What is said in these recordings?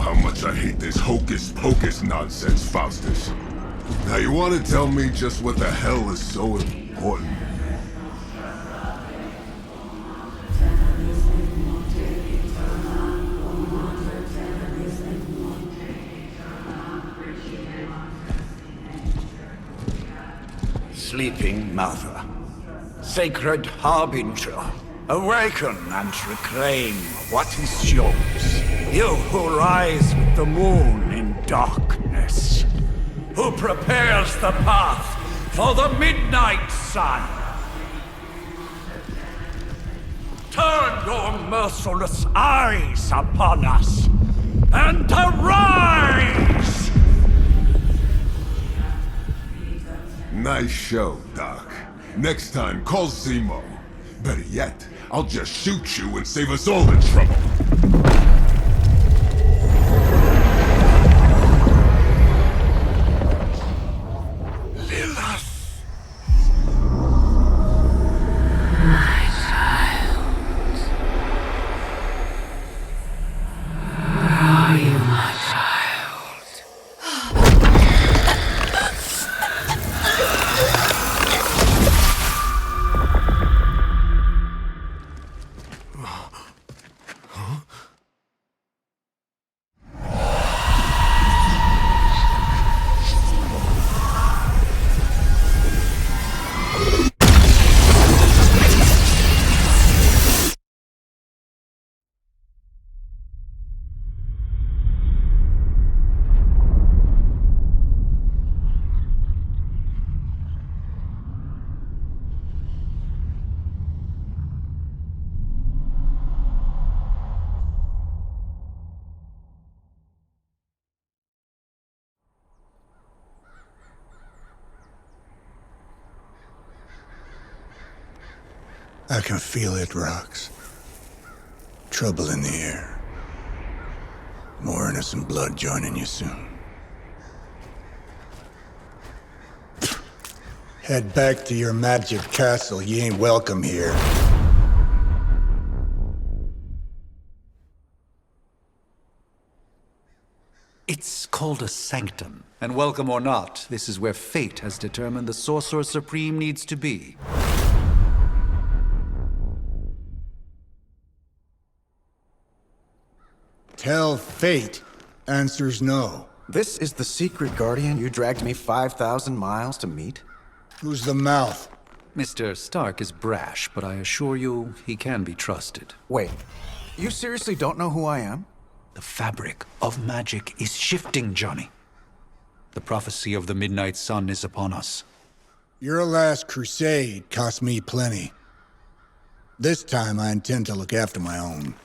how much I hate this hocus-pocus nonsense, Faustus. Now you want to tell me just what the hell is so important? Sleeping Mother, sacred harbinger, awaken and reclaim what is yours. You who rise with the moon in darkness, who prepares the path for the midnight sun. Turn your merciless eyes upon us, and arise! Nice show, Doc. Next time, call Zemo. Better yet, I'll just shoot you and save us all the trouble. I can feel it, Rox. Trouble in the air. More innocent blood joining you soon. Head back to your magic castle. You ain't welcome here. It's called a sanctum. And welcome or not, this is where fate has determined the Sorcerer Supreme needs to be. Tell fate. Answers no. This is the secret guardian you dragged me 5,000 miles to meet? Who's the mouth? Mr. Stark is brash, but I assure you, he can be trusted. Wait, you seriously don't know who I am? The fabric of magic is shifting, Johnny. The prophecy of the Midnight Sun is upon us. Your last crusade cost me plenty. This time I intend to look after my own.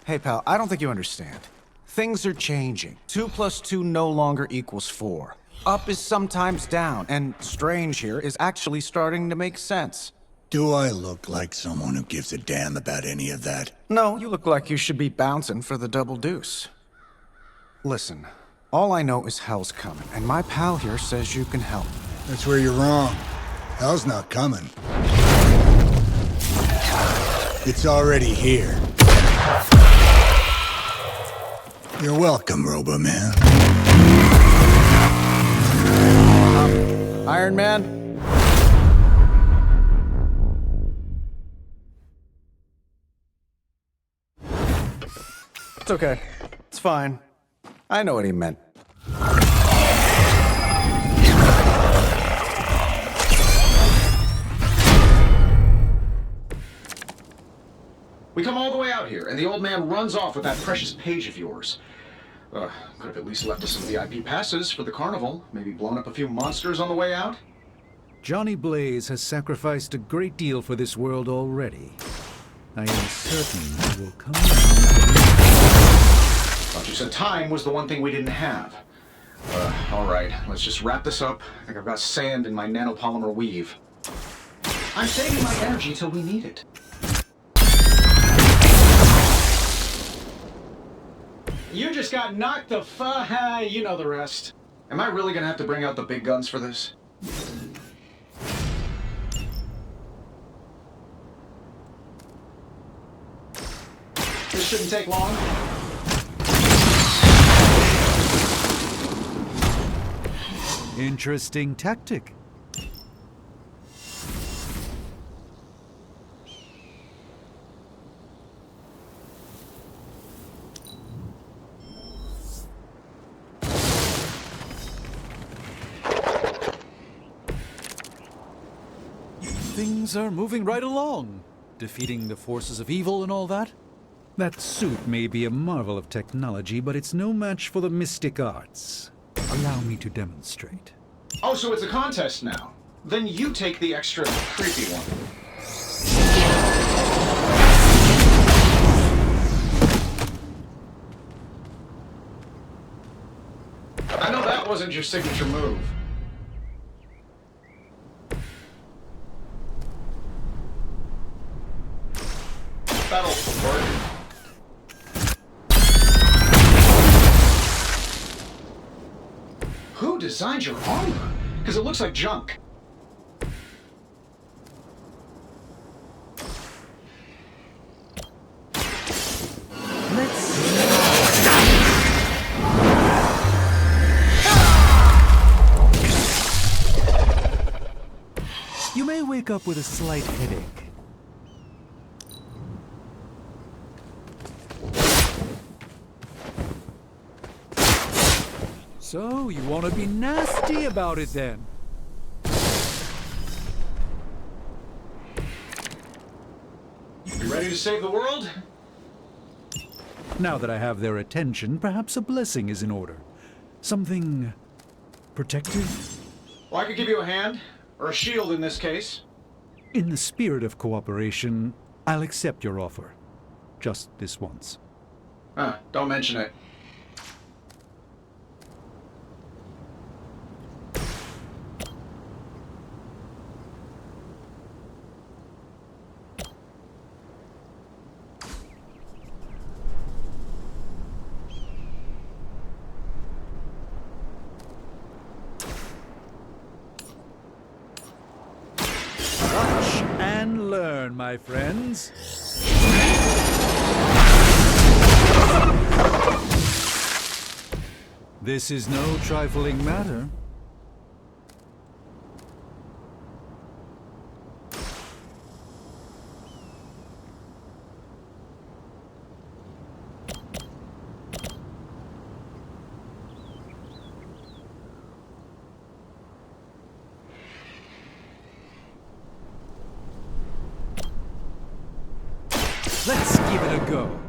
Hey pal, I don't think you understand. Things are changing. 2 + 2 no longer equals 4. Up is sometimes down, and strange here is actually starting to make sense. Do I look like someone who gives a damn about any of that? No, you look like you should be bouncing for the double deuce. Listen, all I know is hell's coming, and my pal here says you can help. That's where you're wrong. Hell's not coming. It's already here. You're welcome, Robo-Man. Iron Man? It's okay. It's fine. I know what he meant. We come all the way out here, and the old man runs off with that precious page of yours. Could have at least left us some VIP passes for the carnival. Maybe blown up a few monsters on the way out. Johnny Blaze has sacrificed a great deal for this world already. I am certain he will come around. Thought you said time was the one thing we didn't have. All right, let's just wrap this up. I think I've got sand in my nanopolymer weave. I'm saving my energy till we need it. You just got knocked the you know the rest. Am I really gonna have to bring out the big guns for this? This shouldn't take long. Interesting tactic. Things are moving right along. Defeating the forces of evil and all that. That suit may be a marvel of technology, but it's no match for the mystic arts. Allow me to demonstrate. Oh, so it's a contest now. Then you take the extra creepy one. I know that wasn't your signature move. That'll work. Who designed your armor? Because it looks like junk. Let's see. You may wake up with a slight headache. So, you want to be nasty about it then? You ready to save the world? Now that I have their attention, perhaps a blessing is in order. Something protective? Well, I could give you a hand, or a shield in this case. In the spirit of cooperation, I'll accept your offer. Just this once. Don't mention it. Watch and learn, my friends. This is no trifling matter. Let's give it a go.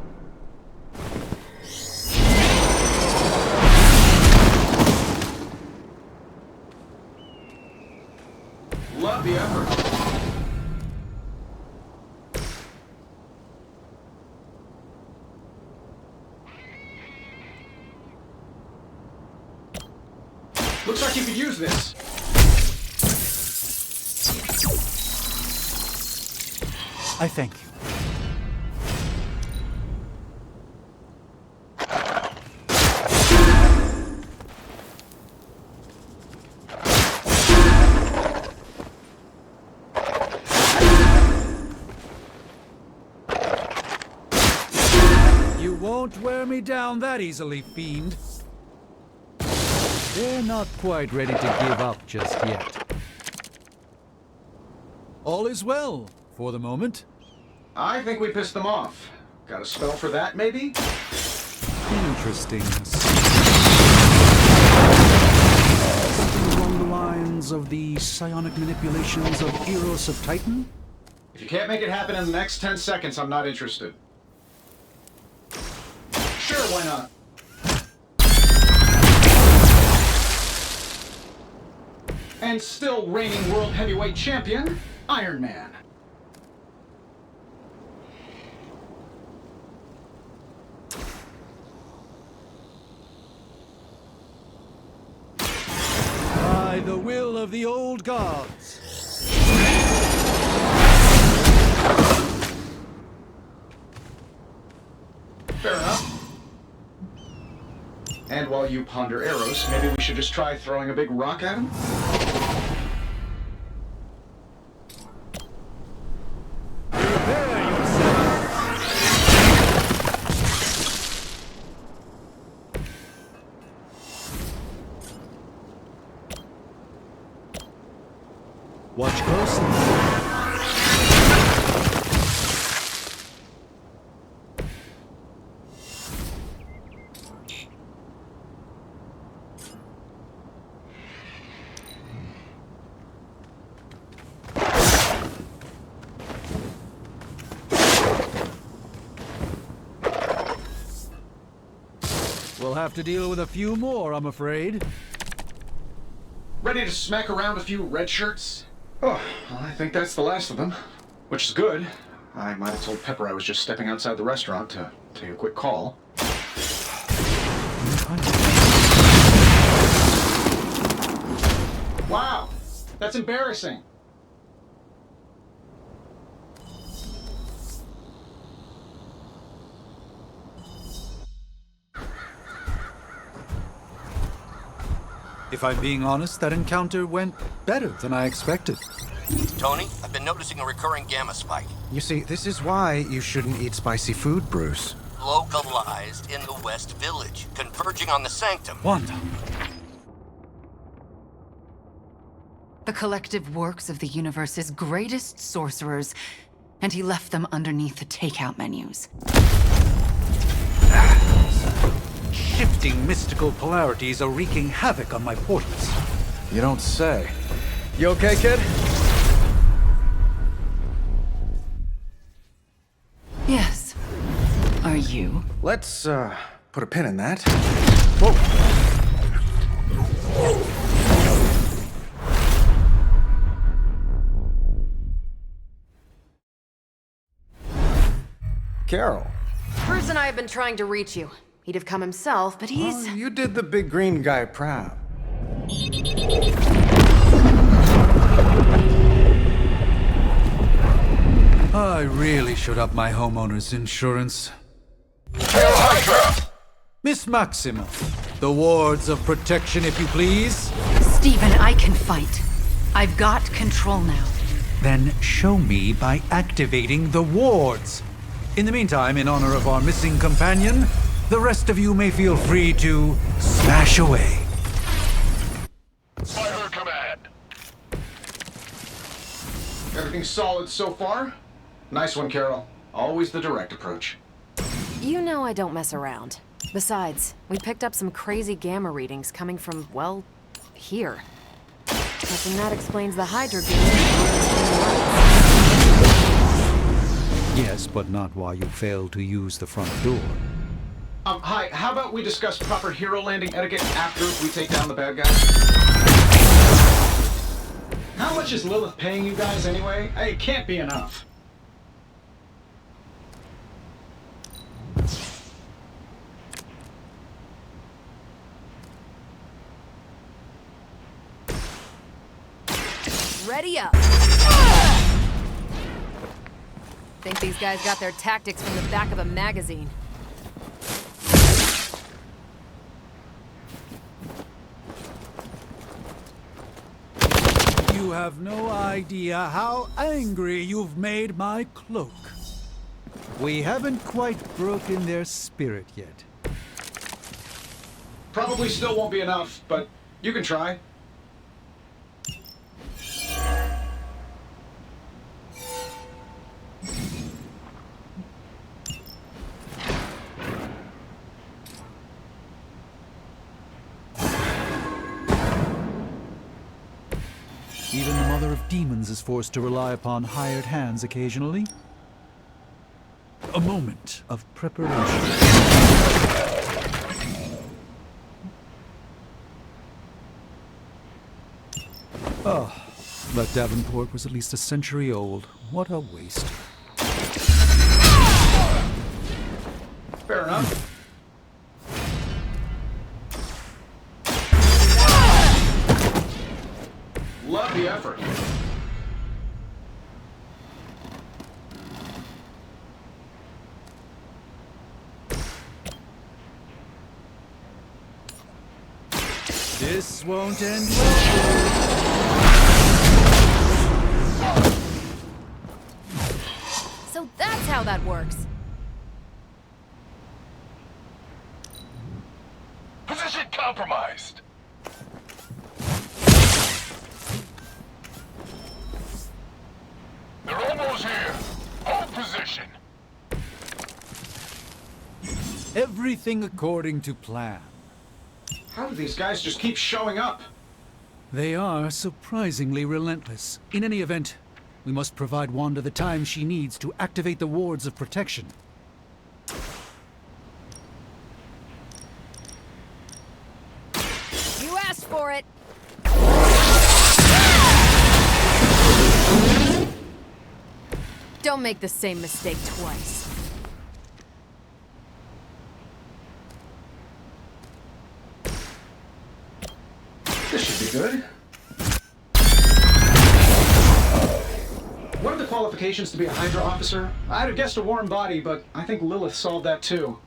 Love the effort. Looks like you could use this. I thank you. You won't wear me down that easily, fiend. They're not quite ready to give up just yet. All is well, for the moment. I think we pissed them off. Got a spell for that, maybe? Interesting. Something along the lines of the psionic manipulations of Eros of Titan? If you can't make it happen in the next 10 seconds, I'm not interested. Sure, why not? And still reigning world heavyweight champion, Iron Man. By the will of the old gods. Fair enough. And while you ponder arrows, maybe we should just try throwing a big rock at him? Prepare yourself. Watch closely. We'll have to deal with a few more, I'm afraid. Ready to smack around a few red shirts? Oh, well, I think that's the last of them. Which is good. I might have told Pepper I was just stepping outside the restaurant to take a quick call. Wow, that's embarrassing. If I'm being honest, that encounter went better than I expected. Tony, I've been noticing a recurring gamma spike. You see, this is why you shouldn't eat spicy food, Bruce. Localized in the West Village, converging on the Sanctum. Wanda. The collective works of the universe's greatest sorcerers, and he left them underneath the takeout menus. Shifting mystical polarities are wreaking havoc on my portals. You don't say. You okay, kid? Yes. Are you? Let's, put a pin in that. Whoa. Carol. Bruce and I have been trying to reach you. He'd have come himself, but he's... Oh, you did the big green guy proud. I really should up my homeowner's insurance. Miss Maxima, the wards of protection, if you please. Stephen, I can fight. I've got control now. Then show me by activating the wards. In the meantime, in honor of our missing companion, the rest of you may feel free to smash away. By her command. Everything solid so far? Nice one, Carol. Always the direct approach. You know I don't mess around. Besides, we picked up some crazy gamma readings coming from, well, here. Guessing that explains the Hydra beam. Yes, but not while you fail to use the front door. Hi, how about we discuss proper hero landing etiquette after we take down the bad guys? How much is Lilith paying you guys anyway? Hey, it can't be enough. Ready up. Think these guys got their tactics from the back of a magazine. You have no idea how angry you've made my cloak. We haven't quite broken their spirit yet. Probably still won't be enough, but you can try. Even the mother of demons is forced to rely upon hired hands occasionally. A moment of preparation. Oh, that Davenport was at least a century old. What a waste. Fair enough. Love the effort. This won't end well. So that's how that works. Position compromised. Everything according to plan. How do these guys just keep showing up? They are surprisingly relentless. In any event, we must provide Wanda the time she needs to activate the wards of protection. You asked for it. Don't make the same mistake twice. This should be good. What are the qualifications to be a Hydra officer? I'd have guessed a warm body, but I think Lilith solved that too.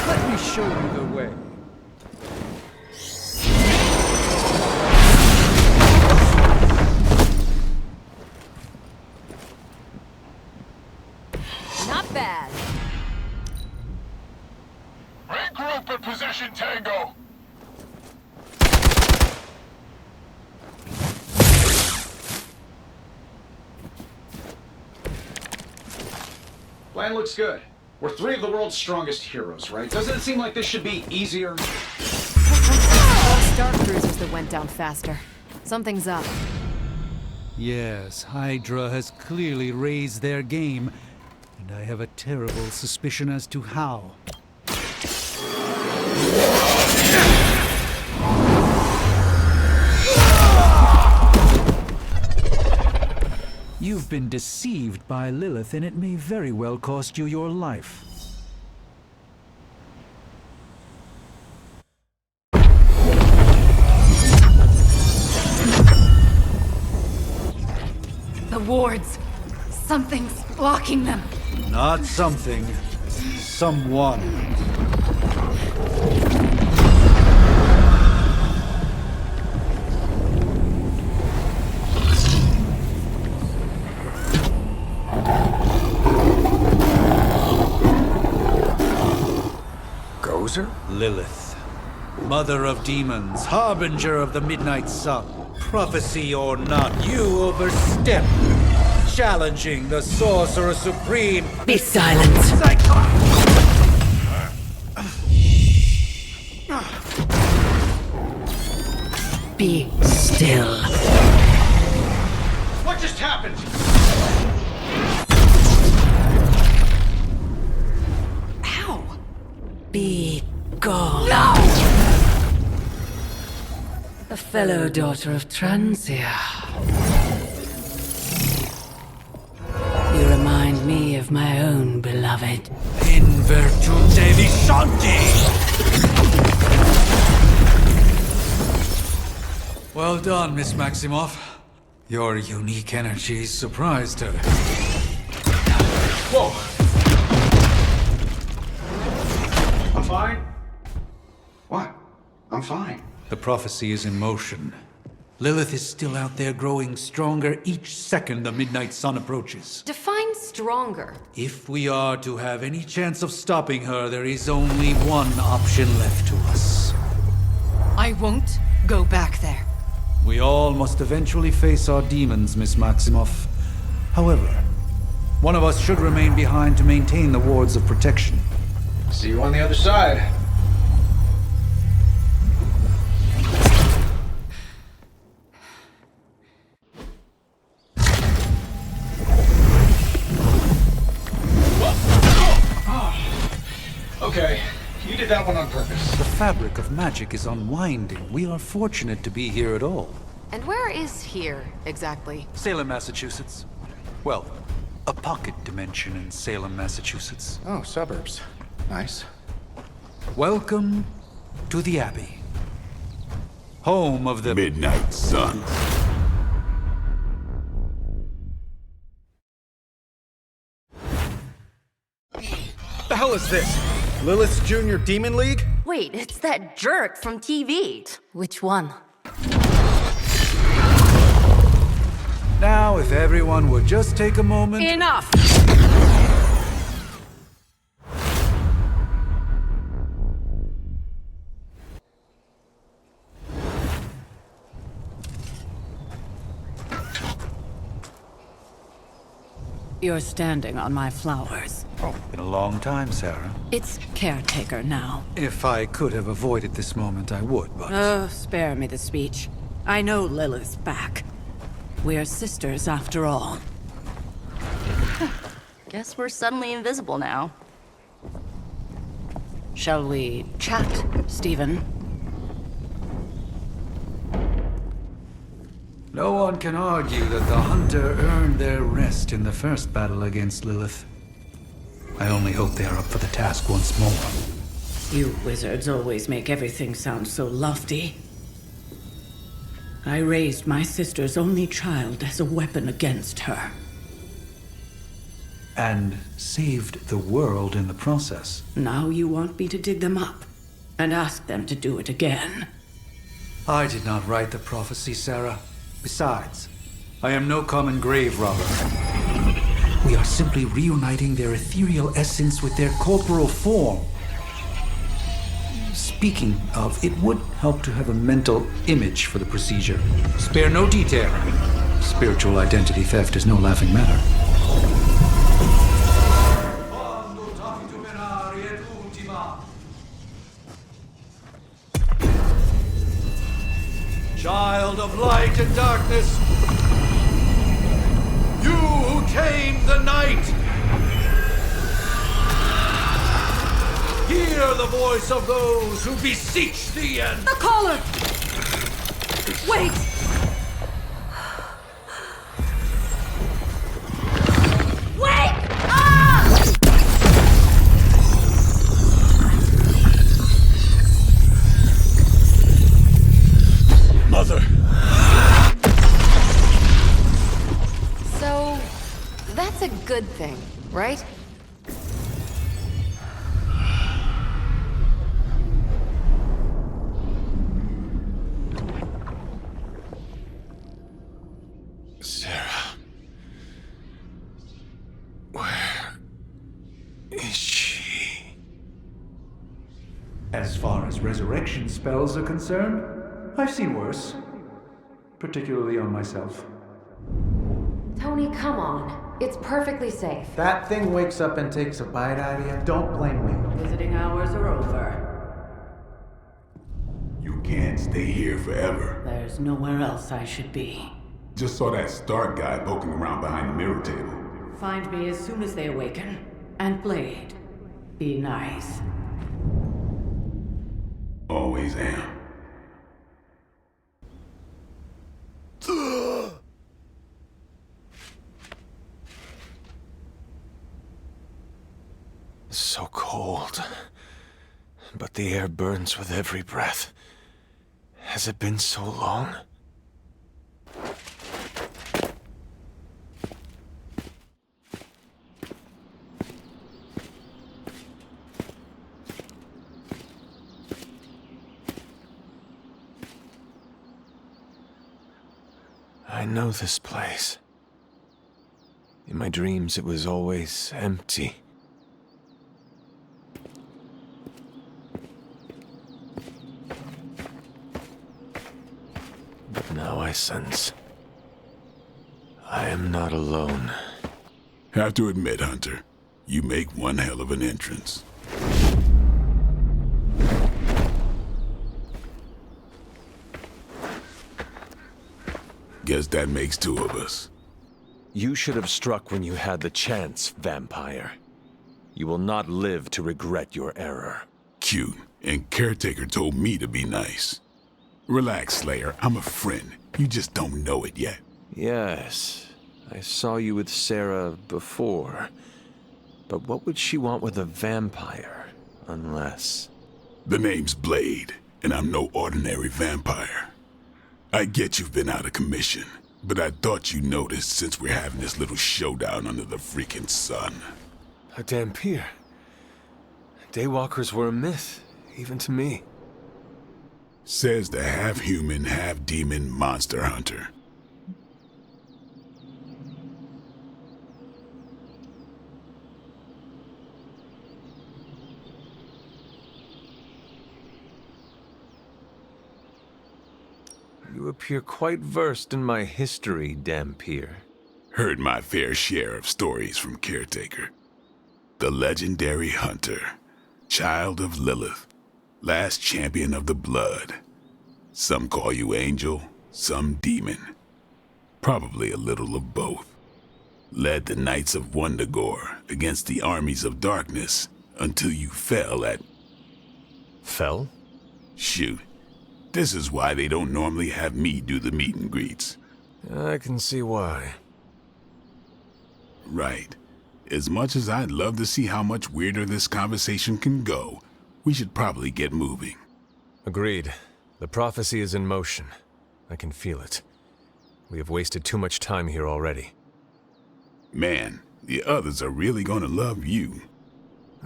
Let me show you the way. Not bad. Regroup and position Tango. Plan looks good. We're three of the world's strongest heroes, right? Doesn't it seem like this should be easier? Star cruisers that went down faster. Something's up. Yes, Hydra has clearly raised their game, and I have a terrible suspicion as to how. You've been deceived by Lilith, and it may very well cost you your life. The wards. Something's blocking them. Not something. Someone. Gozer? Lilith. Mother of demons, harbinger of the midnight sun. Prophecy or not, you overstep. Challenging the Sorcerer Supreme. Be silent. Be still. What just happened? Ow! Be gone. No! A fellow daughter of Transia. You remind me of my own beloved. In virtute vishanti! Well done, Miss Maximoff. Your unique energies surprised her. Whoa! I'm fine. What? I'm fine. The prophecy is in motion. Lilith is still out there growing stronger each second the midnight sun approaches. Define stronger. If we are to have any chance of stopping her, there is only one option left to us. I won't go back there. We all must eventually face our demons, Miss Maximoff. However, one of us should remain behind to maintain the wards of protection. See you on the other side. Okay, you did that one on purpose. The fabric of magic is unwinding. We are fortunate to be here at all. And where is here, exactly? Salem, Massachusetts. Well, a pocket dimension in Salem, Massachusetts. Oh, suburbs. Nice. Welcome to the Abbey. Home of the Midnight Sun. The hell is this? Lilith's Junior Demon League? Wait, it's that jerk from TV. Which one? Now, if everyone would just take a moment... Enough! You're standing on my flowers. Oh, been a long time, Sarah. It's caretaker now. If I could have avoided this moment, I would, but... Oh, spare me the speech. I know Lilith's back. We're sisters after all. Guess we're suddenly invisible now. Shall we chat, Stephen? No one can argue that the Hunter earned their rest in the first battle against Lilith. I only hope they are up for the task once more. You wizards always make everything sound so lofty. I raised my sister's only child as a weapon against her. And saved the world in the process. Now you want me to dig them up and ask them to do it again. I did not write the prophecy, Sarah. Besides, I am no common grave robber. We are simply reuniting their ethereal essence with their corporal form. Speaking of, it would help to have a mental image for the procedure. Spare no detail. Spiritual identity theft is no laughing matter. Child of light and darkness, you who tame the night, hear the voice of those who beseech thee and... The caller! Wait! Wake up! Mother! So, that's a good thing, right? Sarah. Where is she? As far as resurrection spells are concerned, I've seen worse. Particularly on myself. Tony, come on. It's perfectly safe. That thing wakes up and takes a bite out of you. Don't blame me. Visiting hours are over. You can't stay here forever. There's nowhere else I should be. Just saw that Stark guy poking around behind the mirror table. Find me as soon as they awaken. And Blade, be nice. Always am. So cold. But the air burns with every breath. Has it been so long? I know this place. In my dreams, it was always empty. But now I sense I am not alone. Have to admit, Hunter, you make one hell of an entrance. Guess that makes two of us. You should have struck when you had the chance, vampire. You will not live to regret your error. Cute, and Caretaker told me to be nice. Relax, Slayer, I'm a friend. You just don't know it yet. Yes, I saw you with Sarah before. But what would she want with a vampire, unless... The name's Blade, and I'm no ordinary vampire. I get you've been out of commission, but I thought you noticed since we're having this little showdown under the freaking sun. A Dampier. Daywalkers were a myth, even to me. Says the half-human, half-demon monster hunter. You appear quite versed in my history, Dampier. Heard my fair share of stories from Caretaker. The legendary hunter, child of Lilith, last champion of the blood. Some call you angel, some demon. Probably a little of both. Led the Knights of Wundagore against the armies of darkness until you fell at... Fell? Shoot. This is why they don't normally have me do the meet and greets. I can see why. Right. As much as I'd love to see how much weirder this conversation can go, we should probably get moving. Agreed. The prophecy is in motion. I can feel it. We have wasted too much time here already. Man, the others are really gonna love you.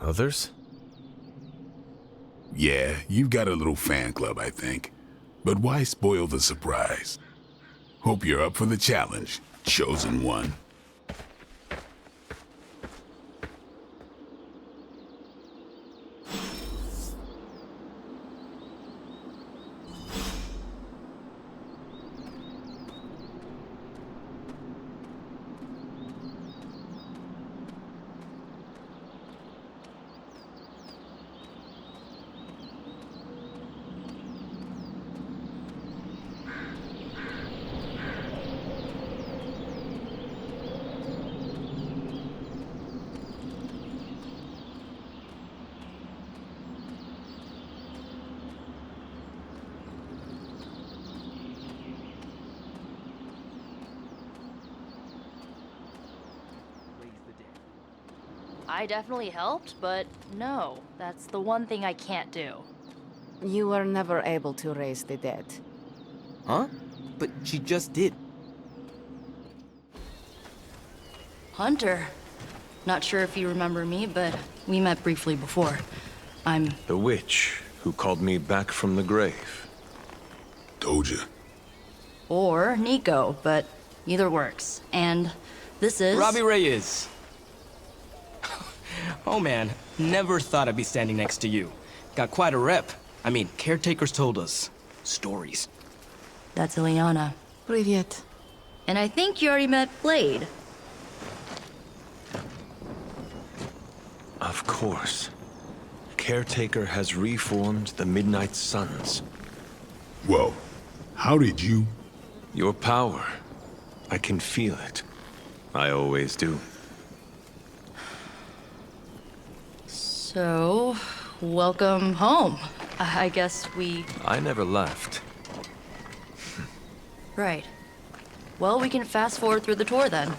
Others? Yeah, you've got a little fan club, I think. But why spoil the surprise? Hope you're up for the challenge, chosen one. I definitely helped, but no, that's the one thing I can't do. You were never able to raise the dead. Huh? But she just did. Hunter. Not sure if you remember me, but we met briefly before. I'm... The witch who called me back from the grave. Told ya. Or Nico, but either works. And this is... Robbie Reyes. Oh man, never thought I'd be standing next to you. Got quite a rep. I mean, caretakers told us stories. That's Ileana. Привет. And I think you already met Blade. Of course. Caretaker has reformed the Midnight Suns. Whoa. How did you... Your power. I can feel it. I always do. So, welcome home. I guess we... I never left. Right. Well, we can fast forward through the tour then.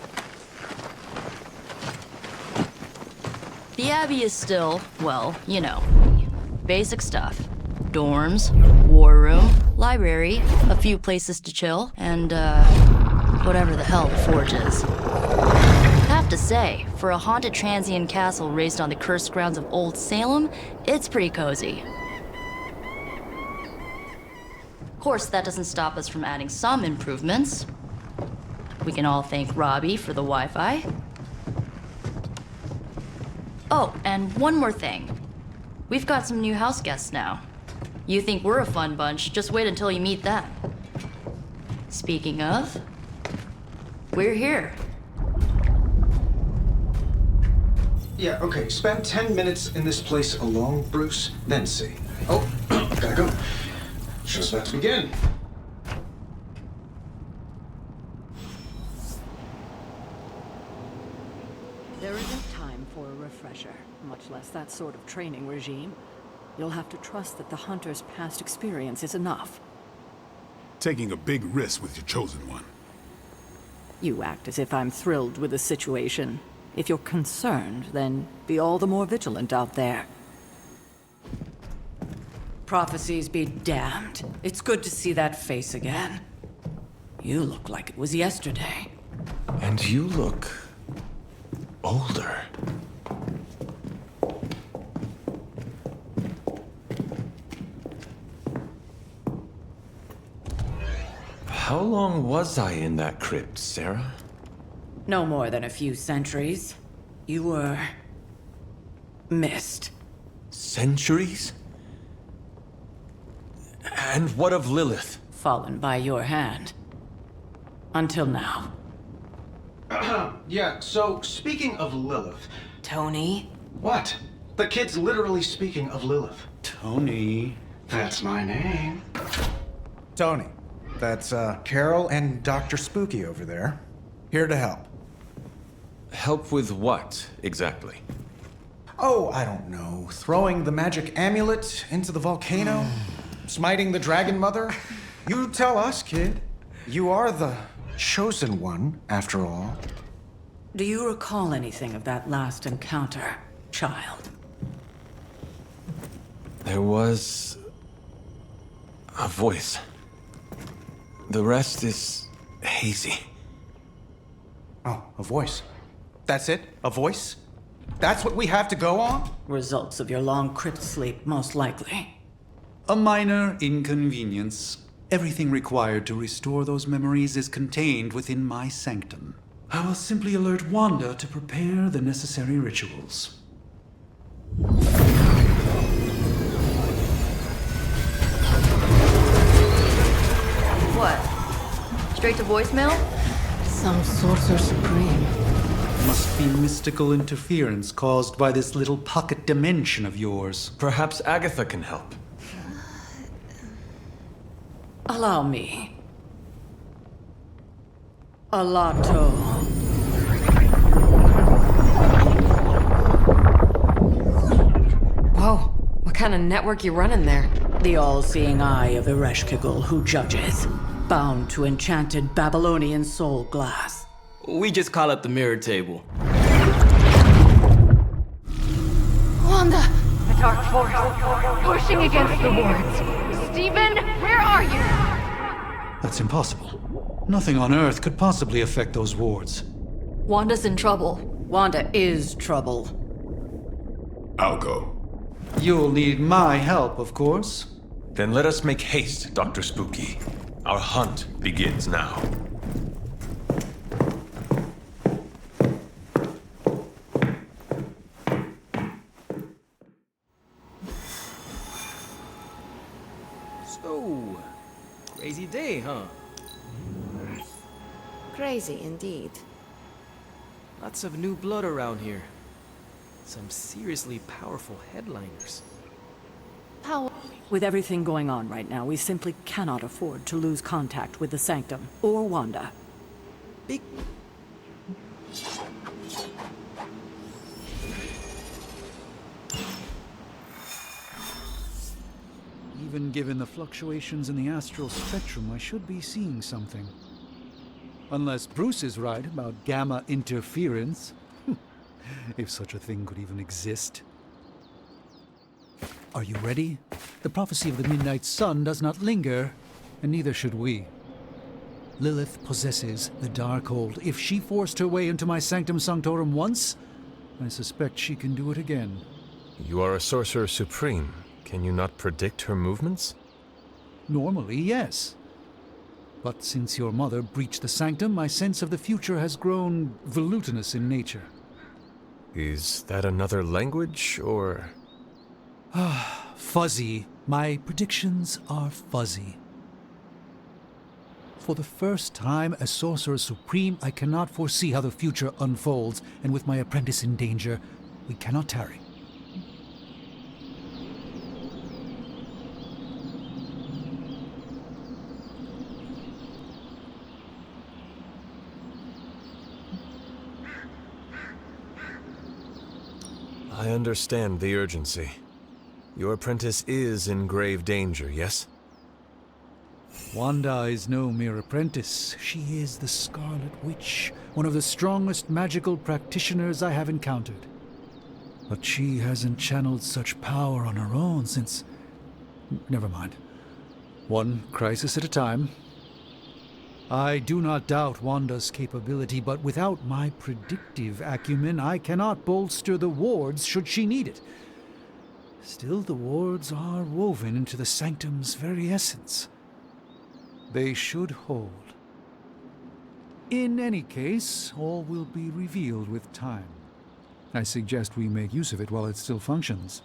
The Abbey is still, well, you know, basic stuff. Dorms, war room, library, a few places to chill, and, whatever the hell the Forge is. Have to say, for a haunted transient castle raised on the cursed grounds of Old Salem, it's pretty cozy. Of course, that doesn't stop us from adding some improvements. We can all thank Robbie for the Wi-Fi. Oh, and one more thing. We've got some new house guests now. You think we're a fun bunch, just wait until you meet them. Speaking of, we're here. Yeah, okay. Spend 10 minutes in this place alone, Bruce, then see. Oh, gotta go. Show's about to begin. There isn't time for a refresher, much less that sort of training regime. You'll have to trust that the Hunter's past experience is enough. Taking a big risk with your chosen one. You act as if I'm thrilled with the situation. If you're concerned, then be all the more vigilant out there. Prophecies be damned. It's good to see that face again. You look like it was yesterday. And you look... older. How long was I in that crypt, Sarah? No more than a few centuries. You were... missed. Centuries? And what of Lilith? Fallen by your hand. Until now. Yeah, so speaking of Lilith. Tony? What? The kid's literally speaking of Lilith. Tony. That's my name. Tony, that's Carol and Dr. Spooky over there. Here to help. Help with what, exactly? Oh, I don't know. Throwing the magic amulet into the volcano? Smiting the dragon mother? You tell us, kid. You are the chosen one, after all. Do you recall anything of that last encounter, child? There was a voice. The rest is hazy. Oh, a voice. That's it? A voice? That's what we have to go on? Results of your long crypt sleep, most likely. A minor inconvenience. Everything required to restore those memories is contained within my sanctum. I will simply alert Wanda to prepare the necessary rituals. What? Straight to voicemail? Some sorcerer supreme. Must be mystical interference caused by this little pocket dimension of yours. Perhaps Agatha can help. Allow me. Alato. Whoa, what kind of network you running there? The all-seeing eye of Ereshkigal who judges, bound to enchanted Babylonian soul glass. We just call it the mirror table. Wanda! The dark force, pushing against the wards. Stephen, where are you? That's impossible. Nothing on Earth could possibly affect those wards. Wanda's in trouble. Wanda is trouble. I'll go. You'll need my help, of course. Then let us make haste, Dr. Spooky. Our hunt begins now. So, crazy day, huh? Crazy indeed. Lots of new blood around here. Some seriously powerful headliners. With everything going on right now, we simply cannot afford to lose contact with the Sanctum or Wanda. Big... Even given the fluctuations in the astral spectrum, I should be seeing something. Unless Bruce is right about gamma interference. If such a thing could even exist. Are you ready? The prophecy of the Midnight Sun does not linger, and neither should we. Lilith possesses the Darkhold. If she forced her way into my Sanctum Sanctorum once, I suspect she can do it again. You are a Sorcerer Supreme. Can you not predict her movements? Normally, yes. But since your mother breached the Sanctum, my sense of the future has grown volutinous in nature. Is that another language, or...? Fuzzy. My predictions are fuzzy. For the first time as Sorcerer Supreme, I cannot foresee how the future unfolds, and with my apprentice in danger, we cannot tarry. I understand the urgency. Your apprentice is in grave danger, yes? Wanda is no mere apprentice. She is the Scarlet Witch, one of the strongest magical practitioners I have encountered. But she hasn't channeled such power on her own since... Never mind. One crisis at a time. I do not doubt Wanda's capability, but without my predictive acumen, I cannot bolster the wards should she need it. Still, the wards are woven into the Sanctum's very essence. They should hold. In any case, all will be revealed with time. I suggest we make use of it while it still functions.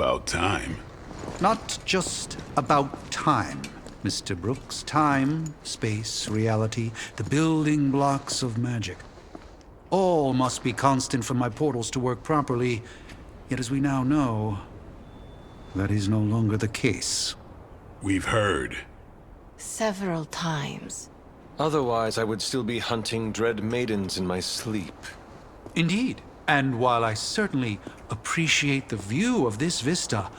About time. Not just about time, Mr. Brooks. Time, space, reality, the building blocks of magic. All must be constant for my portals to work properly, yet as we now know, that is no longer the case. We've heard. Several times. Otherwise, I would still be hunting dread maidens in my sleep. Indeed. And while I certainly appreciate the view of this vista,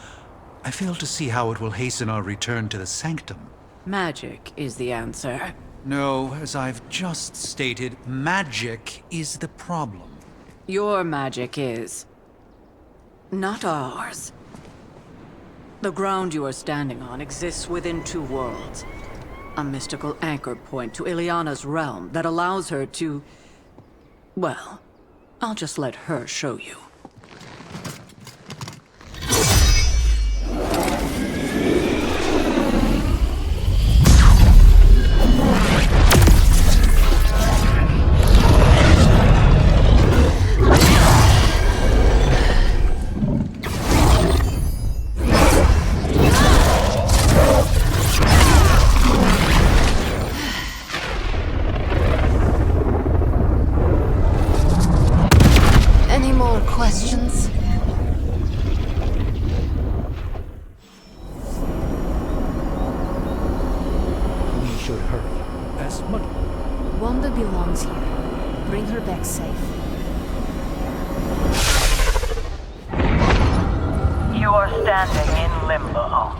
I fail to see how it will hasten our return to the sanctum. Magic is the answer. No, as I've just stated, magic is the problem. Your magic is. Not ours. The ground you are standing on exists within two worlds. A mystical anchor point to Ileana's realm that allows her to... Well, I'll just let her show you. Questions? We should hurry. As much... Wanda belongs here. Bring her back safe. You are standing in limbo.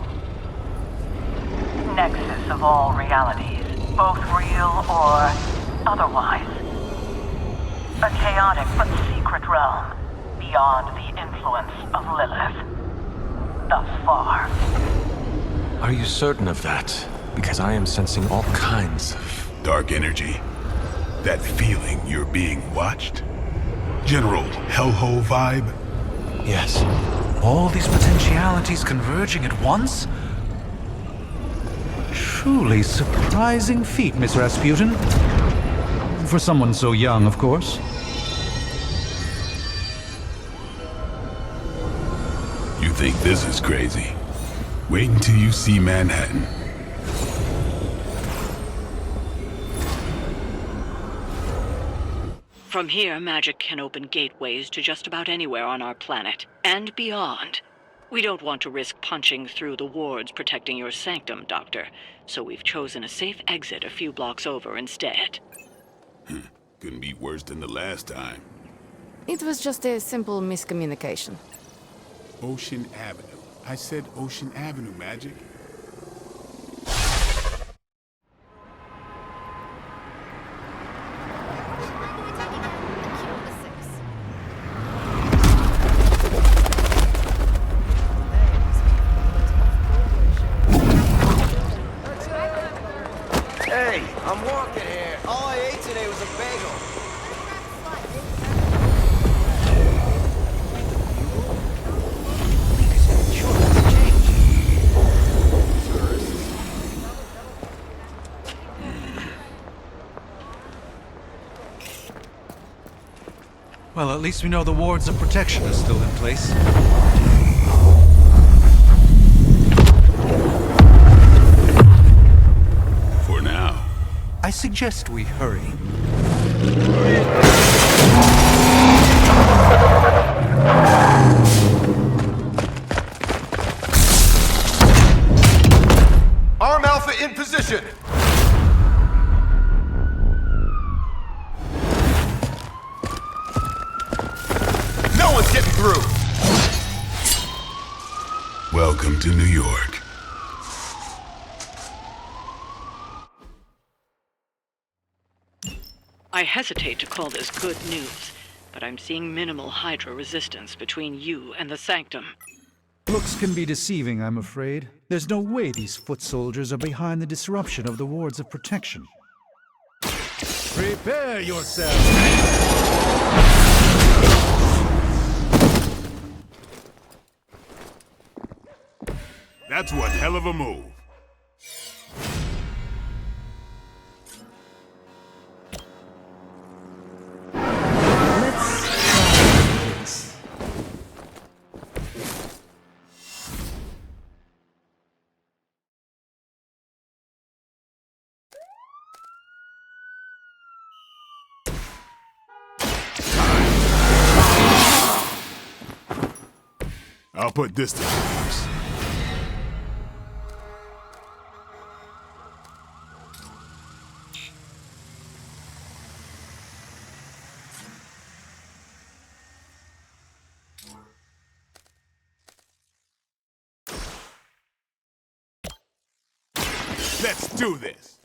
Nexus of all realities, both real or otherwise. A chaotic but secret realm, beyond the influence of Lilith. Thus far. Are you certain of that? Because I am sensing all kinds of... Dark energy. That feeling you're being watched? General hellhole vibe? Yes. All these potentialities converging at once? Truly surprising feat, Miss Rasputin. For someone so young, of course. You think this is crazy? Wait until you see Manhattan. From here, magic can open gateways to just about anywhere on our planet, and beyond. We don't want to risk punching through the wards protecting your sanctum, Doctor, so we've chosen a safe exit a few blocks over instead. Couldn't be worse than the last time. It was just a simple miscommunication. Ocean Avenue. I said Ocean Avenue, Magic. Hey, I'm walking here. All I ate today was a bagel. Well, at least we know the wards of protection are still in place. For now. I suggest we hurry. Arm Alpha in position! No one's getting through! Welcome to New York. I hesitate to call this good news, but I'm seeing minimal Hydra resistance between you and the Sanctum. Looks can be deceiving, I'm afraid. There's no way these foot soldiers are behind the disruption of the wards of protection. Prepare yourself! That's one hell of a move. I'll put this to use. Let's do this!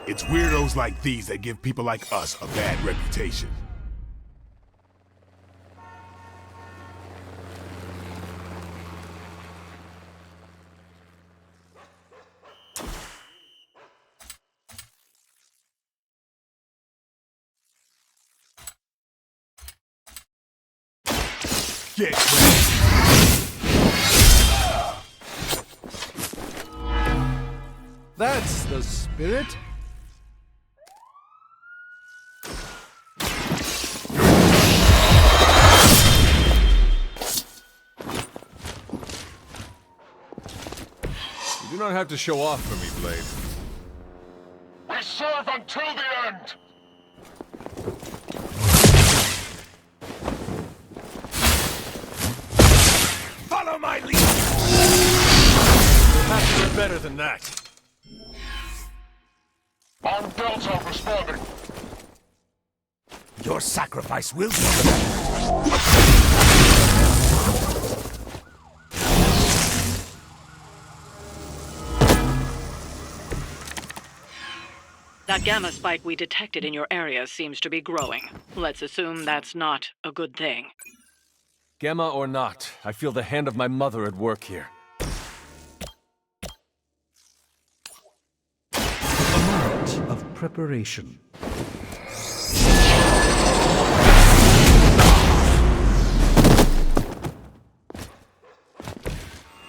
It's weirdos like these that give people like us a bad reputation. Get ready! That's the spirit. You do not have to show off for me, Blade. We serve until the end! Follow my lead! You'll have to do better than that. On Delta responding. Your sacrifice will be. That gamma spike we detected in your area seems to be growing. Let's assume that's not a good thing. Gamma or not, I feel the hand of my mother at work here. A moment of preparation.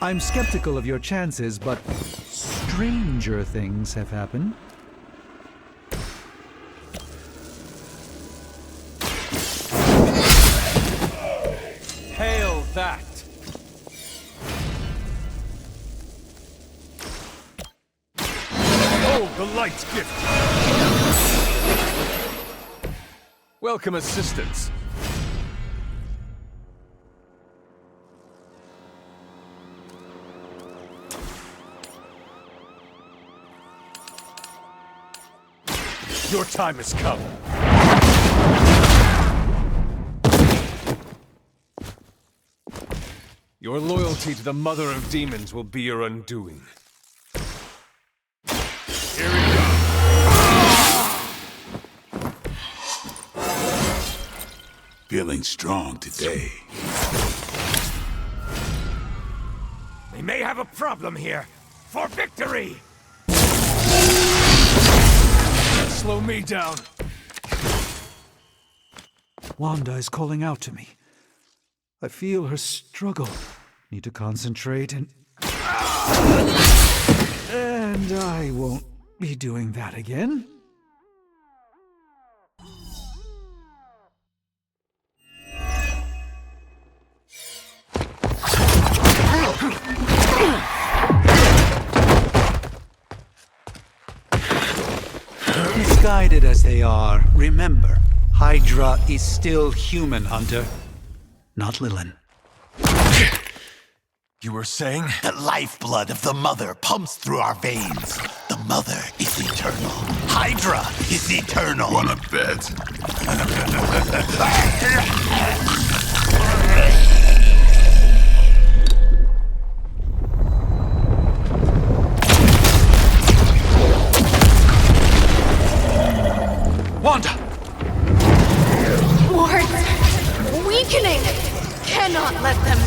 I'm skeptical of your chances, but stranger things have happened. Hail that! Oh, the light's gift! Welcome assistance. Your time has come. Your loyalty to the Mother of Demons will be your undoing. Here we go. Feeling strong today. They may have a problem here. For victory! Slow me down. Wanda is calling out to me. I feel her struggle. Need to concentrate and I won't be doing that again. Misguided as they are, remember, Hydra is still human, Hunter. Not Lilin. You were saying? The lifeblood of the Mother pumps through our veins. The Mother is eternal. Hydra is eternal. Wanna bet? Wanda! Wards! Weakening! Cannot let them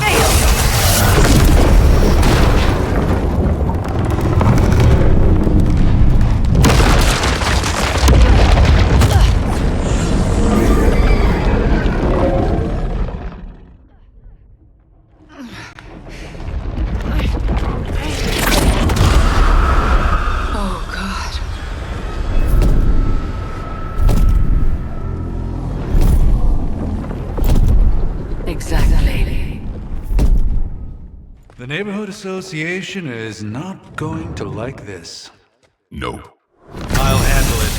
fail! The Neighborhood Association is not going to like this. Nope. I'll handle it.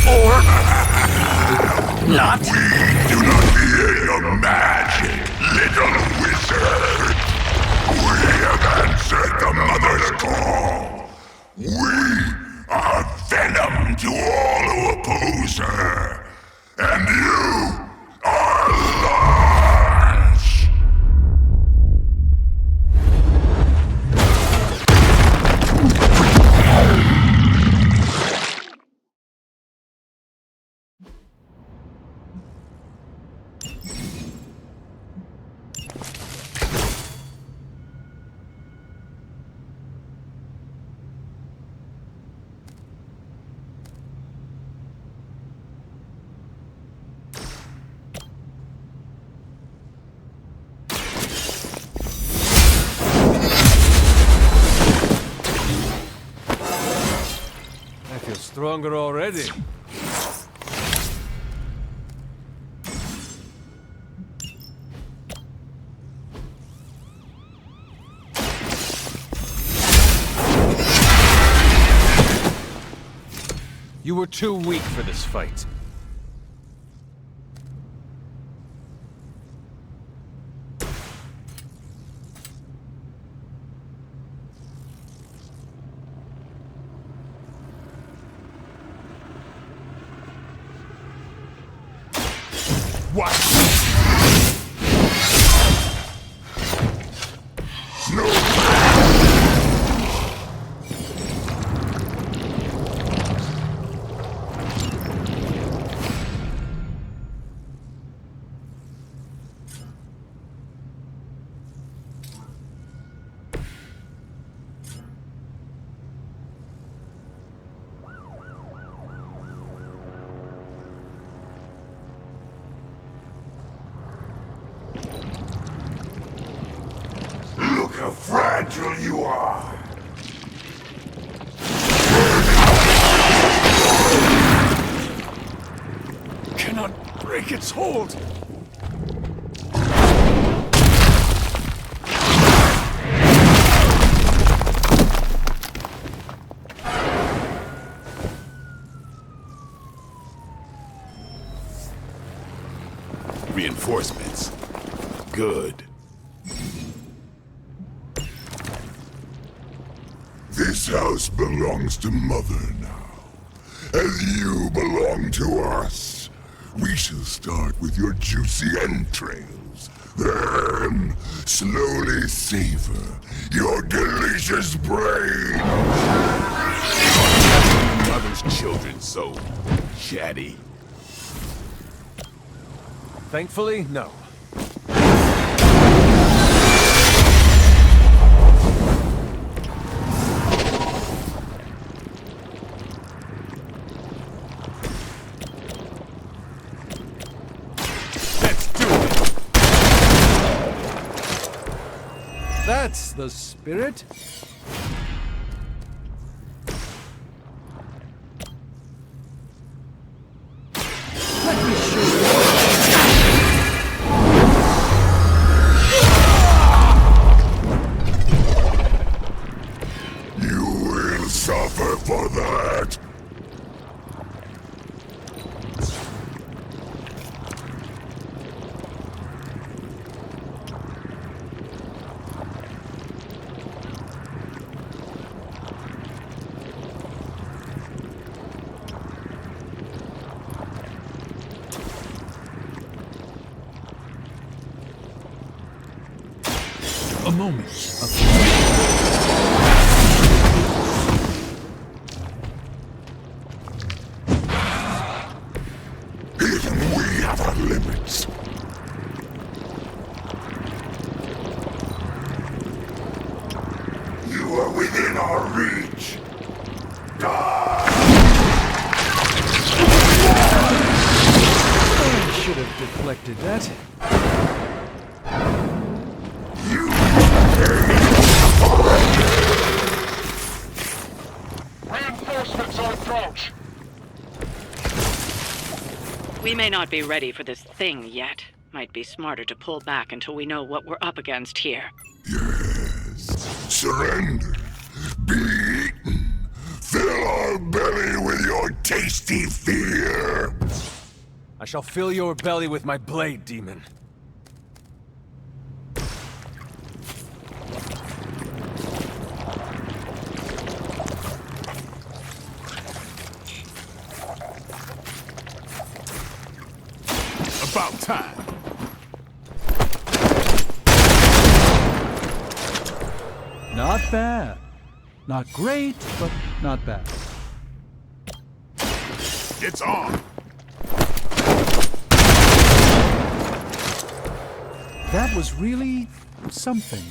or not? We do not fear your magic, little wizard. We have answered the Mother's call. We are venom to all who oppose her. And you are launch! Stronger already. You were too weak for this fight. What? No. How fragile you are! Cannot break its hold! Reinforcements. Good. This house belongs to Mother now, as you belong to us. We shall start with your juicy entrails, then slowly savor your delicious brain. Mother's children so chatty. Thankfully, no. That's the spirit. Let me show you. You will suffer for that. a moment of even we have our limits. You are within our reach. I should have deflected that. Reinforcements on approach. We may not be ready for this thing yet. Might be smarter to pull back until we know what we're up against here. Yes. Surrender. Be eaten. Fill our belly with your tasty fear! I shall fill your belly with my blade, demon. About time. Not bad. Not great, but not bad. It's on. That was really something.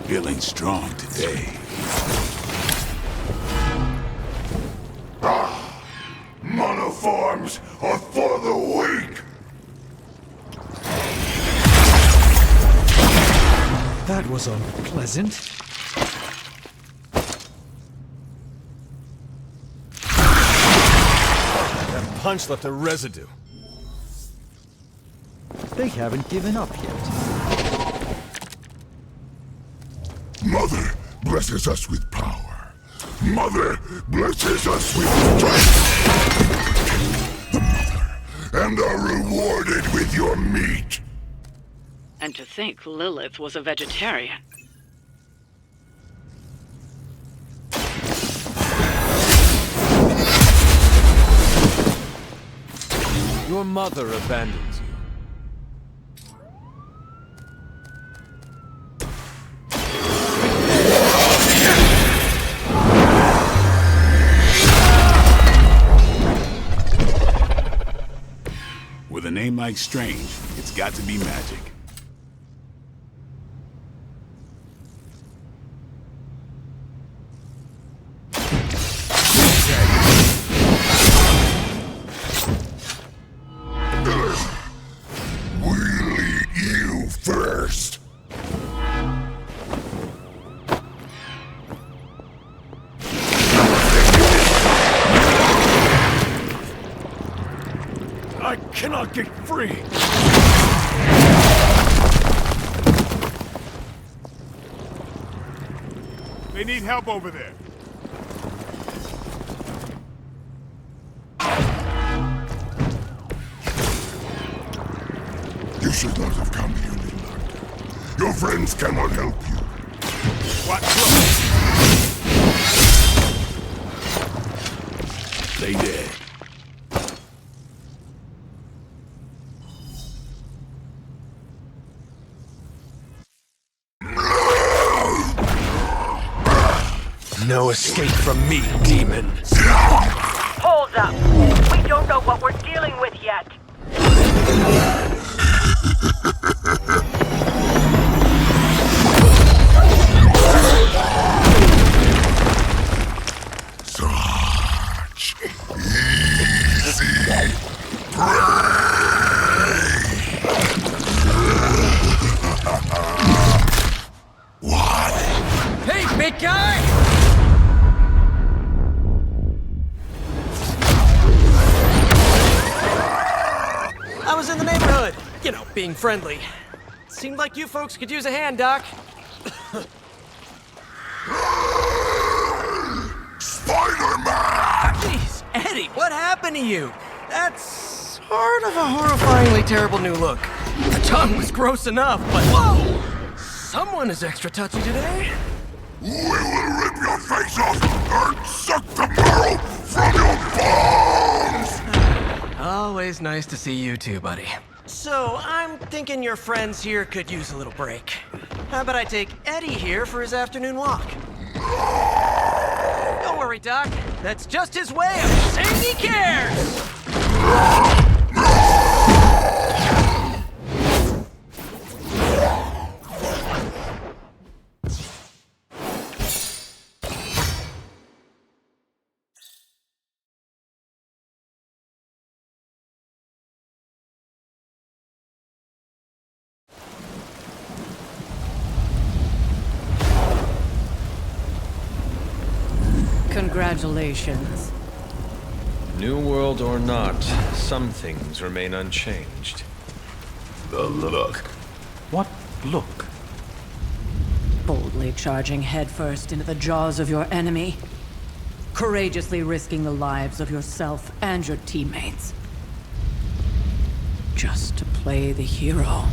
Feeling strong today. Monoforms are for the weak! That was unpleasant. That punch left a residue. They haven't given up yet. Mother blesses us with power. Mother blesses us with strength. The mother, and are rewarded with your meat. And to think Lilith was a vegetarian. Your mother abandons you. With a name like Strange, it's got to be magic. We'll eat you first. I cannot get free! They need help over there. You should not have come here, little hunter. Your friends cannot help you. What? They dead. No escape from me, demon. Hold up. We don't know what we're dealing with yet. Such easy prey. What? Hey, big guy! I was in the neighborhood. You know, being friendly. Seemed like you folks could use a hand, Doc. Spider-Man! Jeez, Eddie, what happened to you? That's sort of a horrifyingly terrible new look. The tongue was gross enough, but whoa! Someone is extra touchy today. We will rip your face off and suck the marrow from your bones! Always nice to see you too, buddy. So, I'm thinking your friends here could use a little break. How about I take Eddie here for his afternoon walk? Don't worry, Doc. That's just his way of saying he cares! Congratulations. New world or not, some things remain unchanged. The look. What look? Boldly charging headfirst into the jaws of your enemy. Courageously risking the lives of yourself and your teammates. Just to play the hero.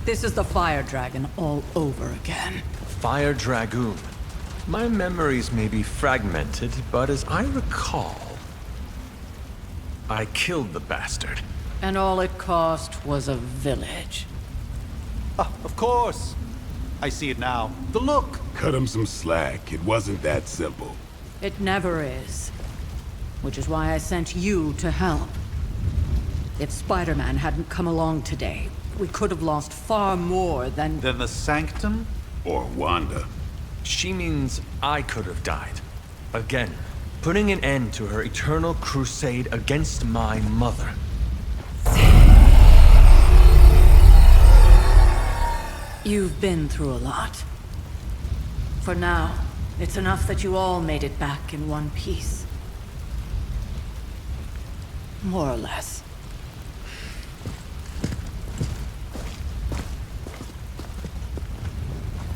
This is the Fire Dragon all over again. Fire Dragoon. My memories may be fragmented, but as I recall, I killed the bastard. And all it cost was a village. Ah, of course. I see it now. The look. Cut him some slack. It wasn't that simple. It never is. Which is why I sent you to help. If Spider-Man hadn't come along today, we could have lost far more than... Than the Sanctum? Or Wanda. She means I could have died. Again, putting an end to her eternal crusade against my mother. You've been through a lot. For now, it's enough that you all made it back in one piece. More or less.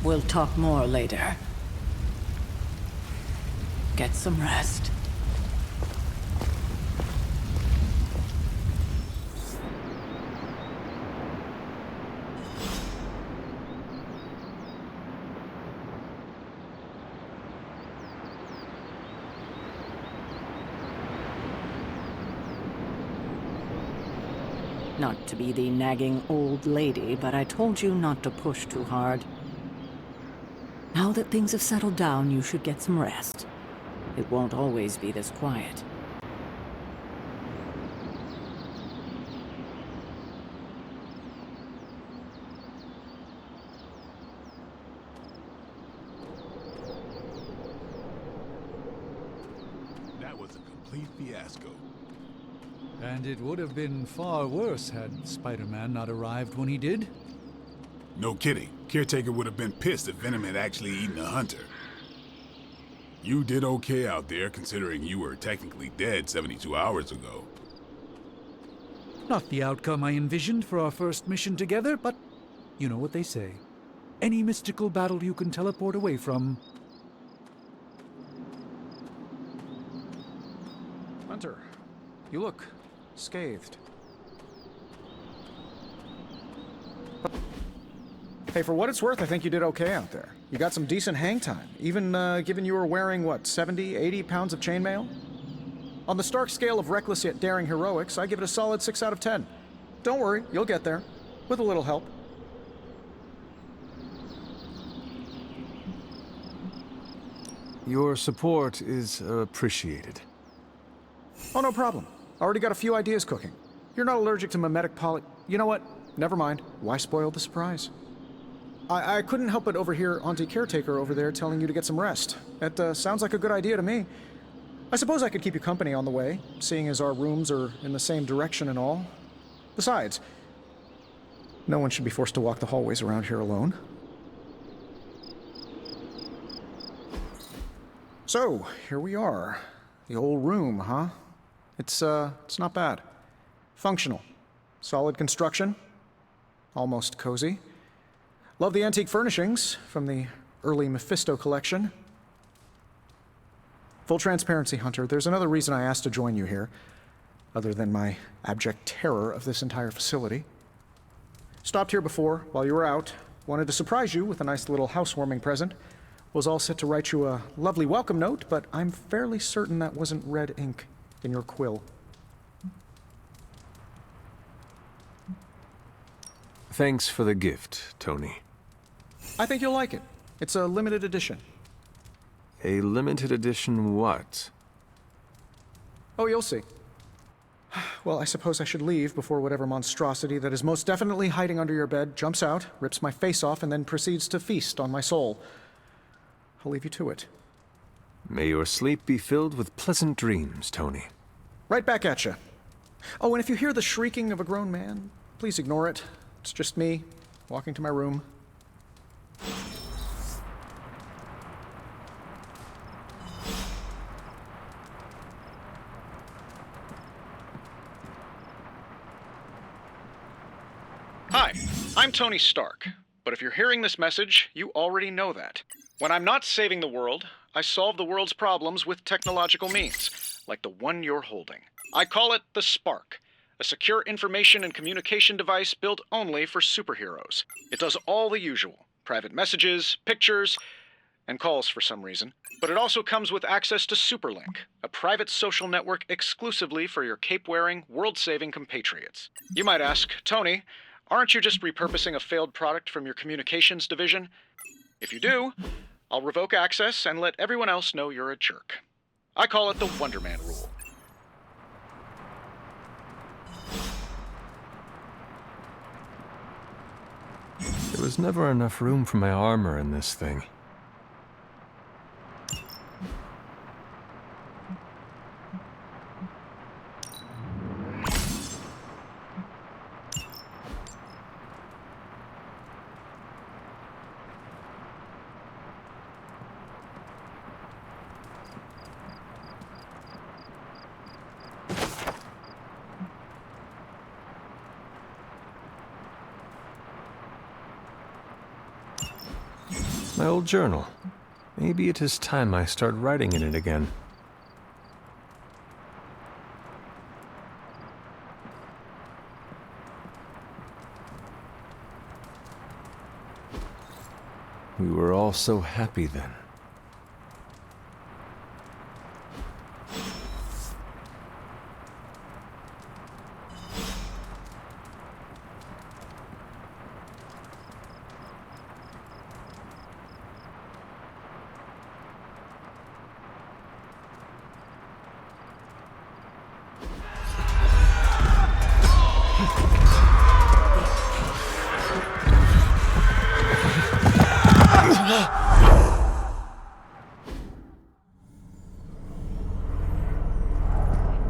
We'll talk more later. Get some rest. Not to be the nagging old lady, but I told you not to push too hard. Now that things have settled down, you should get some rest. It won't always be this quiet. That was a complete fiasco. And it would have been far worse had Spider-Man not arrived when he did. No kidding. Caretaker would have been pissed if Venom had actually eaten a hunter. You did okay out there, considering you were technically dead 72 hours ago. Not the outcome I envisioned for our first mission together, but you know what they say. Any mystical battle you can teleport away from. Hunter, you look scathed. Hey, for what it's worth, I think you did okay out there. You got some decent hang time, even given you were wearing, what, 70, 80 pounds of chainmail? On the Stark scale of reckless yet daring heroics, I give it a solid 6 out of 10. Don't worry, you'll get there. With a little help. Your support is appreciated. Oh, no problem. Already got a few ideas cooking. You're not allergic to mimetic poly... You know what? Never mind. Why spoil the surprise? I couldn't help but overhear Auntie Caretaker over there telling you to get some rest. That sounds like a good idea to me. I suppose I could keep you company on the way, seeing as our rooms are in the same direction and all. Besides, no one should be forced to walk the hallways around here alone. So, here we are. The old room, huh? It's not bad. Functional. Solid construction. Almost cozy. Love the antique furnishings from the early Mephisto collection. Full transparency, Hunter, there's another reason I asked to join you here, other than my abject terror of this entire facility. Stopped here before, while you were out. Wanted to surprise you with a nice little housewarming present. Was all set to write you a lovely welcome note, but I'm fairly certain that wasn't red ink in your quill. Thanks for the gift, Tony. I think you'll like it. It's a limited edition. A limited edition what? Oh, you'll see. Well, I suppose I should leave before whatever monstrosity that is most definitely hiding under your bed jumps out, rips my face off, and then proceeds to feast on my soul. I'll leave you to it. May your sleep be filled with pleasant dreams, Tony. Right back at you. Oh, and if you hear the shrieking of a grown man, please ignore it. It's just me, walking to my room. Hi, I'm Tony Stark, but if you're hearing this message, you already know that. When I'm not saving the world, I solve the world's problems with technological means, like the one you're holding. I call it the Spark, a secure information and communication device built only for superheroes. It does all the usual, private messages, pictures, and calls for some reason. But it also comes with access to Superlink, a private social network exclusively for your cape-wearing, world-saving compatriots. You might ask, Tony, aren't you just repurposing a failed product from your communications division? If you do, I'll revoke access and let everyone else know you're a jerk. I call it the Wonder Man rule. There was never enough room for my armor in this thing. My old journal. Maybe it is time I start writing in it again. We were all so happy then.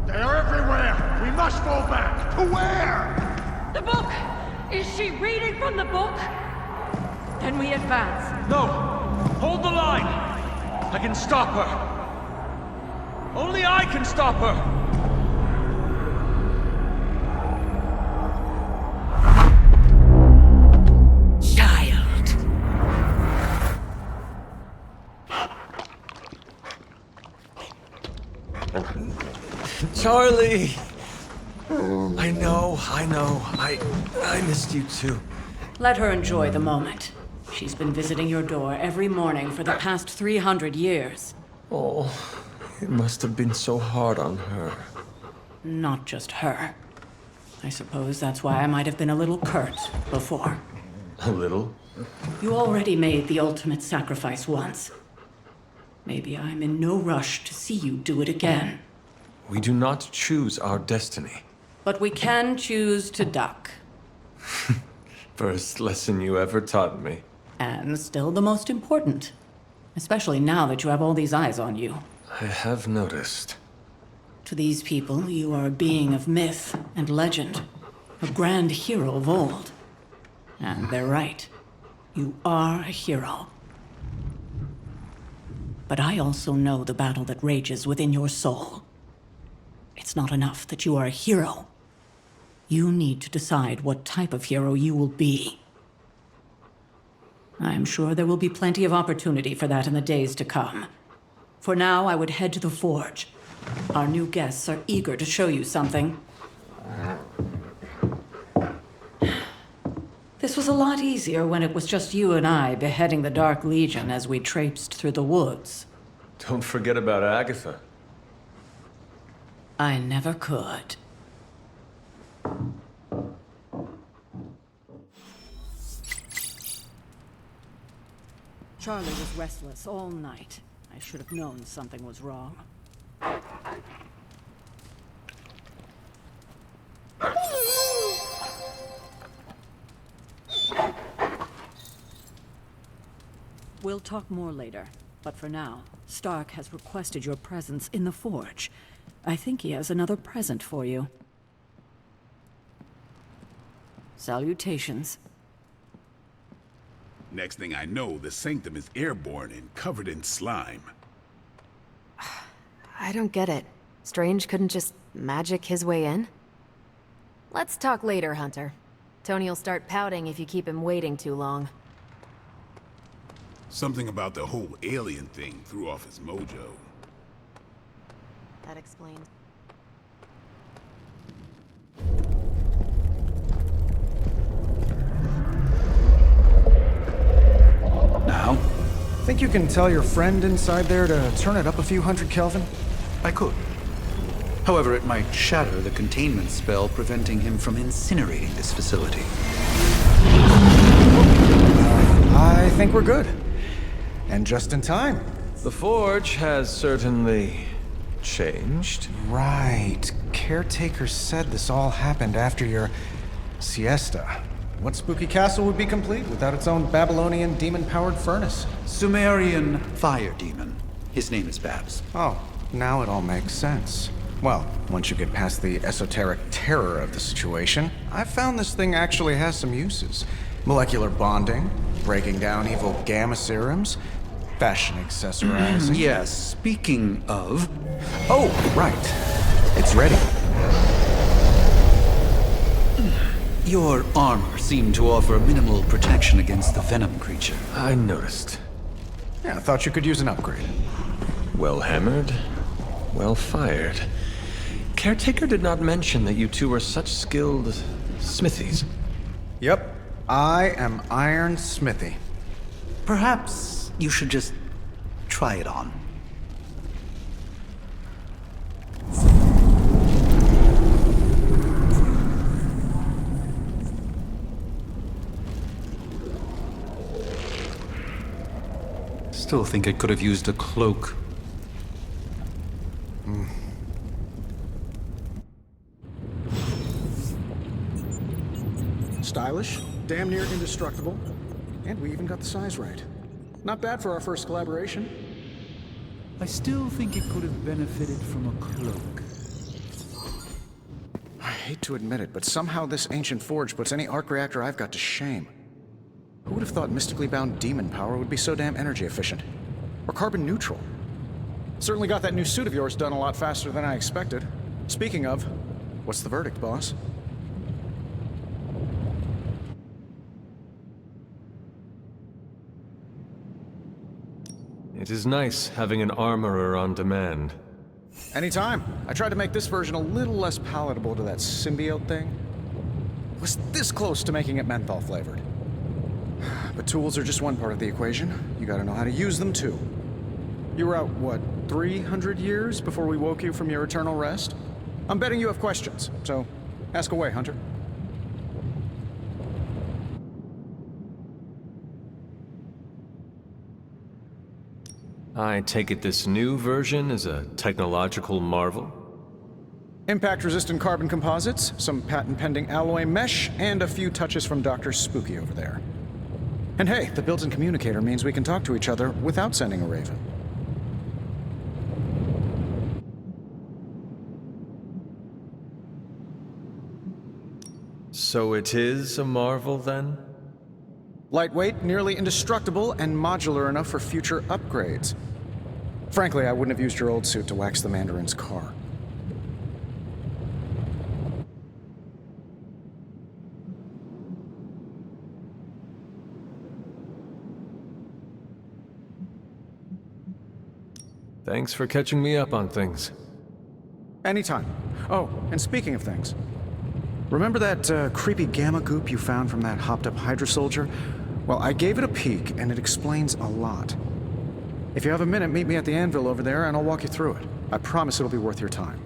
They're everywhere! We must fall back! To where? The book! Is she reading from the book? Then we advance. No! Hold the line! I can stop her! Only I can stop her! Charlie! I know. I missed you too. Let her enjoy the moment. She's been visiting your door every morning for the past 300 years. Oh, it must have been so hard on her. Not just her. I suppose that's why I might have been a little curt before. A little? You already made the ultimate sacrifice once. Maybe I'm in no rush to see you do it again. We do not choose our destiny. But we can choose to duck. First lesson you ever taught me. And still the most important. Especially now that you have all these eyes on you. I have noticed. To these people, you are a being of myth and legend. A grand hero of old. And they're right. You are a hero. But I also know the battle that rages within your soul. It's not enough that you are a hero. You need to decide what type of hero you will be. I'm sure there will be plenty of opportunity for that in the days to come. For now, I would head to the forge. Our new guests are eager to show you something. This was a lot easier when it was just you and I beheading the Dark Legion as we traipsed through the woods. Don't forget about Agatha. I never could. Charlie was restless all night. I should have known something was wrong. We'll talk more later, but for now, Stark has requested your presence in the forge. I think he has another present for you. Salutations. Next thing I know, the sanctum is airborne and covered in slime. I don't get it. Strange couldn't just magic his way in? Let's talk later, Hunter. Tony'll start pouting if you keep him waiting too long. Something about the whole alien thing threw off his mojo. That explains. Now? Think you can tell your friend inside there to turn it up a few hundred Kelvin? I could. However, it might shatter the containment spell preventing him from incinerating this facility. I think we're good. And just in time. The Forge has certainly changed. Right. Caretaker said this all happened after your siesta. What spooky castle would be complete without its own Babylonian demon-powered furnace? Sumerian fire demon. His name is Babs. Oh, now it all makes sense. Well, once you get past the esoteric terror of the situation, I've found this thing actually has some uses. Molecular bonding, breaking down evil gamma serums, fashion accessorizing. Yes, speaking of... Oh, right. It's ready. Your armor seemed to offer minimal protection against the venom creature. I noticed. Yeah, I thought you could use an upgrade. Well hammered, well fired. Caretaker did not mention that you two were such skilled smithies. Yep, I am Iron Smithy. Perhaps you should just try it on. Still think I could have used a cloak. Stylish, damn near indestructible, and we even got the size right. Not bad for our first collaboration. I still think it could have benefited from a cloak. I hate to admit it, but somehow this ancient forge puts any arc reactor I've got to shame. Who would have thought mystically bound demon power would be so damn energy efficient? Or carbon neutral? Certainly got that new suit of yours done a lot faster than I expected. Speaking of, what's the verdict, boss? It is nice having an armorer on demand. Anytime. I tried to make this version a little less palatable to that symbiote thing. It was this close to making it menthol flavored. But tools are just one part of the equation. You gotta know how to use them too. You were out, what, 300 years before we woke you from your eternal rest? I'm betting you have questions, so ask away, Hunter. I take it this new version is a technological marvel? Impact-resistant carbon composites, some patent-pending alloy mesh, and a few touches from Dr. Spooky over there. And hey, the built-in communicator means we can talk to each other without sending a raven. So it is a marvel, then? Lightweight, nearly indestructible, and modular enough for future upgrades. Frankly, I wouldn't have used your old suit to wax the Mandarin's car. Thanks for catching me up on things. Anytime. Oh, and speaking of things, remember that creepy gamma goop you found from that hopped-up Hydra soldier? Well, I gave it a peek, and it explains a lot. If you have a minute, meet me at the anvil over there, and I'll walk you through it. I promise it'll be worth your time.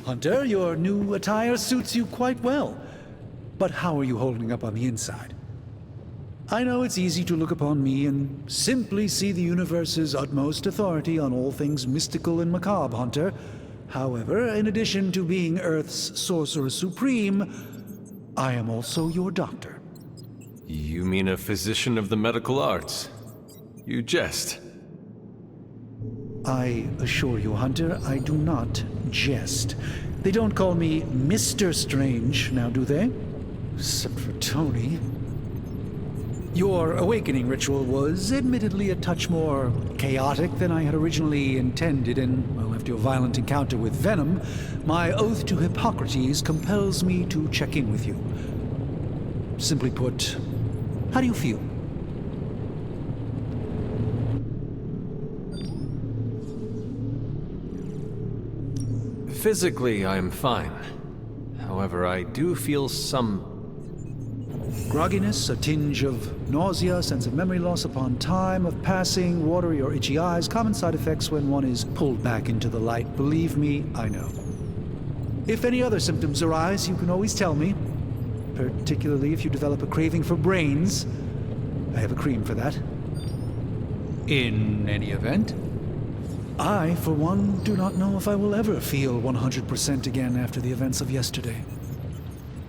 Hunter, your new attire suits you quite well. But how are you holding up on the inside? I know it's easy to look upon me and simply see the universe's utmost authority on all things mystical and macabre, Hunter. However, in addition to being Earth's Sorcerer Supreme, I am also your doctor. You mean a physician of the medical arts? You jest. I assure you, Hunter, I do not jest. They don't call me Mr. Strange, now do they? except for Tony. Your awakening ritual was admittedly a touch more chaotic than I had originally intended, and, well, after your violent encounter with Venom, my oath to Hippocrates compels me to check in with you. Simply put, how do you feel? Physically, I'm fine. However, I do feel some grogginess, a tinge of nausea, sense of memory loss upon time of passing, watery or itchy eyes, common side effects when one is pulled back into the light. Believe me, I know. If any other symptoms arise, you can always tell me, particularly if you develop a craving for brains. I have a cream for that. In any event, I, for one, do not know if I will ever feel 100% again after the events of yesterday.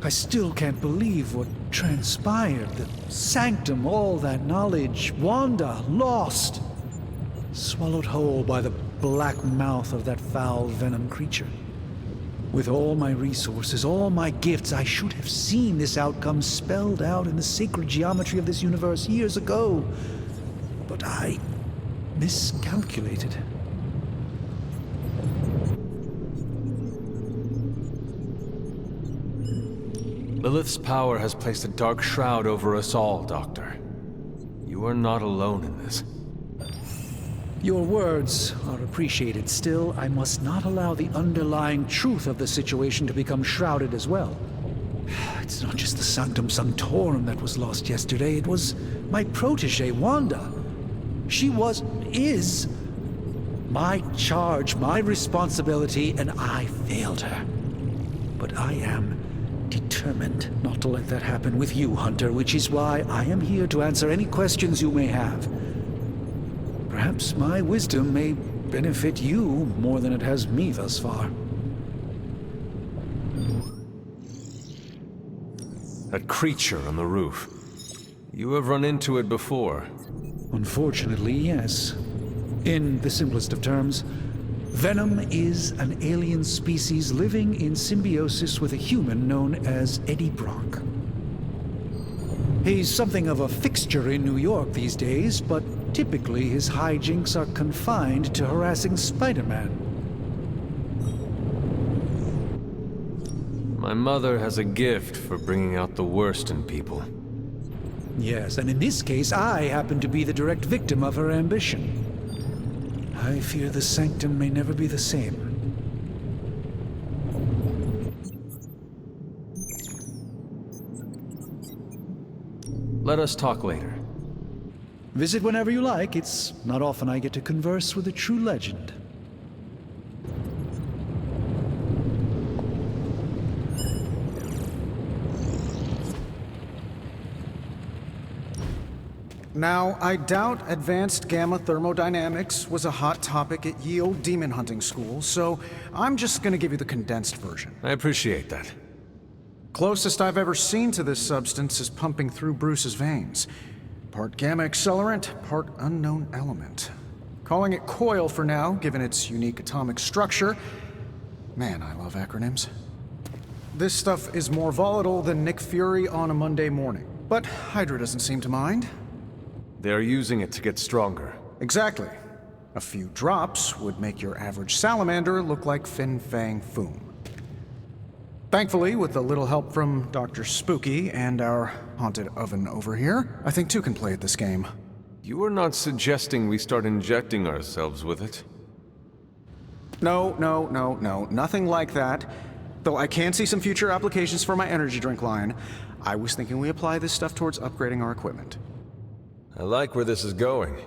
I still can't believe what transpired. The sanctum, all that knowledge, Wanda, lost. Swallowed whole by the black mouth of that foul Venom creature. With all my resources, all my gifts, I should have seen this outcome spelled out in the sacred geometry of this universe years ago. But I miscalculated. Lilith's power has placed a dark shroud over us all, Doctor. You are not alone in this. Your words are appreciated. Still, I must not allow the underlying truth of the situation to become shrouded as well. It's not just the Sanctum Sanctorum that was lost yesterday. It was my protege, Wanda. She is my charge, my responsibility, and I failed her. But I am determined not to let that happen with you, Hunter, which is why I am here to answer any questions you may have. Perhaps my wisdom may benefit you more than it has me thus far. That creature on the roof. You have run into it before. Unfortunately, yes. In the simplest of terms, Venom is an alien species living in symbiosis with a human known as Eddie Brock. He's something of a fixture in New York these days, but typically his hijinks are confined to harassing Spider-Man. My mother has a gift for bringing out the worst in people. Yes, and in this case, I happen to be the direct victim of her ambition. I fear the Sanctum may never be the same. Let us talk later. Visit whenever you like. It's not often I get to converse with a true legend. Now, I doubt advanced gamma thermodynamics was a hot topic at ye old demon hunting school, so I'm just gonna give you the condensed version. I appreciate that. Closest I've ever seen to this substance is pumping through Bruce's veins. Part gamma accelerant, part unknown element. Calling it coil for now, given its unique atomic structure. Man, I love acronyms. This stuff is more volatile than Nick Fury on a Monday morning, but Hydra doesn't seem to mind. They're using it to get stronger. Exactly. A few drops would make your average salamander look like Fin Fang Foom. Thankfully, with a little help from Dr. Spooky and our haunted oven over here, I think two can play at this game. You are not suggesting we start injecting ourselves with it? No, nothing like that. Though I can see some future applications for my energy drink line. I was thinking we apply this stuff towards upgrading our equipment. I like where this is going.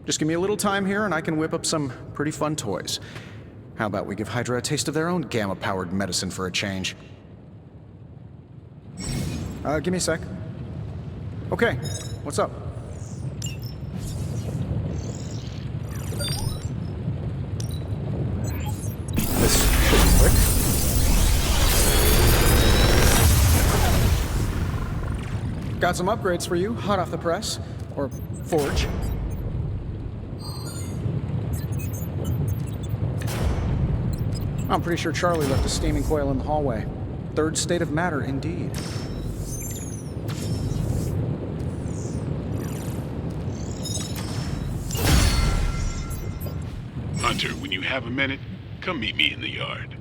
Just give me a little time here and I can whip up some pretty fun toys. How about we give Hydra a taste of their own gamma-powered medicine for a change? Give me a sec. Okay, what's up? This should be quick. Got some upgrades for you, hot off the press. Or forge. I'm pretty sure Charlie left a steaming coil in the hallway. third state of matter indeed. Hunter, when you have a minute, come meet me in the yard.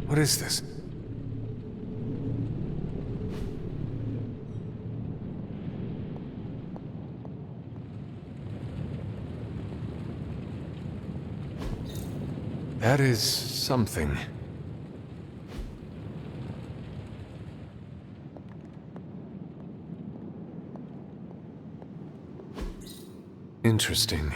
What is this? That is something. Interesting.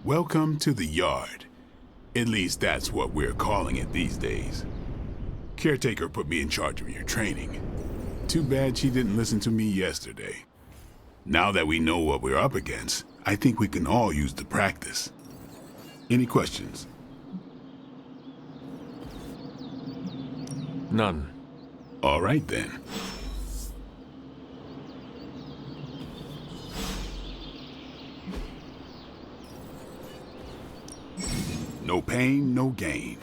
Welcome to the yard. At least that's what we're calling it these days. Caretaker put me in charge of your training. Too bad she didn't listen to me yesterday. Now that we know what we're up against, I think we can all use the practice. Any questions? None. All right then. No pain, no gain.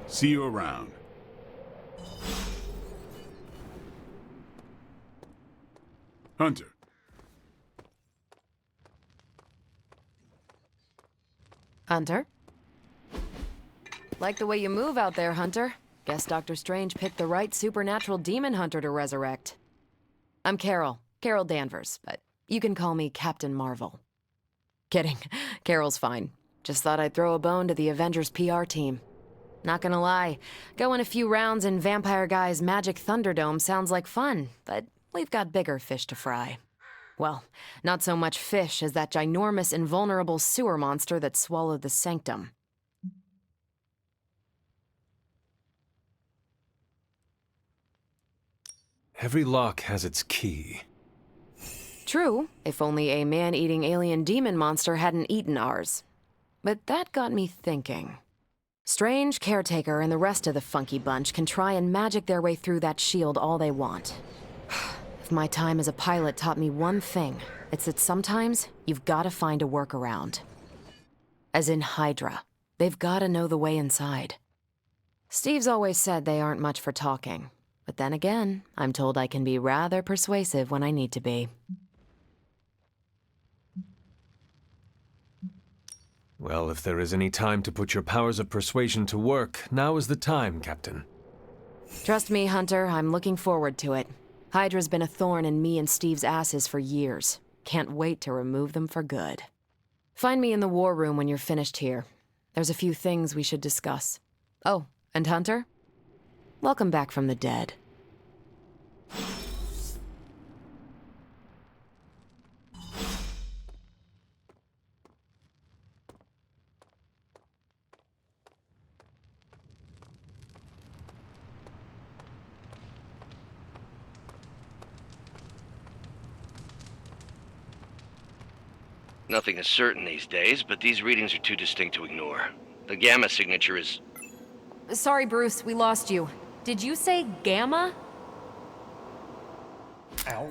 See you around. Hunter. Hunter? Like the way you move out there, Hunter. Guess Dr. Strange picked the right supernatural demon hunter to resurrect. I'm Carol Danvers, but you can call me Captain Marvel. Kidding, Carol's fine. Just thought I'd throw a bone to the Avengers PR team. Not gonna lie, going a few rounds in Vampire Guy's Magic Thunderdome sounds like fun, but we've got bigger fish to fry. Well, not so much fish as that ginormous invulnerable sewer monster that swallowed the sanctum. Every lock has its key. True, if only a man-eating alien demon monster hadn't eaten ours. But that got me thinking. Strange, Caretaker, and the rest of the funky bunch can try and magic their way through that shield all they want. If my time as a pilot taught me one thing, it's that sometimes you've got to find a workaround. As in Hydra. They've got to know the way inside. Steve's always said they aren't much for talking. But then again, I'm told I can be rather persuasive when I need to be. Well, if there is any time to put your powers of persuasion to work, now is the time, Captain. Trust me, Hunter, I'm looking forward to it. Hydra's been a thorn in me and Steve's asses for years. Can't wait to remove them for good. Find me in the war room when you're finished here. There's a few things we should discuss. Oh, and Hunter? Welcome back from the dead. Nothing is certain these days, but these readings are too distinct to ignore. The gamma signature is... Sorry, Bruce, we lost you. Did you say gamma? Ow.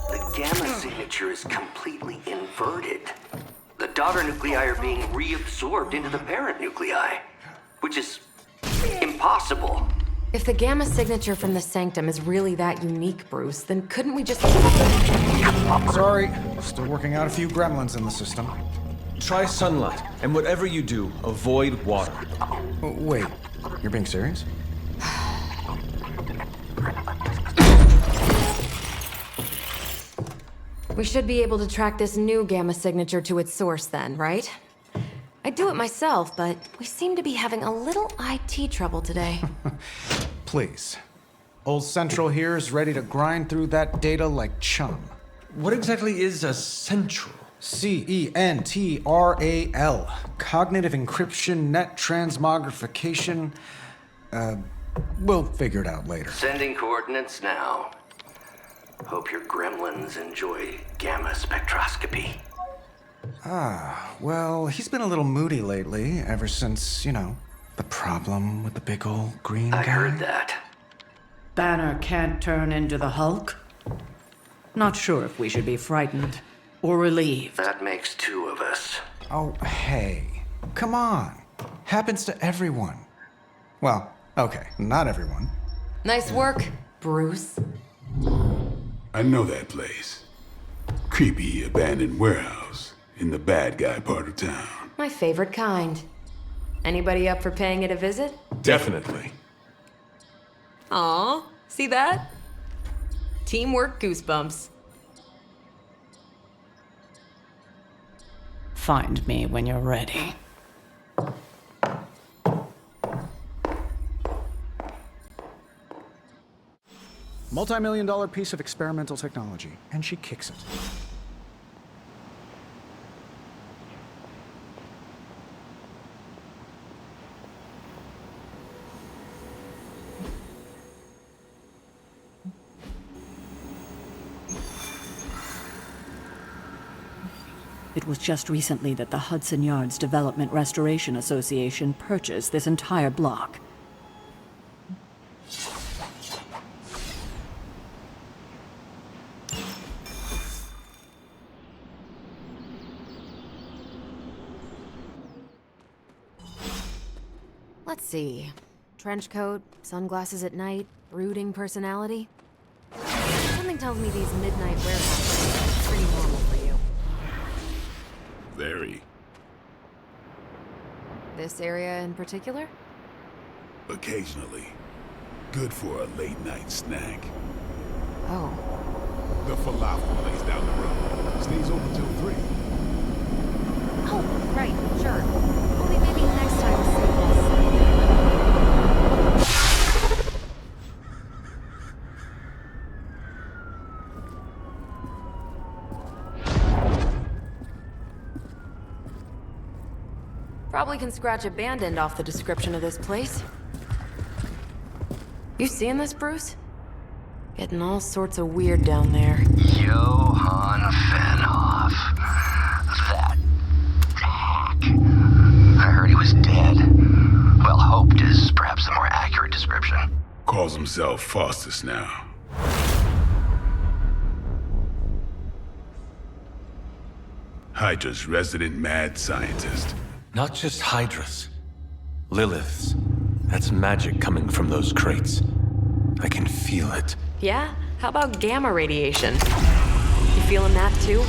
The gamma signature is completely inverted. The daughter nuclei are being reabsorbed into the parent nuclei, which is impossible. If the gamma signature from the sanctum is really that unique, Bruce, then couldn't we just... Sorry, still working out a few gremlins in the system. Try sunlight, and whatever you do, avoid water. Oh, wait, you're being serious? We should be able to track this new gamma signature to its source then, right? I'd do it myself, but we seem to be having a little IT trouble today. Please. Old Central here is ready to grind through that data like chum. What exactly is a central? CENTRAL. Cognitive encryption, net transmogrification. We'll figure it out later. Sending coordinates now. Hope your gremlins enjoy gamma spectroscopy. Ah, well, he's been a little moody lately, ever since, you know, the problem with the big old green guy. I heard that. Banner can't turn into the Hulk? Not sure if we should be frightened or relieved. That makes two of us. Oh, hey. Come on. Happens to everyone. Well, okay, not everyone. Nice work, Bruce. I know that place. Creepy abandoned warehouse in the bad guy part of town. My favorite kind. Anybody up for paying it a visit? Definitely. Aw, see that? Teamwork goosebumps. Find me when you're ready. Multi-million-dollar piece of experimental technology, and she kicks it. It was just recently that the Hudson Yards Development Restoration Association purchased this entire block. Let's see. Trench coat, sunglasses at night, brooding personality. Something tells me these midnight warehouses are pretty normal for you. Very. This area in particular? Occasionally. Good for a late night snack. Oh. The falafel place down the road. Stays open till 3. Oh, right, sure. Only maybe next time we'll see this. Probably can scratch abandoned off the description of this place. You seeing this, Bruce? Getting all sorts of weird down there. Johann Fenhoff. That hack. I heard he was dead. Well, hoped is perhaps the more accurate description. Calls himself Faustus now. Hydra's resident mad scientist. Not just Hydras. Liliths. That's magic coming from those crates. I can feel it. Yeah? How about gamma radiation? You feeling that too?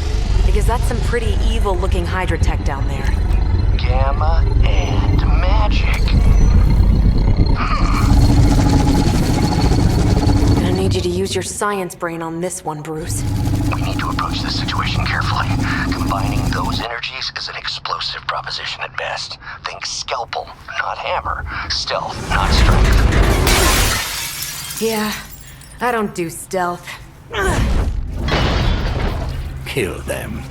Because that's some pretty evil-looking Hydra tech down there. Gamma and magic. Gonna need you to use your science brain on this one, Bruce. We need to approach this situation carefully. Combining those energies is an explosive proposition at best. Think scalpel, not hammer. Stealth, not strength. Yeah, I don't do stealth. Kill them.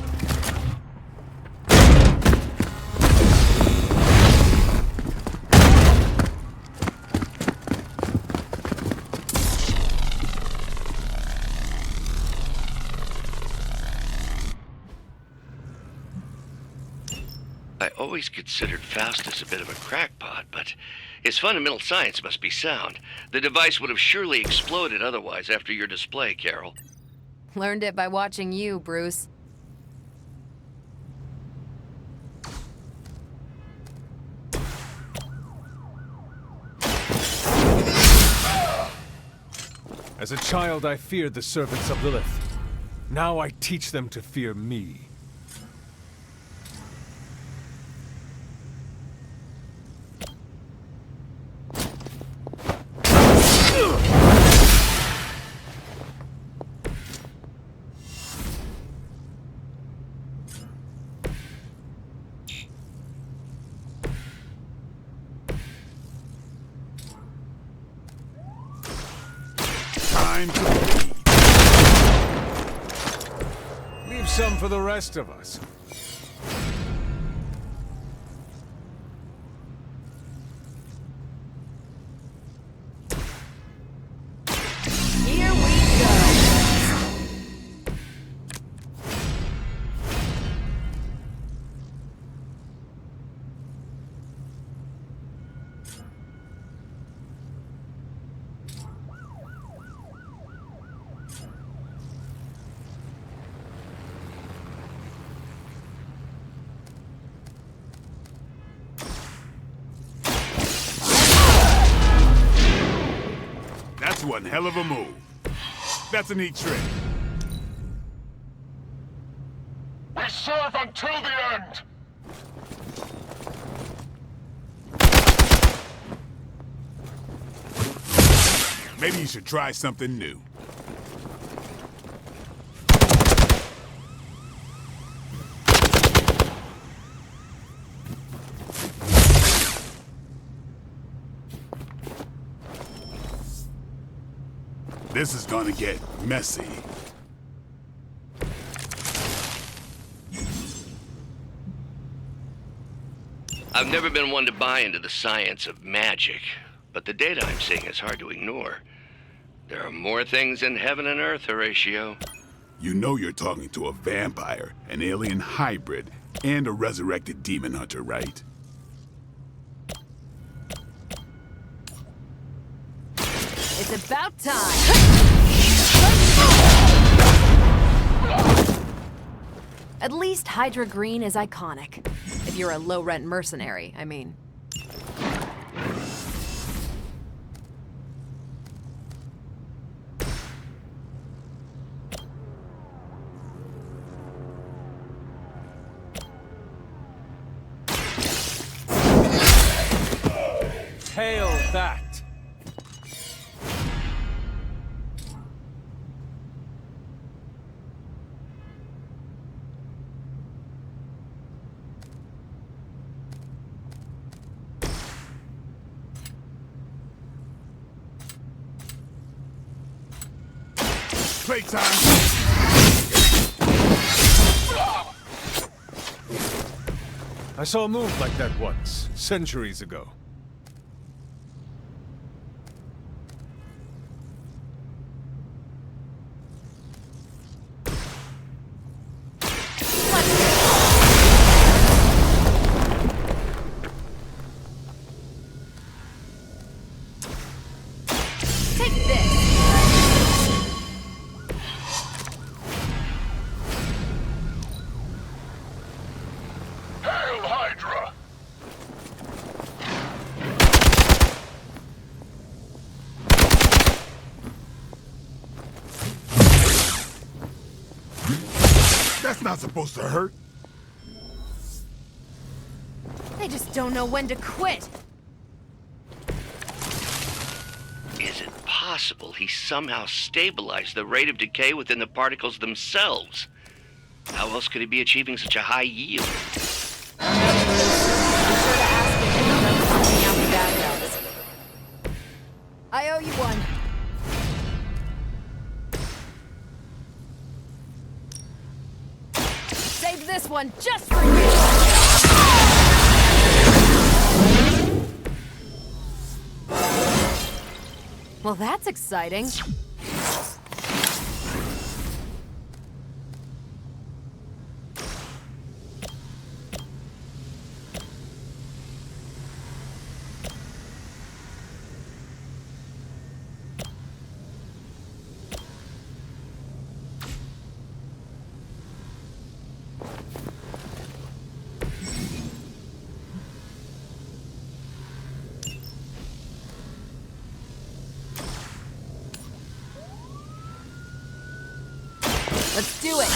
I always considered Faustus a bit of a crackpot, but his fundamental science must be sound. The device would have surely exploded otherwise after your display, Carol. Learned it by watching you, Bruce. As a child, I feared the servants of Lilith. Now I teach them to fear me. Time to bleed. Leave some for the rest of us. Here we go. That's one hell of a move. That's a neat trick. We serve until the end! Maybe you should try something new. This is gonna get messy. I've never been one to buy into the science of magic, but the data I'm seeing is hard to ignore. There are more things in heaven and earth, Horatio. You know you're talking to a vampire, an alien hybrid, and a resurrected demon hunter, right? It's about time. At least Hydra Green is iconic. If you're a low-rent mercenary, I mean. Hail that! Playtime! I saw a move like that once, centuries ago. Take this! Hail Hydra! That's not supposed to hurt. They just don't know when to quit. Is it possible he somehow stabilized the rate of decay within the particles themselves? How else could he be achieving such a high yield? I owe you one. Save this one just for you! Well, that's exciting. Let's do it!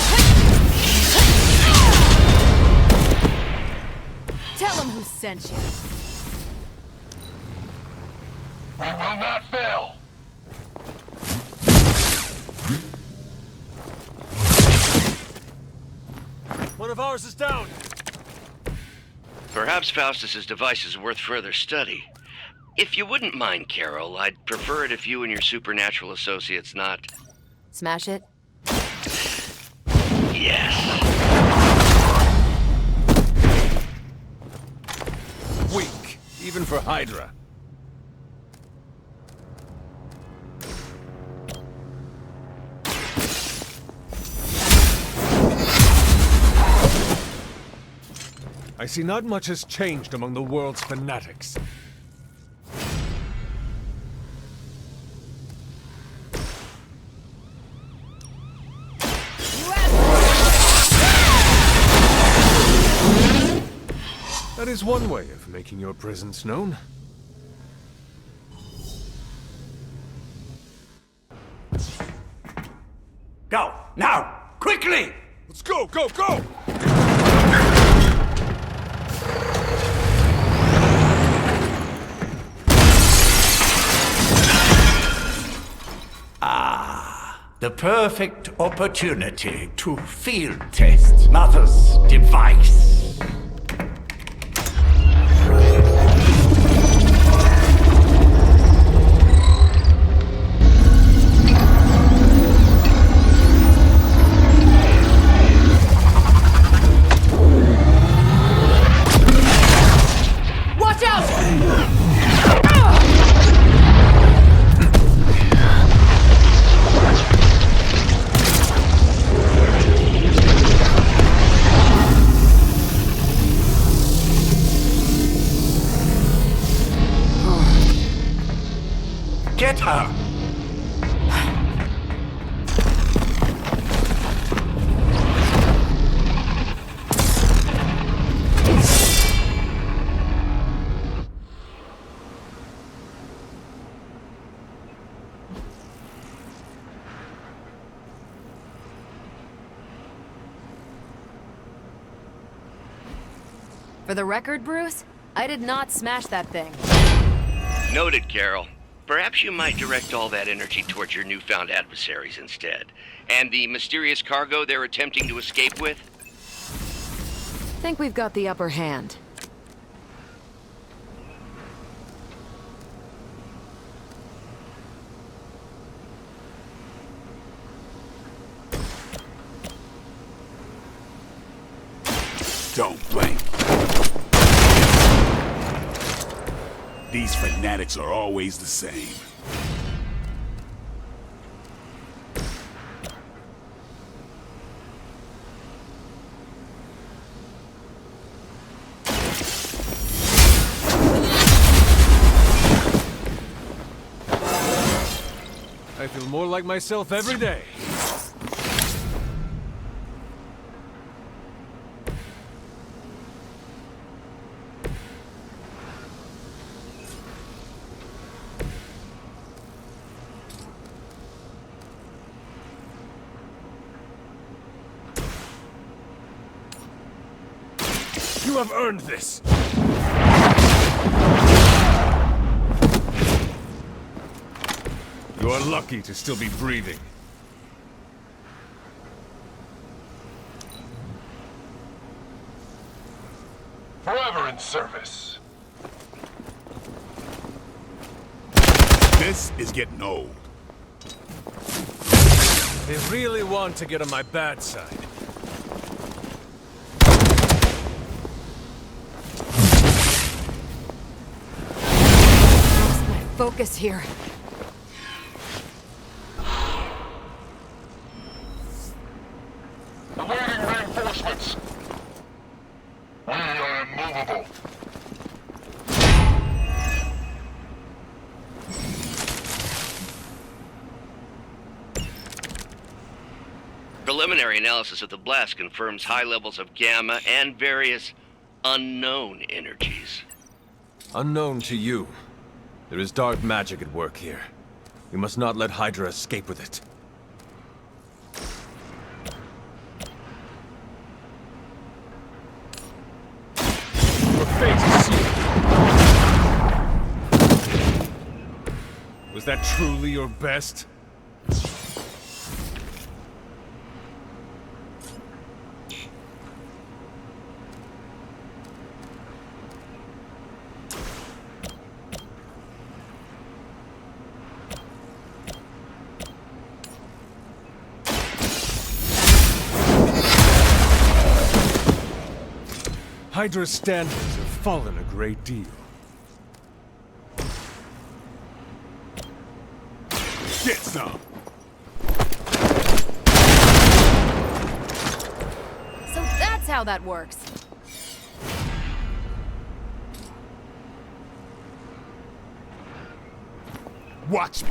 Tell him who sent you. We will not fail. One of ours is down. Perhaps Faustus's device is worth further study. If you wouldn't mind, Carol, I'd prefer it if you and your supernatural associates not... Smash it? Yes. Weak, even for Hydra. I see not much has changed among the world's fanatics. That is one way of making your presence known. Go, now, quickly! Let's go, go, go! The perfect opportunity to field test Mother's device. Watch out! Get her! For the record, Bruce, I did not smash that thing. Noted, Carol. Perhaps you might direct all that energy towards your newfound adversaries instead. And the mysterious cargo they're attempting to escape with? Think we've got the upper hand. Don't blink. These fanatics are always the same. I feel more like myself every day. You have earned this! You are lucky to still be breathing. Forever in service. This is getting old. They really want to get on my bad side. Lost my focus here. Awaiting reinforcements. We are immovable. Preliminary analysis of the blast confirms high levels of gamma and various unknown energies. Unknown to you. There is dark magic at work here. We must not let Hydra escape with it. Was that truly your best? Hydra's standards have fallen a great deal. Get some! So that's how that works. Watch me!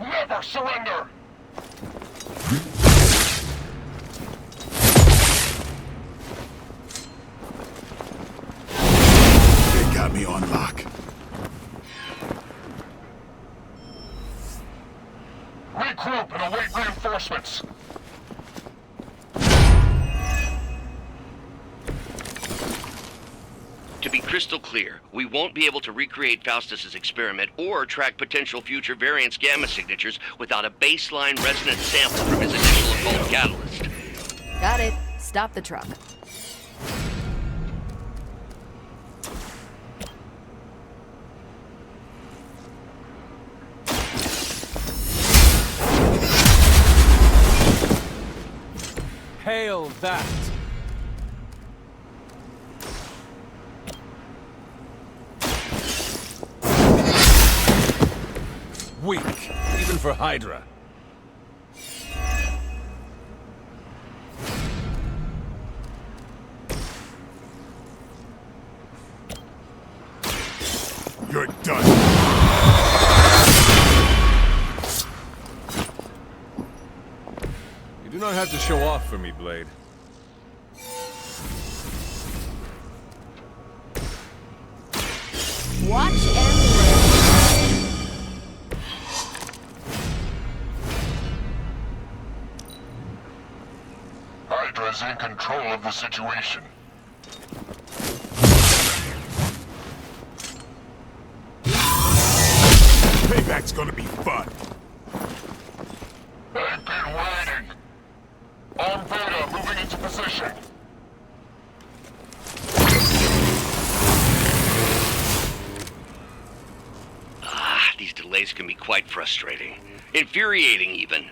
Never surrender! They got me on lock. Regroup and await reinforcements. To be crystal clear, we won't be able to recreate Faustus's experiment or track potential future variants' gamma signatures without a baseline resonance sample from his initial occult catalyst. Got it. Stop the truck. Hail that! Weak, even for Hydra. You're done. You do not have to show off for me, Blade. Watch and learn. Hydra's in control of the situation. Payback's gonna be fun. They've been waiting. On Beta, moving into position. These delays can be quite frustrating. Infuriating, even.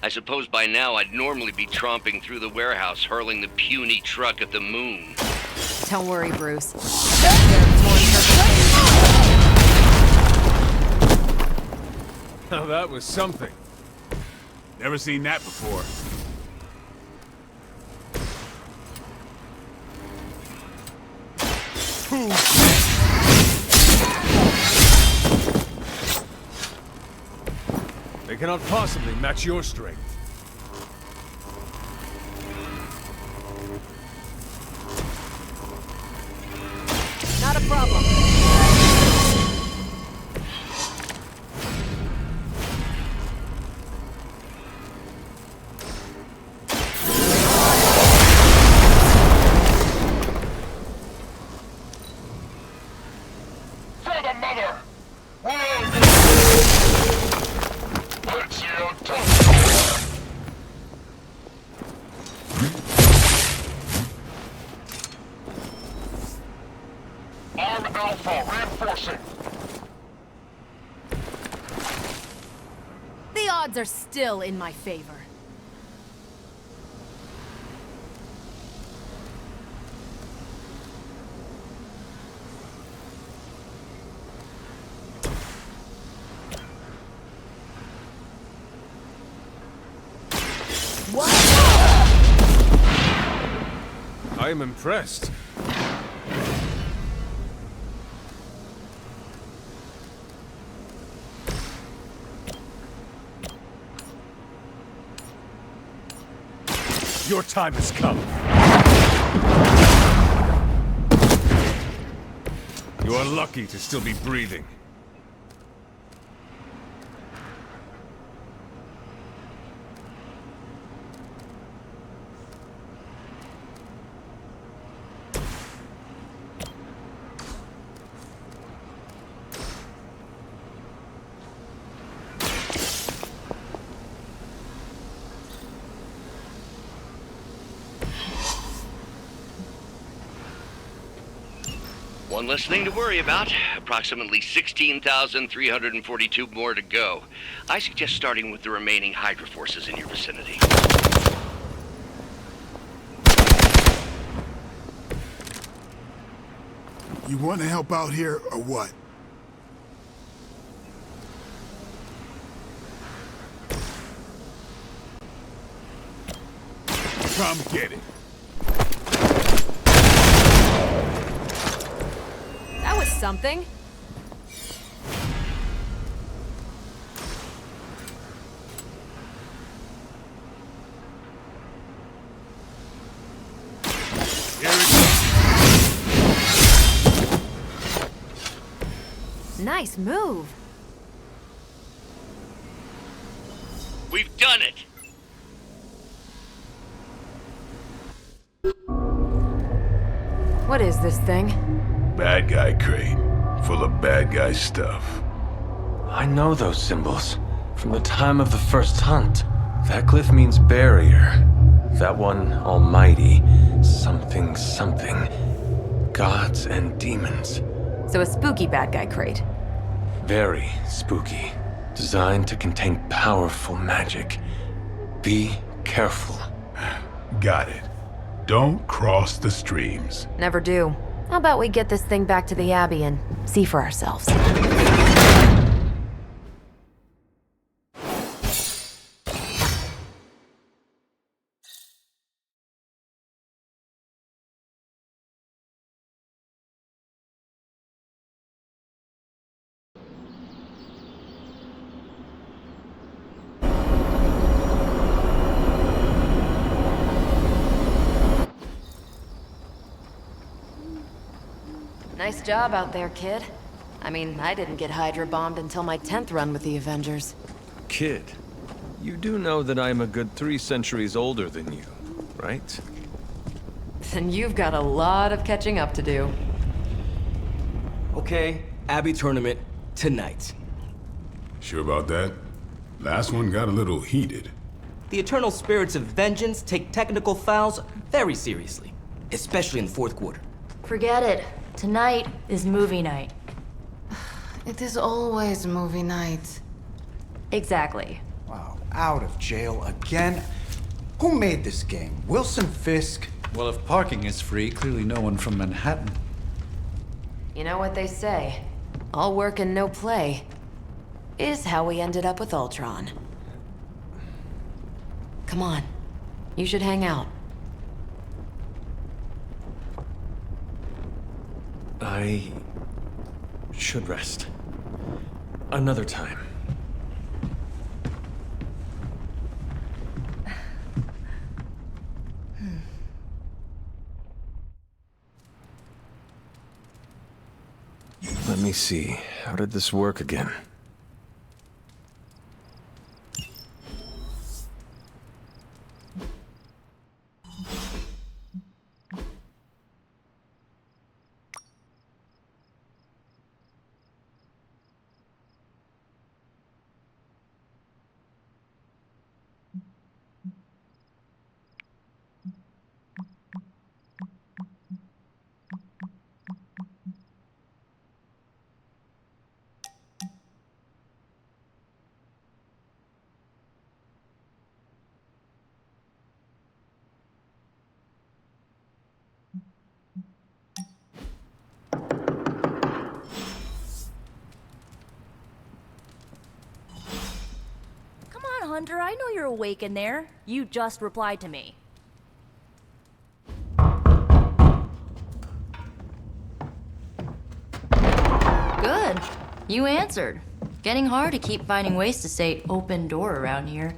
I suppose by now I'd normally be tromping through the warehouse, hurling the puny truck at the moon. Don't worry, Bruce. Now that was something. Never seen that before. They cannot possibly match your strength. Not a problem. For the mother! Let's see how tough you are. Arm Alpha reinforcing. The odds are still in my favor. I am impressed. Your time has come. You are lucky to still be breathing. One less thing to worry about. Approximately 16,342 more to go. I suggest starting with the remaining Hydra forces in your vicinity. You want to help out here, or what? Come get it. That was something. Nice move. We've done it! What is this thing? Bad guy crate, full of bad guy stuff. I know those symbols from the time of the first hunt. That glyph means barrier. That one, almighty. Something, something. Gods and demons. So a spooky bad guy crate. Very spooky. Designed to contain powerful magic. Be careful. Got it. Don't cross the streams. Never do. How about we get this thing back to the Abbey and see for ourselves? Nice job out there, kid. I mean, I didn't get Hydra bombed until my 10th run with the Avengers. Kid, you do know that I'm a good 3 centuries older than you, right? Then you've got a lot of catching up to do. Okay, Abbey tournament tonight. Sure about that? Last one got a little heated. The eternal spirits of vengeance take technical fouls very seriously, especially in the fourth quarter. Forget it. Tonight is movie night. It is always movie night. Exactly. Wow, out of jail again? Who made this game? Wilson Fisk? Well, if parking is free, clearly no one from Manhattan. You know what they say? All work and no play is how we ended up with Ultron. Come on. You should hang out. I should rest. Another time. Let me see. How did this work again? Hunter, I know you're awake in there. You just replied to me. Good. You answered. Getting hard to keep finding ways to say open door around here.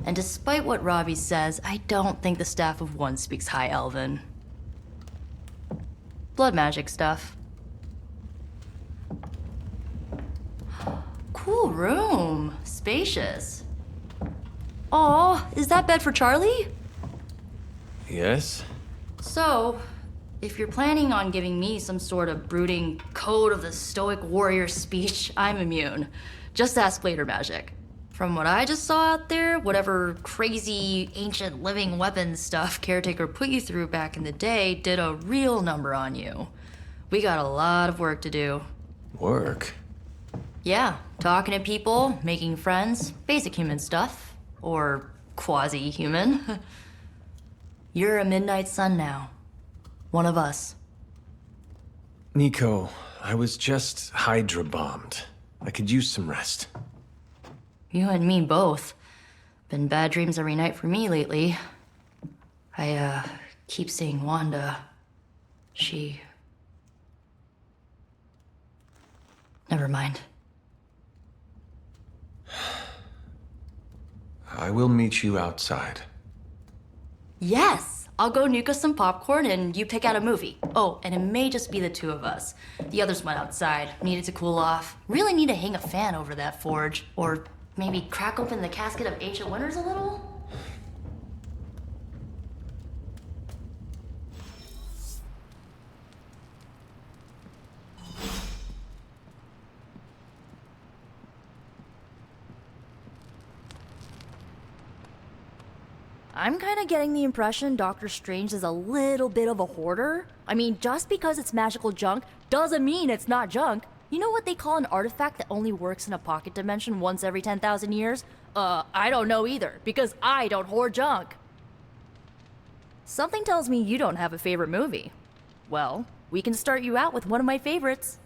And despite what Robbie says, I don't think the staff of one speaks High Elven. Blood magic stuff. Cool room. Spacious. Aw, is that bed for Charlie? Yes? So, if you're planning on giving me some sort of brooding code of the stoic warrior speech, I'm immune. Just ask later, Magic. From what I just saw out there, whatever crazy ancient living weapons stuff Caretaker put you through back in the day did a real number on you. We got a lot of work to do. Work? Yeah, talking to people, making friends, basic human stuff. Or quasi-human. You're a Midnight Sun now. One of us. Nico, I was just Hydra bombed. I could use some rest. You and me both. Been bad dreams every night for me lately. I, keep seeing Wanda. She... Never mind. I will meet you outside. Yes! I'll go nuke us some popcorn and you pick out a movie. Oh, and it may just be the two of us. The others went outside, needed to cool off. Really need to hang a fan over that forge. Or maybe crack open the casket of Ancient Wonders a little? I'm kind of getting the impression Doctor Strange is a little bit of a hoarder. I mean, just because it's magical junk doesn't mean it's not junk. You know what they call an artifact that only works in a pocket dimension once every 10,000 years? I don't know either, because I don't hoard junk. Something tells me you don't have a favorite movie. Well, we can start you out with one of my favorites.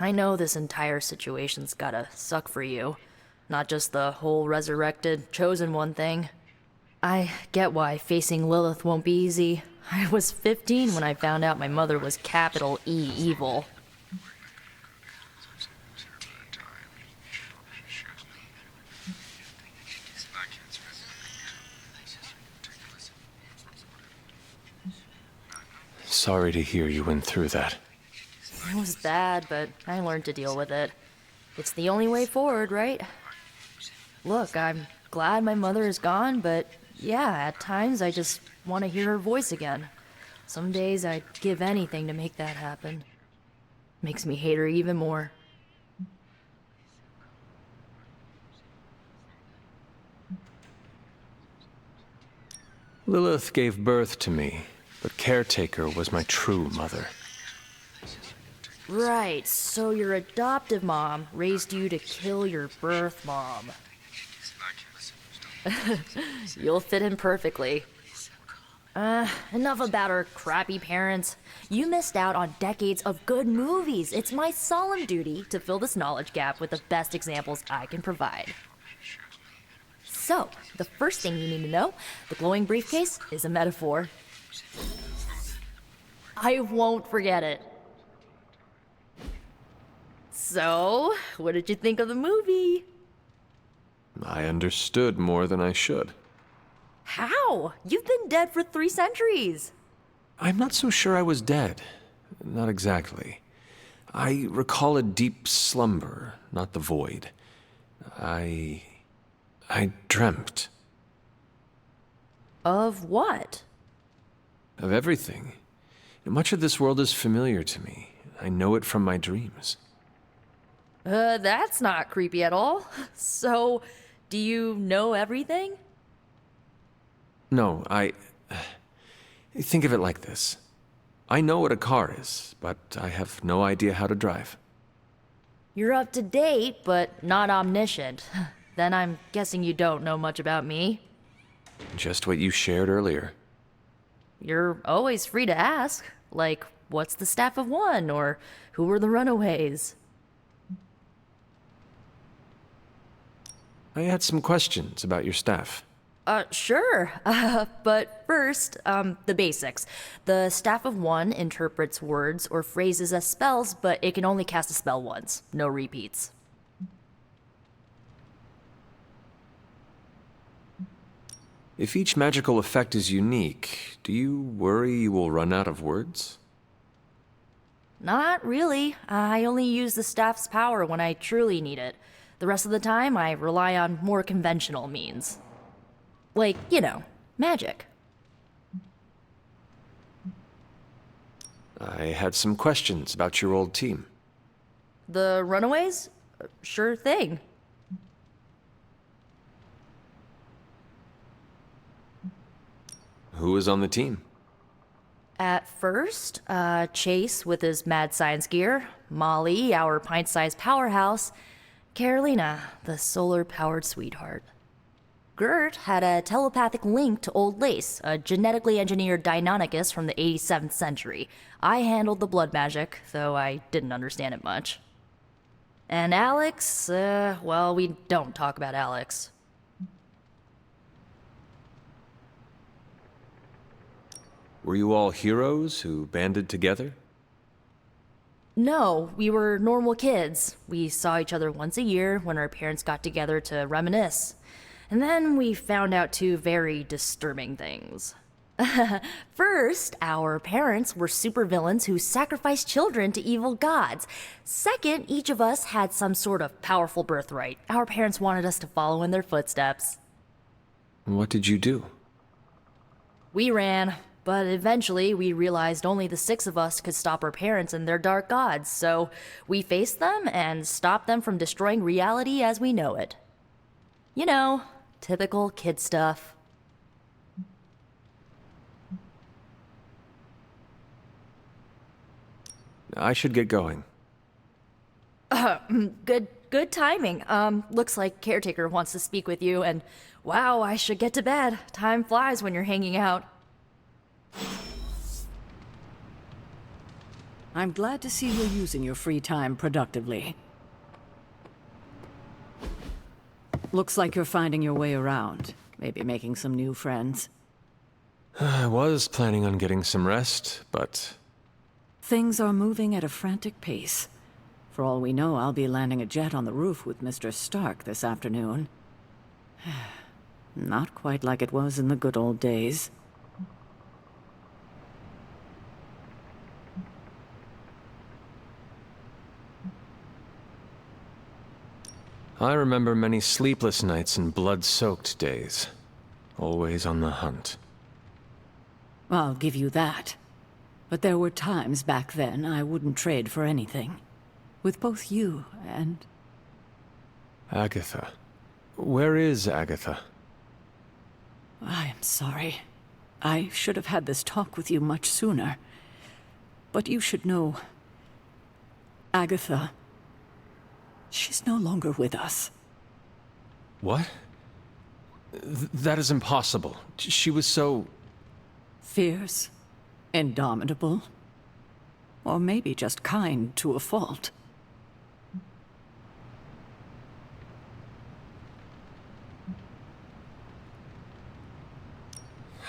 I know this entire situation's gotta suck for you. Not just the whole resurrected, chosen one thing. I get why facing Lilith won't be easy. I was 15 when I found out my mother was capital E evil. Sorry to hear you went through that. It was bad, but I learned to deal with it. It's the only way forward, right? Look, I'm glad my mother is gone, but yeah, at times I just want to hear her voice again. Some days I'd give anything to make that happen. Makes me hate her even more. Lilith gave birth to me, but Caretaker was my true mother. Right, so your adoptive mom raised you to kill your birth mom. You'll fit in perfectly. Enough about our crappy parents. You missed out on decades of good movies. It's my solemn duty to fill this knowledge gap with the best examples I can provide. So, the first thing you need to know, the glowing briefcase is a metaphor. I won't forget it. So, what did you think of the movie? I understood more than I should. How? You've been dead for 3 centuries. I'm not so sure I was dead. Not exactly. I recall a deep slumber, not the void. I dreamt. Of what? Of everything. Much of this world is familiar to me. I know it from my dreams. That's not creepy at all. So, do you know everything? No, think of it like this. I know what a car is, but I have no idea how to drive. You're up to date, but not omniscient. Then I'm guessing you don't know much about me. Just what you shared earlier. You're always free to ask. Like, what's the staff of one? Or who were the runaways? I had some questions about your staff. Sure. But first, the basics. The staff of one interprets words or phrases as spells, but it can only cast a spell once. No repeats. If each magical effect is unique, do you worry you will run out of words? Not really. I only use the staff's power when I truly need it. The rest of the time, I rely on more conventional means. Like, you know, magic. I had some questions about your old team. The runaways? Sure thing. Who was on the team? At first, Chase with his mad science gear, Molly, our pint-sized powerhouse, Carolina, the solar-powered sweetheart. Gert had a telepathic link to Old Lace, a genetically engineered Deinonychus from the 87th century. I handled the blood magic, though I didn't understand it much. And Alex, well, we don't talk about Alex. Were you all heroes who banded together? No, we were normal kids. We saw each other once a year when our parents got together to reminisce. And then we found out two very disturbing things. First, our parents were supervillains who sacrificed children to evil gods. Second, each of us had some sort of powerful birthright. Our parents wanted us to follow in their footsteps. What did you do? We ran, but eventually we realized only the six of us could stop our parents and their dark gods, so we faced them and stopped them from destroying reality as we know it. You know, typical kid stuff. I should get going. Good timing. Looks like Caretaker wants to speak with you, and wow, I should get to bed. Time flies when you're hanging out. I'm glad to see you're using your free time productively. Looks like you're finding your way around. Maybe making some new friends. I was planning on getting some rest, but... Things are moving at a frantic pace. For all we know, I'll be landing a jet on the roof with Mr. Stark this afternoon. Not quite like it was in the good old days. I remember many sleepless nights and blood-soaked days. Always on the hunt. I'll give you that. But there were times back then I wouldn't trade for anything. With both you and... Agatha. Where is Agatha? I am sorry. I should have had this talk with you much sooner. But you should know... Agatha... She's no longer with us. What? That is impossible. She was so... Fierce. Indomitable. Or maybe just kind to a fault.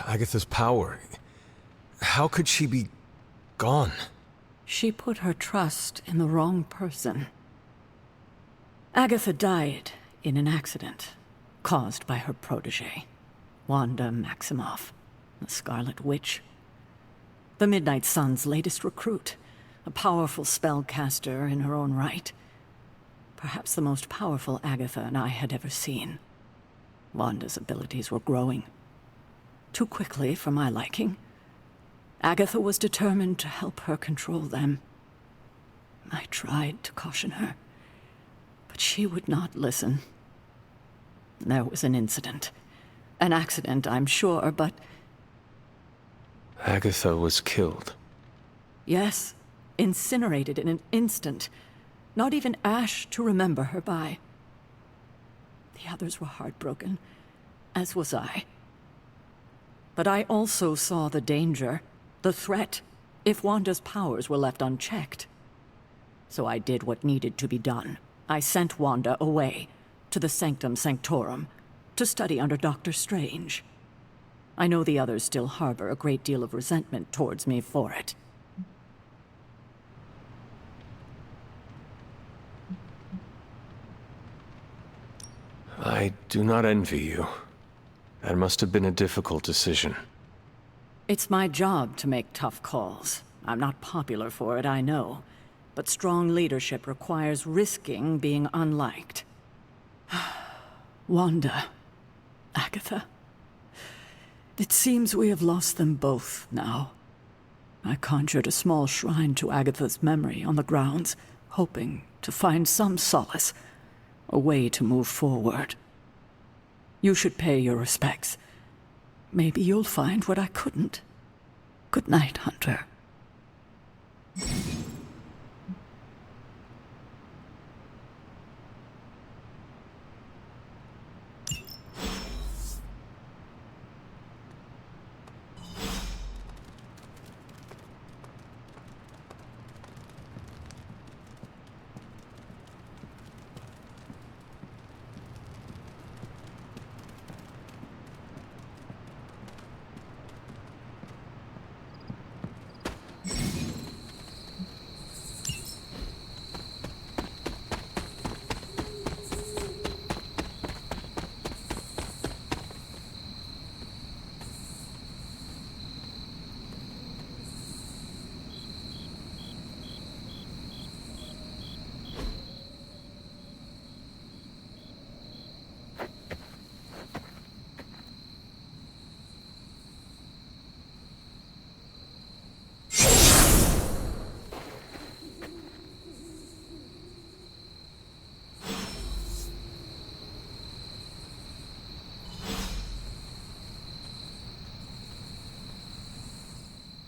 Agatha's power... How could she be... gone? She put her trust in the wrong person. Agatha died in an accident caused by her protege, Wanda Maximoff, the Scarlet Witch. The Midnight Sun's latest recruit, a powerful spellcaster in her own right. Perhaps the most powerful Agatha and I had ever seen. Wanda's abilities were growing. Too quickly for my liking. Agatha was determined to help her control them. I tried to caution her, but she would not listen. There was an incident. An accident, I'm sure, but... Agatha was killed. Yes, incinerated in an instant. Not even ash to remember her by. The others were heartbroken, as was I. But I also saw the danger, the threat, if Wanda's powers were left unchecked. So I did what needed to be done. I sent Wanda away, to the Sanctum Sanctorum, to study under Dr. Strange. I know the others still harbor a great deal of resentment towards me for it. I do not envy you. That must have been a difficult decision. It's my job to make tough calls. I'm not popular for it, I know. But strong leadership requires risking being unliked. Wanda. Agatha. It seems we have lost them both now. I conjured a small shrine to Agatha's memory on the grounds, hoping to find some solace, a way to move forward. You should pay your respects. maybe you'll find what I couldn't. Good night, Hunter.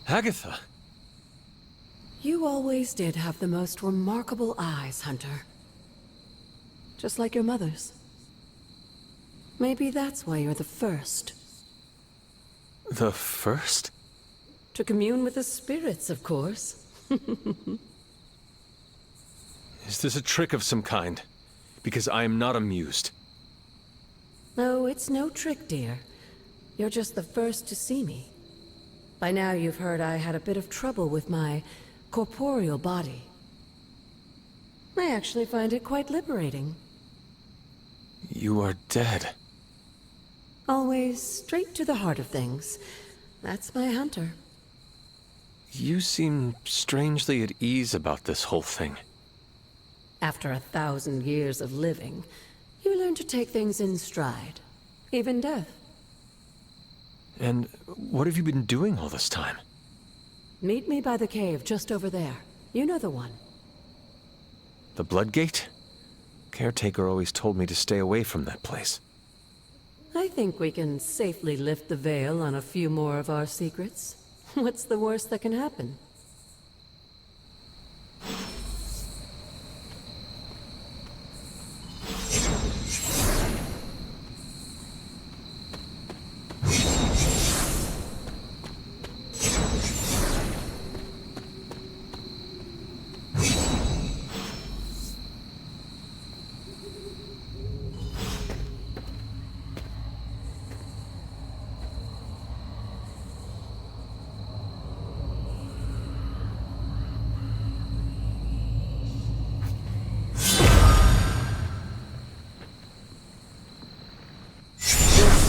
Agatha! You always did have the most remarkable eyes, Hunter. Just like your mother's. Maybe that's why you're the first. The first? To commune with the spirits, of course. Is this a trick of some kind? Because I am not amused. No, it's no trick, dear. You're just the first to see me. By now you've heard I had a bit of trouble with my corporeal body. I actually find it quite liberating. You are dead. Always straight to the heart of things. That's my Hunter. You seem strangely at ease about this whole thing. After 1,000 years of living, you learn to take things in stride. Even death. And what have you been doing all this time? Meet me by the cave just over there. You know the one. The Bloodgate? Caretaker always told me to stay away from that place. I think we can safely lift the veil on a few more of our secrets. What's the worst that can happen?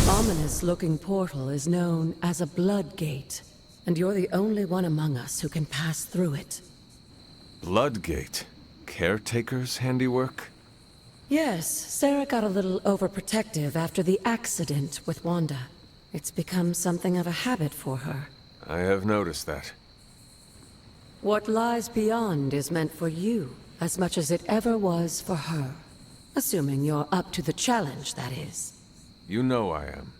Ominous-looking portal is known as a blood gate, and you're the only one among us who can pass through it. Bloodgate? Caretaker's handiwork? Yes, Sarah got a little overprotective after the accident with Wanda. It's become something of a habit for her. I have noticed that. What lies beyond is meant for you, as much as it ever was for her. Assuming you're up to the challenge, that is. You know I am.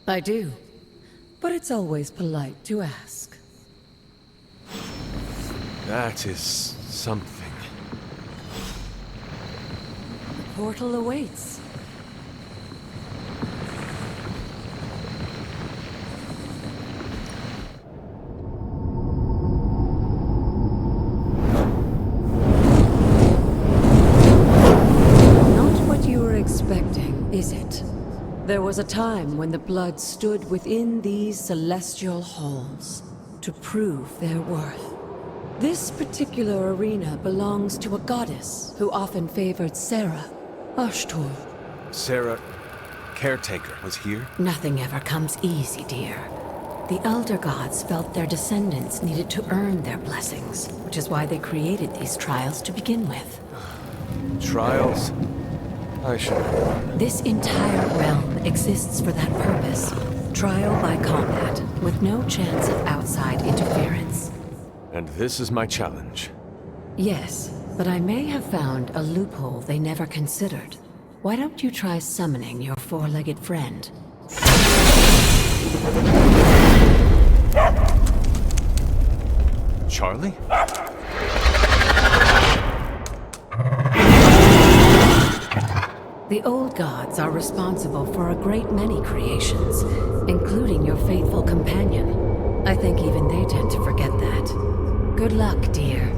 I do. But it's always polite to ask. That is something. The portal awaits. Not what you were expecting, is it? There was a time when the blood stood within these celestial halls to prove their worth. This particular arena belongs to a goddess who often favored Sarah, Ashtor. Sarah, Caretaker, was here? Nothing ever comes easy, dear. The Elder Gods felt their descendants needed to earn their blessings, which is why they created these trials to begin with. Trials? I should have. This entire realm exists for that purpose. Trial by combat, with no chance of outside interference. And this is my challenge. Yes, but I may have found a loophole they never considered. Why don't you try summoning your four-legged friend? The old gods are responsible for a great many creations, including your faithful companion. I think even they tend to forget that. Good luck, dear.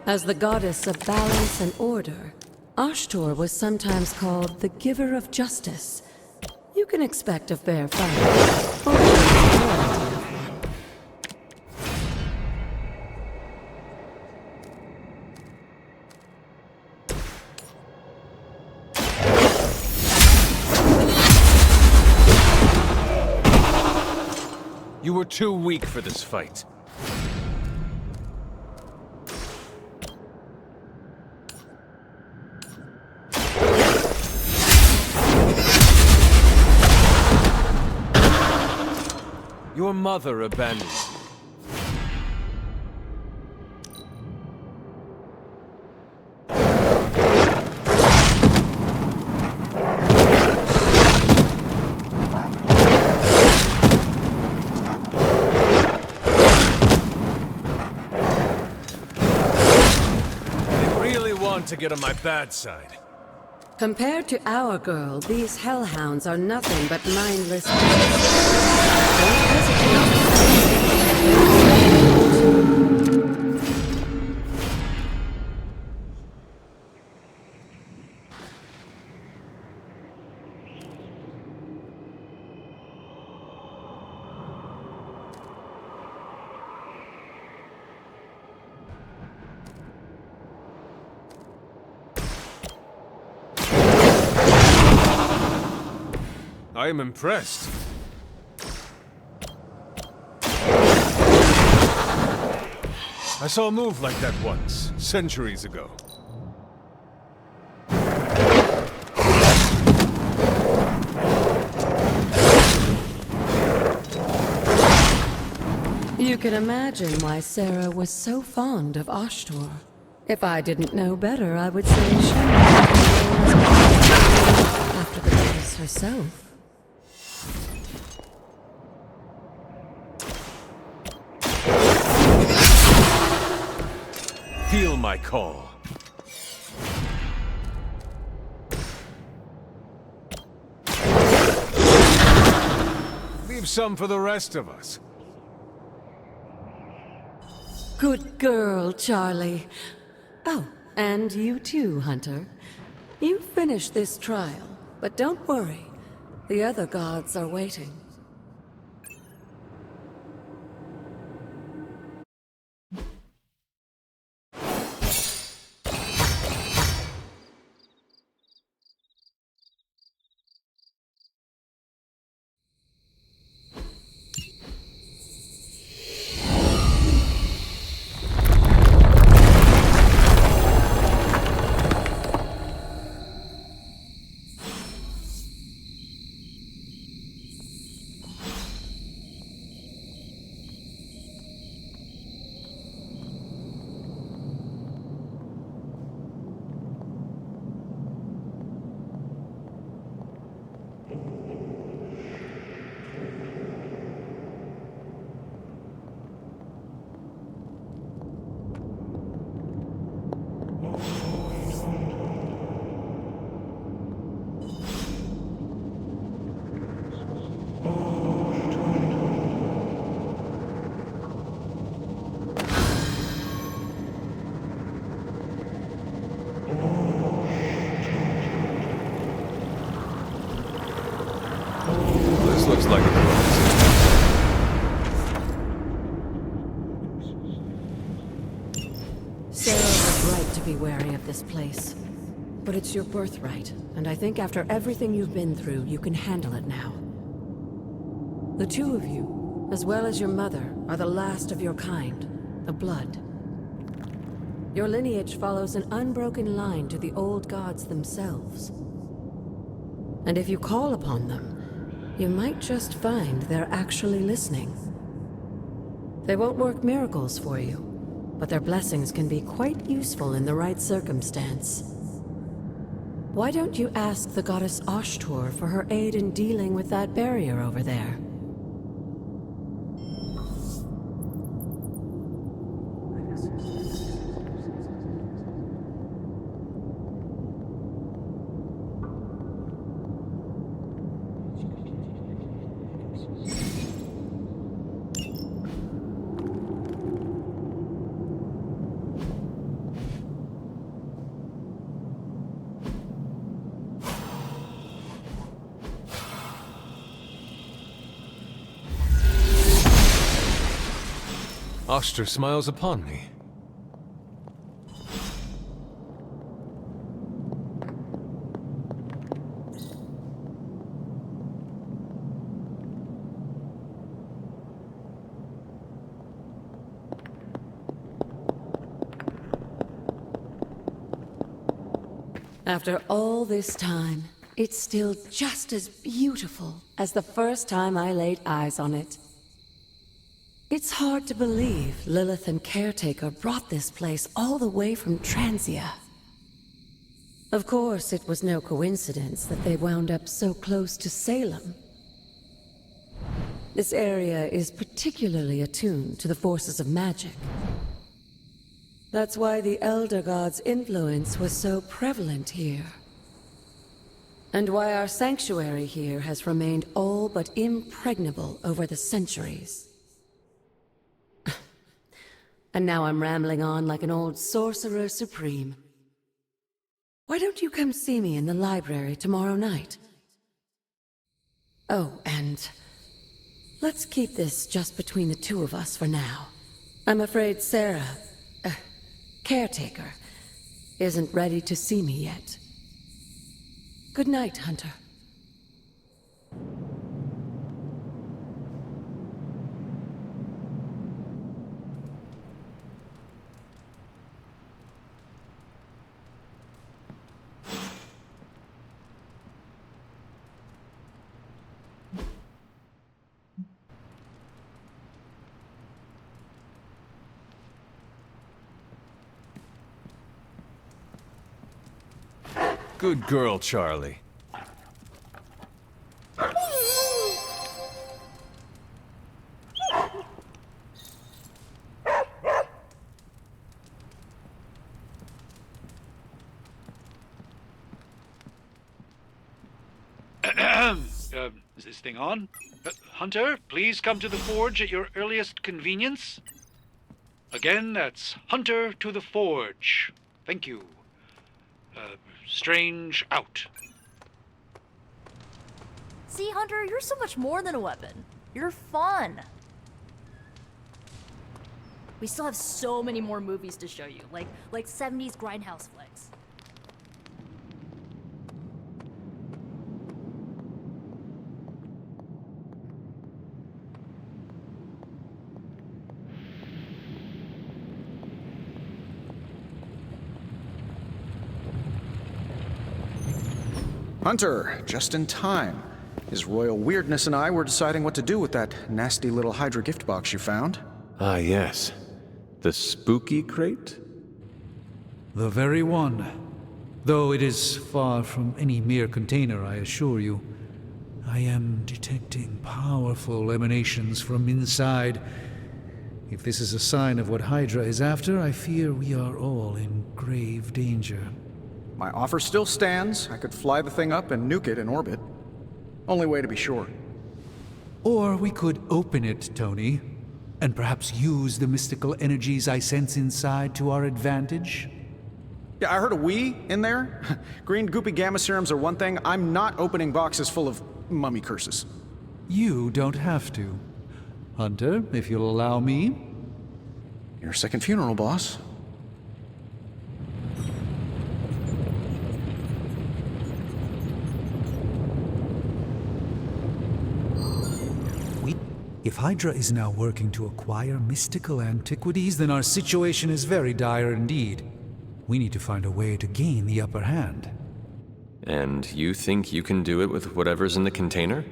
As the goddess of balance and order, Ashtor was sometimes called the giver of justice. You can expect a fair fight. Or a majority of one. You were too weak for this fight. Your mother abandoned you. They really want to get on my bad side. Compared to our girl, these hellhounds are nothing but mindless. I am impressed. I saw a move like that once, centuries ago. You can imagine why Sarah was so fond of Ashtor. If I didn't know better, I would say she after the goddess herself. Feel my call. Leave some for the rest of us. Good girl, Charlie. Oh, and you too, Hunter. You finished this trial, but don't worry. The other gods are waiting. This looks like it. Sarah was right to be wary of this place. But it's your birthright, and I think after everything you've been through, you can handle it now. The two of you, as well as your mother, are the last of your kind, the Blood. Your lineage follows an unbroken line to the old gods themselves. And if you call upon them, you might just find they're actually listening. They won't work miracles for you, but their blessings can be quite useful in the right circumstance. Why don't you ask the goddess Ashtor for her aid in dealing with that barrier over there? Oster smiles upon me. After all this time, it's still just as beautiful as the first time I laid eyes on it. It's hard to believe Lilith and Caretaker brought this place all the way from Transia. Of course, it was no coincidence that they wound up so close to Salem. This area is particularly attuned to the forces of magic. That's why the Elder God's influence was so prevalent here. And why our sanctuary here has remained all but impregnable over the centuries. And now I'm rambling on like an old sorcerer supreme. Why don't you come see me in the library tomorrow night? Oh, and let's keep this just between the two of us for now. I'm afraid Sarah, Caretaker, isn't ready to see me yet. Good night, Hunter. Good girl, Charlie. Is this thing on? Hunter, please come to the forge at your earliest convenience. Again, that's Hunter to the forge. Thank you. Strange out. See, Hunter, you're so much more than a weapon. You're fun. We still have so many more movies to show you, like 70s grindhouse flicks. Hunter, just in time. His royal weirdness and I were deciding what to do with that nasty little Hydra gift box you found. Ah, yes. The spooky crate? The very one. Though it is far from any mere container, I assure you. I am detecting powerful emanations from inside. If this is a sign of what Hydra is after, I fear we are all in grave danger. My offer still stands. I could fly the thing up and nuke it in orbit. Only way to be sure. Or we could open it, Tony, and perhaps use the mystical energies I sense inside to our advantage. Yeah, I heard a "we" in there. Green goopy gamma serums are one thing. I'm not opening boxes full of mummy curses. You don't have to. Hunter, if you'll allow me. Your second funeral, boss. If Hydra is now working to acquire mystical antiquities, then our situation is very dire indeed. We need to find a way to gain the upper hand. And you think you can do it with whatever's in the container?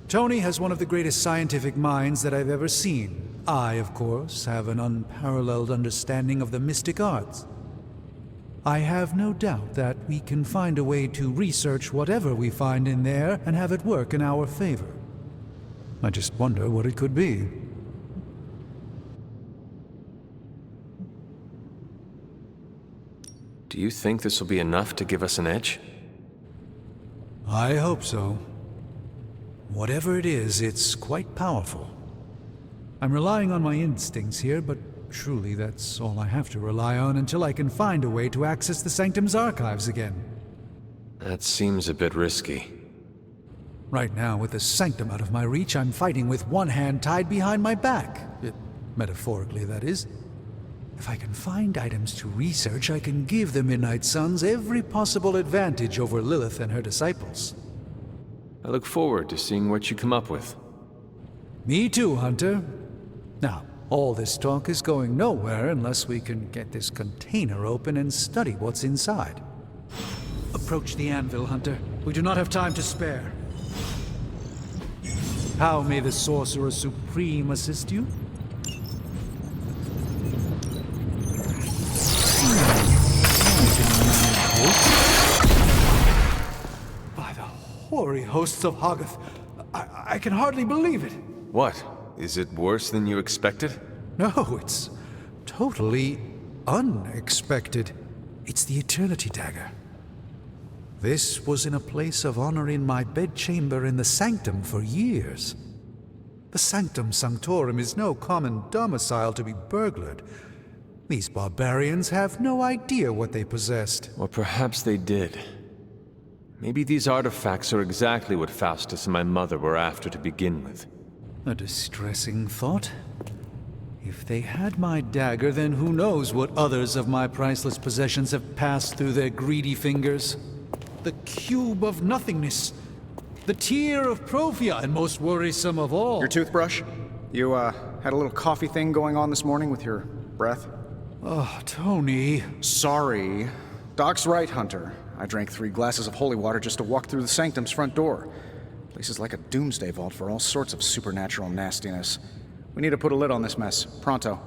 Tony has one of the greatest scientific minds that I've ever seen. I, of course, have an unparalleled understanding of the mystic arts. I have no doubt that we can find a way to research whatever we find in there and have it work in our favor. I just wonder what it could be. Do you think this will be enough to give us an edge? I hope so. Whatever it is, it's quite powerful. I'm relying on my instincts here, but truly that's all I have to rely on until I can find a way to access the Sanctum's archives again. That seems a bit risky. Right now, with the Sanctum out of my reach, I'm fighting with one hand tied behind my back. Metaphorically, that is. If I can find items to research, I can give the Midnight Suns every possible advantage over Lilith and her disciples. I look forward to seeing what you come up with. Me too, Hunter. Now, all this talk is going nowhere unless we can get this container open and study what's inside. Approach the anvil, Hunter. We do not have time to spare. How may the Sorcerer Supreme assist you? By the hoary hosts of Hoggoth, I can hardly believe it. What? Is it worse than you expected? No, it's totally unexpected. It's the Eternity Dagger. This was in a place of honor in my bedchamber in the Sanctum for years. The Sanctum Sanctorum is no common domicile to be burglared. These barbarians have no idea what they possessed. Or perhaps they did. Maybe these artifacts are exactly what Faustus and my mother were after to begin with. A distressing thought. If they had my dagger, then who knows what others of my priceless possessions have passed through their greedy fingers. The cube of nothingness. The tear of Prophia, and most worrisome of all. Your toothbrush? You, had a little coffee thing going on this morning with your breath? Oh, Tony. Sorry. Doc's right, Hunter. I drank 3 glasses of holy water just to walk through the Sanctum's front door. Place is like a doomsday vault for all sorts of supernatural nastiness. We need to put a lid on this mess. Pronto.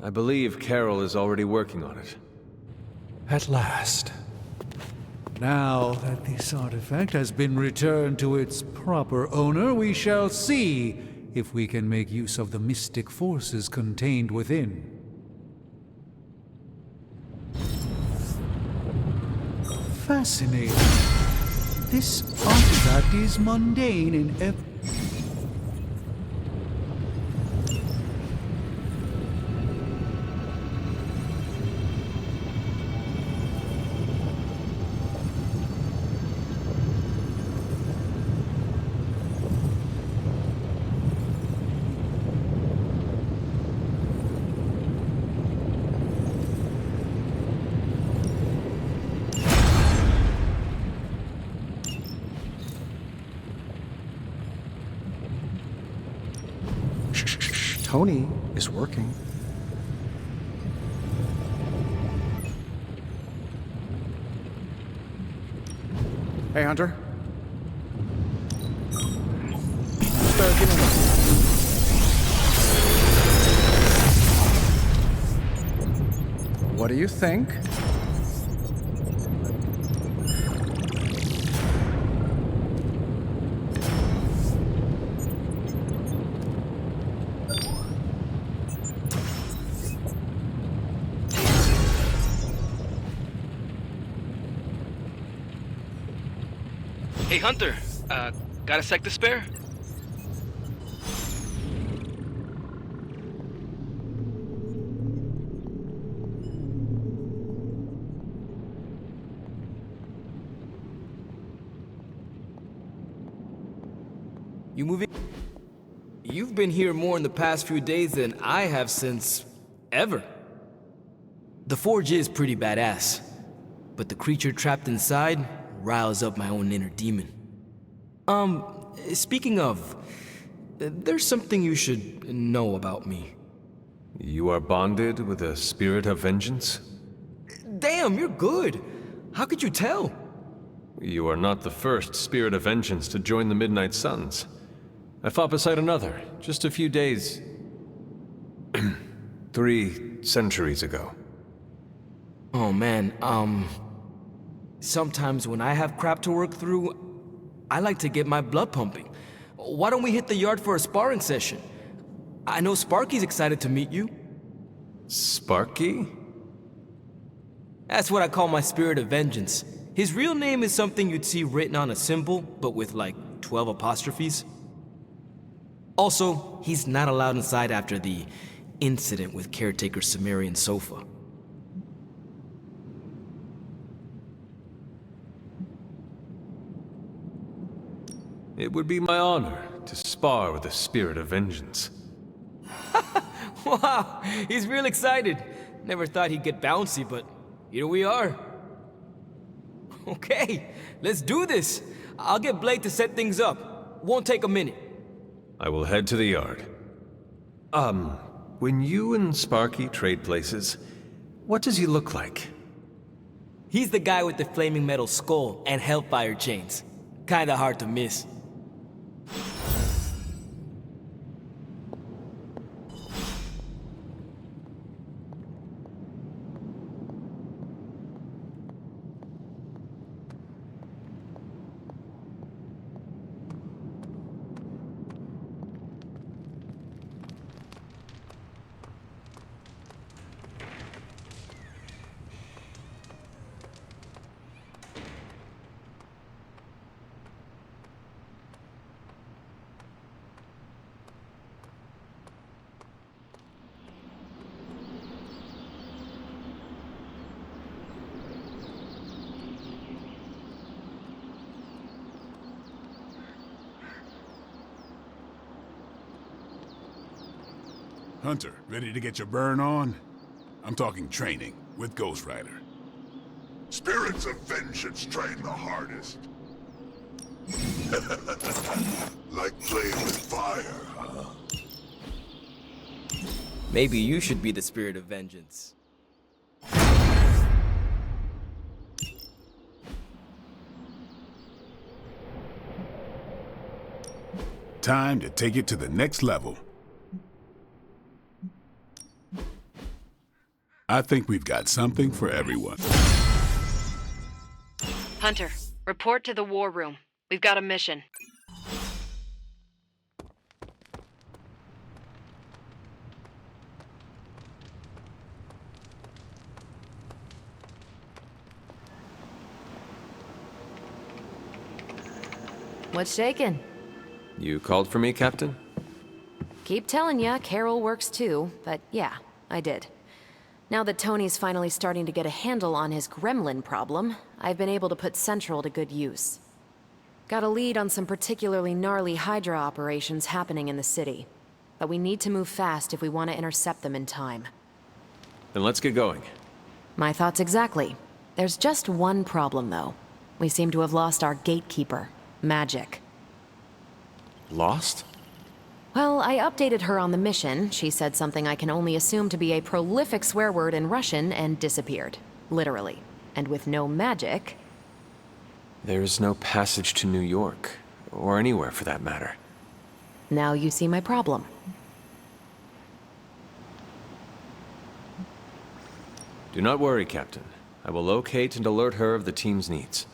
I believe Carol is already working on it. At last. Now that this artifact has been returned to its proper owner, we shall see if we can make use of the mystic forces contained within. Fascinating. This artifact is mundane in Tony is working. Hey, Hunter. What do you think? Hey, Hunter. Got a sec to spare? You moving? You've been here more in the past few days than I have since ever. The forge is pretty badass, but the creature trapped inside riles up my own inner demon. Speaking of, there's something you should know about me. You are bonded with a spirit of vengeance? Damn, you're good. How could you tell? You are not the first spirit of vengeance to join the Midnight Suns. I fought beside another, just a few days... 3 centuries ago. Oh man, sometimes when I have crap to work through, I like to get my blood pumping. Why don't we hit the yard for a sparring session? I know Sparky's excited to meet you. Sparky? That's what I call my spirit of vengeance. His real name is something you'd see written on a symbol, but with like 12 apostrophes. Also, he's not allowed inside after the incident with caretaker Sumerian sofa. It would be my honor to spar with the spirit of vengeance. Wow, he's real excited. Never thought he'd get bouncy, but here we are. Okay, let's do this. I'll get Blake to set things up. Won't take a minute. I will head to the yard. When you and Sparky trade places, what does he look like? He's the guy with the flaming metal skull and hellfire chains. Kinda hard to miss. Hunter, ready to get your burn on? I'm talking training with Ghost Rider. Spirits of vengeance train the hardest. Like playing with fire, huh? Maybe you should be the spirit of vengeance. Time to take it to the next level. I think we've got something for everyone. Hunter, report to the war room. We've got a mission. What's shaking? You called for me, Captain? Keep telling ya, Carol works too, but yeah, I did. Now that Tony's finally starting to get a handle on his gremlin problem, I've been able to put Central to good use. Got a lead on some particularly gnarly Hydra operations happening in the city. But we need to move fast if we want to intercept them in time. Then let's get going. My thoughts exactly. There's just one problem, though. We seem to have lost our gatekeeper, Magic. Lost? Well, I updated her on the mission. She said something I can only assume to be a prolific swear word in Russian and disappeared. Literally. And with no magic... There is no passage to New York, or anywhere for that matter. Now you see my problem. Do not worry, Captain. I will locate and alert her of the team's needs.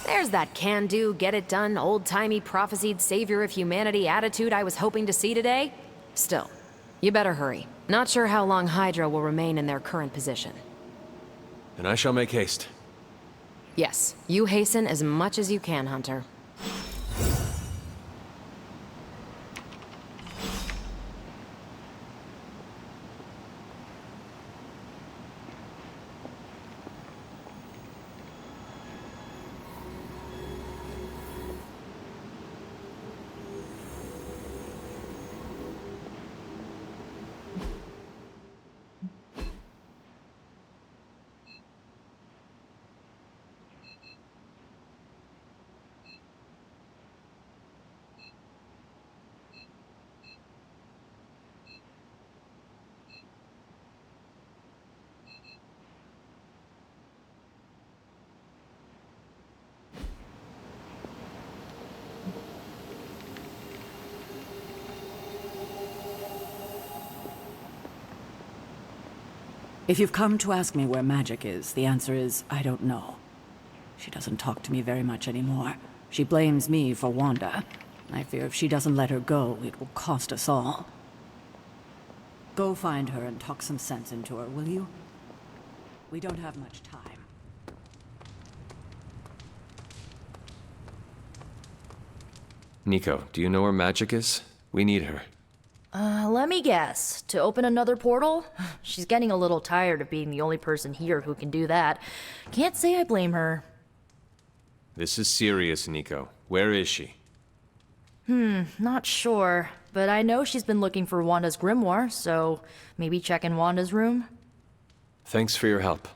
There's that can-do, get-it-done, old-timey prophesied savior of humanity attitude I was hoping to see today. Still, you better hurry. Not sure how long Hydra will remain in their current position. And I shall make haste. Yes, you hasten as much as you can, Hunter. If you've come to ask me where Magic is, the answer is, I don't know. She doesn't talk to me very much anymore. She blames me for Wanda. I fear if she doesn't let her go, it will cost us all. Go find her and talk some sense into her, will you? We don't have much time. Nico, do you know where Magic is? We need her. Let me guess. To open another portal? She's getting a little tired of being the only person here who can do that. Can't say I blame her. This is serious, Nico. Where is she? Not sure. But I know she's been looking for Wanda's grimoire, so maybe check in Wanda's room? Thanks for your help.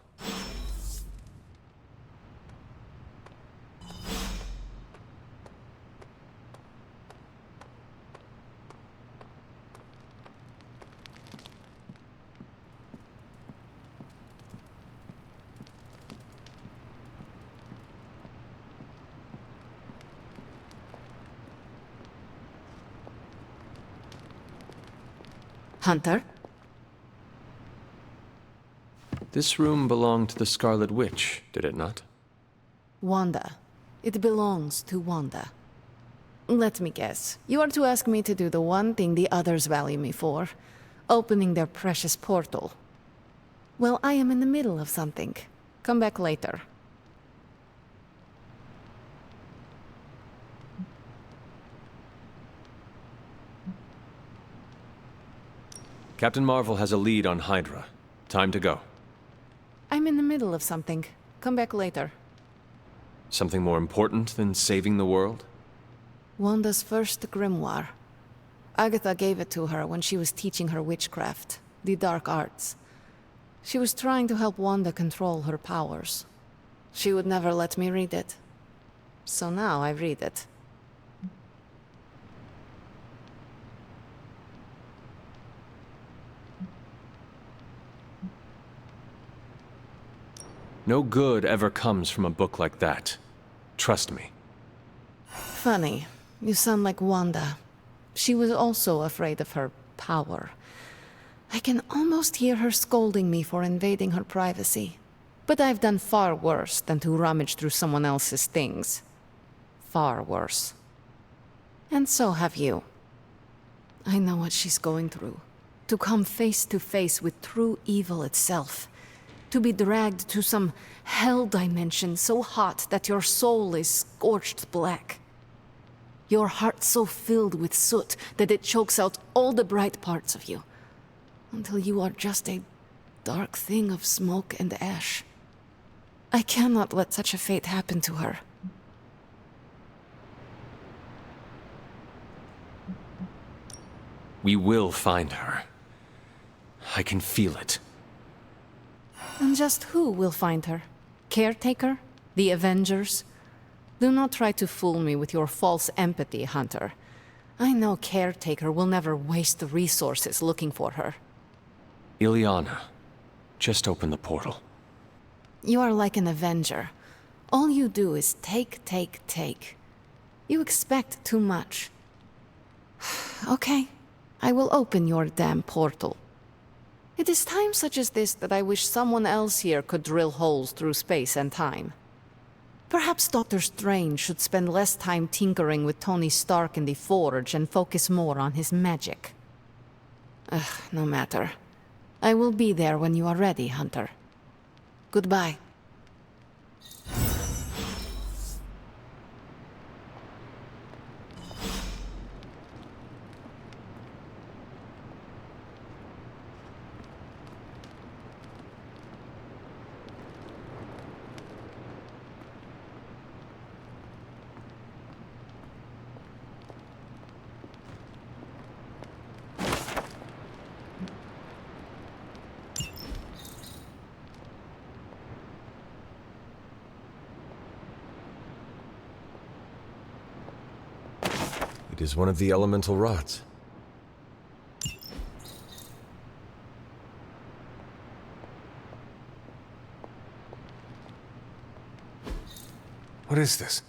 Hunter? This room belonged to the Scarlet Witch, did it not? Wanda. It belongs to Wanda. Let me guess. You are to ask me to do the one thing the others value me for. Opening their precious portal. Well, I am in the middle of something. Come back later. Captain Marvel has a lead on Hydra. Time to go. I'm in the middle of something. Come back later. Something more important than saving the world? Wanda's first grimoire. Agatha gave it to her when she was teaching her witchcraft, the dark arts. She was trying to help Wanda control her powers. She would never let me read it. So now I read it. No good ever comes from a book like that. Trust me. Funny. You sound like Wanda. She was also afraid of her power. I can almost hear her scolding me for invading her privacy. But I've done far worse than to rummage through someone else's things. Far worse. And so have you. I know what she's going through. To come face to face with true evil itself. To be dragged to some hell dimension so hot that your soul is scorched black. Your heart so filled with soot that it chokes out all the bright parts of you. Until you are just a dark thing of smoke and ash. I cannot let such a fate happen to her. We will find her. I can feel it. And just who will find her? Caretaker? The Avengers? Do not try to fool me with your false empathy, Hunter. I know Caretaker will never waste the resources looking for her. Ileana, just open the portal. You are like an Avenger. All you do is take, take, take. You expect too much. Okay, I will open your damn portal. It is times such as this that I wish someone else here could drill holes through space and time. Perhaps Dr. Strange should spend less time tinkering with Tony Stark in the Forge and focus more on his magic. No matter. I will be there when you are ready, Hunter. Goodbye. It is one of the elemental rods. What is this?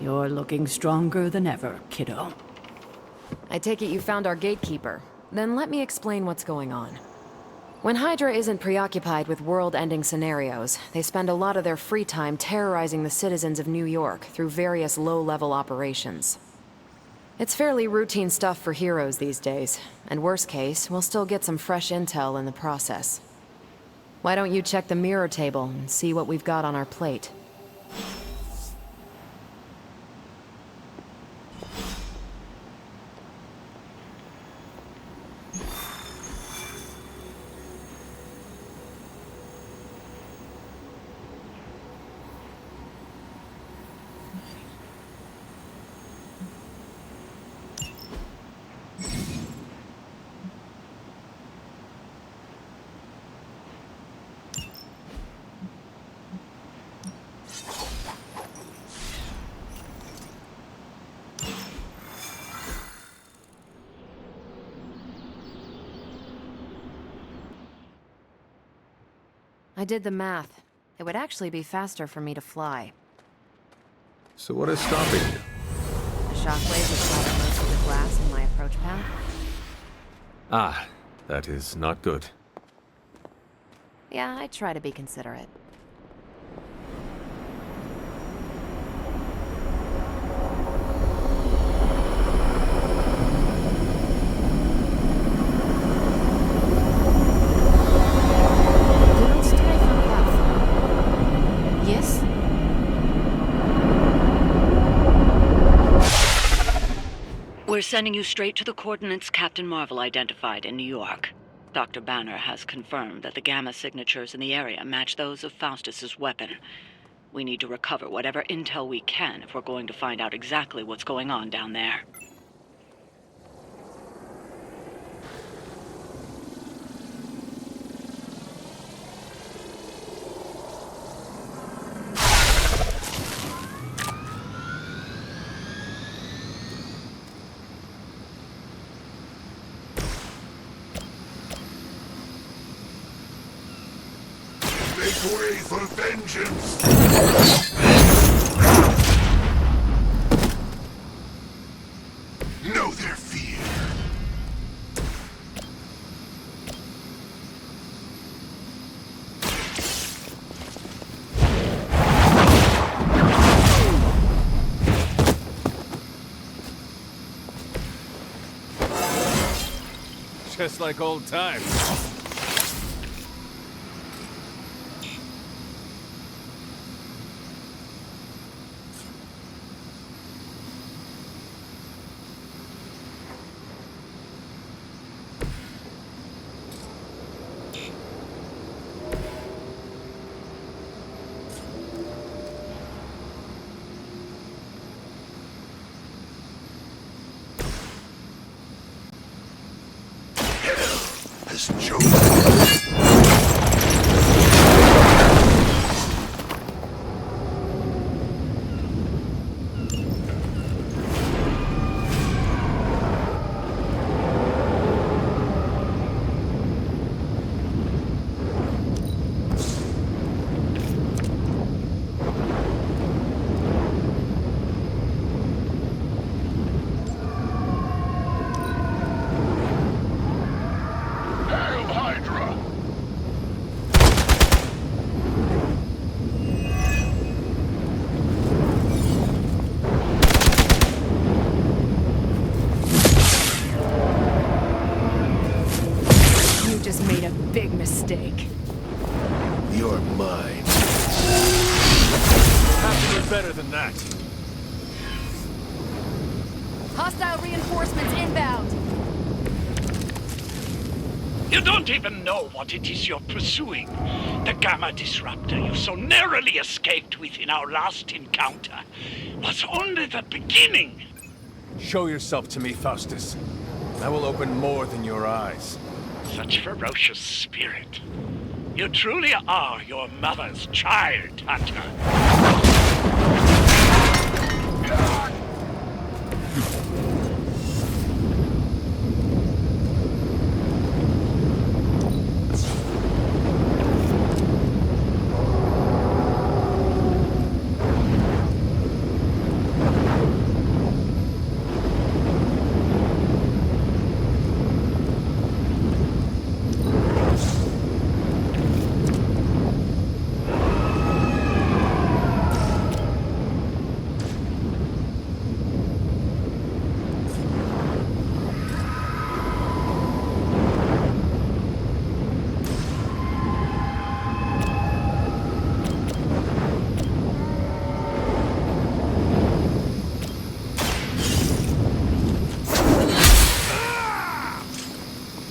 You're looking stronger than ever, kiddo. I take it you found our gatekeeper. Then let me explain what's going on. When Hydra isn't preoccupied with world-ending scenarios, they spend a lot of their free time terrorizing the citizens of New York through various low-level operations. It's fairly routine stuff for heroes these days, and worst case, we'll still get some fresh intel in the process. Why don't you check the mirror table and see what we've got on our plate? I did the math. It would actually be faster for me to fly. So what is stopping you? The shockwave would shatter most of the glass in my approach path. Ah, that is not good. Yeah, I try to be considerate. Yes? We're sending you straight to the coordinates Captain Marvel identified in New York. Dr. Banner has confirmed that the gamma signatures in the area match those of Faustus's weapon. We need to recover whatever intel we can if we're going to find out exactly what's going on down there. Make way for vengeance! Know their fear. Just like old times. Has chosen. Hail Hydra! You just made a big mistake. You're mine. Have to be better than that. Hostile reinforcements inbound. You don't even know what it is you're pursuing. The Gamma Disruptor you so narrowly escaped with in our last encounter was only the beginning. Show yourself to me, Faustus. I will open more than your eyes. Such ferocious spirit. You truly are your mother's child, Hunter.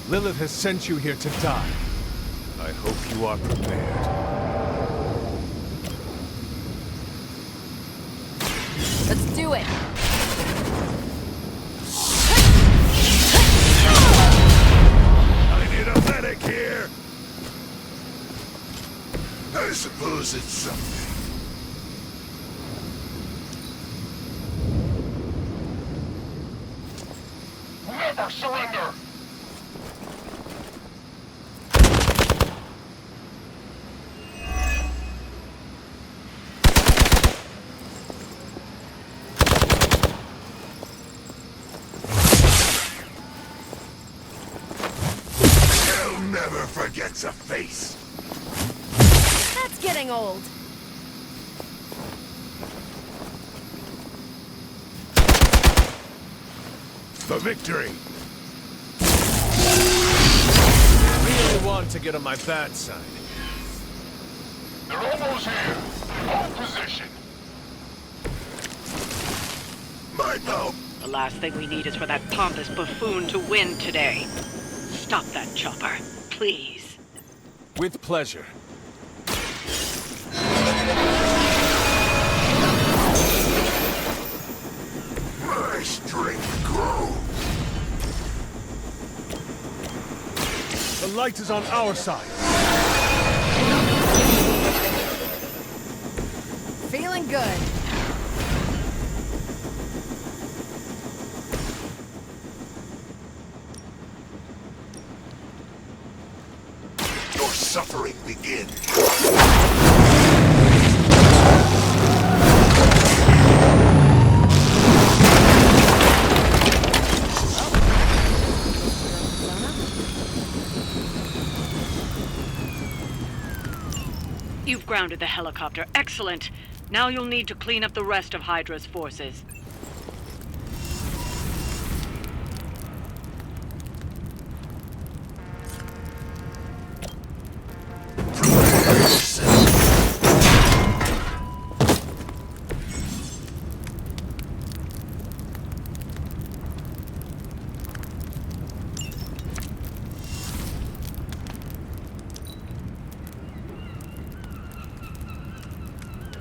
Lilith has sent you here to die. I hope you are prepared. Let's do it! I need a medic here! I suppose it's something. Never surrender! Hell never forgets a face. That's getting old. For victory! Really want to get on my bad side. They're almost here. Hold position. My mouth. The last thing we need is for that pompous buffoon to win today. Stop that chopper, please. With pleasure. My strength grows. The light is on our side. Feeling good. Your suffering begins. You've grounded the helicopter. Excellent. Now you'll need to clean up the rest of Hydra's forces.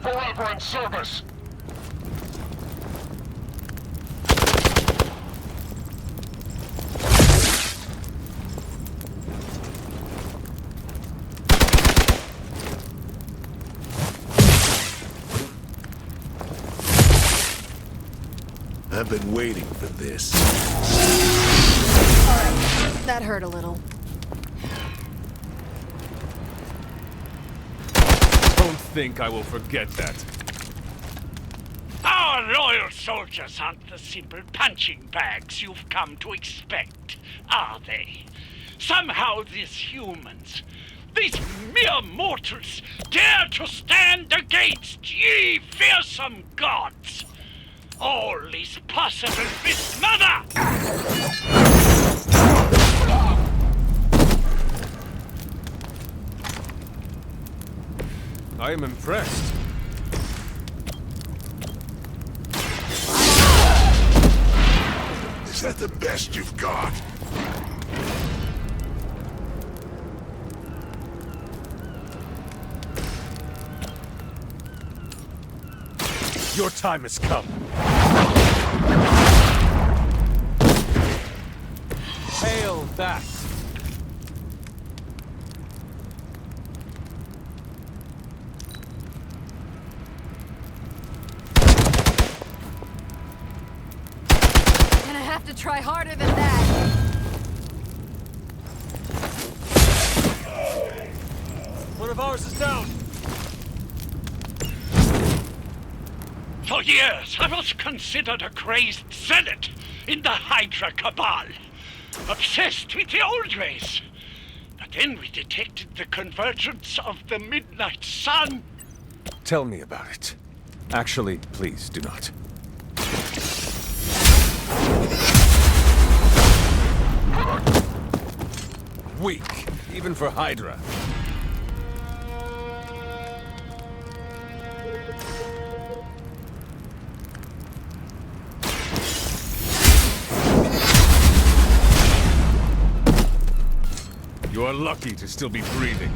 Forever in service. I've been waiting for this. Alright, that hurt a little. Don't think I will forget that. Our loyal soldiers aren't the simple punching bags you've come to expect, are they? Somehow these humans, these mere mortals, dare to stand against ye fearsome gods. All is possible with Mother! I am impressed. Is that the best you've got? Your time has come. Hail that! Gonna have to try harder than that. One of ours is down! For years, I was considered a crazed zealot in the Hydra Cabal. Obsessed with the old ways. But then we detected the convergence of the Midnight Sun. Tell me about it. Actually, please do not. Weak, even for Hydra. You are lucky to still be breathing.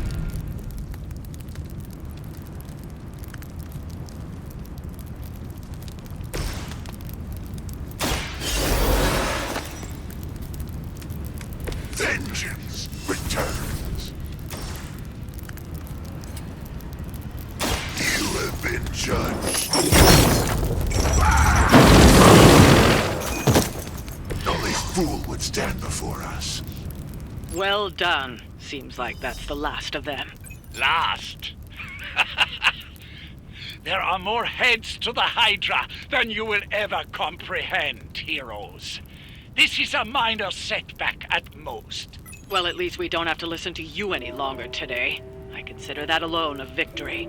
Vengeance returns. You have been judged. Only fool would stand before us. Well done. Seems like that's the last of them. Last? There are more heads to the Hydra than you will ever comprehend, heroes. This is a minor setback at most. Well, at least we don't have to listen to you any longer today. I consider that alone a victory.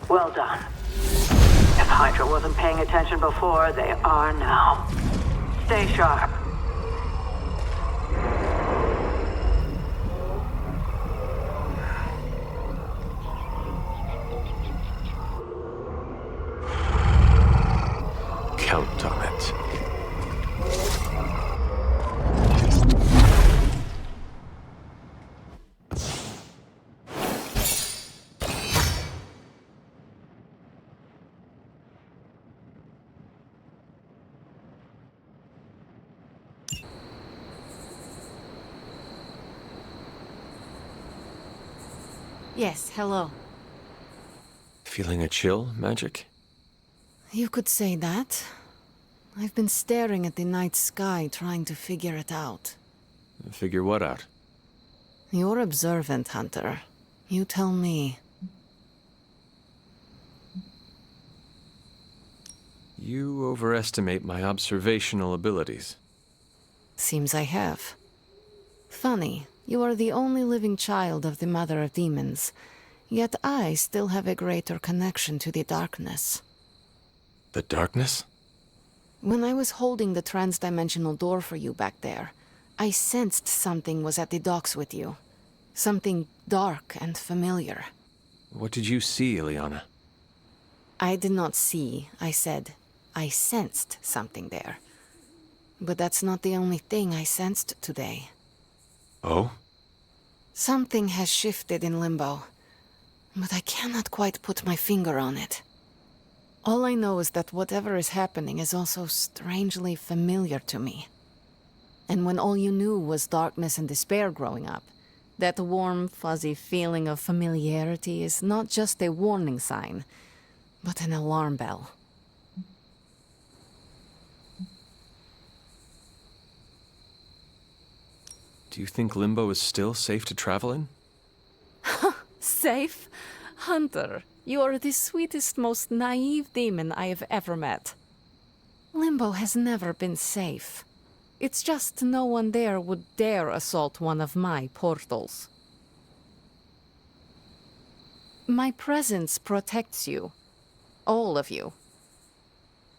Well done. If Hydra wasn't paying attention before, they are now. Stay sharp. Count on it. Yes, hello. Feeling a chill, Magic? You could say that. I've been staring at the night sky, trying to figure it out. Figure what out? You're observant, Hunter. You tell me. You overestimate my observational abilities. Seems I have. Funny, you are the only living child of the Mother of Demons, yet I still have a greater connection to the darkness. The darkness? When I was holding the trans-dimensional door for you back there, I sensed something was at the docks with you. Something dark and familiar. What did you see, Ileana? I did not see, I said. I sensed something there. But that's not the only thing I sensed today. Oh? Something has shifted in Limbo, but I cannot quite put my finger on it. All I know is that whatever is happening is also strangely familiar to me. And when all you knew was darkness and despair growing up, that warm, fuzzy feeling of familiarity is not just a warning sign, but an alarm bell. Do you think Limbo is still safe to travel in? Safe? Hunter, you are the sweetest, most naive demon I have ever met. Limbo has never been safe. It's just no one there would dare assault one of my portals. My presence protects you. All of you.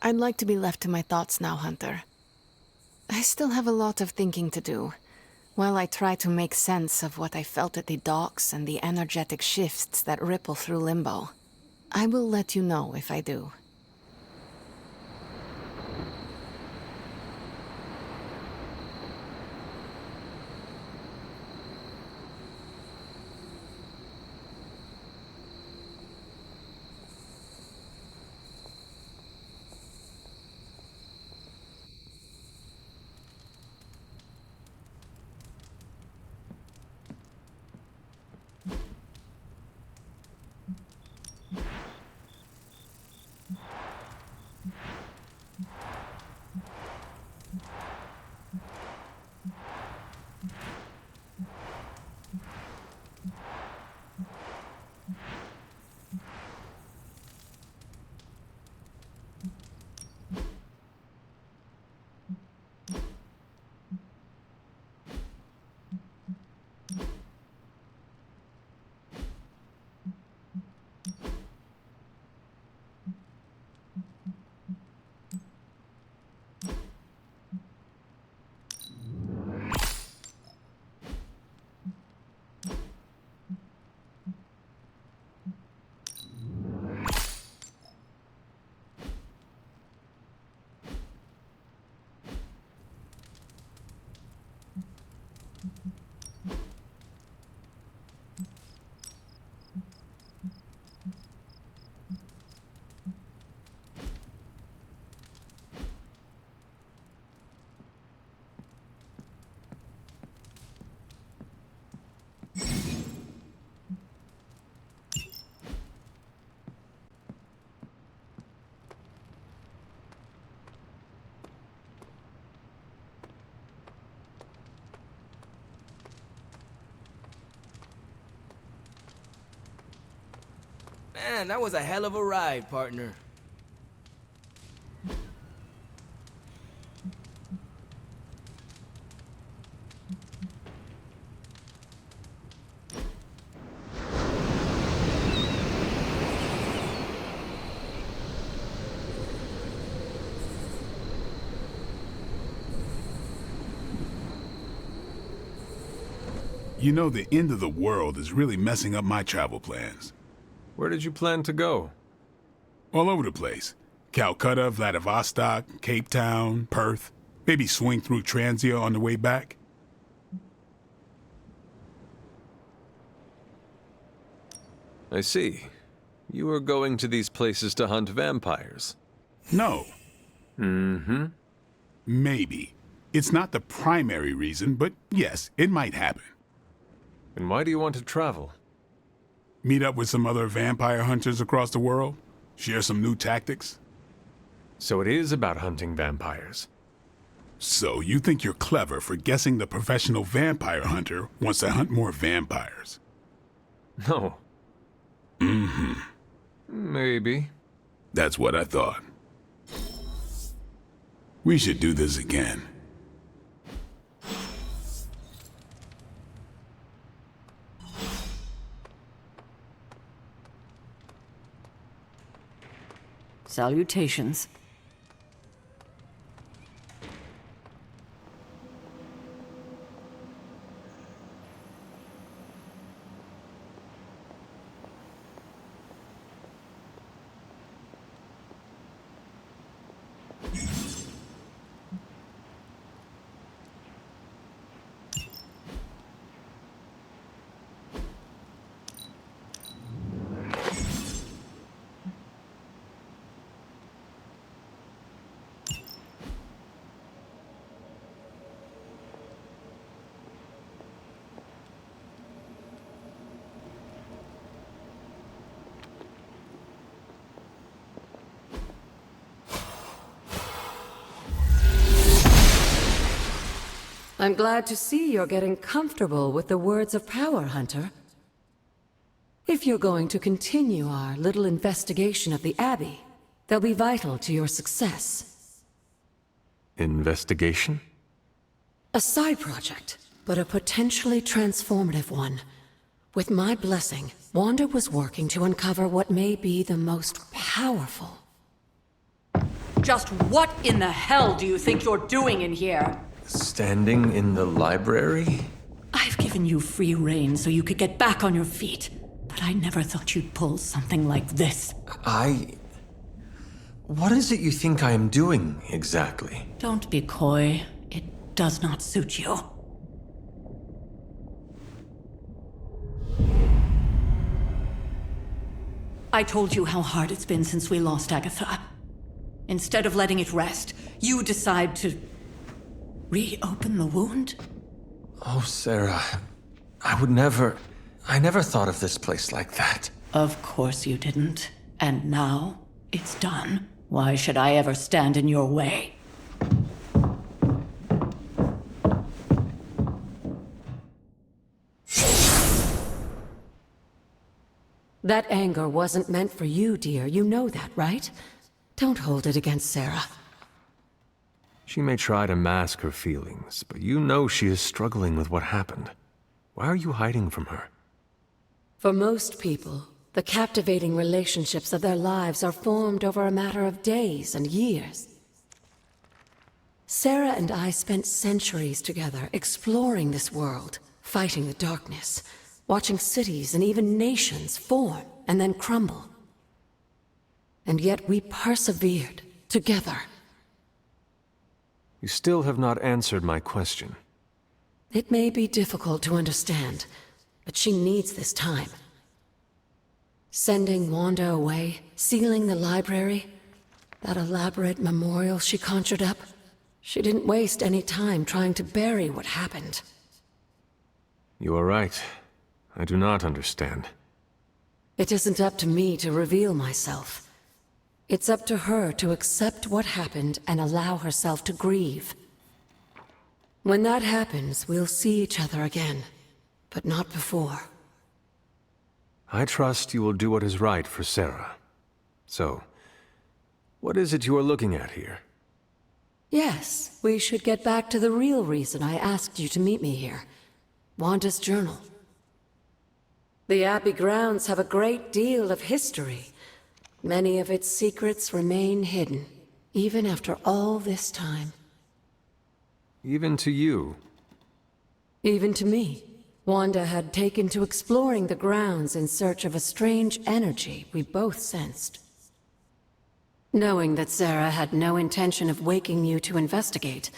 I'd like to be left to my thoughts now, Hunter. I still have a lot of thinking to do, while I try to make sense of what I felt at the docks and the energetic shifts that ripple through Limbo. I will let you know if I do. Man, that was a hell of a ride, partner. You know, the end of the world is really messing up my travel plans. Where did you plan to go? All over the place. Calcutta, Vladivostok, Cape Town, Perth. Maybe swing through Transia on the way back. I see. You were going to these places to hunt vampires. No. Mm-hmm. Maybe. It's not the primary reason, but yes, it might happen. And why do you want to travel? Meet up with some other vampire hunters across the world? Share some new tactics? So it is about hunting vampires. So you think you're clever for guessing the professional vampire hunter wants to hunt more vampires? No. Mm-hmm. Maybe. That's what I thought. We should do this again. Salutations. I'm glad to see you're getting comfortable with the words of power, Hunter. If you're going to continue our little investigation of the Abbey, they'll be vital to your success. Investigation? A side project, but a potentially transformative one. With my blessing, Wanda was working to uncover what may be the most powerful. Just what in the hell do you think you're doing in here? Standing in the library? I've given you free rein so you could get back on your feet. But I never thought you'd pull something like this. What is it you think I am doing, exactly? Don't be coy. It does not suit you. I told you how hard it's been since we lost Agatha. Instead of letting it rest, you decide to reopen the wound? Oh, Sarah, I never thought of this place like that. Of course you didn't. And now, it's done. Why should I ever stand in your way? That anger wasn't meant for you, dear. You know that, right? Don't hold it against Sarah. She may try to mask her feelings, but you know she is struggling with what happened. Why are you hiding from her? For most people, the captivating relationships of their lives are formed over a matter of days and years. Sarah and I spent centuries together exploring this world, fighting the darkness, watching cities and even nations form and then crumble. And yet we persevered together. You still have not answered my question. It may be difficult to understand, but she needs this time. Sending Wanda away, sealing the library, that elaborate memorial she conjured up, she didn't waste any time trying to bury what happened. You are right. I do not understand. It isn't up to me to reveal myself. It's up to her to accept what happened and allow herself to grieve. When that happens, we'll see each other again, but not before. I trust you will do what is right for Sarah. So, what is it you are looking at here? Yes, we should get back to the real reason I asked you to meet me here. Wanda's journal. The Abbey grounds have a great deal of history. Many of its secrets remain hidden, even after all this time. Even to you? Even to me. Wanda had taken to exploring the grounds in search of a strange energy we both sensed. Knowing that Sarah had no intention of waking you to investigate,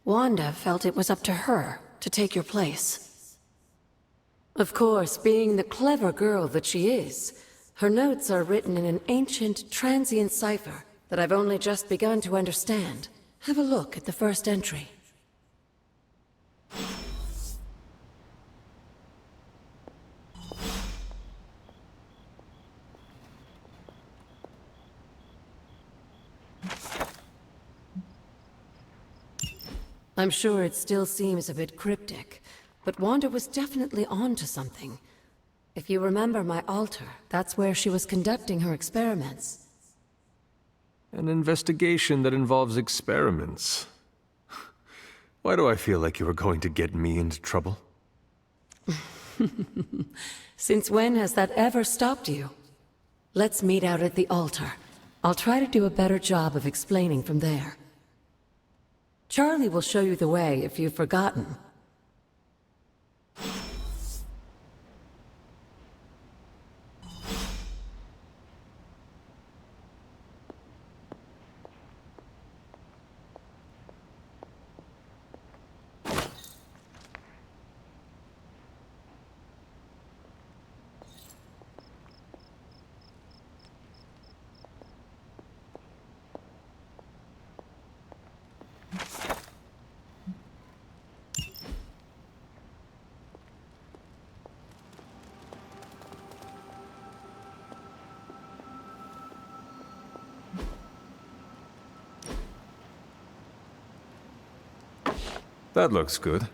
Wanda felt it was up to her to take your place. Of course, being the clever girl that she is, her notes are written in an ancient, transient cipher that I've only just begun to understand. Have a look at the first entry. I'm sure it still seems a bit cryptic, but Wanda was definitely onto something. If you remember my altar, that's where she was conducting her experiments. An investigation that involves experiments. Why do I feel like you are going to get me into trouble? Since when has that ever stopped you? Let's meet out at the altar. I'll try to do a better job of explaining from there. Charlie will show you the way if you've forgotten. That looks good.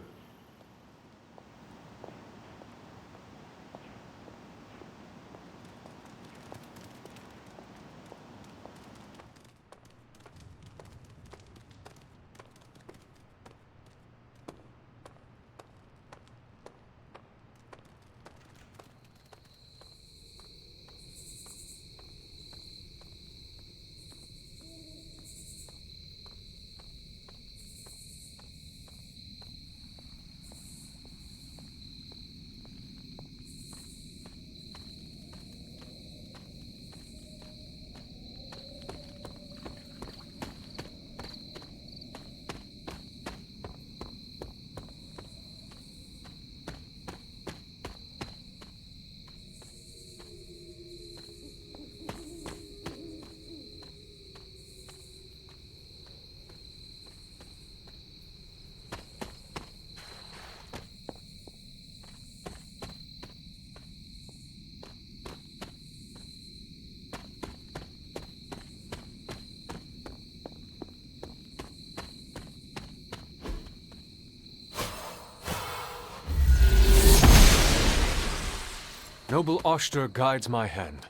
Noble Oster guides my hand.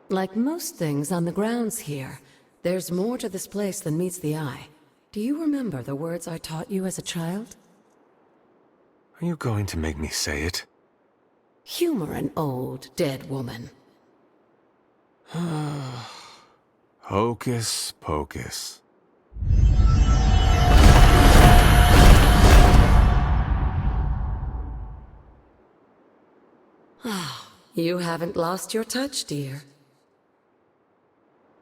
Like most things on the grounds here, there's more to this place than meets the eye. Do you remember the words I taught you as a child? Are you going to make me say it? Humor an old, dead woman. Hocus pocus. You haven't lost your touch, dear.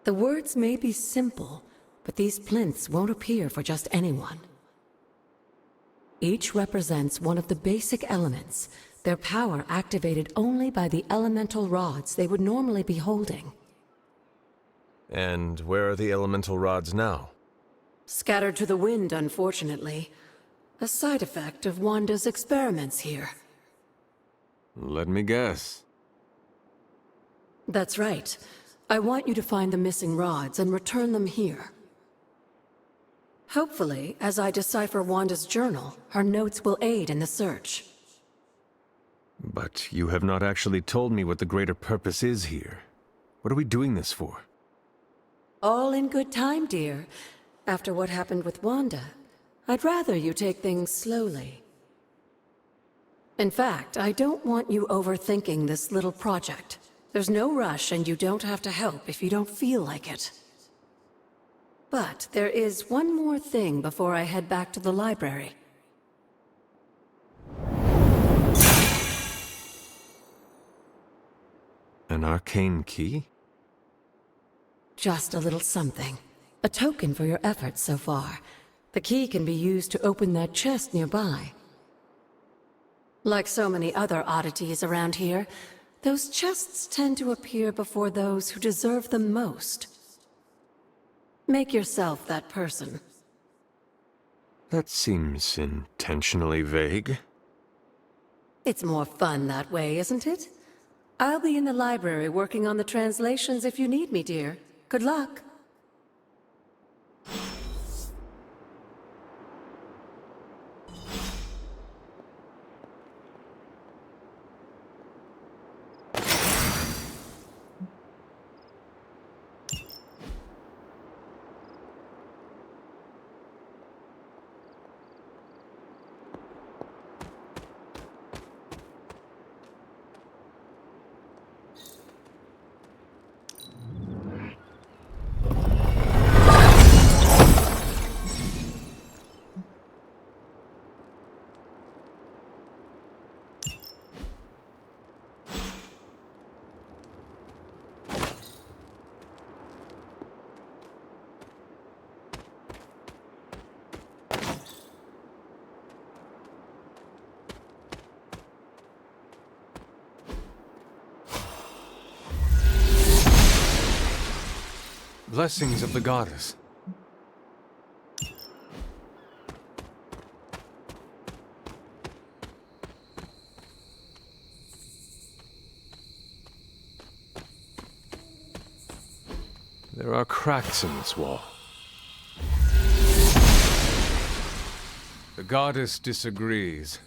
The words may be simple, but these plinths won't appear for just anyone. Each represents one of the basic elements, their power activated only by the elemental rods they would normally be holding. And where are the elemental rods now? Scattered to the wind, unfortunately. A side effect of Wanda's experiments here. Let me guess. That's right. I want you to find the missing rods and return them here. Hopefully, as I decipher Wanda's journal, her notes will aid in the search. But you have not actually told me what the greater purpose is here. What are we doing this for? All in good time, dear. After what happened with Wanda, I'd rather you take things slowly. In fact, I don't want you overthinking this little project. There's no rush, and you don't have to help if you don't feel like it. But there is one more thing before I head back to the library. An arcane key? Just a little something. A token for your efforts so far. The key can be used to open that chest nearby. Like so many other oddities around here, those chests tend to appear before those who deserve them most. Make yourself that person. That seems intentionally vague. It's more fun that way, isn't it? I'll be in the library working on the translations if you need me, dear. Good luck. Blessings of the goddess. There are cracks in this wall. The goddess disagrees.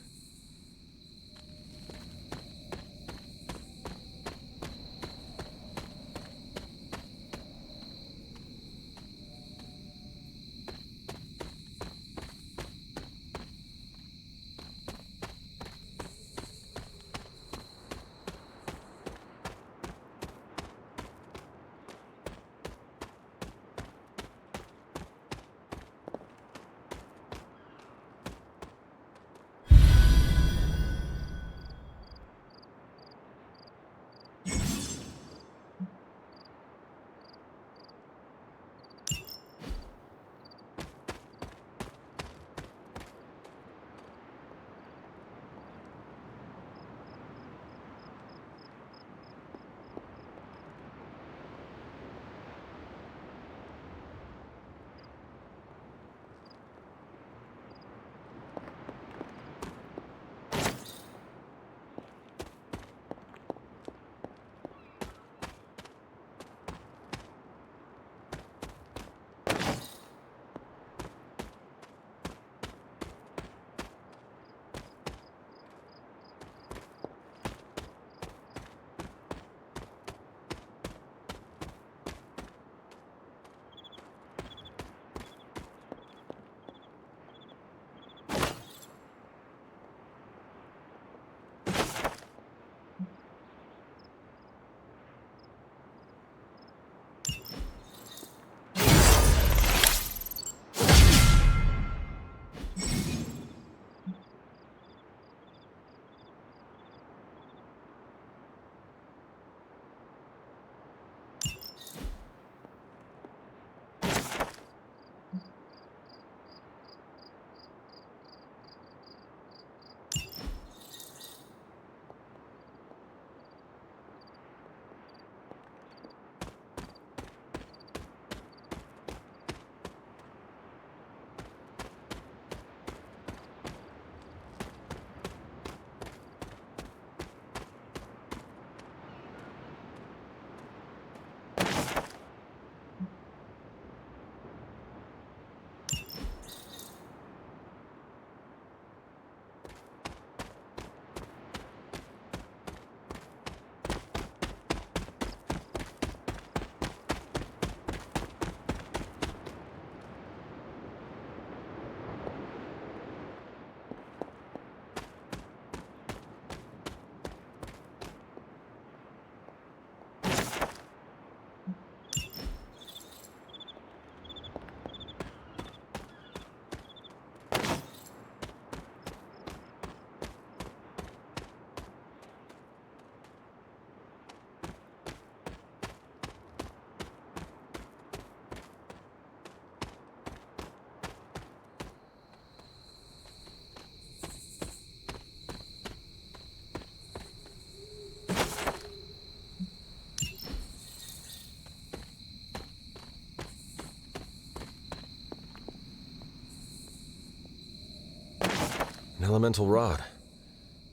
elemental rod.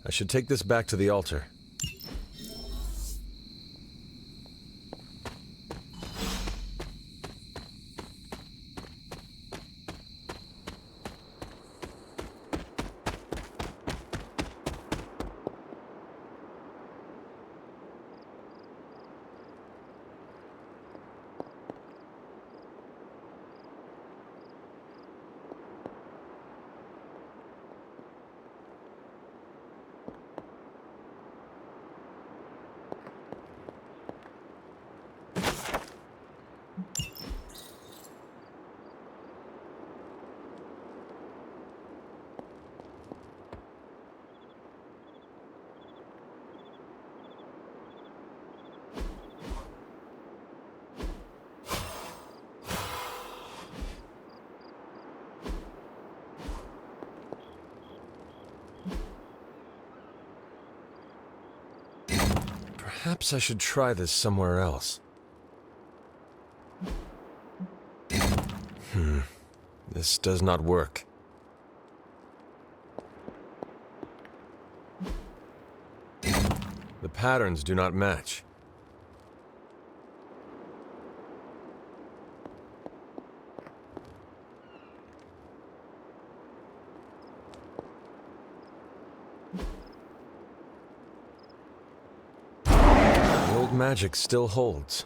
I should take this back to the altar. Perhaps I should try this somewhere else. This does not work. The patterns do not match. Magic still holds.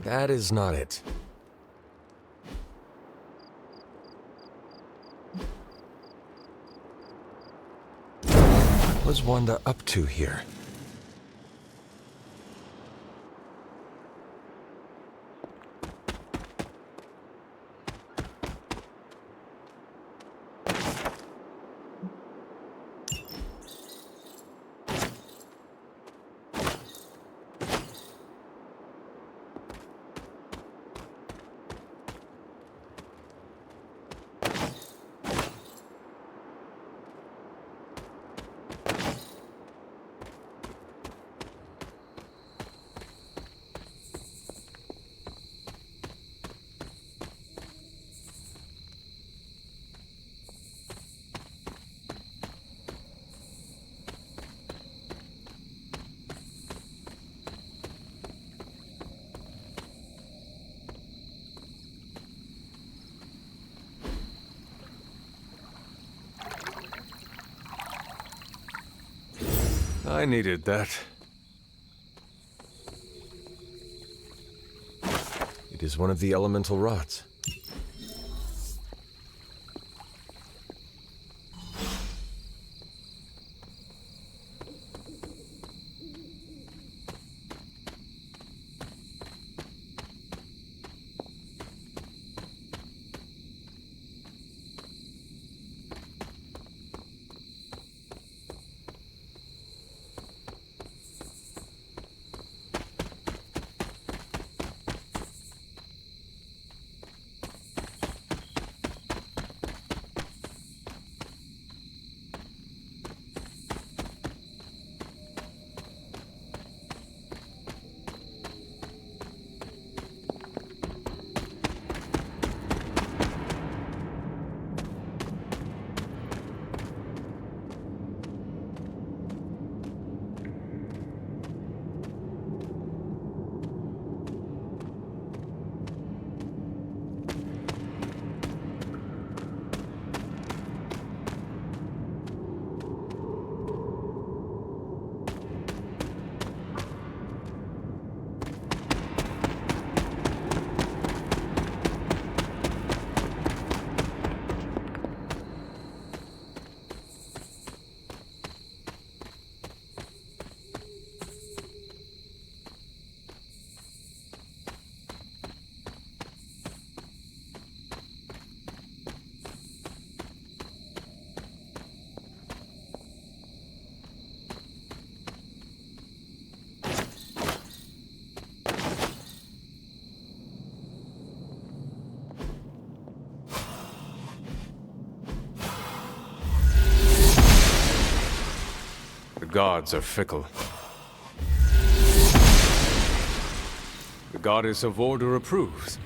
That is not it. What was Wanda up to here? I needed that. It is one of the elemental rods. The gods are fickle. The goddess of order approves.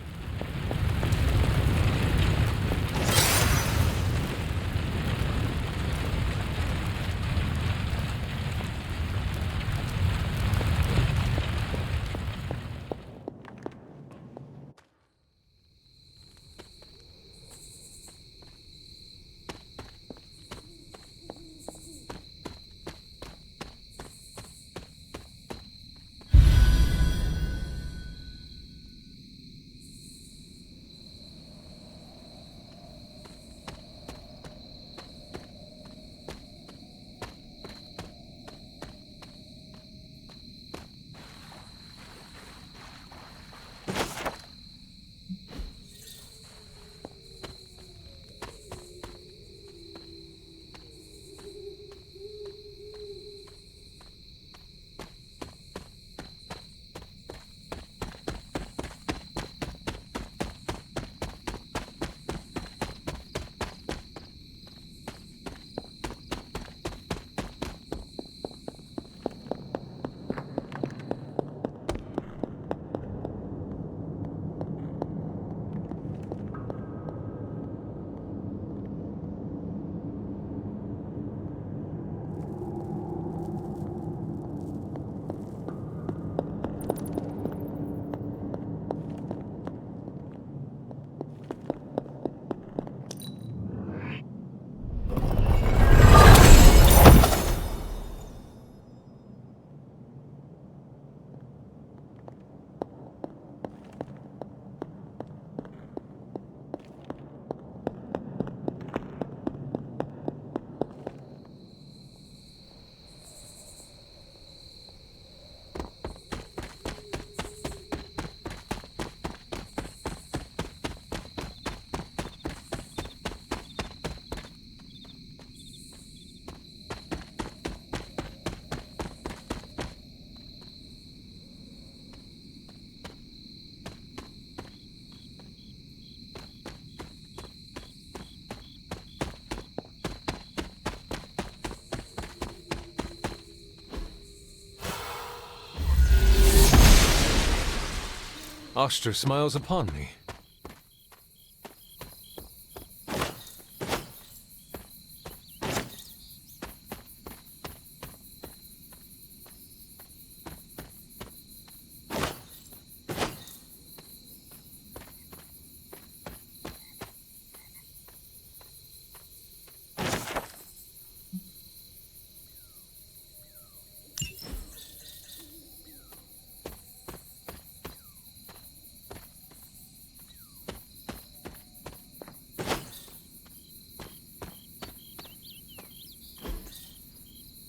Oster smiles upon me.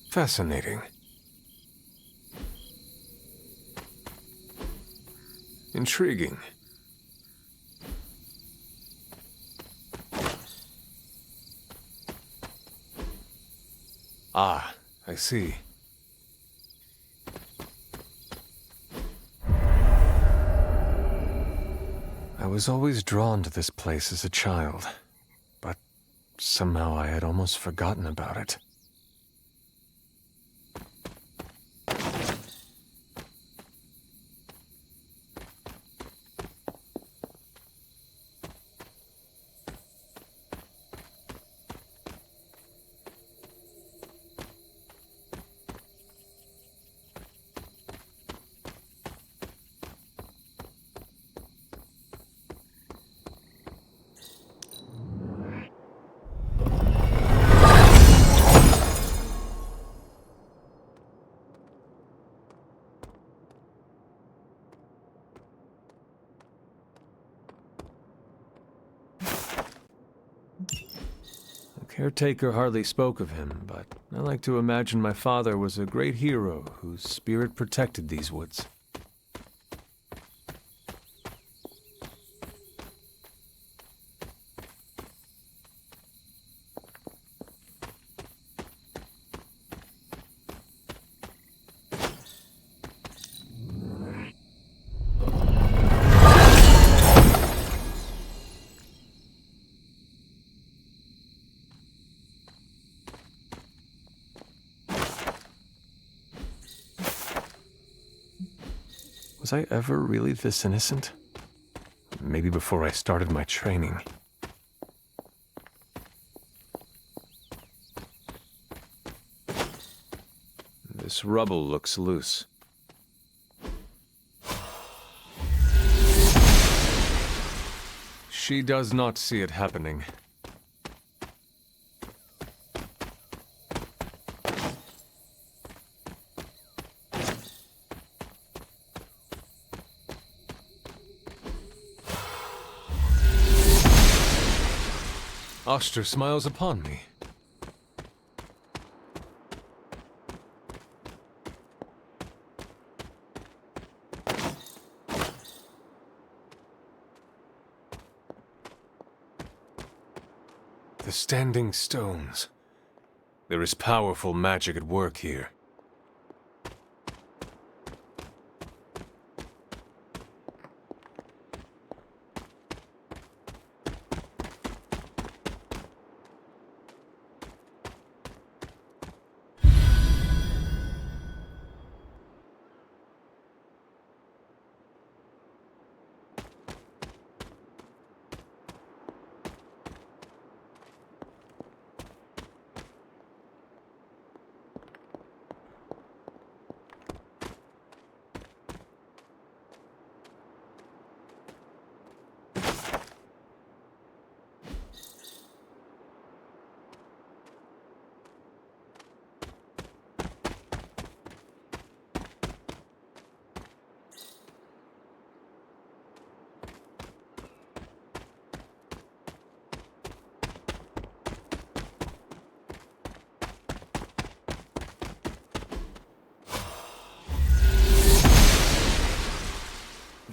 Fascinating. Intriguing. Ah, I see. I was always drawn to this place as a child, but somehow I had almost forgotten about it. Caretaker hardly spoke of him, but I like to imagine my father was a great hero whose spirit protected these woods. Was I ever really this innocent? Maybe before I started my training. This rubble looks loose. She does not see it happening. Oster smiles upon me. The standing stones. There is powerful magic at work here.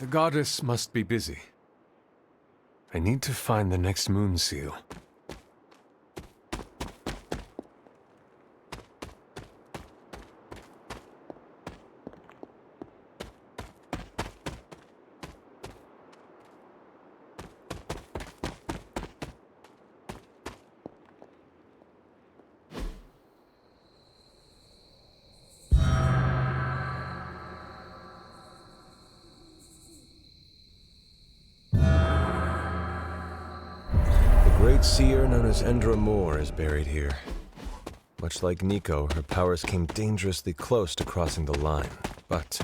The goddess must be busy. I need to find the next moon seal. great seer known as Endra Moore is buried here. Much like Nico, her powers came dangerously close to crossing the line, but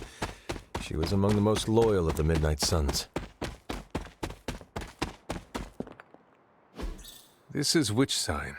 she was among the most loyal of the Midnight Suns. This is which sign?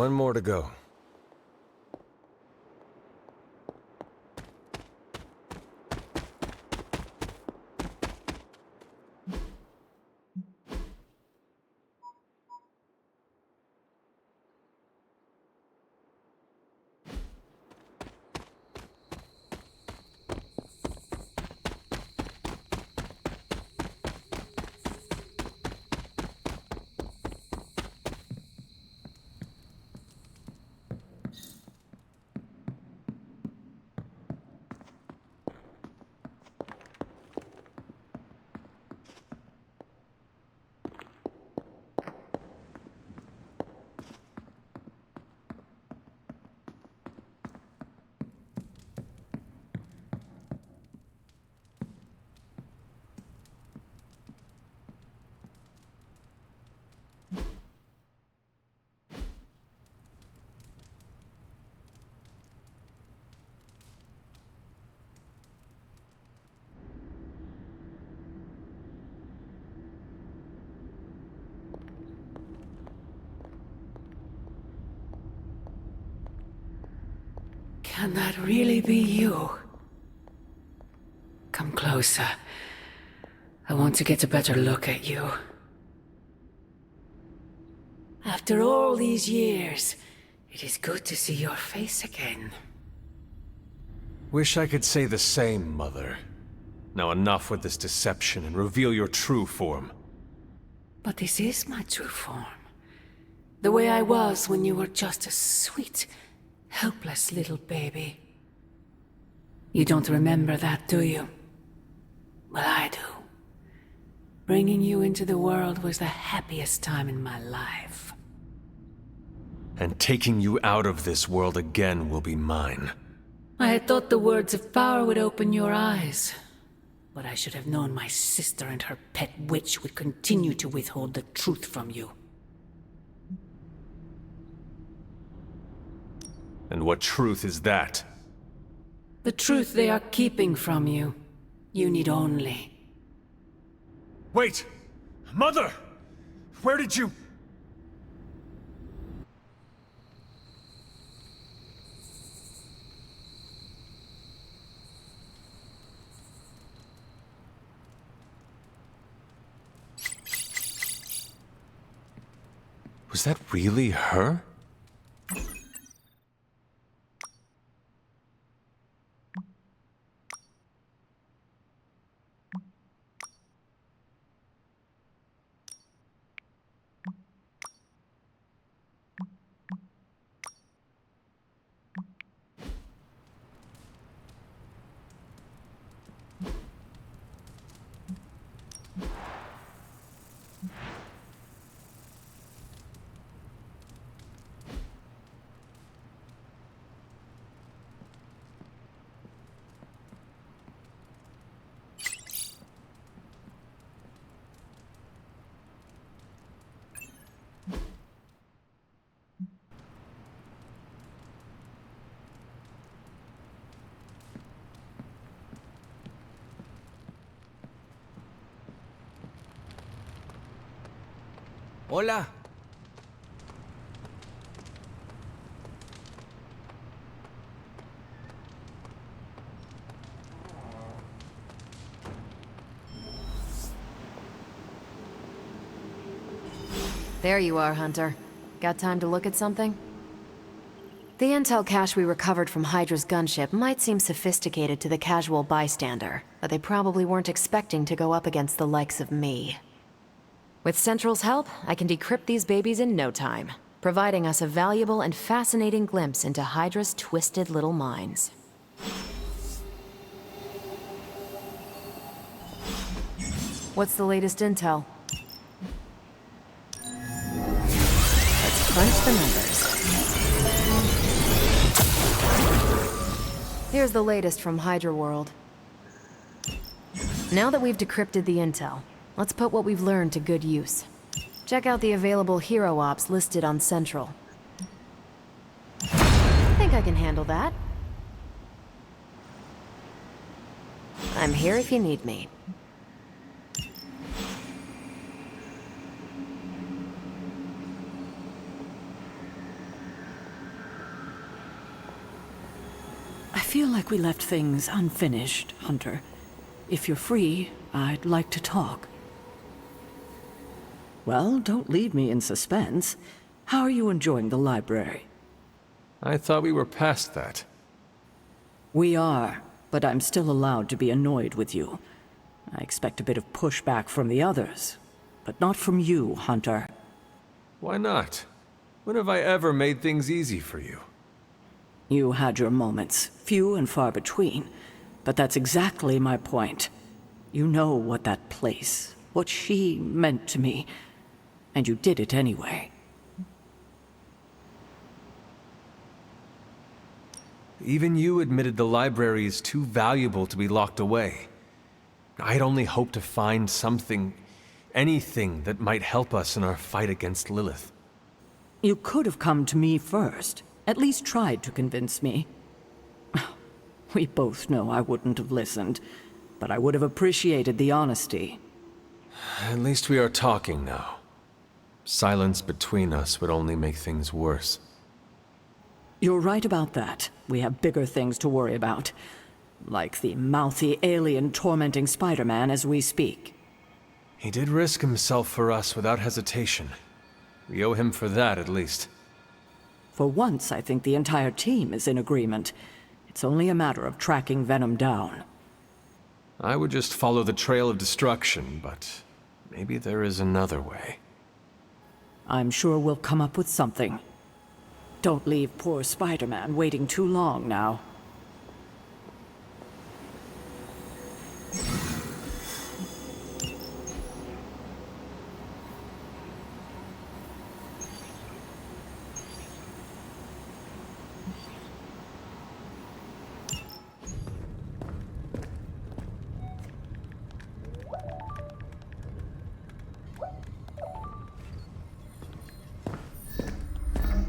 One more to go. Can that really be you? Come closer. I want to get a better look at you. After all these years, it is good to see your face again. Wish I could say the same, Mother. Now enough with this deception and reveal your true form. But this is my true form. The way I was when you were just a sweet, helpless little baby. You don't remember that, do you? Well, I do. Bringing you into the world was the happiest time in my life. And taking you out of this world again will be mine. I had thought the words of power would open your eyes. But I should have known my sister and her pet witch would continue to withhold the truth from you. And what truth is that? The truth they are keeping from you. You need only. Wait! Mother! Where did you... Was that really her? Hola. There you are, Hunter. Got time to look at something? The intel cache we recovered from Hydra's gunship might seem sophisticated to the casual bystander, but they probably weren't expecting to go up against the likes of me. With Central's help, I can decrypt these babies in no time, providing us a valuable and fascinating glimpse into Hydra's twisted little minds. What's the latest intel? Let's crunch the numbers. Here's the latest from Hydra World. Now that we've decrypted the intel, let's put what we've learned to good use. Check out the available hero ops listed on Central. I think I can handle that. I'm here if you need me. I feel like we left things unfinished, Hunter. If you're free, I'd like to talk. Well, don't leave me in suspense. How are you enjoying the library? I thought we were past that. We are, but I'm still allowed to be annoyed with you. I expect a bit of pushback from the others, but not from you, Hunter. Why not? When have I ever made things easy for you? You had your moments, few and far between, but that's exactly my point. You know what that place, what she meant to me, and you did it anyway. Even you admitted the library is too valuable to be locked away. I'd only hoped to find something, anything that might help us in our fight against Lilith. You could have come to me first, at least tried to convince me. We both know I wouldn't have listened, but I would have appreciated the honesty. At least we are talking now. Silence between us would only make things worse. You're right about that. We have bigger things to worry about. Like the mouthy alien tormenting Spider-Man as we speak. He did risk himself for us without hesitation. We owe him for that, at least. For once, I think the entire team is in agreement. It's only a matter of tracking Venom down. I would just follow the trail of destruction, but maybe there is another way. I'm sure we'll come up with something. Don't leave poor Spider-Man waiting too long now.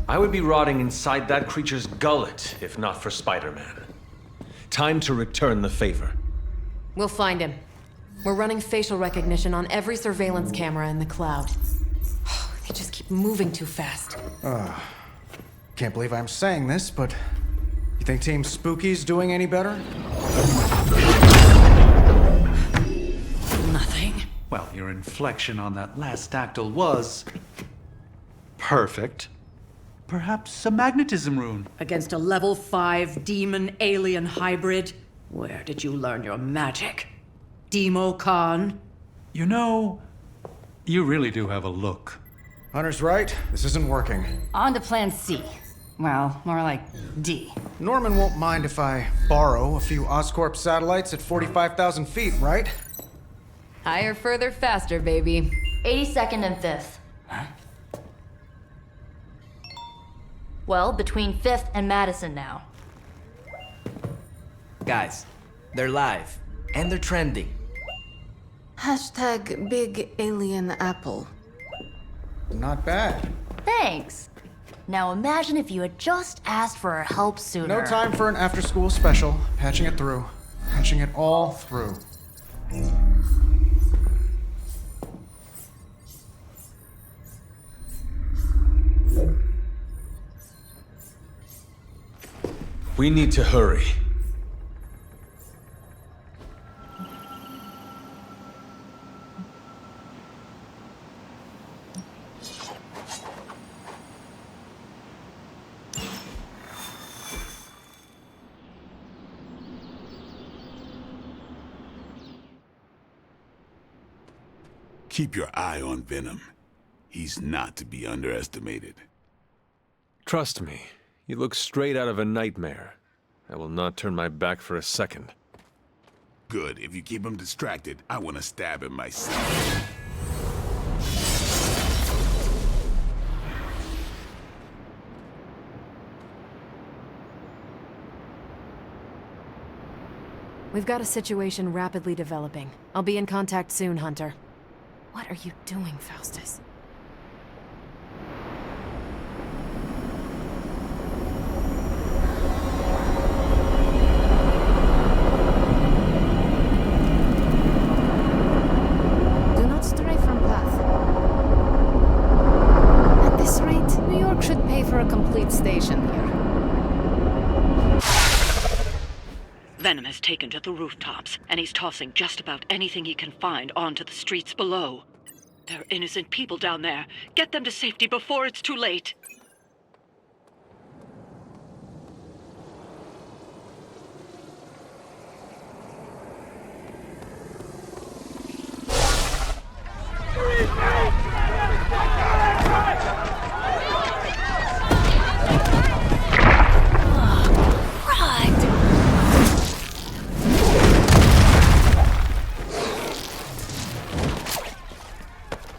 I would be rotting inside that creature's gullet if not for Spider-Man. Time to return the favor. We'll find him. We're running facial recognition on every surveillance camera in the cloud. They just keep moving too fast. Can't believe I'm saying this, but you think Team Spooky's doing any better? Nothing. Well, your inflection on that last dactyl was Perfect. Perhaps a magnetism rune. Against a level 5 demon alien hybrid? Where did you learn your magic? Demo Khan? You know, you really do have a look. Hunter's right. This isn't working. On to plan C. Well, more like D. Norman won't mind if I borrow a few Oscorp satellites at 45,000 feet, right? Higher, further, faster, baby. 82nd and 5th. Well, between 5th and Madison now. Guys, they're live. And they're trending. Hashtag Big Alien Apple. Not bad. Thanks. Now imagine if you had just asked for our help sooner. No time for an after-school special. Patching it through. Patching it all through. We need to hurry. Keep your eye on Venom. He's not to be underestimated. Trust me, you look straight out of a nightmare. I will not turn my back for a second. Good. If you keep him distracted, I want to stab him myself. We've got a situation rapidly developing. I'll be in contact soon, Hunter. What are you doing, Faustus? Do not stray from path. At this rate, New York should pay for a complete station here. Venom has taken to the rooftops, and he's tossing just about anything he can find onto the streets below. There are innocent people down there. Get them to safety before it's too late.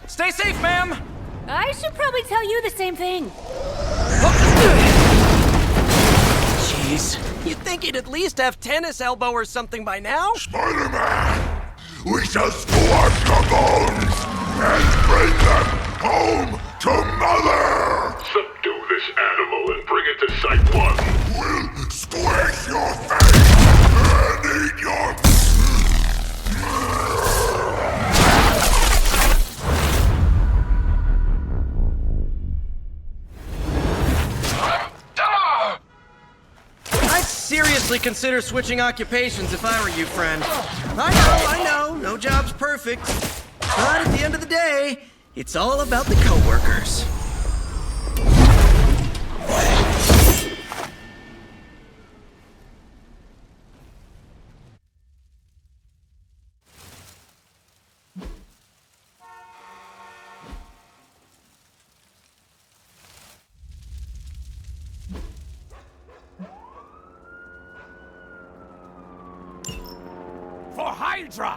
Stay safe, ma'am! I should probably tell you the same thing. Jeez, you'd think he'd at least have tennis elbow or something by now? Spider-Man! We shall squash your bones and bring them home to Mother! Subdue this animal and bring it to Site 1. We'll squish your face and eat your... I'd seriously consider switching occupations if I were you, friend. I know, no job's perfect. But at the end of the day, it's all about the coworkers. For Hydra!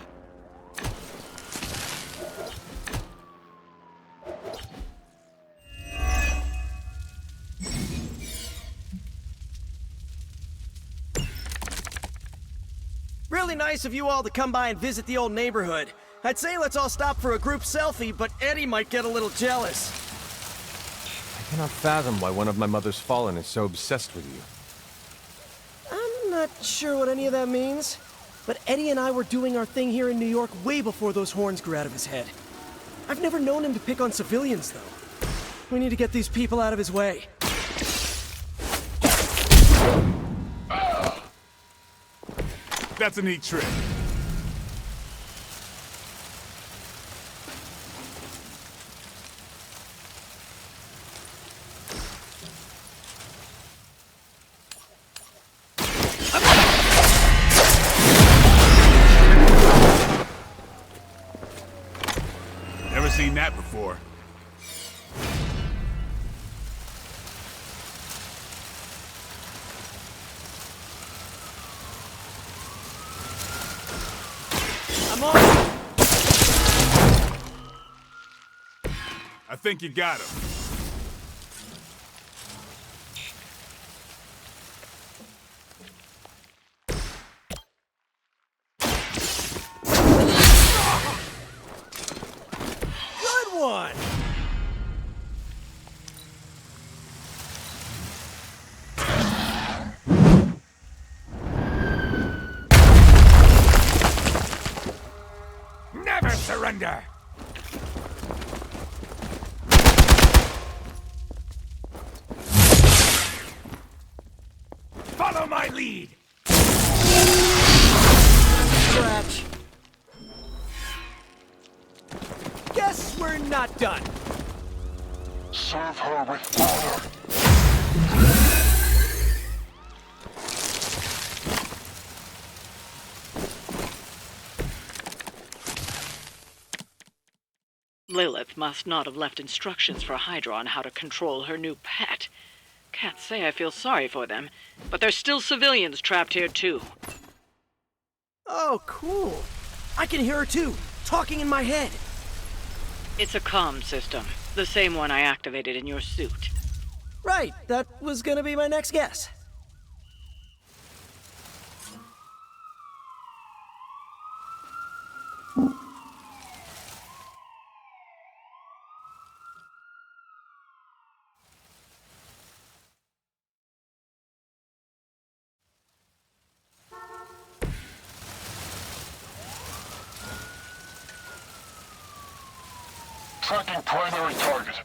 Really nice of you all to come by and visit the old neighborhood. I'd say let's all stop for a group selfie, but Eddie might get a little jealous. I cannot fathom why one of my mother's fallen is so obsessed with you. I'm not sure what any of that means, but Eddie and I were doing our thing here in New York way before those horns grew out of his head. I've never known him to pick on civilians, though. We need to get these people out of his way. That's a neat trick. seen that before. I'm on! I think you got him. Good one! Never surrender! Follow my lead! Scratch. Guess we're not done. Serve her with honor. Lilith must not have left instructions for Hydra on how to control her new pet. Can't say I feel sorry for them, but there's still civilians trapped here too. Oh, cool. I can hear her too, talking in my head. It's a comm system, the same one I activated in your suit. Right, that was gonna be my next guess. Tracking primary target.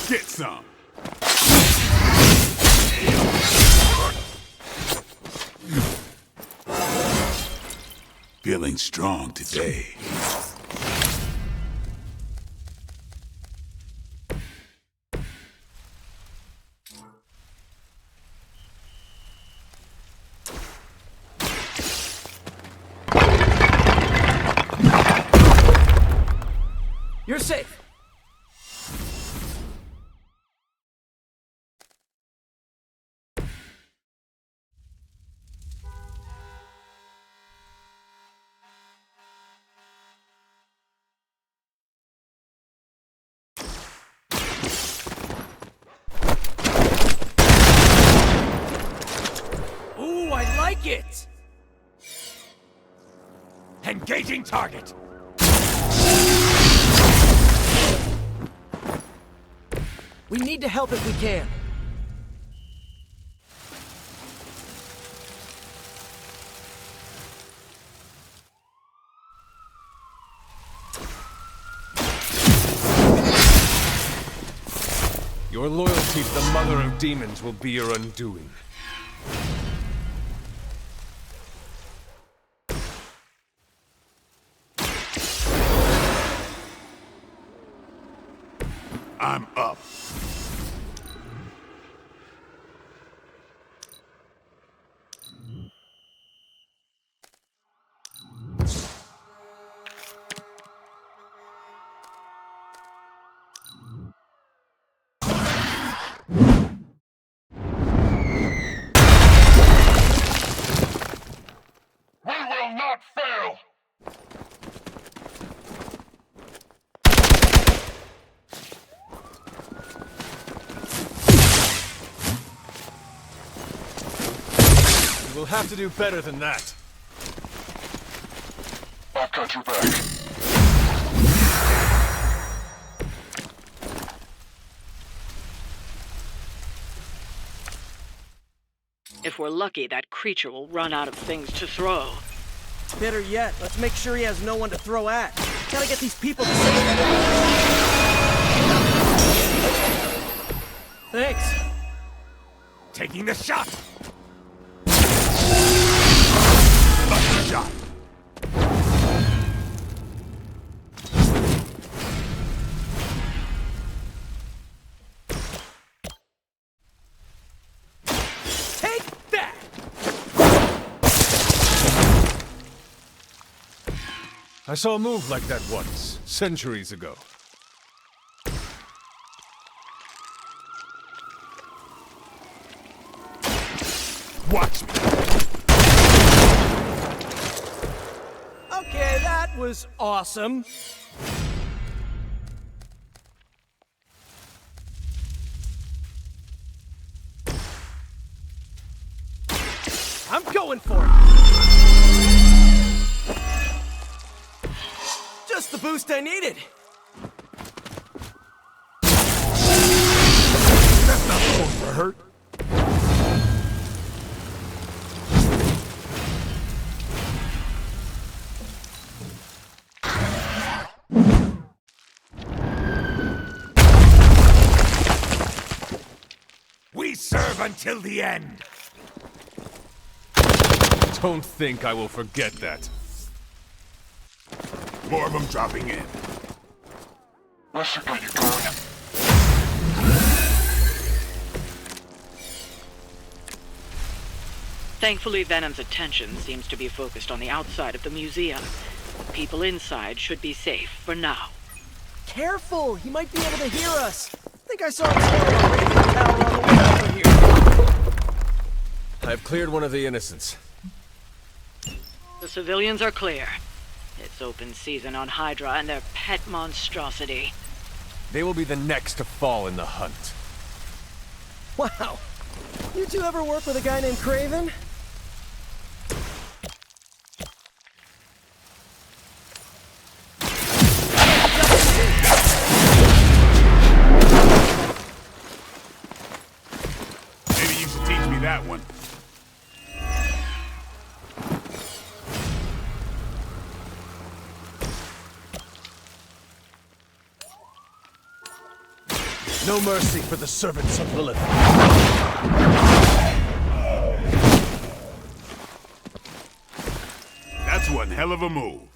Get some. Feeling strong today. You're safe. Ooh, I like it! Engaging target! We need to help if we can. Your loyalty to the Mother of Demons will be your undoing. I'm up. We will not fail! You will have to do better than that. I've got your back. If we're lucky, that creature will run out of things to throw. Better yet, let's make sure he has no one to throw at. Gotta get these people to safety. Thanks. Taking the shot! Lucky shot! Take that! I saw a move like that once, centuries ago. Watch me! Okay, that was awesome. I'm going for it. Just the boost I needed. That's not going to hurt. We serve until the end. Don't think I will forget that. More of them dropping in. What's it gonna do? Thankfully, Venom's attention seems to be focused on the outside of the museum. People inside should be safe for now. Careful! He might be able to hear us. I think I saw him standing on the radio tower on the way over here. I've cleared one of the innocents. The civilians are clear. It's open season on Hydra and their pet monstrosity. They will be the next to fall in the hunt. Wow. You two ever work with a guy named Craven? Maybe you should teach me that one. No mercy for the servants of Lilith. That's one hell of a move.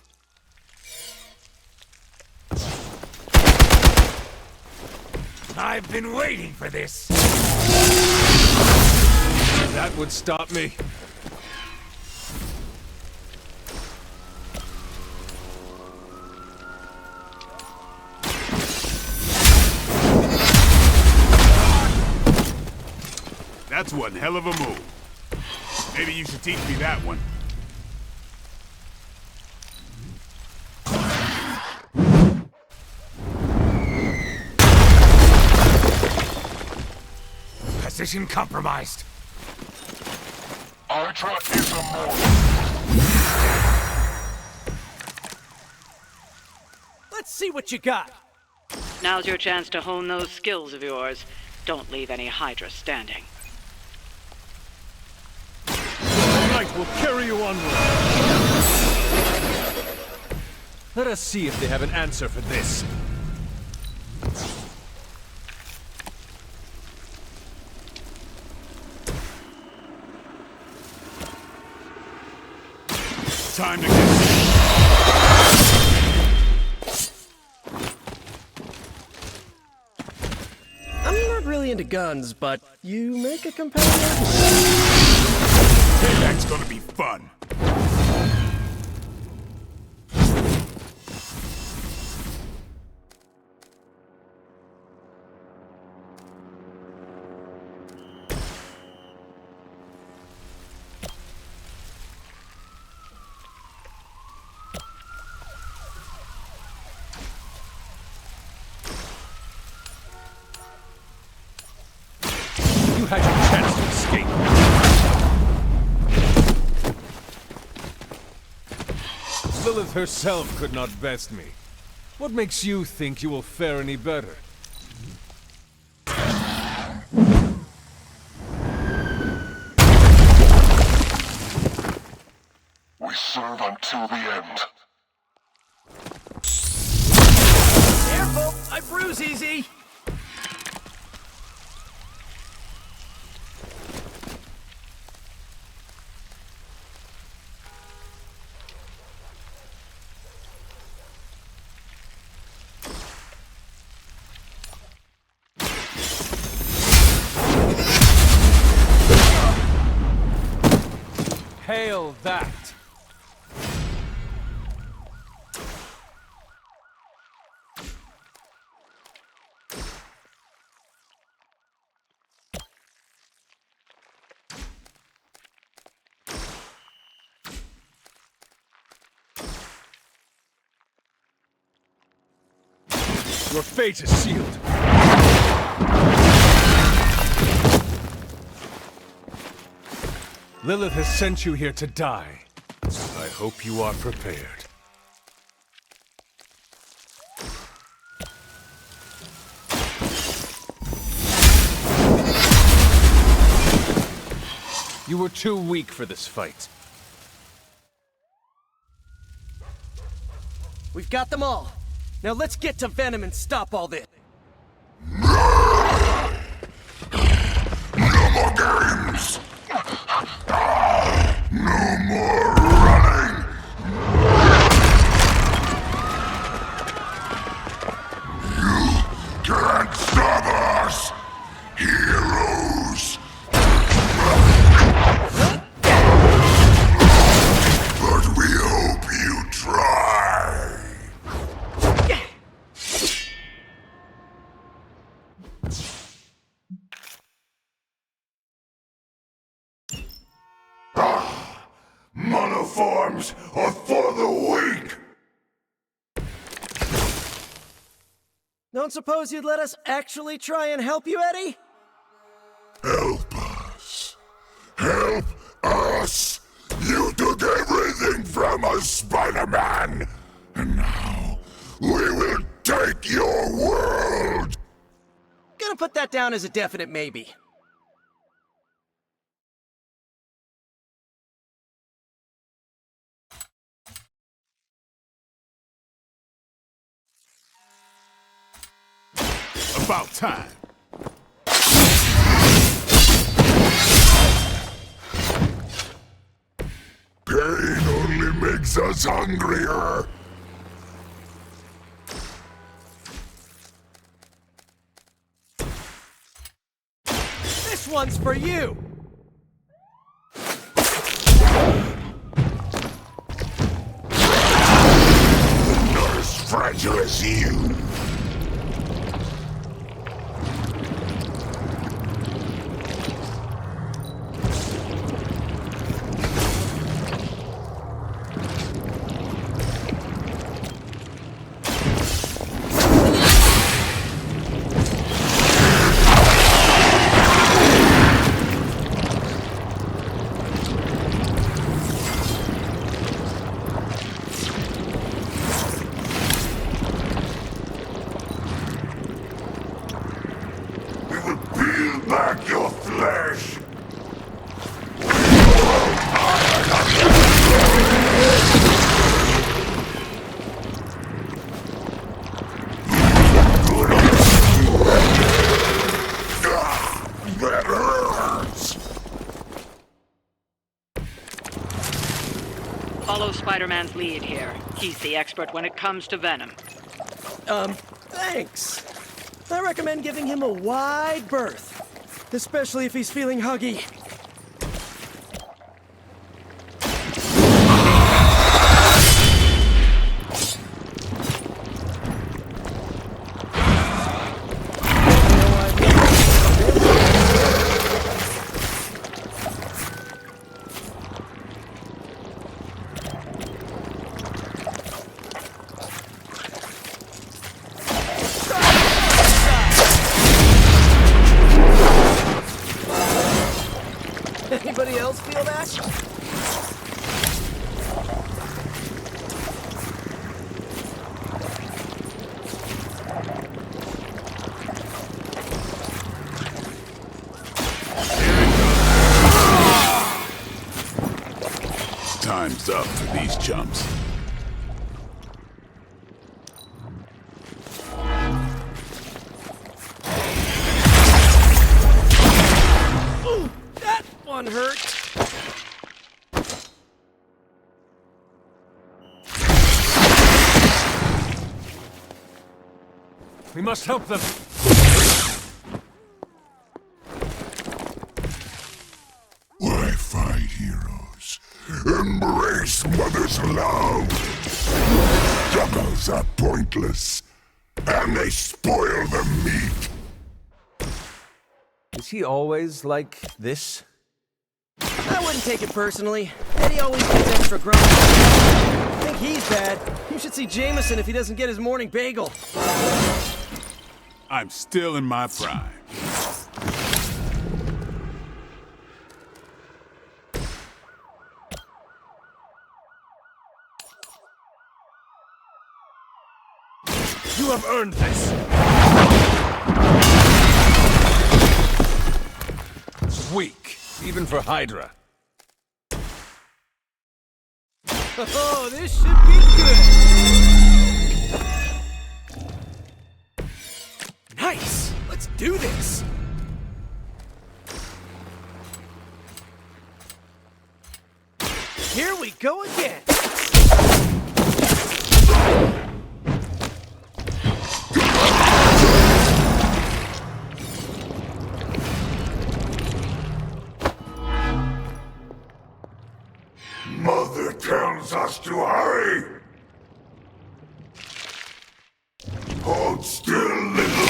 I've been waiting for this. That would stop me. That's one hell of a move. Maybe you should teach me that one. Position compromised. Hydra is immortal. Let's see what you got. Now's your chance to hone those skills of yours. Don't leave any Hydra standing. Night will carry you onward. Let us see if they have an answer for this. Time to get... I'm not really into guns, but you make a compelling argument. Payback's gonna be fun. You had your chance to escape. Lilith herself could not best me. What makes you think you will fare any better? We serve until the end. Careful! I bruise easy! Hail that! Your fate is sealed. Lilith has sent you here to die. I hope you are prepared. You were too weak for this fight. We've got them all. Now let's get to Venom and stop all this. No more games! No more running! You can't stop us, heroes! But we hope you try! Monoforms are for the weak! Don't suppose you'd let us actually try and help you, Eddie? Help us! Help us! You took everything from us, Spider-Man! And now, we will take your world! Gonna put that down as a definite maybe. About time. Pain only makes us hungrier! This one's for you! Not as fragile as you! Peel back your flesh! That hurts! Follow Spider-Man's lead here. He's the expert when it comes to Venom. Thanks. I recommend giving him a wide berth, especially if he's feeling huggy. Anybody else feel that? Time's What's up for these chumps? Ooh, that one hurt. We must help them. Why fight heroes? Embrace mother's love! Struggles are pointless, and they spoil the meat. Is he always like this? I wouldn't take it personally. Eddie always gets extra grumpy. I think he's bad. You should see Jameson if he doesn't get his morning bagel. I'm still in my prime. You have earned this. Weak, even for Hydra. Oh, this should be good. Nice. Let's do this. Here we go again. Mother tells us to hurry! Hold still, little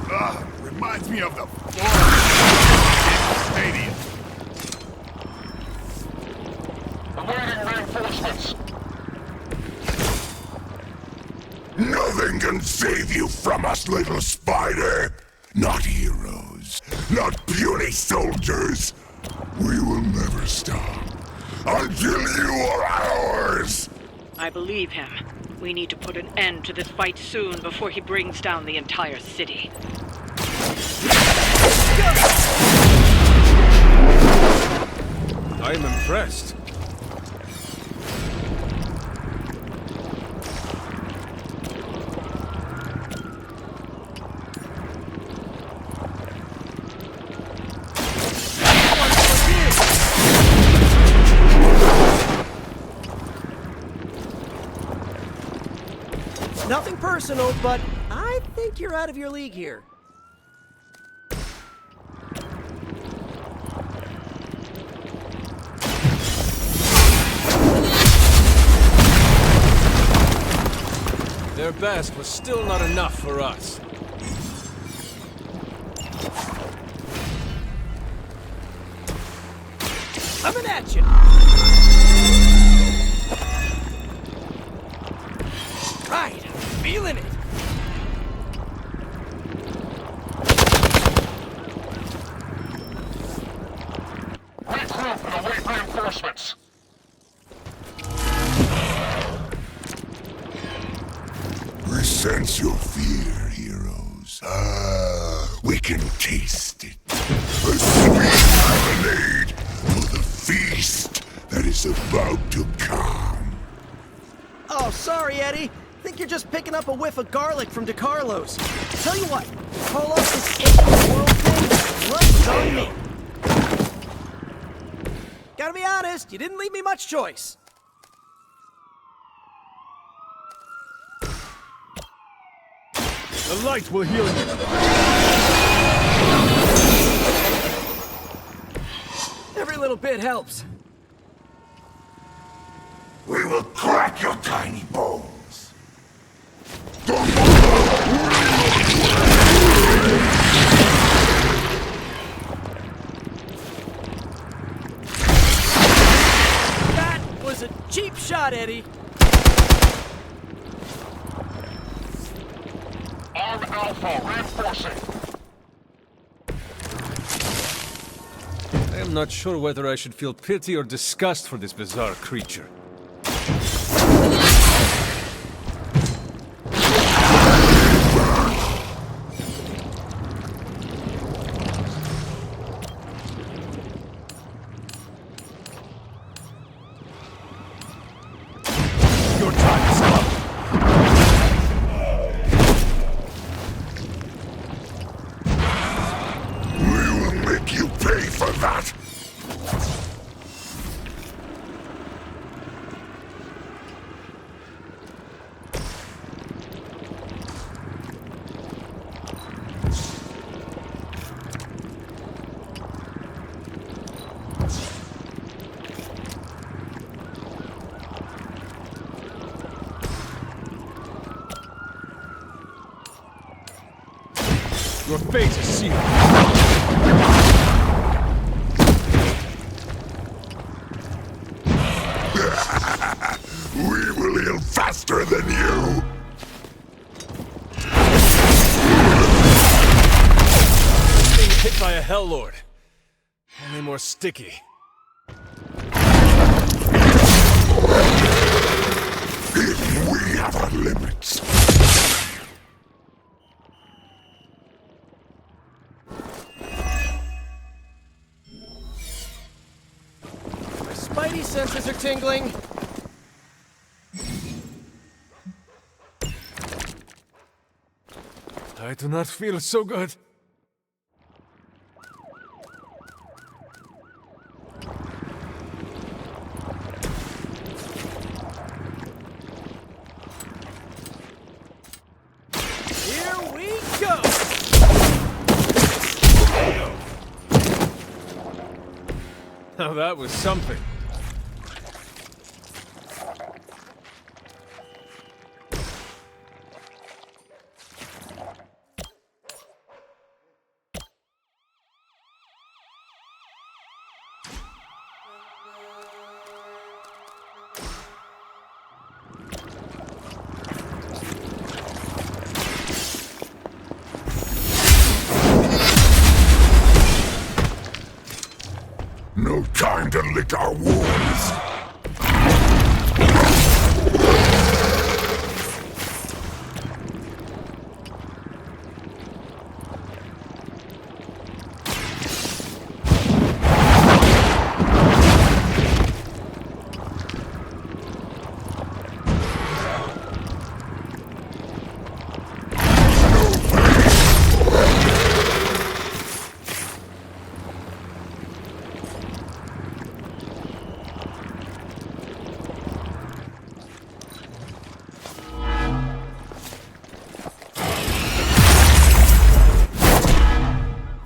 one! Reminds me of the floor in the stadium. Awaiting reinforcements! Nothing can save you from us, little spider! Not heroes, not puny soldiers. We will never stop until you are ours! I believe him. We need to put an end to this fight soon before he brings down the entire city. I am impressed. Nothing personal, but I think you're out of your league here. Their best was still not enough for us. Coming at you. Right, I'm feeling it. Regroup and await reinforcements! We sense your fear, heroes. We can taste it. A sweet lemonade for the feast that is about to come. Oh, sorry, Eddie. Think you're just picking up a whiff of garlic from DeCarlo's. Tell you what, call off this alien world thing. Lunch on me. Gotta be honest, you didn't leave me much choice. The light will heal you. Every little bit helps. We will crack your tiny bones. That was a cheap shot, Eddie. Arm Alpha reinforcing. I am not sure whether I should feel pity or disgust for this bizarre creature. Your fate is sealed. We will heal faster than you! Being hit by a Hell Lord. Only more sticky. We have our limits. My spidey senses are tingling. I do not feel so good. Here we go! Now that was something. No time to lick our wounds.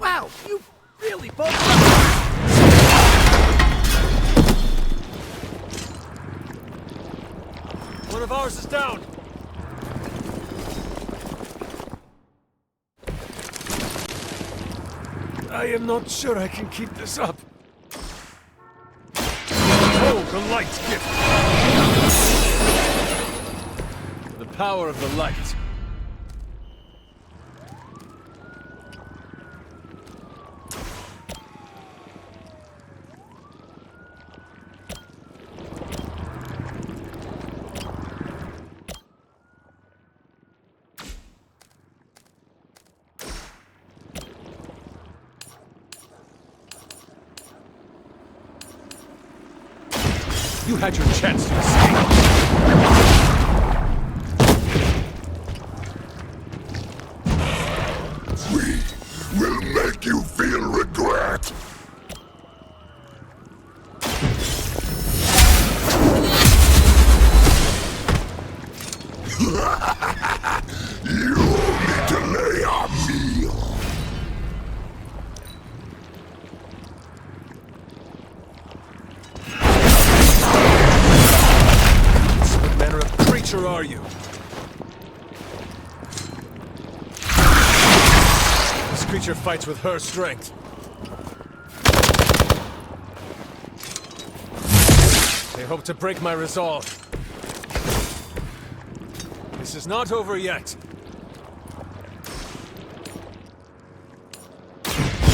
Wow, you really both. One of ours is down. I am not sure I can keep this up. Oh, the light gift! The power of the light. You had your chance to escape. We will make you feel regret. You only delay our meal. What manner of creature are you? This creature fights with her strength. They hope to break my resolve. This is not over yet.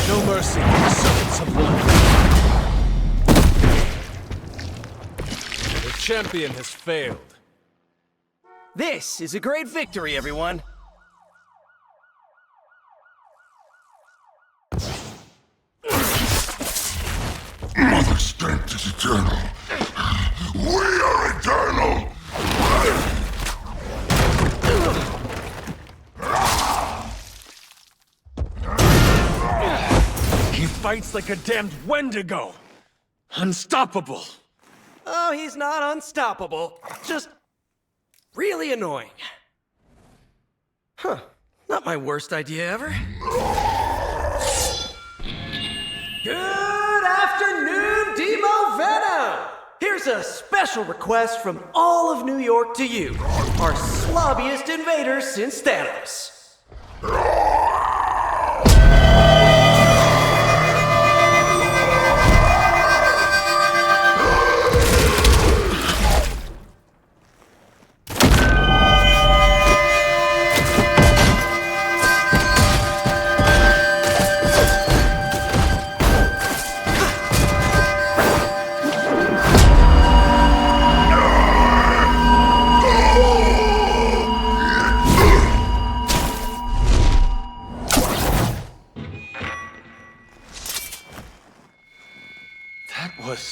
No mercy for the servants of light. The champion has failed. This is a great victory, everyone. Mother's strength is eternal. We are eternal! He fights like a damned Wendigo! Unstoppable! Oh, he's not unstoppable. Just really annoying. Huh. Not my worst idea ever. Good afternoon, Demo Venom! Here's a special request from all of New York to you, our slobbiest invaders since Thanos.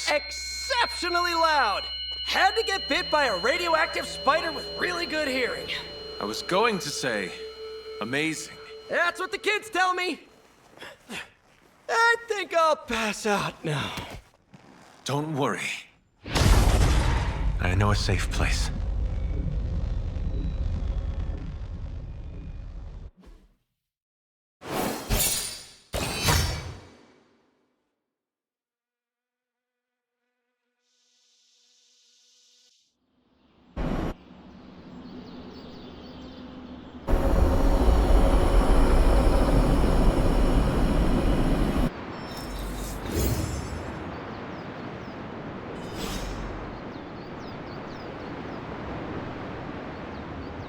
Exceptionally loud! Had to get bit by a radioactive spider with really good hearing. I was going to say, amazing. That's what the kids tell me. I think I'll pass out now. Don't worry. I know a safe place.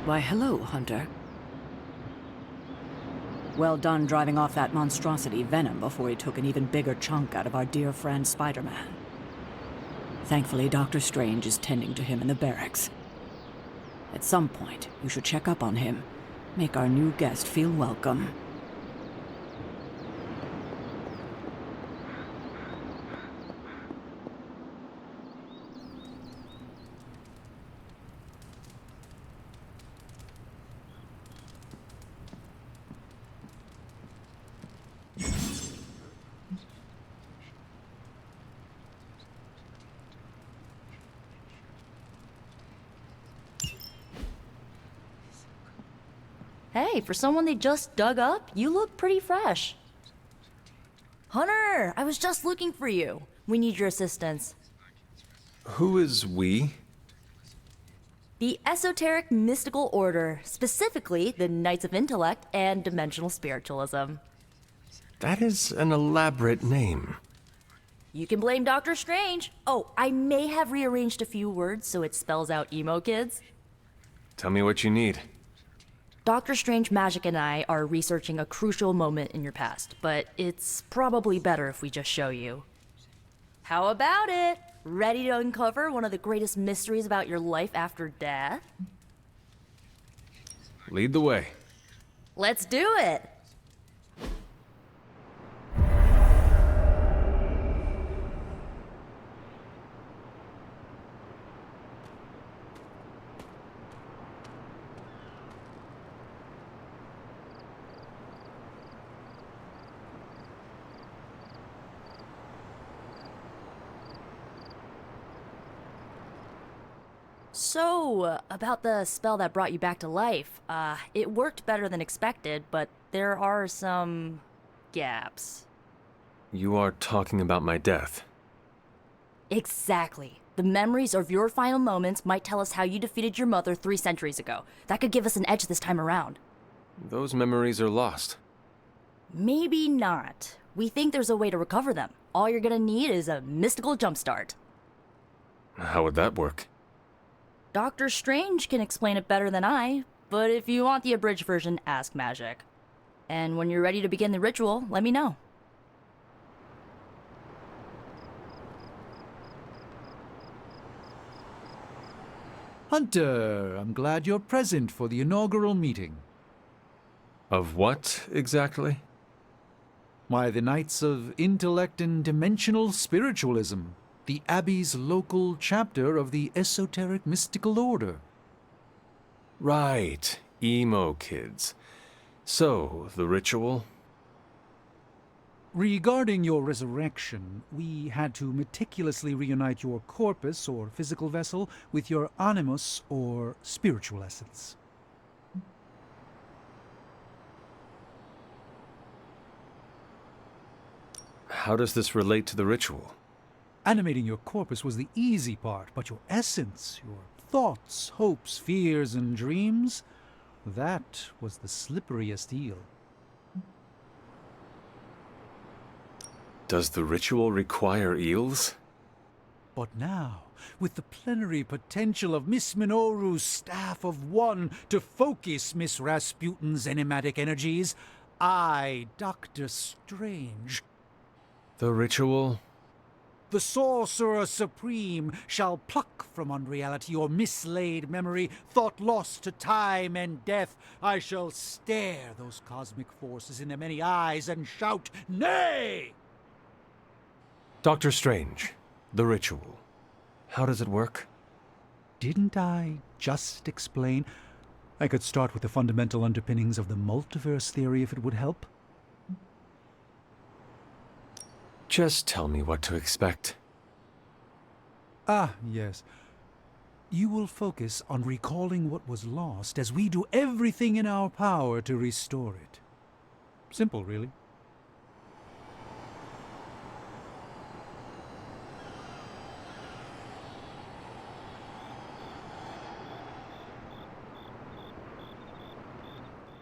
Why, hello, Hunter. Well done driving off that monstrosity Venom before he took an even bigger chunk out of our dear friend Spider-Man. Thankfully, Dr. Strange is tending to him in the barracks. At some point, you should check up on him. Make our new guest feel welcome. Hey, for someone they just dug up, you look pretty fresh. Hunter, I was just looking for you. We need your assistance. Who is we? The Esoteric Mystical Order, specifically the Knights of Intellect and Dimensional Spiritualism. That is an elaborate name. You can blame Dr. Strange. Oh, I may have rearranged a few words so it spells out emo kids. Tell me what you need. Dr. Strange Magic and I are researching a crucial moment in your past, but it's probably better if we just show you. How about it? Ready to uncover one of the greatest mysteries about your life after death? Lead the way. Let's do it! So, about the spell that brought you back to life, it worked better than expected, but there are some gaps. You are talking about my death. Exactly. The memories of your final moments might tell us how you defeated your mother 3 centuries ago. That could give us an edge this time around. Those memories are lost. Maybe not. We think there's a way to recover them. All you're gonna need is a mystical jumpstart. How would that work? Dr. Strange can explain it better than I, but if you want the abridged version, ask Magic. And when you're ready to begin the ritual, let me know. Hunter, I'm glad you're present for the inaugural meeting. Of what, exactly? Why, the Knights of Intellect and Dimensional Spiritualism, the Abbey's local chapter of the Esoteric Mystical Order. Right, emo kids. So, the ritual? Regarding your resurrection, we had to meticulously reunite your corpus, or physical vessel, with your animus, or spiritual essence. How does this relate to the ritual? Animating your corpus was the easy part, but your essence, your thoughts, hopes, fears, and dreams, that was the slipperiest eel. Does the ritual require eels? But now, with the plenary potential of Miss Minoru's Staff of One to focus Miss Rasputin's enigmatic energies, I, Dr. Strange, The ritual? the Sorcerer Supreme, shall pluck from unreality your mislaid memory, thought lost to time and death. I shall stare those cosmic forces in their many eyes and shout, "Nay!" Doctor Strange, the ritual. How does it work? Didn't I just explain? I could start with the fundamental underpinnings of the multiverse theory if it would help. Just tell me what to expect. Ah, yes. You will focus on recalling what was lost as we do everything in our power to restore it. Simple, really.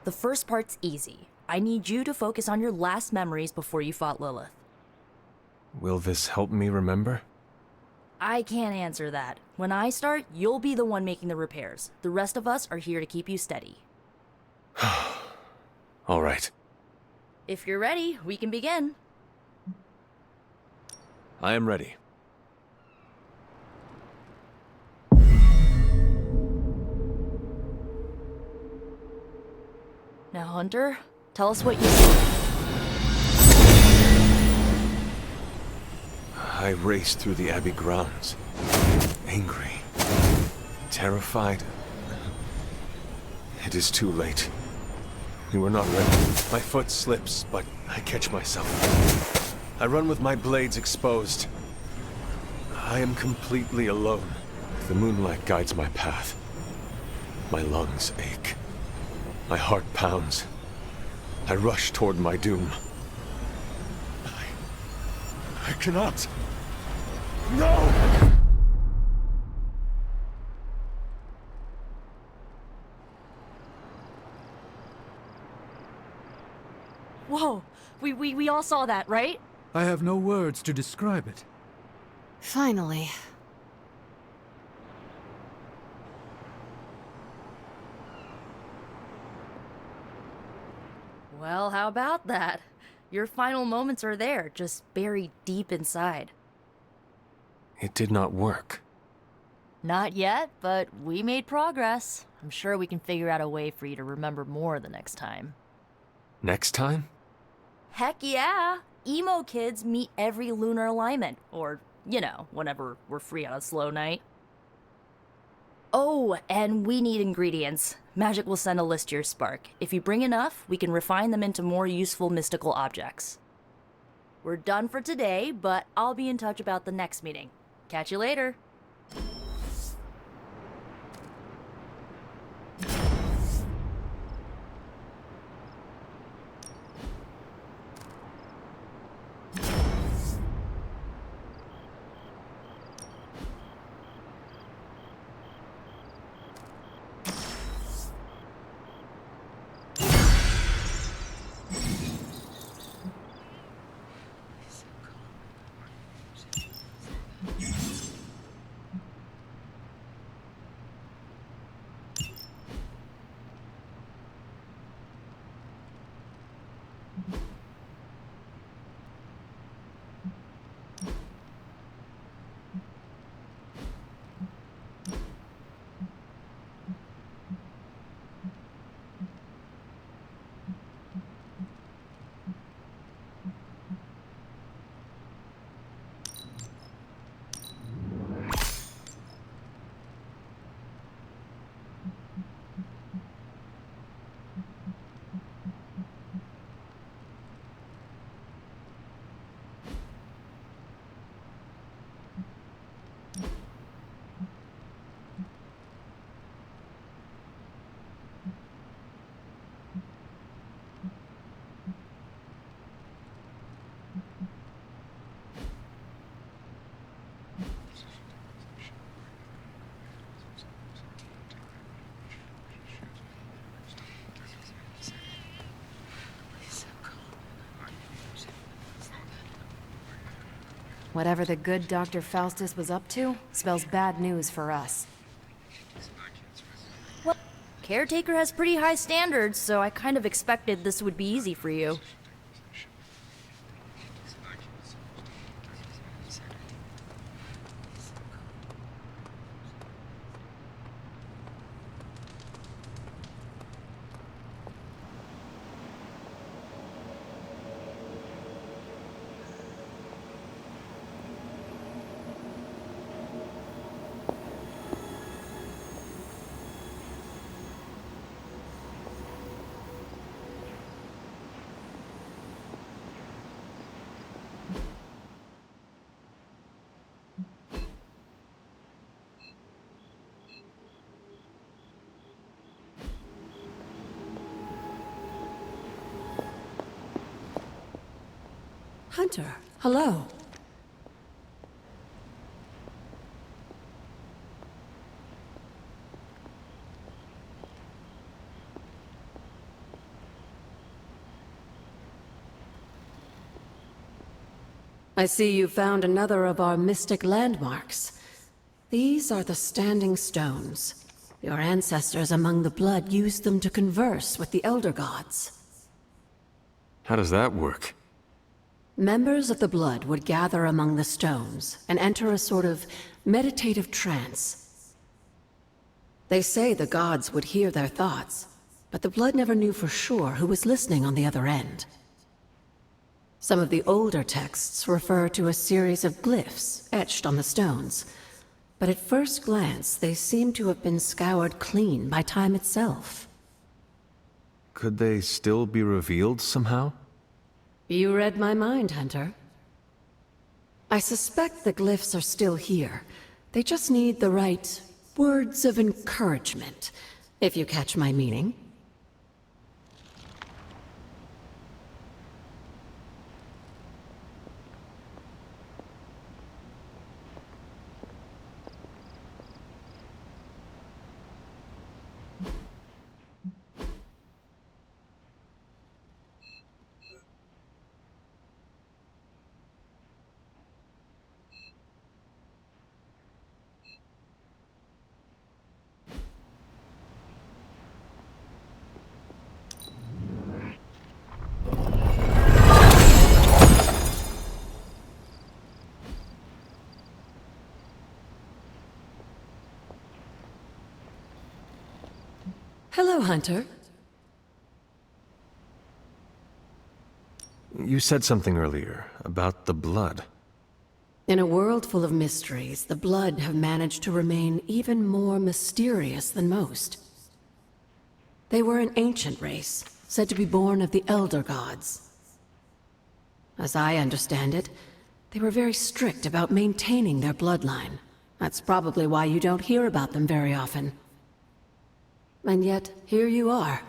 The first part's easy. I need you to focus on your last memories before you fought Lilith. Will this help me remember? I can't answer that. When I start, you'll be the one making the repairs. The rest of us are here to keep you steady. All right. If you're ready, we can begin. I am ready. Now, Hunter, tell us what you see. I raced through the Abbey grounds, angry, terrified. It is too late. We were not ready. My foot slips, but I catch myself. I run with my blades exposed. I am completely alone. The moonlight guides my path. My lungs ache. My heart pounds. I rush toward my doom. I cannot. No! Whoa! We all saw that, right? I have no words to describe it. Finally. Well, how about that? Your final moments are there, just buried deep inside. It did not work. Not yet, but we made progress. I'm sure we can figure out a way for you to remember more the next time. Next time? Heck yeah! Emo kids meet every lunar alignment, or, you know, whenever we're free on a slow night. Oh, and we need ingredients. Magic will send a list to your spark. If you bring enough, we can refine them into more useful mystical objects. We're done for today, but I'll be in touch about the next meeting. Catch you later. Whatever the good Dr. Faustus was up to spells bad news for us. Well, Caretaker has pretty high standards, so I kind of expected this would be easy for you. Hunter, hello. I see you found another of our mystic landmarks. These are the Standing Stones. Your ancestors among the blood used them to converse with the Elder Gods. How does that work? Members of the blood would gather among the stones and enter a sort of meditative trance. They say the gods would hear their thoughts, but the blood never knew for sure who was listening on the other end. Some of the older texts refer to a series of glyphs etched on the stones, but at first glance they seem to have been scoured clean by time itself. Could they still be revealed somehow? You read my mind, Hunter. I suspect the glyphs are still here. They just need the right words of encouragement, if you catch my meaning. Hello, Hunter. You said something earlier about the blood. In a world full of mysteries, the blood have managed to remain even more mysterious than most. They were an ancient race, said to be born of the Elder Gods. As I understand it, they were very strict about maintaining their bloodline. That's probably why you don't hear about them very often. And yet, here you are,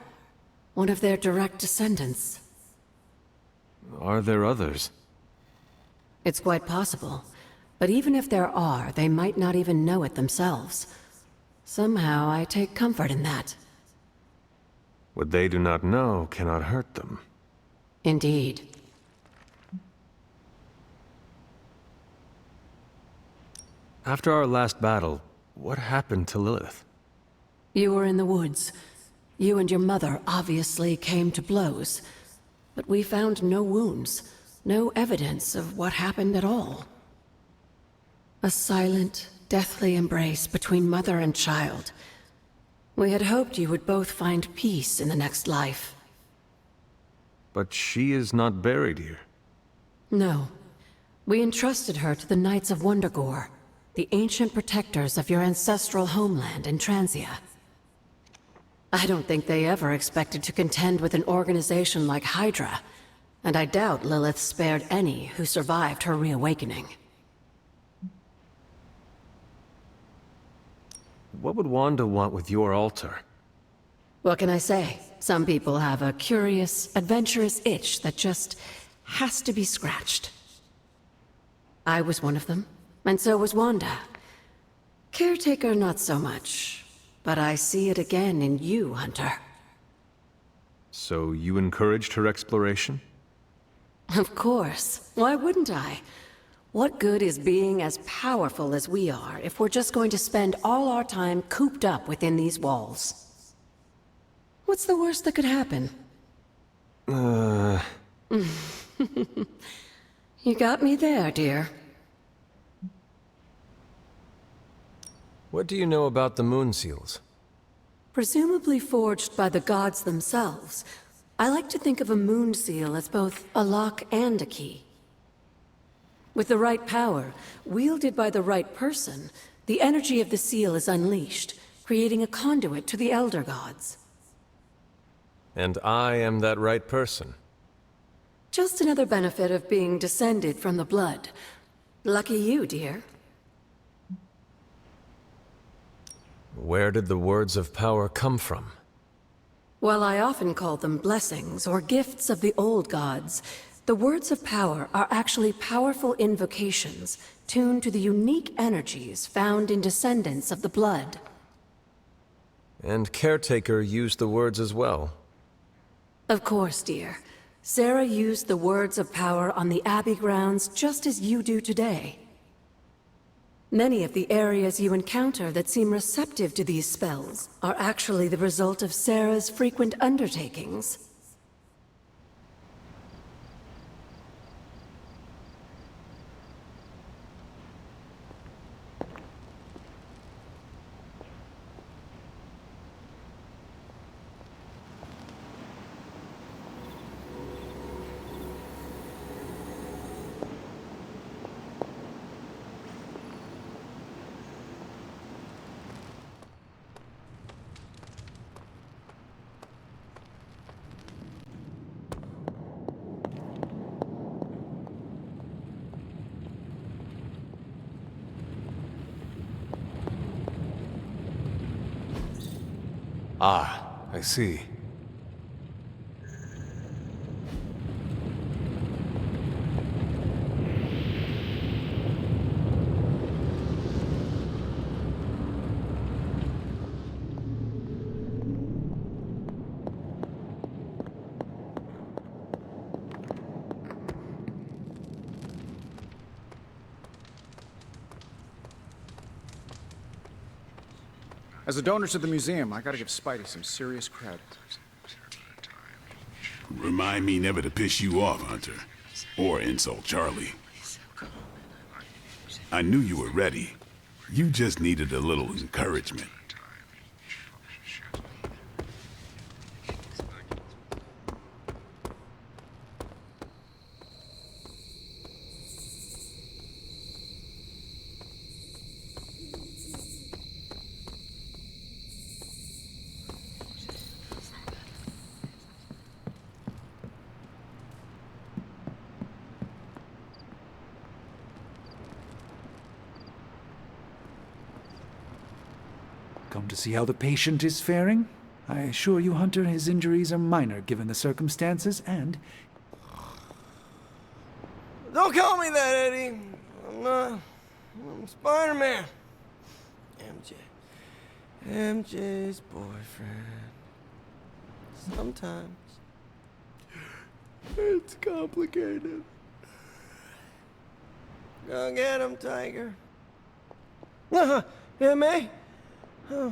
one of their direct descendants. Are there others? It's quite possible. But even if there are, they might not even know it themselves. Somehow, I take comfort in that. What they do not know cannot hurt them. Indeed. After our last battle, what happened to Lilith? You were in the woods. You and your mother obviously came to blows. But we found no wounds, no evidence of what happened at all. A silent, deathly embrace between mother and child. We had hoped you would both find peace in the next life. But she is not buried here. No. We entrusted her to the Knights of Wondergore, the ancient protectors of your ancestral homeland in Transia. I don't think they ever expected to contend with an organization like Hydra, and I doubt Lilith spared any who survived her reawakening. What would Wanda want with your altar? What can I say? Some people have a curious, adventurous itch that just has to be scratched. I was one of them, and so was Wanda. Caretaker, not so much. But I see it again in you, Hunter. So you encouraged her exploration? Of course. Why wouldn't I? What good is being as powerful as we are if we're just going to spend all our time cooped up within these walls? What's the worst that could happen? You got me there, dear. What do you know about the moon seals? Presumably forged by the gods themselves, I like to think of a moon seal as both a lock and a key. With the right power, wielded by the right person, the energy of the seal is unleashed, creating a conduit to the Elder Gods. And I am that right person. Just another benefit of being descended from the blood. Lucky you, dear. Where did the words of power come from? While I often call them blessings or gifts of the old gods, the words of power are actually powerful invocations tuned to the unique energies found in descendants of the blood. And Caretaker used the words as well. Of course, dear. Sarah used the words of power on the Abbey grounds just as you do today. Many of the areas you encounter that seem receptive to these spells are actually the result of Sarah's frequent undertakings. Ah, I see. As a donor to the museum, I gotta give Spidey some serious credit. Remind me never to piss you off, Hunter. Or insult Charlie. I knew you were ready. You just needed a little encouragement. Come to see how the patient is faring? I assure you, Hunter, his injuries are minor given the circumstances, and... Don't call me that, Eddie. I'm Spider-Man. MJ's boyfriend. Sometimes it's complicated. Go get him, Tiger. MA? Give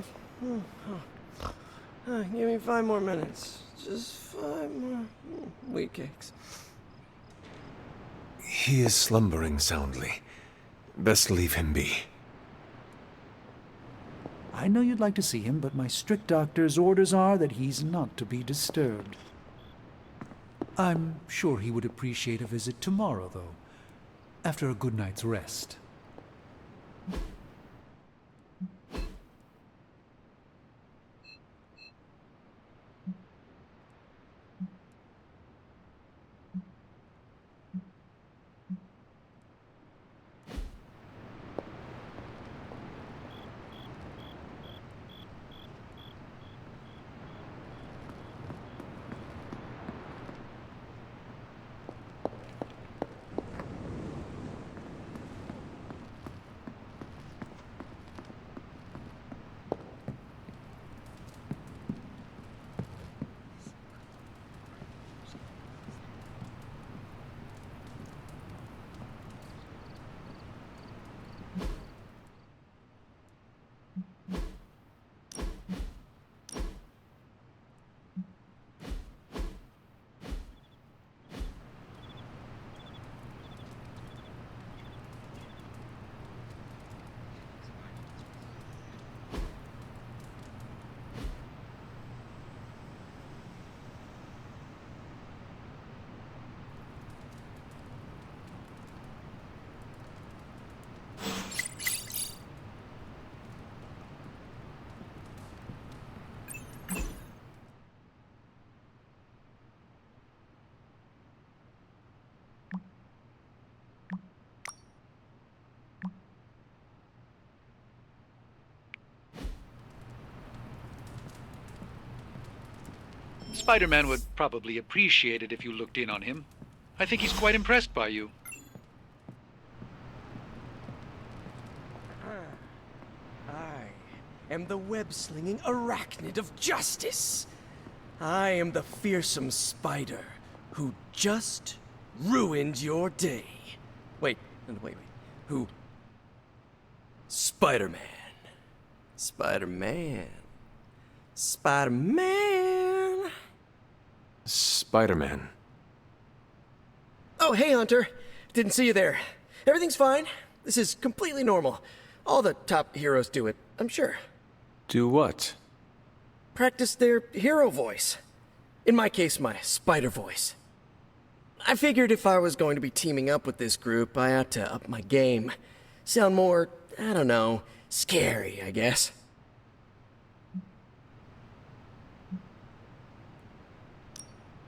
me 5 more minutes. Just 5 more wheat cakes. He is slumbering soundly. Best leave him be. I know you'd like to see him, but my strict doctor's orders are that he's not to be disturbed. I'm sure he would appreciate a visit tomorrow, though, after a good night's rest. Spider-Man would probably appreciate it if you looked in on him. I think he's quite impressed by you. I am the web-slinging arachnid of justice. I am the fearsome spider who just ruined your day. Wait. Who? Spider-Man. Spider-Man. Spider-Man. Spider-Man. Oh, hey, Hunter. Didn't see you there. Everything's fine. This is completely normal. All the top heroes do it, I'm sure. Do what? Practice their hero voice. In my case, my spider voice. I figured if I was going to be teaming up with this group, I ought to up my game. Sound more, I don't know, scary, I guess.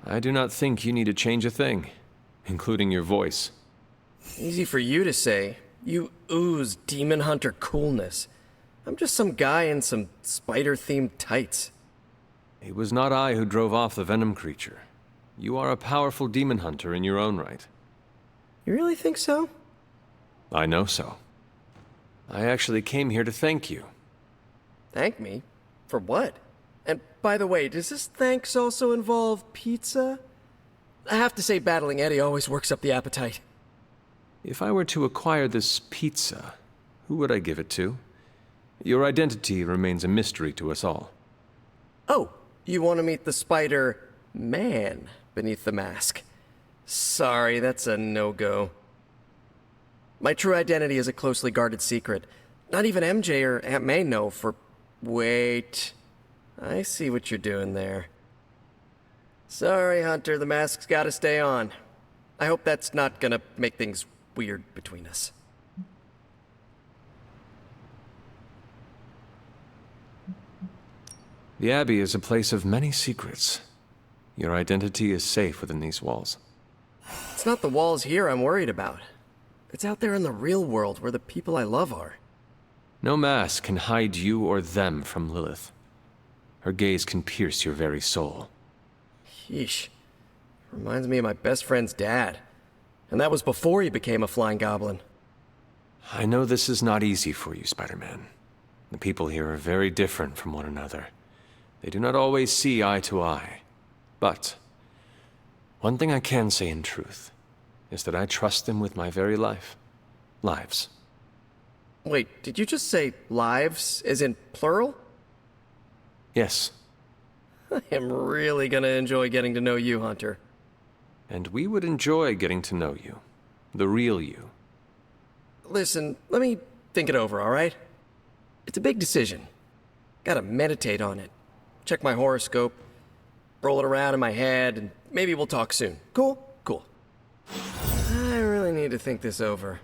I do not think you need to change a thing, including your voice. Easy for you to say. You ooze demon hunter coolness. I'm just some guy in some spider-themed tights. It was not I who drove off the venom creature. You are a powerful demon hunter in your own right. You really think so? I know so. I actually came here to thank you. Thank me? For what? And by the way, does this thanks also involve pizza? I have to say battling Eddie always works up the appetite. If I were to acquire this pizza, who would I give it to? Your identity remains a mystery to us all. Oh, you want to meet the Spider-Man beneath the mask? Sorry, that's a no-go. My true identity is a closely guarded secret. Not even MJ or Aunt May know for... Wait. I see what you're doing there. Sorry, Hunter, the mask's gotta stay on. I hope that's not gonna make things weird between us. The Abbey is a place of many secrets. Your identity is safe within these walls. It's not the walls here I'm worried about. It's out there in the real world where the people I love are. No mask can hide you or them from Lilith. Her gaze can pierce your very soul. Yeesh. Reminds me of my best friend's dad. And that was before he became a flying goblin. I know this is not easy for you, Spider-Man. The people here are very different from one another. They do not always see eye to eye. But one thing I can say in truth is that I trust them with my very life. Lives. Wait, did you just say lives, as in plural? Yes. I am really gonna enjoy getting to know you, Hunter. And we would enjoy getting to know you. The real you. Listen, let me think it over, alright? It's a big decision. Gotta meditate on it. Check my horoscope, roll it around in my head, and maybe we'll talk soon. Cool? Cool. I really need to think this over.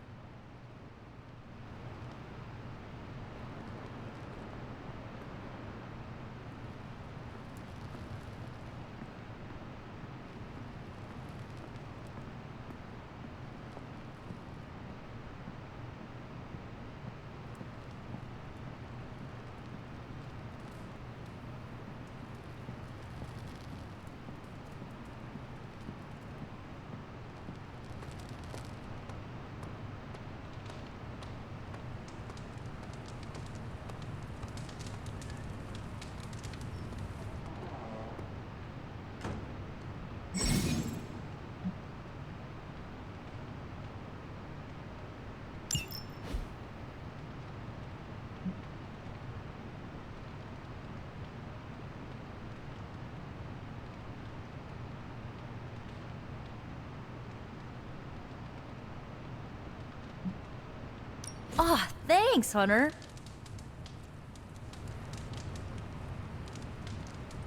Ah, thanks, Hunter.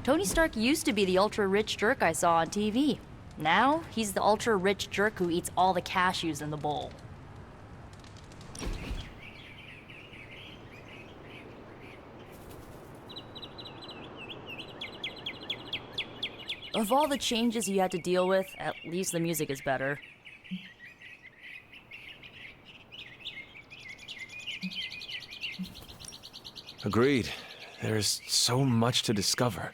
Tony Stark used to be the ultra-rich jerk I saw on TV. Now, he's the ultra-rich jerk who eats all the cashews in the bowl. Of all the changes you had to deal with, at least the music is better. Agreed. There is so much to discover.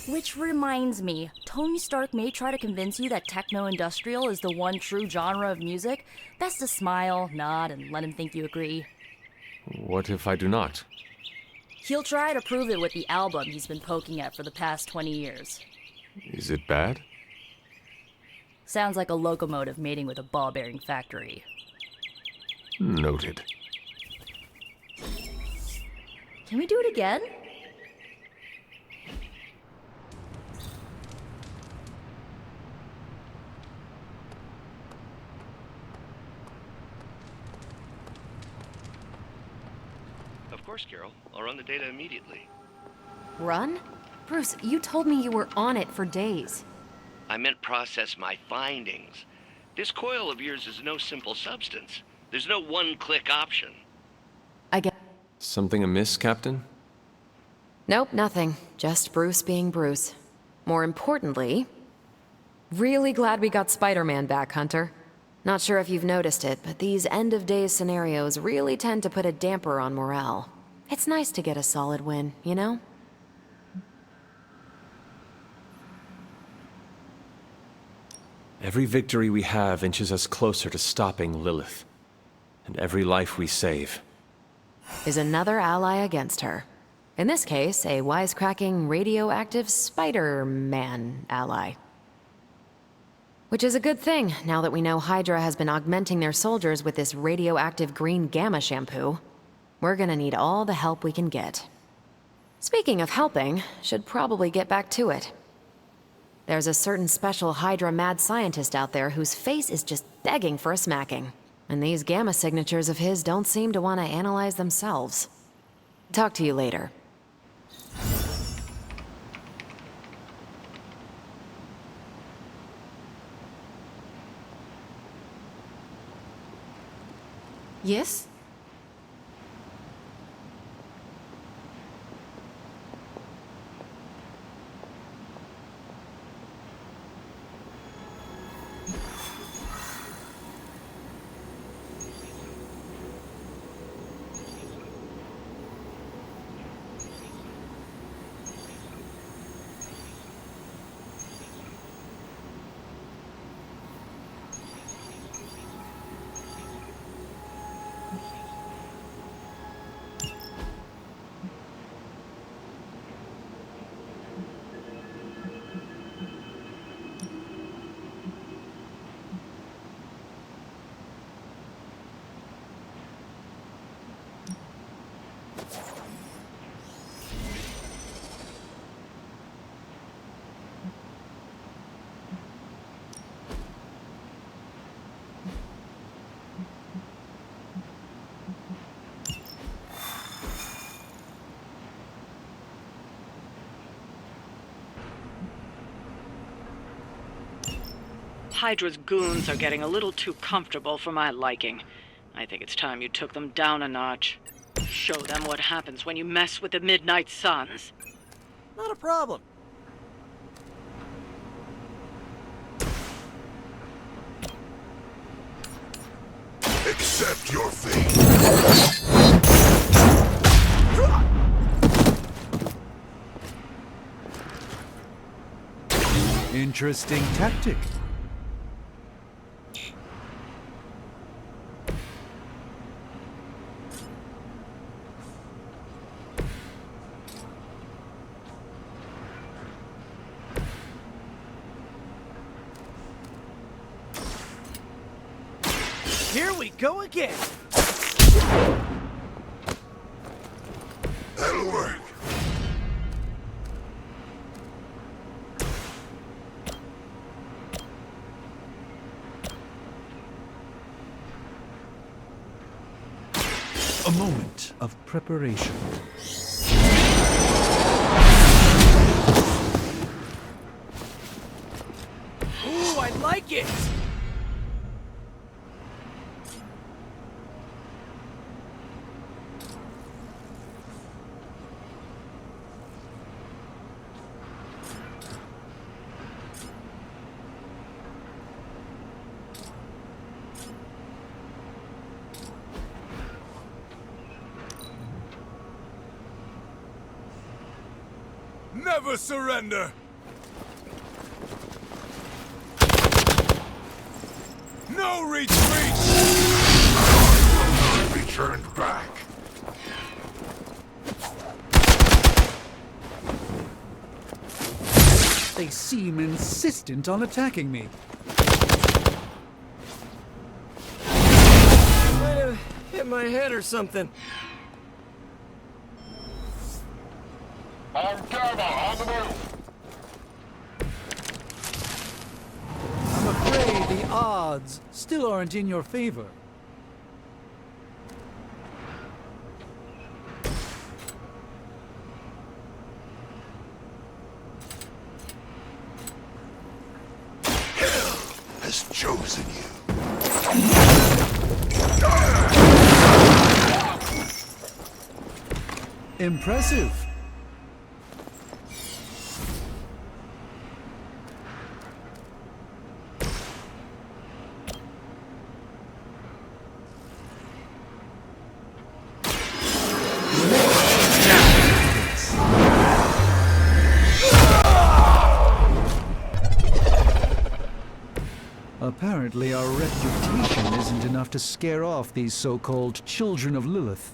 Which reminds me, Tony Stark may try to convince you that techno-industrial is the one true genre of music. Best to smile, nod, and let him think you agree. What if I do not? He'll try to prove it with the album he's been poking at for the past 20 years. Is it bad? Sounds like a locomotive mating with a ball-bearing factory. Noted. Can we do it again? Of course, Carol. I'll run the data immediately. Run? Bruce, you told me you were on it for days. I meant process my findings. This coil of yours is no simple substance. There's no one-click option. I get... Something amiss, Captain? Nope, nothing. Just Bruce being Bruce. More importantly, really glad we got Spider-Man back, Hunter. Not sure if you've noticed it, but these end-of-days scenarios really tend to put a damper on morale. It's nice to get a solid win, you know? Every victory we have inches us closer to stopping Lilith. And every life we save is another ally against her. In this case, a wisecracking, radioactive Spider-Man ally. Which is a good thing, now that we know Hydra has been augmenting their soldiers with this radioactive green gamma shampoo. We're gonna need all the help we can get. Speaking of helping, should probably get back to it. There's a certain special Hydra mad scientist out there whose face is just begging for a smacking. And these gamma signatures of his don't seem to want to analyze themselves. Talk to you later. Yes? Hydra's goons are getting a little too comfortable for my liking. I think it's time you took them down a notch. Show them what happens when you mess with the Midnight Suns. Not a problem. Accept your fate. Interesting tactic. Here we go again. That'll work. A moment of preparation. Ooh, I like it! Never surrender! No retreat! Be turned back. They seem insistent on attacking me. Might have hit my head or something. On Gamma, on the move! I'm afraid the odds still aren't in your favor. Has chosen you. Impressive. Apparently our reputation isn't enough to scare off these so-called children of Lilith.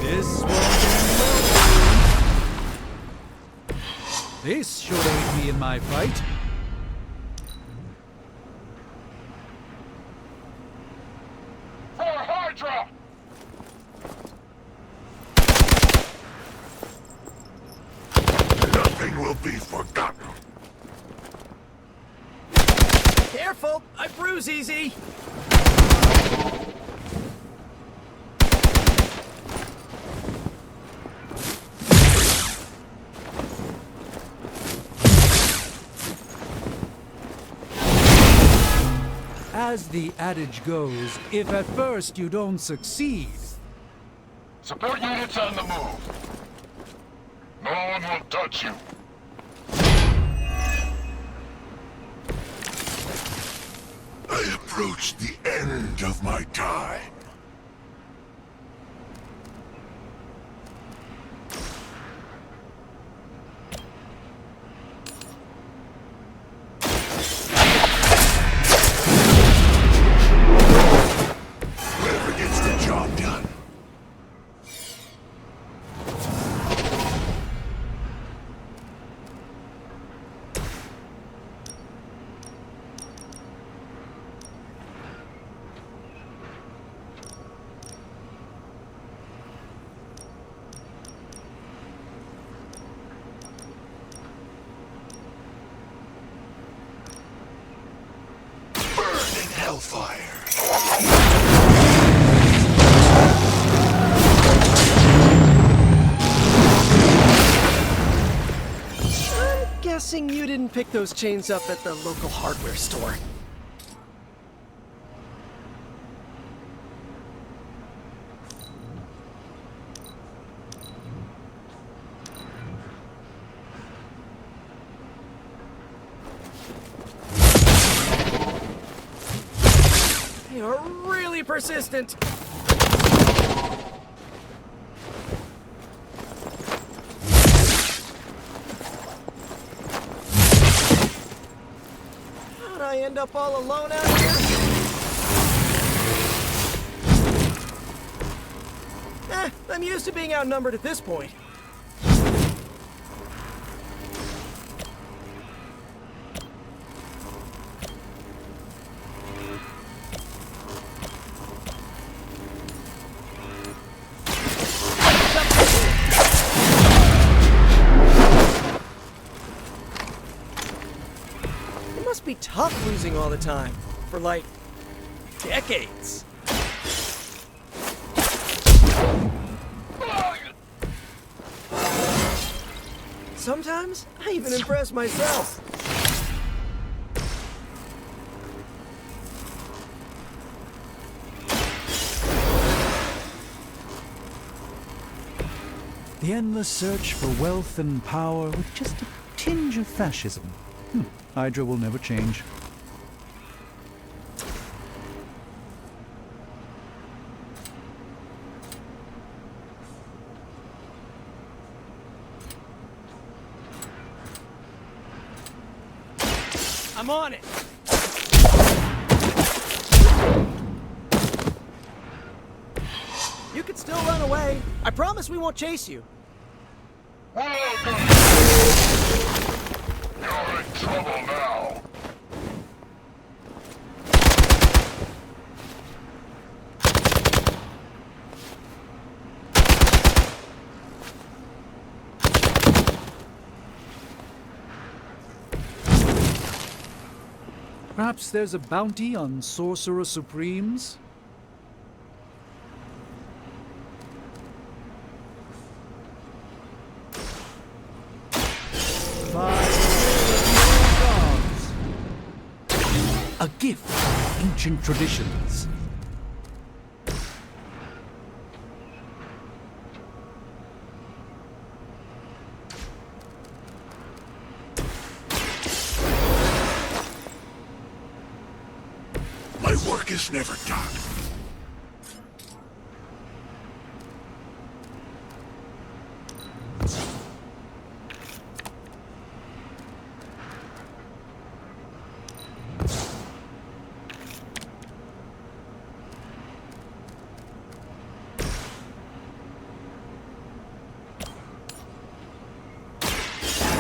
This won't end well. This should aid me in my fight. For Hydra! Nothing will be forgotten. Careful! I bruise easy! As the adage goes, if at first you don't succeed... Support units on the move. No one will touch you. I approach the end of my time. Whoever gets the job done. Burning hellfire. I'm guessing you didn't pick those chains up at the local hardware store. They are really persistent. How'd I end up all alone out here? I'm used to being outnumbered at this point. It must be tough losing all the time. For like, decades. Sometimes, I even impress myself. The endless search for wealth and power with just a tinge of fascism. Hydra will never change. I'm on it! You can still run away. I promise we won't chase you. Welcome! You're in trouble now. Perhaps there's a bounty on Sorcerer Supremes? A gift of ancient traditions. My work is never done.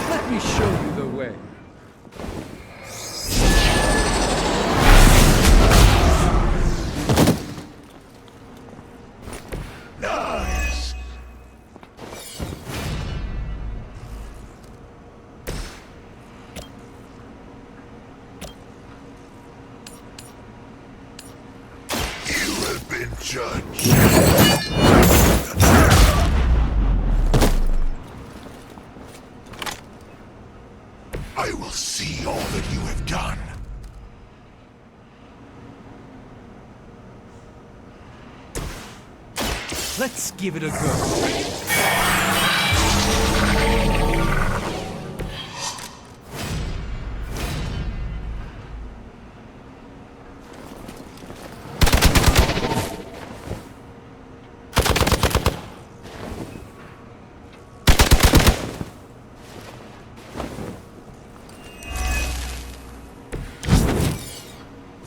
Let me show you the way. Nice. You have been judged. I will see all that you have done. Let's give it a go.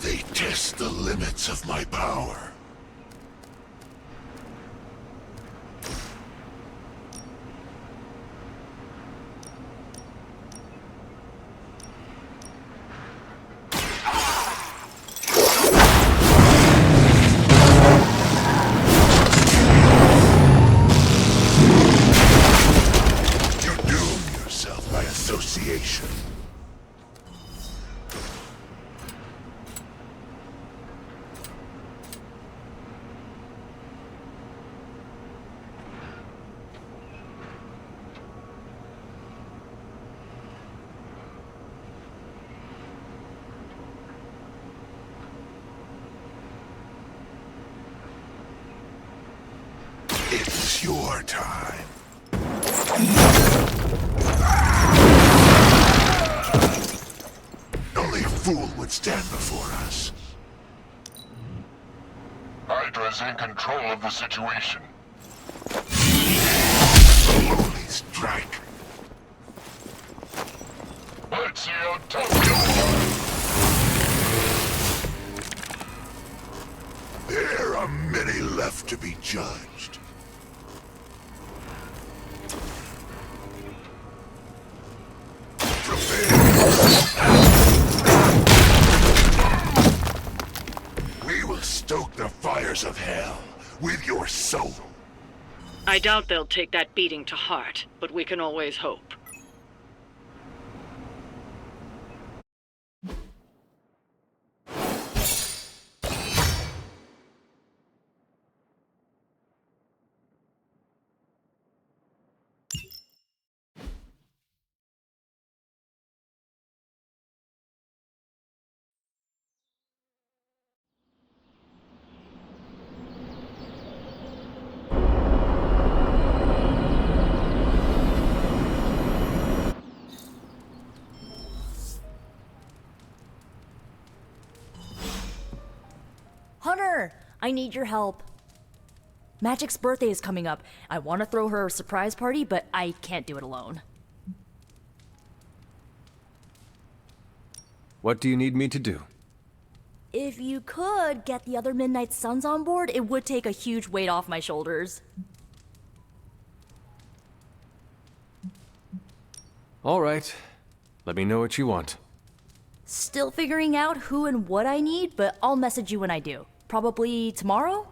They test the limits of my power. You doom yourself by association. It's your time. Only a fool would stand before us. Hydra's in control of the situation. Slowly strike. Let's see how tough you are. There are many left to be judged. We will stoke the fires of hell with your soul. I doubt they'll take that beating to heart, but we can always hope. Hunter, I need your help. Magic's birthday is coming up. I want to throw her a surprise party, but I can't do it alone. What do you need me to do? If you could get the other Midnight Suns on board, it would take a huge weight off my shoulders. All right. Let me know what you want. Still figuring out who and what I need, but I'll message you when I do. Probably tomorrow?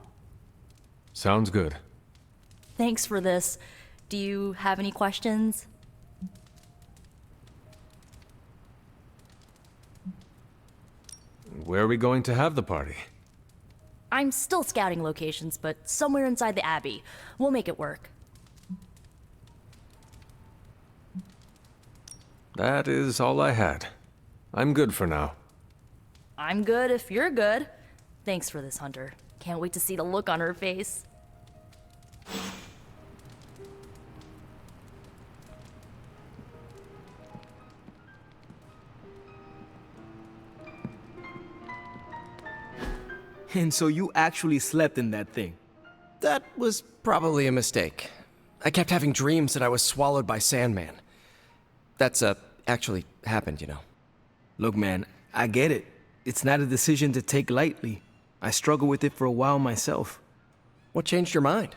Sounds good. Thanks for this. Do you have any questions? Where are we going to have the party? I'm still scouting locations, but somewhere inside the Abbey. We'll make it work. That is all I had. I'm good for now. I'm good if you're good. Thanks for this, Hunter. Can't wait to see the look on her face. And so you actually slept in that thing? That was probably a mistake. I kept having dreams that I was swallowed by Sandman. That's, actually happened, you know. Look, man, I get it. It's not a decision to take lightly. I struggled with it for a while myself. What changed your mind?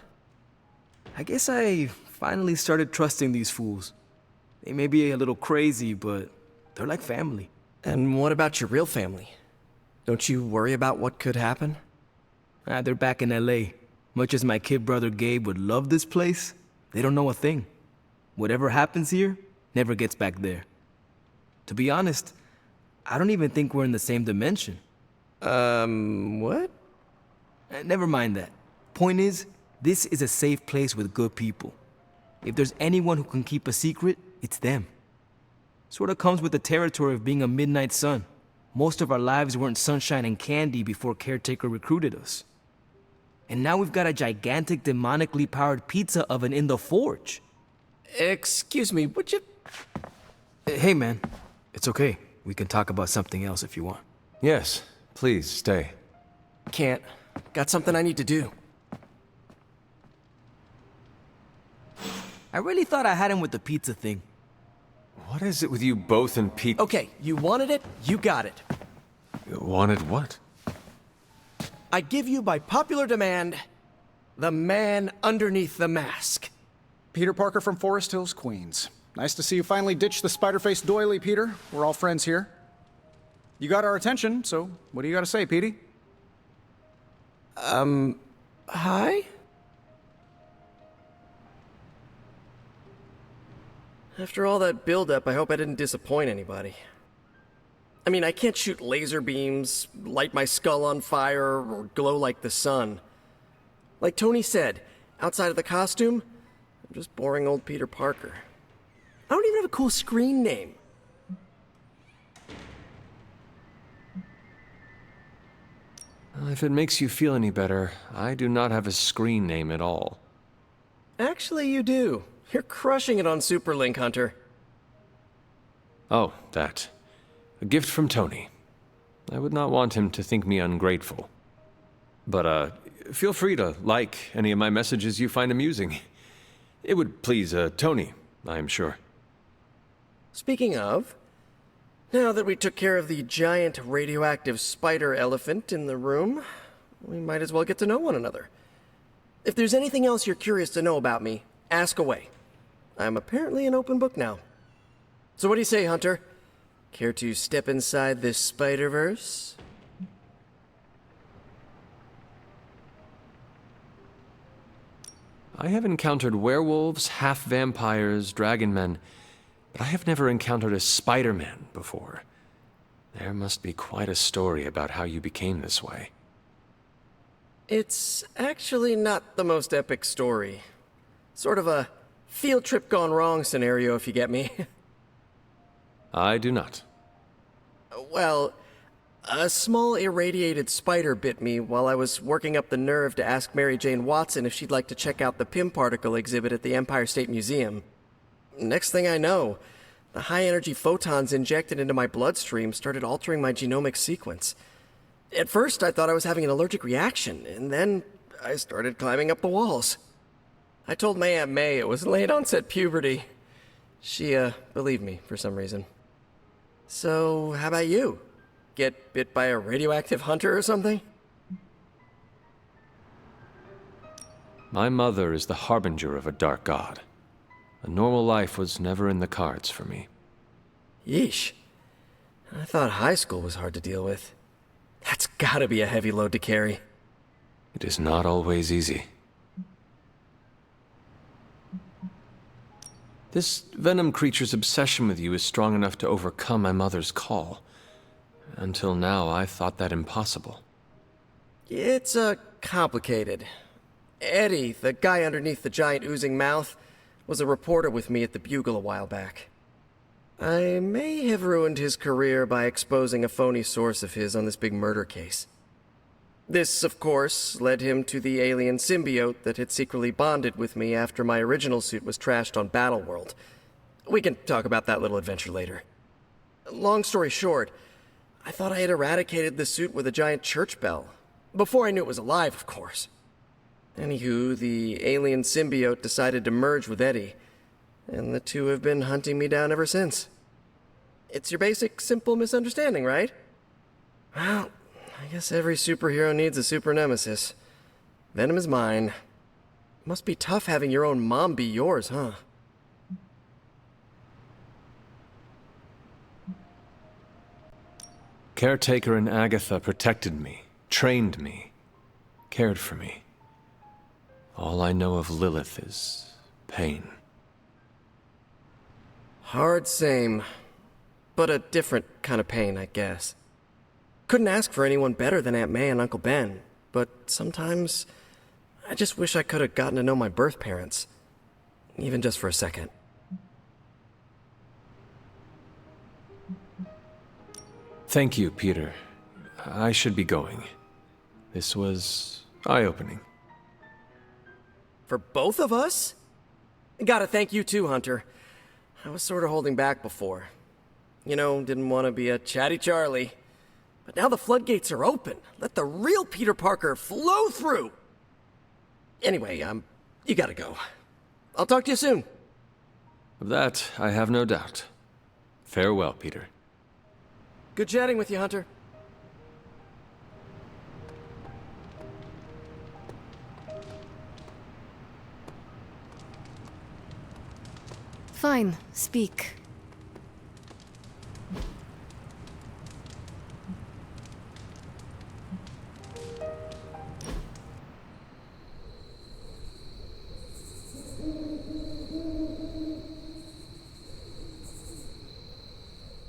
I guess I finally started trusting these fools. They may be a little crazy, but they're like family. And what about your real family? Don't you worry about what could happen? They're back in LA. Much as my kid brother Gabe would love this place, they don't know a thing. Whatever happens here never gets back there. To be honest, I don't even think we're in the same dimension. What? Never mind that. Point is, this is a safe place with good people. If there's anyone who can keep a secret, it's them. Sort of comes with the territory of being a Midnight Sun. Most of our lives weren't sunshine and candy before Caretaker recruited us. And now we've got a gigantic demonically powered pizza oven in the forge. Excuse me, would you... Hey, man. It's okay. We can talk about something else if you want. Yes, please stay. Can't. Got something I need to do. I really thought I had him with the pizza thing. What is it with you both and Pete? Okay, you wanted it, you got it. You wanted what? I give you, by popular demand, the man underneath the mask. Peter Parker from Forest Hills, Queens. Nice to see you finally ditch the spider-faced doily, Peter. We're all friends here. You got our attention, so what do you got to say, Petey? Hi? After all that build-up, I hope I didn't disappoint anybody. I mean, I can't shoot laser beams, light my skull on fire, or glow like the sun. Like Tony said, outside of the costume, I'm just boring old Peter Parker. I don't even have a cool screen name. If it makes you feel any better, I do not have a screen name at all. Actually, you do. You're crushing it on Superlink, Hunter. Oh, that. A gift from Tony. I would not want him to think me ungrateful. But, feel free to like any of my messages you find amusing. It would please, Tony, I am sure. Speaking of, now that we took care of the giant radioactive spider elephant in the room, we might as well get to know one another. If there's anything else you're curious to know about me, ask away. I'm apparently an open book now. So what do you say, Hunter? Care to step inside this Spider-Verse? I have encountered werewolves, half-vampires, dragon-men, but I have never encountered a Spider-Man before. There must be quite a story about how you became this way. It's actually not the most epic story. Sort of a field trip gone wrong scenario, if you get me. I do not. Well, a small irradiated spider bit me while I was working up the nerve to ask Mary Jane Watson if she'd like to check out the Pym particle exhibit at the Empire State Museum. Next thing I know, the high-energy photons injected into my bloodstream started altering my genomic sequence. At first, I thought I was having an allergic reaction, and then I started climbing up the walls. I told my Aunt May it was late-onset puberty. She, believed me for some reason. So, how about you? Get bit by a radioactive hunter or something? My mother is the harbinger of a dark god. A normal life was never in the cards for me. Yeesh. I thought high school was hard to deal with. That's gotta be a heavy load to carry. It is not always easy. This venom creature's obsession with you is strong enough to overcome my mother's call. Until now, I thought that impossible. It's, complicated. Eddie, the guy underneath the giant oozing mouth, was a reporter with me at the Bugle a while back. I may have ruined his career by exposing a phony source of his on this big murder case. This, of course, led him to the alien symbiote that had secretly bonded with me after my original suit was trashed on Battleworld. We can talk about that little adventure later. Long story short, I thought I had eradicated the suit with a giant church bell. Before I knew it was alive, of course. Anywho, the alien symbiote decided to merge with Eddie, and the two have been hunting me down ever since. It's your basic, simple misunderstanding, right? Well, I guess every superhero needs a super nemesis. Venom is mine. Must be tough having your own mom be yours, huh? Caretaker and Agatha protected me, trained me, cared for me. All I know of Lilith is pain. Hard same, but a different kind of pain, I guess. Couldn't ask for anyone better than Aunt May and Uncle Ben, but sometimes I just wish I could have gotten to know my birth parents, even just for a second. Thank you, Peter. I should be going. This was eye-opening. For both of us? Gotta thank you too, Hunter. I was sort of holding back before. You know, didn't want to be a chatty Charlie. But now the floodgates are open. Let the real Peter Parker flow through! Anyway, you gotta go. I'll talk to you soon. Of that, I have no doubt. Farewell, Peter. Good chatting with you, Hunter. Fine, speak.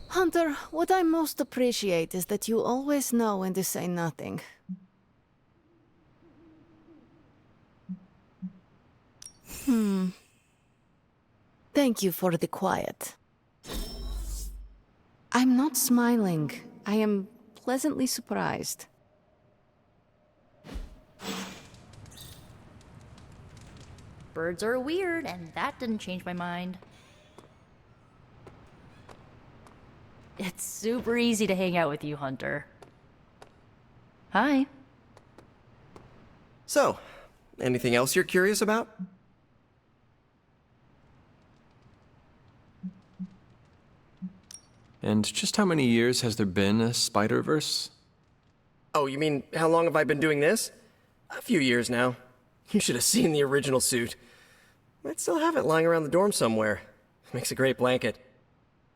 Hunter, what I most appreciate is that you always know when to say nothing. Thank you for the quiet. I'm not smiling. I am pleasantly surprised. Birds are weird, and that didn't change my mind. It's super easy to hang out with you, Hunter. Hi. So, anything else you're curious about? And just how many years has there been a Spider-Verse? Oh, you mean how long have I been doing this? A few years now. You should have seen the original suit. Might still have it lying around the dorm somewhere. Makes a great blanket.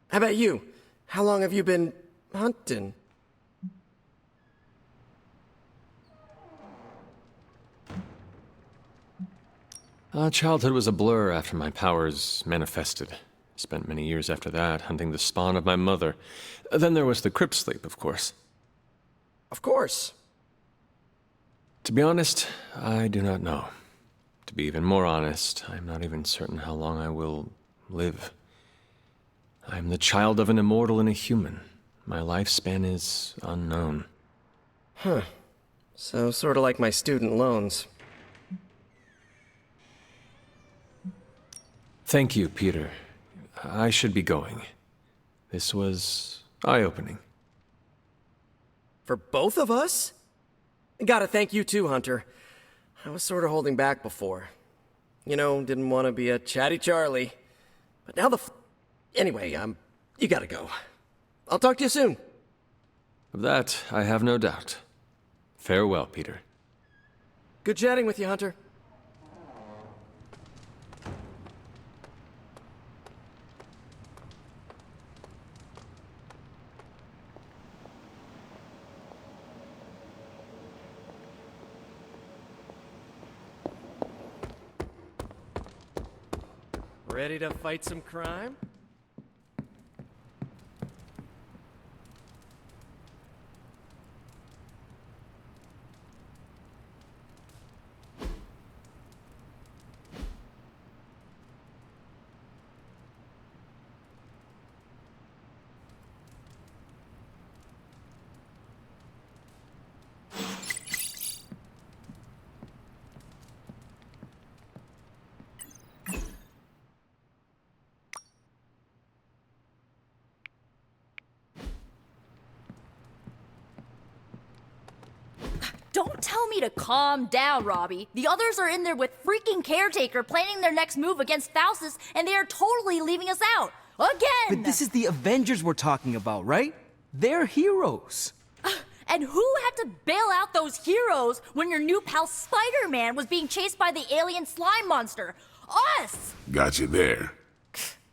How about you? How long have you been hunting? Childhood was a blur after my powers manifested. Spent many years after that hunting the spawn of my mother. Then there was the crypt sleep, of course. Of course. To be honest, I do not know. To be even more honest, I'm not even certain how long I will live. I'm the child of an immortal and a human. My lifespan is unknown. Huh. So sort of like my student loans. Thank you, Peter. I should be going. This was eye-opening. For both of us? Gotta thank you too, Hunter. I was sort of holding back before. You know, didn't want to be a chatty Charlie. But now anyway, you gotta go. I'll talk to you soon. Of that, I have no doubt. Farewell, Peter. Good chatting with you, Hunter. Ready to fight some crime? Don't tell me to calm down, Robbie. The others are in there with freaking Caretaker planning their next move against Faustus, and they are totally leaving us out. Again! But this is the Avengers we're talking about, right? They're heroes. And who had to bail out those heroes when your new pal Spider-Man was being chased by the alien slime monster? Us! Got you there.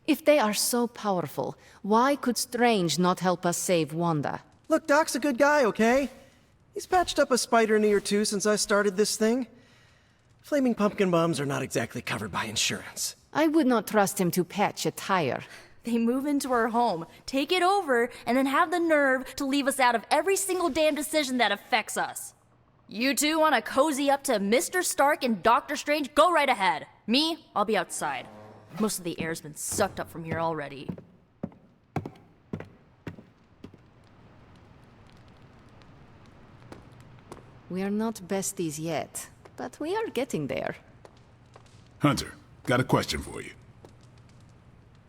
If they are so powerful, why could Strange not help us save Wanda? Look, Doc's a good guy, okay? He's patched up a spider knee or two since I started this thing. Flaming pumpkin bombs are not exactly covered by insurance. I would not trust him to patch a tire. They move into our home, take it over, and then have the nerve to leave us out of every single damn decision that affects us. You two want to cozy up to Mr. Stark and Doctor Strange? Go right ahead. Me, I'll be outside. Most of the air's been sucked up from here already. We are not besties yet, but we are getting there. Hunter, got a question for you.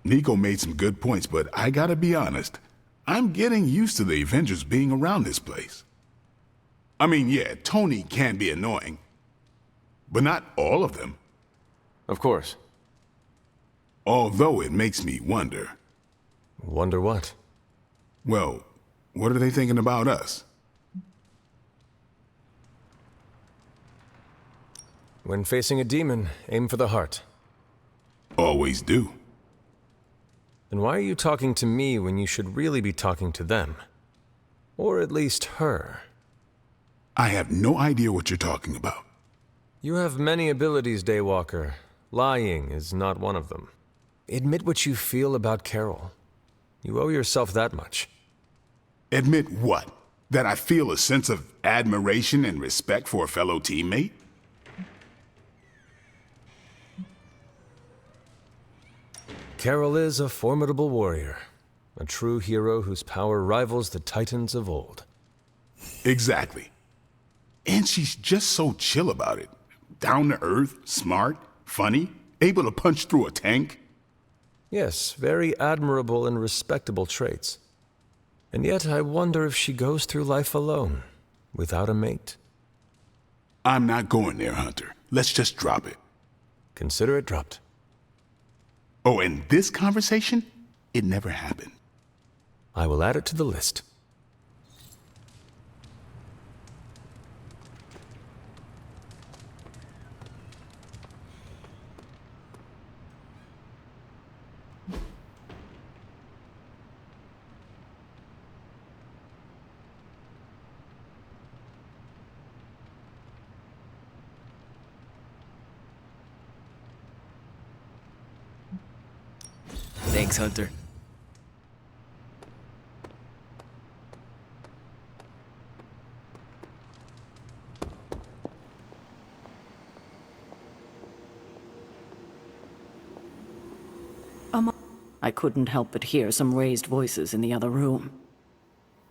Nico made some good points, but I gotta be honest. I'm getting used to the Avengers being around this place. I mean, yeah, Tony can be annoying, but not all of them. Of course. Although it makes me wonder. Wonder what? Well, what are they thinking about us? When facing a demon, aim for the heart. Always do. Then why are you talking to me when you should really be talking to them? Or at least her? I have no idea what you're talking about. You have many abilities, Daywalker. Lying is not one of them. Admit what you feel about Carol. You owe yourself that much. Admit what? That I feel a sense of admiration and respect for a fellow teammate? Carol is a formidable warrior. A true hero whose power rivals the titans of old. Exactly. And she's just so chill about it. Down to earth, smart, funny, able to punch through a tank. Yes, very admirable and respectable traits. And yet I wonder if she goes through life alone, without a mate. I'm not going there, Hunter. Let's just drop it. Consider it dropped. Oh, and this conversation? It never happened. I will add it to the list. Thanks, Hunter. I couldn't help but hear some raised voices in the other room.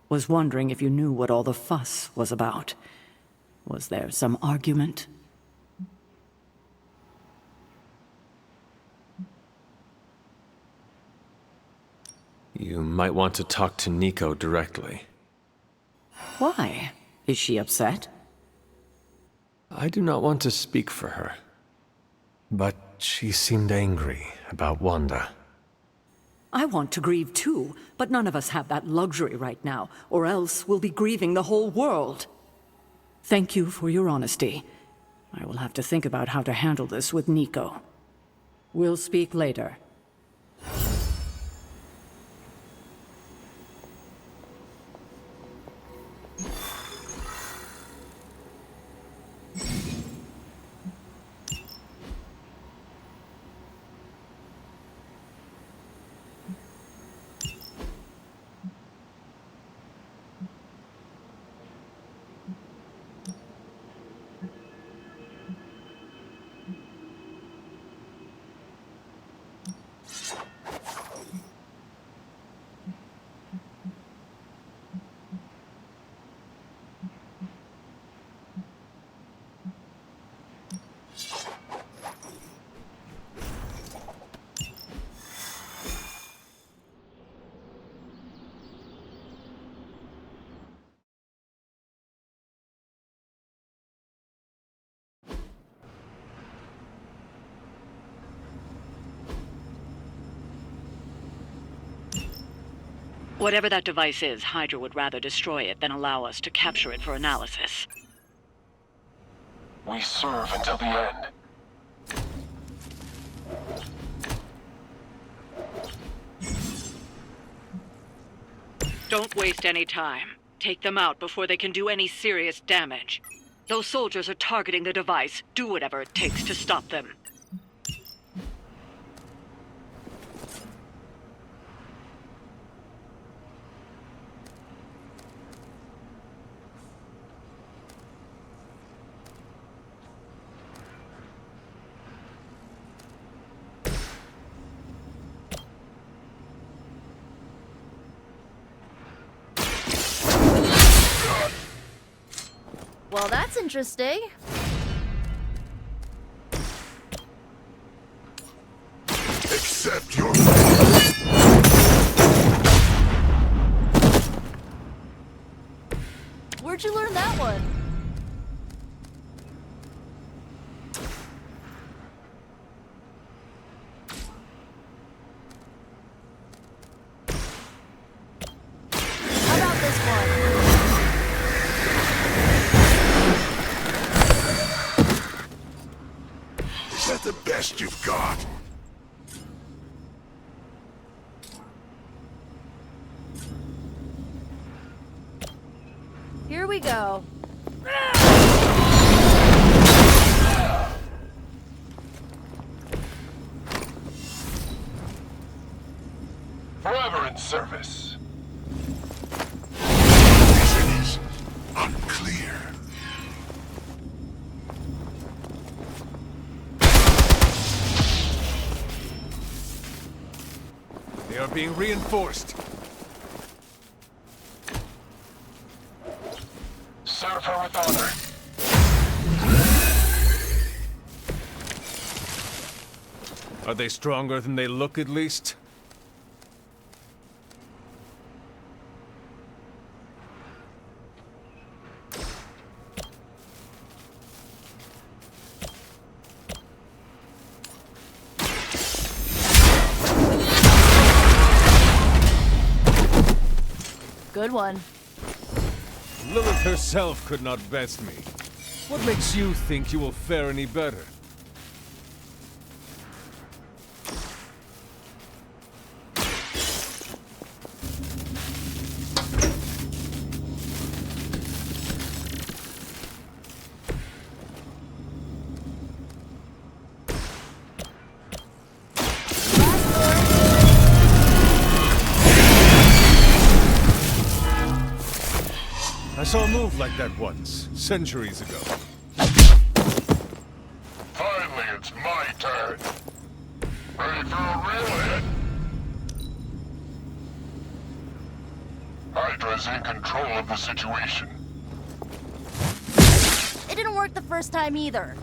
Was wondering if you knew what all the fuss was about. Was there some argument? You might want to talk to Nico directly. Why? Is she upset? I do not want to speak for her. But she seemed angry about Wanda. I want to grieve too, but none of us have that luxury right now, or else we'll be grieving the whole world. Thank you for your honesty. I will have to think about how to handle this with Nico. We'll speak later. Whatever that device is, Hydra would rather destroy it than allow us to capture it for analysis. We serve until the end. Don't waste any time. Take them out before they can do any serious damage. Those soldiers are targeting the device. Do whatever it takes to stop them. Well, that's interesting. Accept your... Where'd you learn that one? How about this one? Is that the best you've got? Here we go. Forever in service. Mission is unclear. They are being reinforced. Serve her with honor. Are they stronger than they look, at least? Good one. Lilith herself could not best me. What makes you think you will fare any better? I saw a move like that once, centuries ago. Finally, it's my turn. Ready for a real hit? Hydra's in control of the situation. It didn't work the first time either.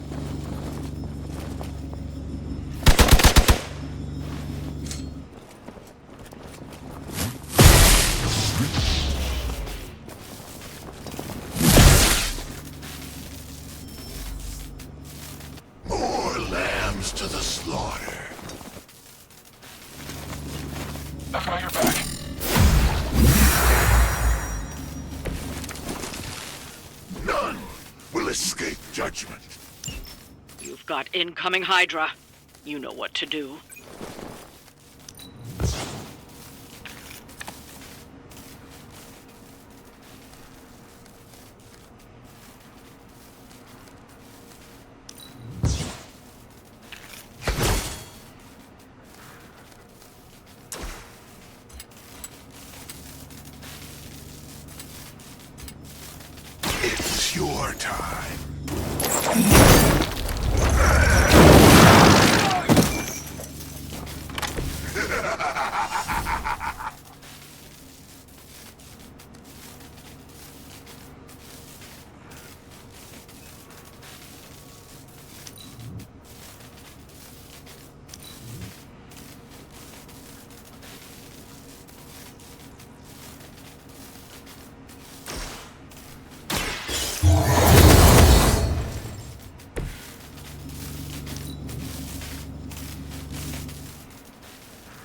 More lambs to the slaughter. escape judgment. You've got incoming Hydra. You know what to do. It's your time.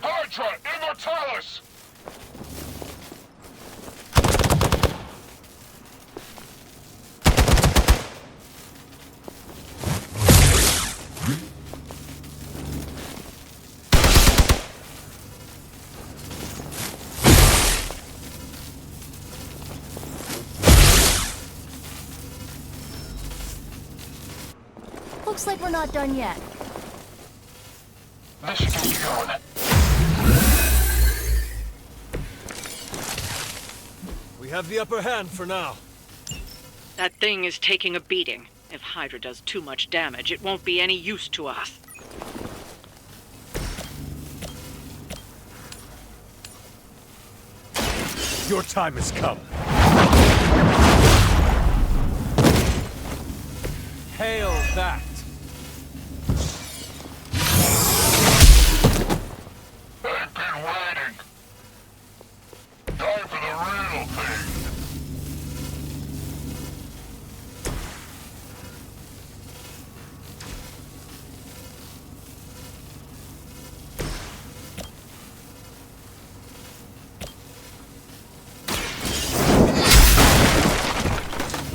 Hydra Immortalis! Looks like we're not done yet. This should get you going. We have the upper hand for now. That thing is taking a beating. If Hydra does too much damage, it won't be any use to us. Your time has come. Hail that! I've been waiting. Time for the real thing.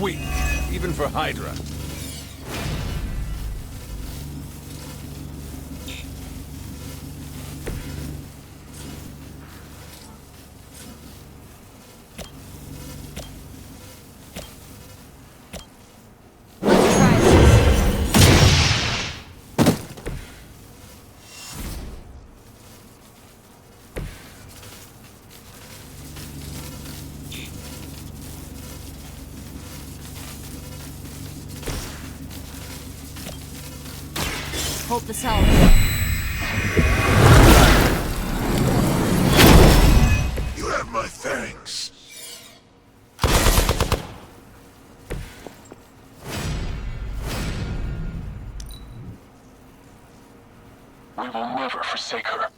Weak, even for Hydra. Hope this helps. You have my thanks. We will never forsake her.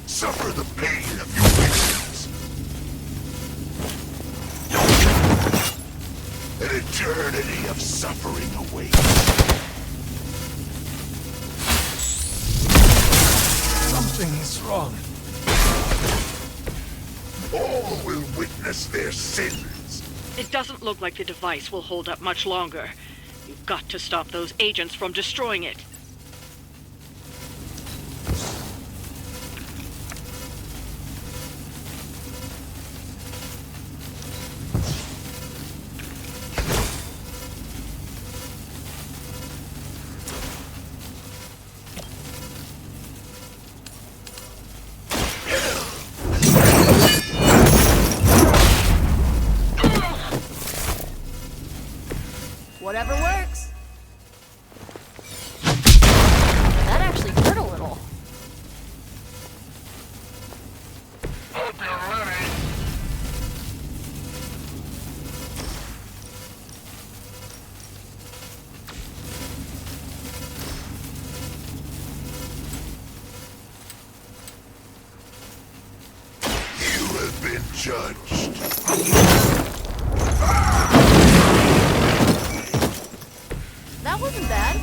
Suffer the pain of your victims. An eternity of suffering awaits. Something is wrong. All will witness their sins. It doesn't look like the device will hold up much longer. You've got to stop those agents from destroying it. Whatever works. That actually hurt a little. Hope you're ready. You have been judged. That wasn't bad.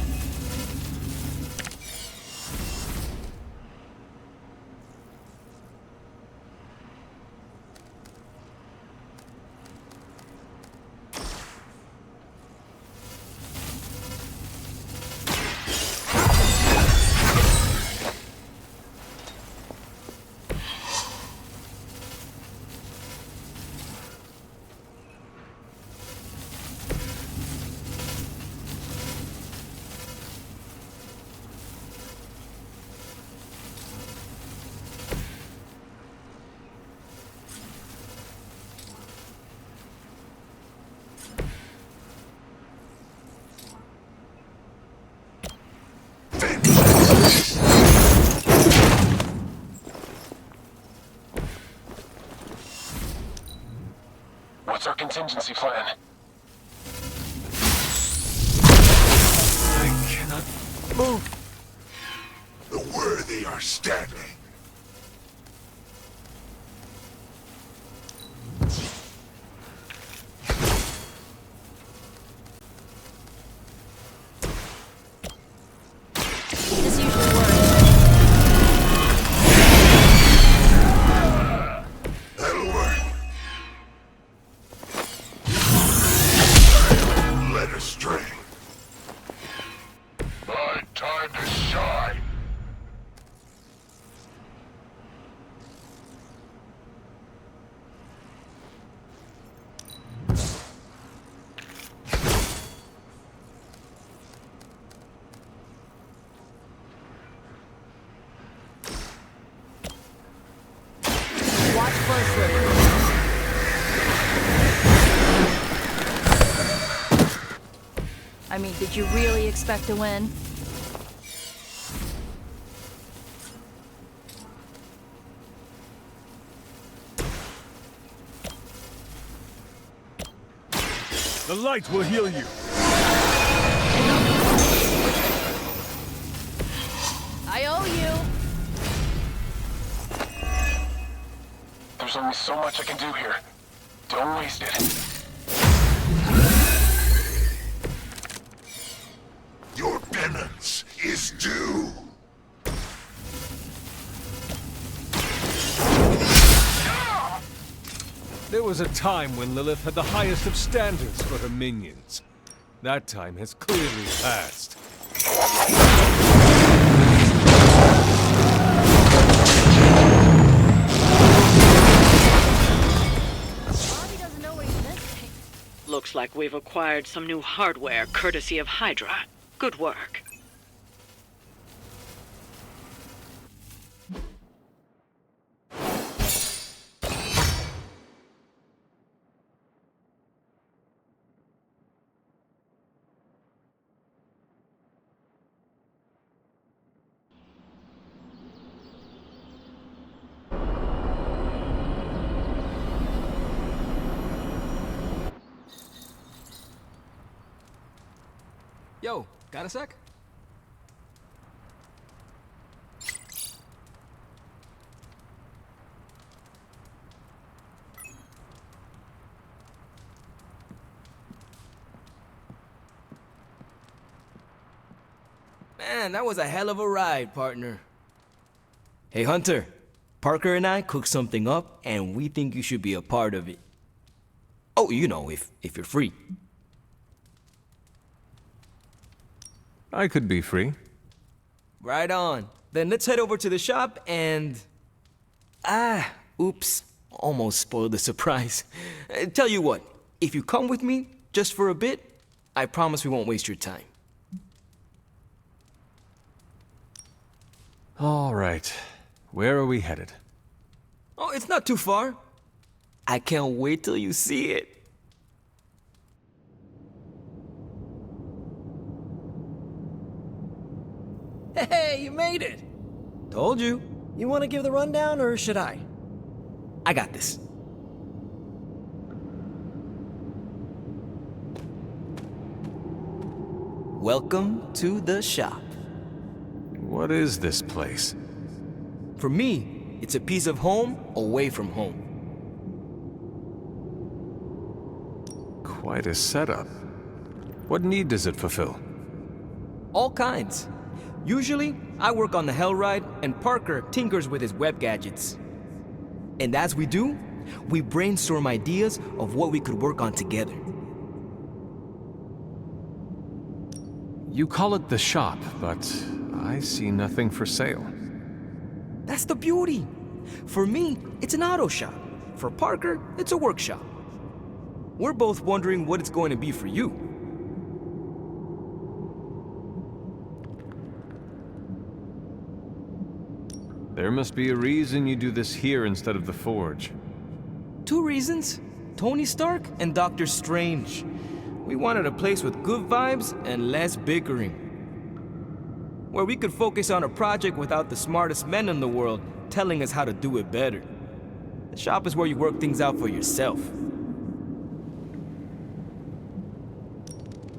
contingency plan. I cannot move. The worthy are standing. This usually works. That'll work. Led astray. My time to shine. Watch closely. I mean, did you really expect to win? The light will heal you. I owe you. There's only so much I can do here. Don't waste it. Your penance is due. There was a time when Lilith had the highest of standards for her minions. That time has clearly passed. Looks like we've acquired some new hardware courtesy of Hydra. Good work. Yo, got a sec? Man, that was a hell of a ride, partner. Hey, Hunter. Parker and I cooked something up, and we think you should be a part of it. Oh, you know, if you're free. I could be free. Right on. Then let's head over to the shop and... oops. Almost spoiled the surprise. Tell you what, if you come with me, just for a bit, I promise we won't waste your time. All right. Where are we headed? Oh, it's not too far. I can't wait till you see it. Hey, you made it! Told you. You want to give the rundown, or should I? I got this. Welcome to the shop. What is this place? For me, it's a piece of home away from home. Quite a setup. What need does it fulfill? All kinds. Usually, I work on the Hell Ride, and Parker tinkers with his web gadgets. And as we do, we brainstorm ideas of what we could work on together. You call it the shop, but I see nothing for sale. That's the beauty. For me, it's an auto shop. For Parker, it's a workshop. We're both wondering what it's going to be for you. There must be a reason you do this here instead of the Forge. 2 reasons. Tony Stark and Doctor Strange. We wanted a place with good vibes and less bickering. Where we could focus on a project without the smartest men in the world telling us how to do it better. The shop is where you work things out for yourself.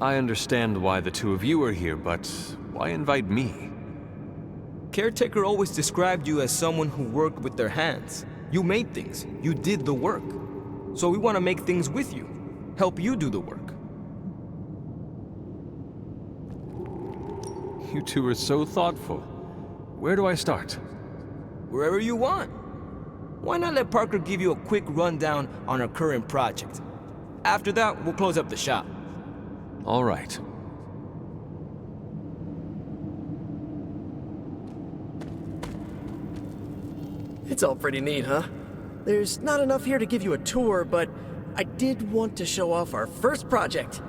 I understand why the two of you are here, but why invite me? Caretaker always described you as someone who worked with their hands. You made things. You did the work. So we want to make things with you. Help you do the work. You two are so thoughtful. Where do I start? Wherever you want. Why not let Parker give you a quick rundown on our current project? After that, we'll close up the shop. All right. It's all pretty neat, huh? There's not enough here to give you a tour, but I did want to show off our first project.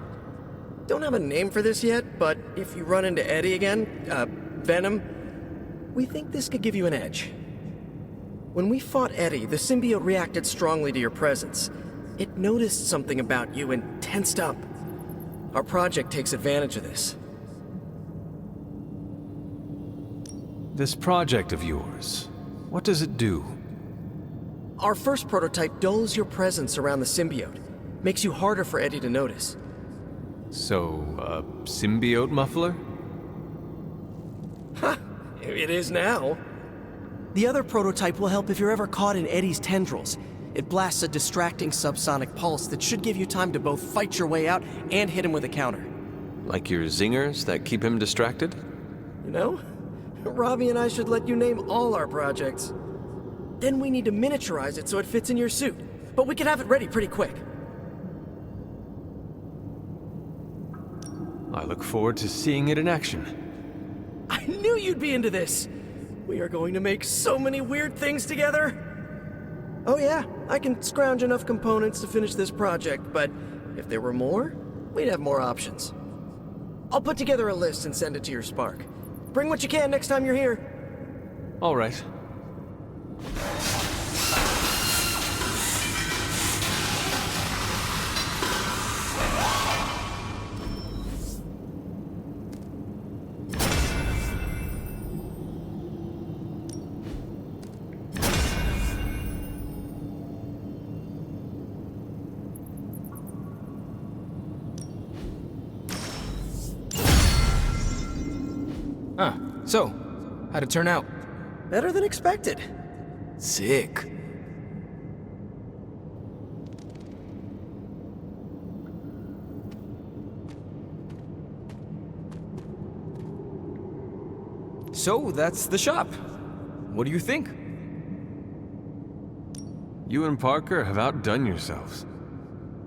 Don't have a name for this yet, but if you run into Eddie again, Venom, we think this could give you an edge. When we fought Eddie, the symbiote reacted strongly to your presence. It noticed something about you and tensed up. Our project takes advantage of this. This project of yours, what does it do? Our first prototype dulls your presence around the symbiote. Makes you harder for Eddie to notice. So, a symbiote muffler? Ha! It is now. The other prototype will help if you're ever caught in Eddie's tendrils. It blasts a distracting subsonic pulse that should give you time to both fight your way out and hit him with a counter. Like your zingers that keep him distracted? You know, Robbie and I should let you name all our projects. Then we need to miniaturize it so it fits in your suit. But we can have it ready pretty quick. I look forward to seeing it in action. I knew you'd be into this! We are going to make so many weird things together! Oh yeah, I can scrounge enough components to finish this project, but if there were more, we'd have more options. I'll put together a list and send it to your Spark. Bring what you can next time you're here. All right. So, how'd it turn out? Better than expected. Sick. So, that's the shop. What do you think? You and Parker have outdone yourselves.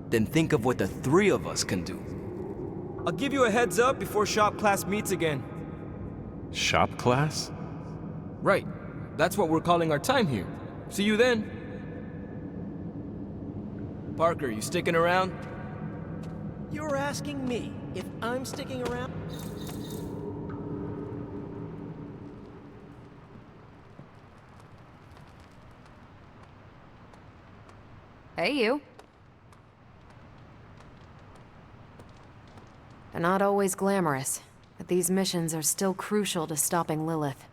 Then think of what the three of us can do. I'll give you a heads up before shop class meets again. Shop class? Right. That's what we're calling our time here. See you then. Parker, you sticking around? You're asking me if I'm sticking around? Hey, you. They're not always glamorous, but these missions are still crucial to stopping Lilith.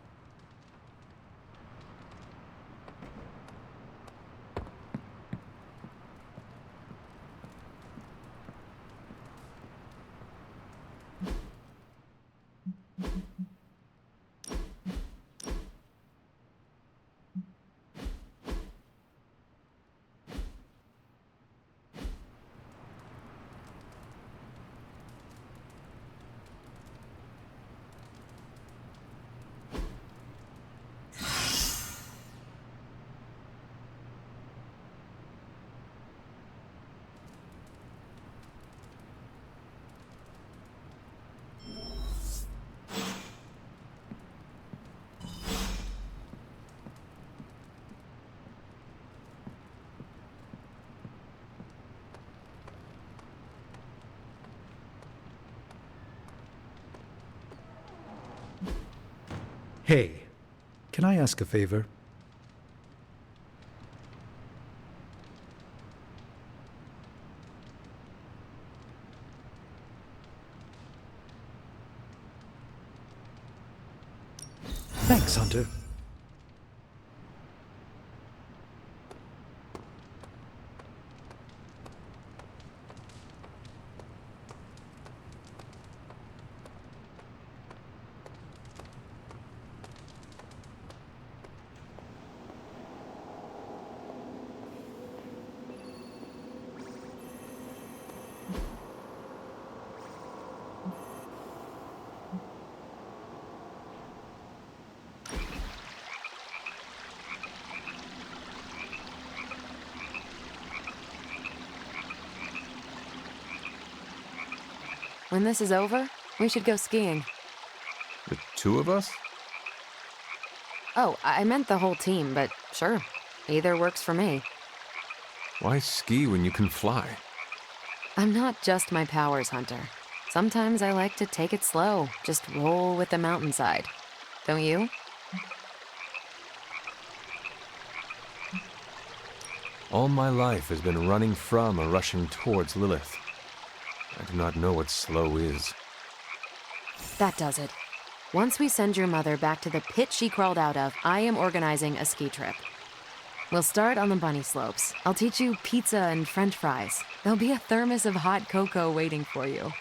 Hey, can I ask a favor? Thanks, Hunter. When this is over, we should go skiing. The two of us? Oh, I meant the whole team, but sure. Either works for me. Why ski when you can fly? I'm not just my powers hunter. Sometimes I like to take it slow, just roll with the mountainside. Don't you? All my life has been running from or rushing towards Lilith. I do not know what slow is. That does it. Once we send your mother back to the pit she crawled out of, I am organizing a ski trip. We'll start on the bunny slopes. I'll teach you pizza and french fries. There'll be a thermos of hot cocoa waiting for you.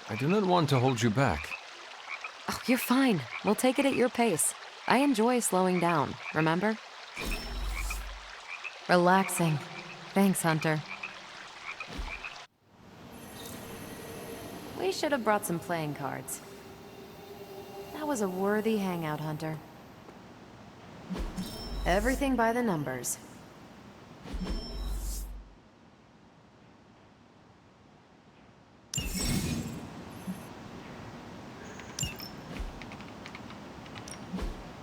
I do not want to hold you back. Oh, you're fine. We'll take it at your pace. I enjoy slowing down, remember? Relaxing. Thanks, Hunter. We should have brought some playing cards. That was a worthy hangout, Hunter. Everything by the numbers.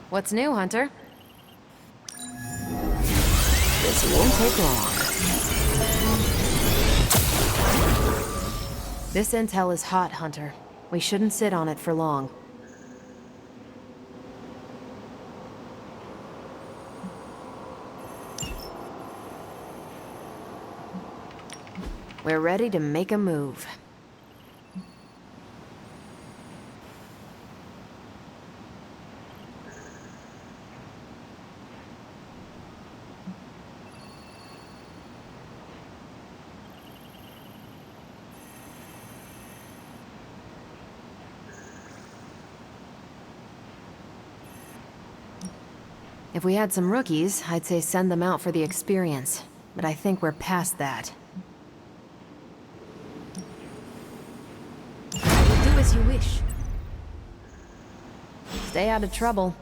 What's new, Hunter? This won't take long. This intel is hot, Hunter. We shouldn't sit on it for long. We're ready to make a move. If we had some rookies, I'd say send them out for the experience. But I think we're past that. Do as you wish. Stay out of trouble.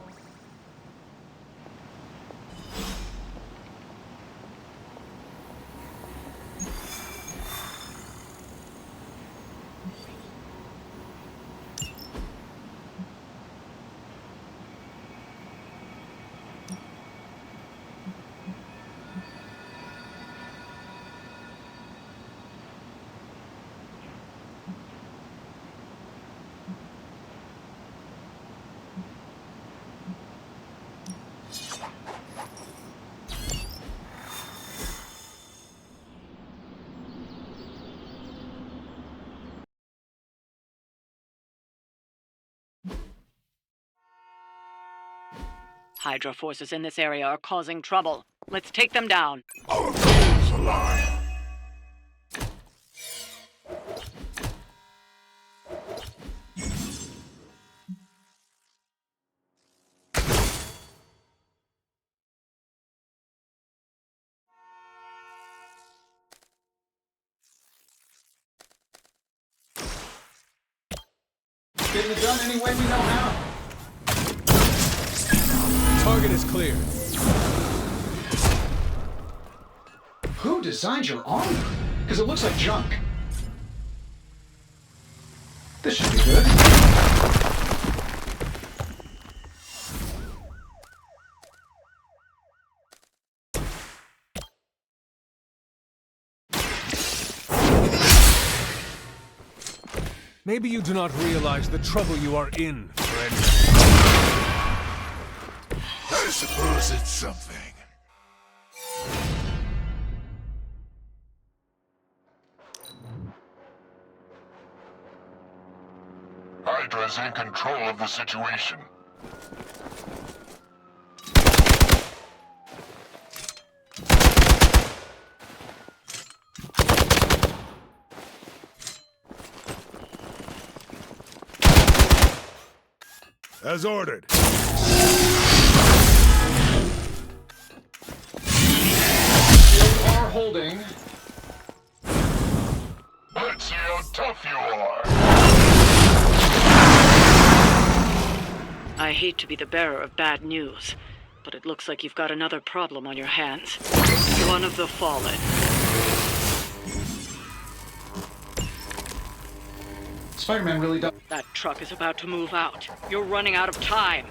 Hydra forces in this area are causing trouble. Let's take them down. Our goals align. Getting it done any way we know how. Target is clear. Who designed your armor? Because it looks like junk. This should be good. Maybe you do not realize the trouble you are in, friend. I suppose it's something. Hydra's in control of the situation. As ordered. You are holding. Let's see how tough you are. I hate to be the bearer of bad news, but it looks like you've got another problem on your hands. One of the Fallen. Spider-Man really does. That truck is about to move out. You're running out of time.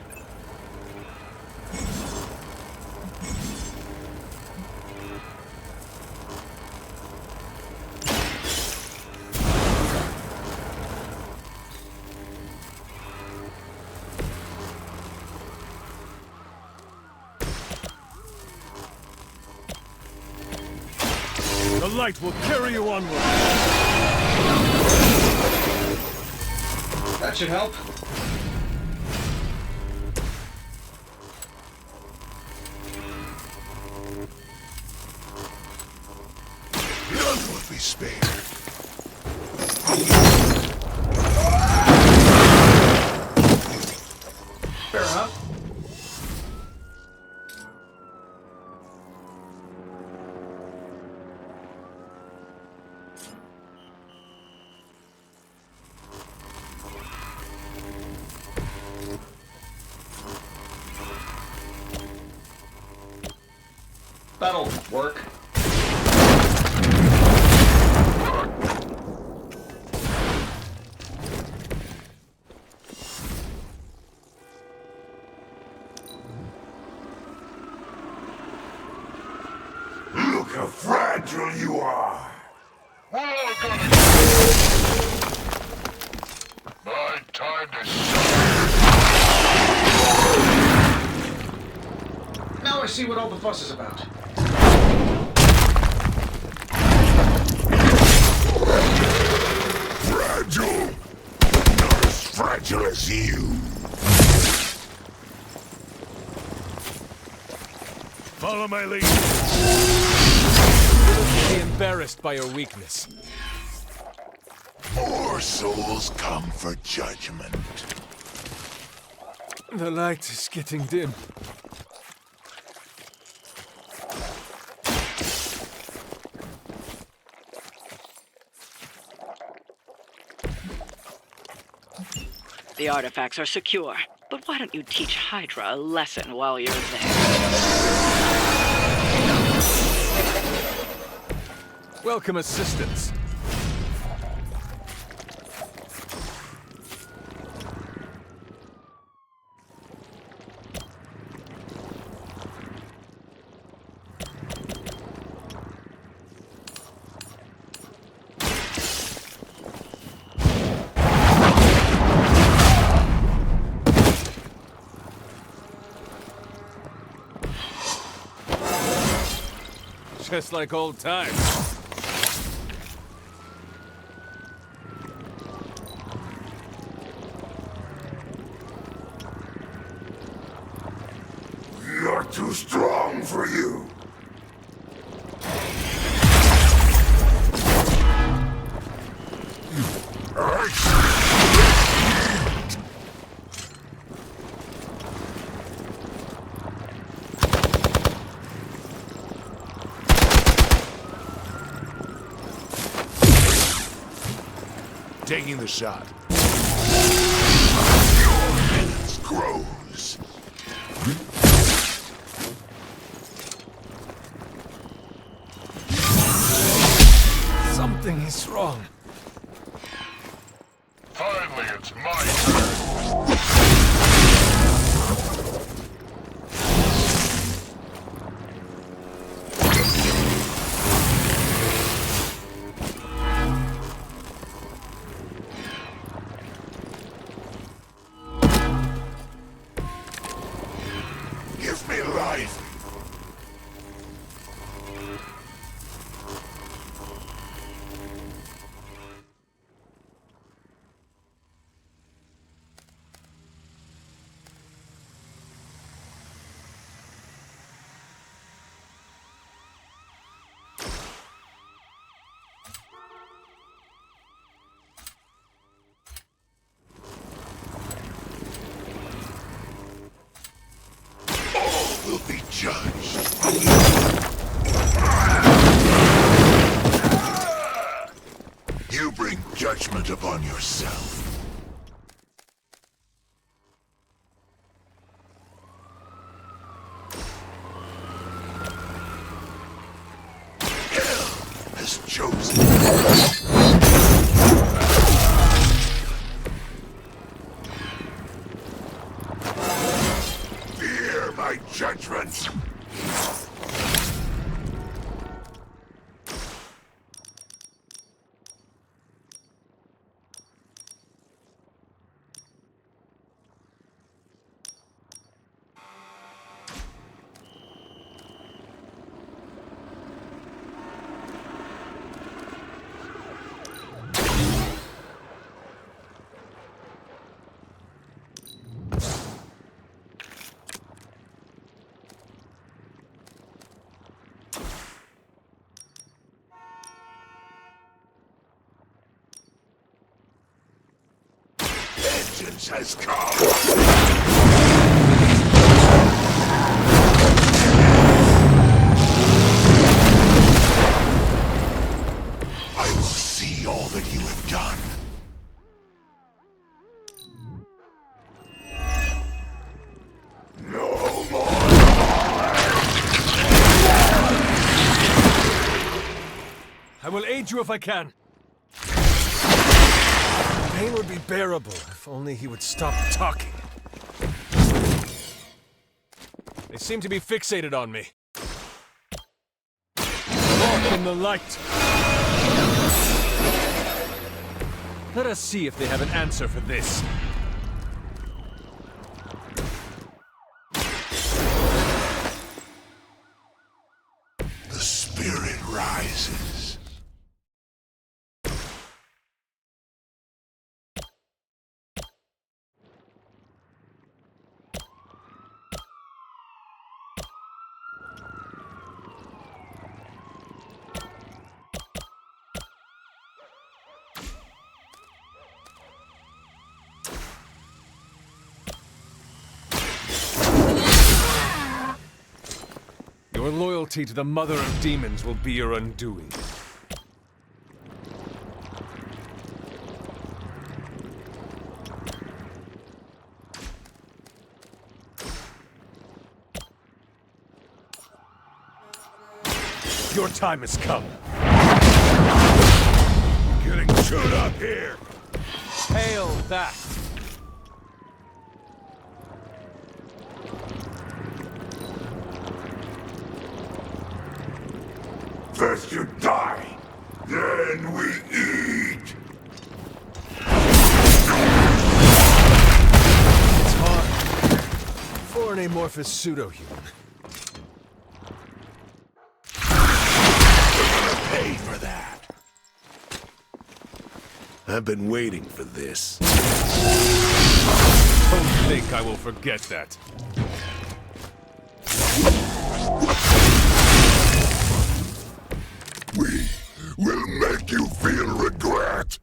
The light will carry you onward. That should help. None would be spared. Fair enough. That'll work. Look how fragile you are. My time to Now I see what all the fuss is about. fragile. Not as fragile as you. Follow my lead. Be embarrassed by your weakness. More souls come for judgment. The light is getting dim. The artifacts are secure, but why don't you teach Hydra a lesson while you're there? Welcome assistance. Just like old times. You're too strong for you. Taking the shot. Your menace grows. Something is wrong. Finally, it's my turn. Give me life. All will be judged. You bring judgment upon yourself. Hell has chosen. Vengeance has come! I will see all that you have done. No more! I will aid you if I can. Pain would be bearable if only he would stop talking. They seem to be fixated on me. Walk in the light. Let us see if they have an answer for this. The spirit rises. Your loyalty to the Mother of Demons will be your undoing. Your time has come. Getting chewed up here. Hail that! First you die, then we eat. It's hard for an amorphous pseudo-human. Pay for that. I've been waiting for this. Don't think I will forget that. We will make you feel regret.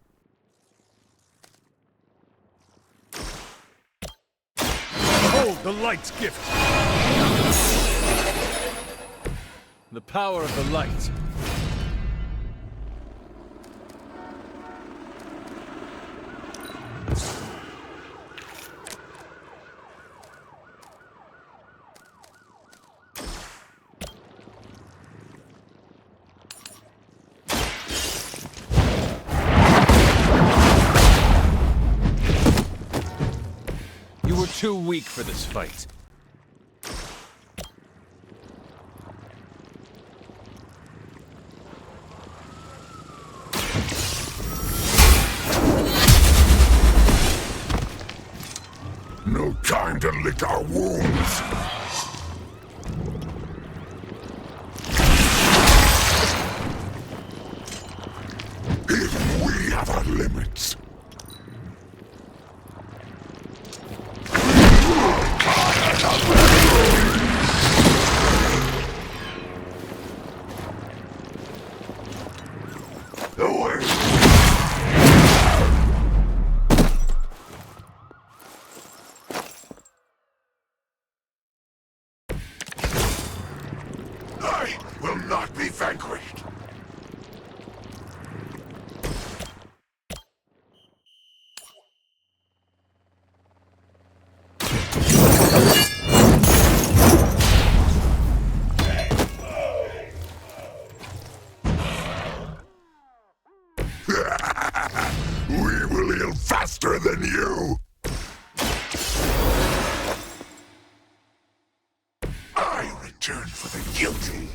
Behold the light's gift. The power of the light. You were too weak for this fight. No time to lick our wounds. Even we have our limits. I will not be vanquished. We will heal faster than you. I return. return for the guilty.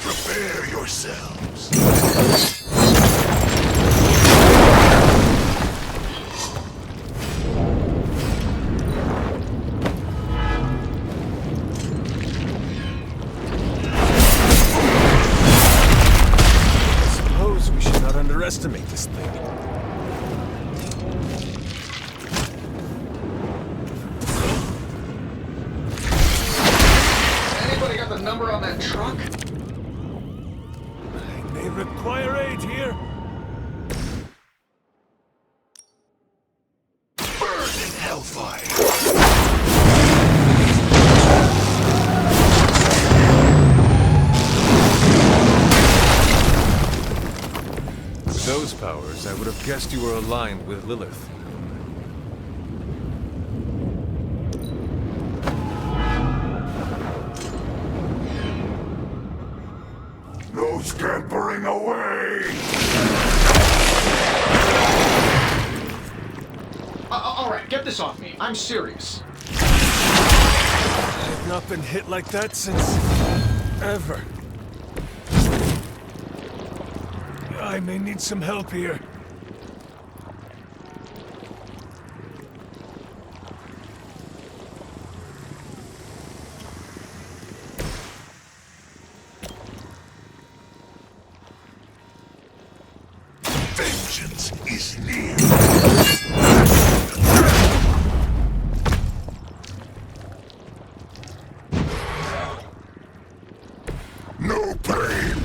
Prepare yourselves. Suppose we should not underestimate this thing. Anybody got the number on that truck? They require aid here. Burn in hellfire. With those powers, I would have guessed you were aligned with Lilith. No scampering away! All right, get this off me. I'm serious. I've not been hit like that since... ever. I may need some help here. Vengeance is near. No pain.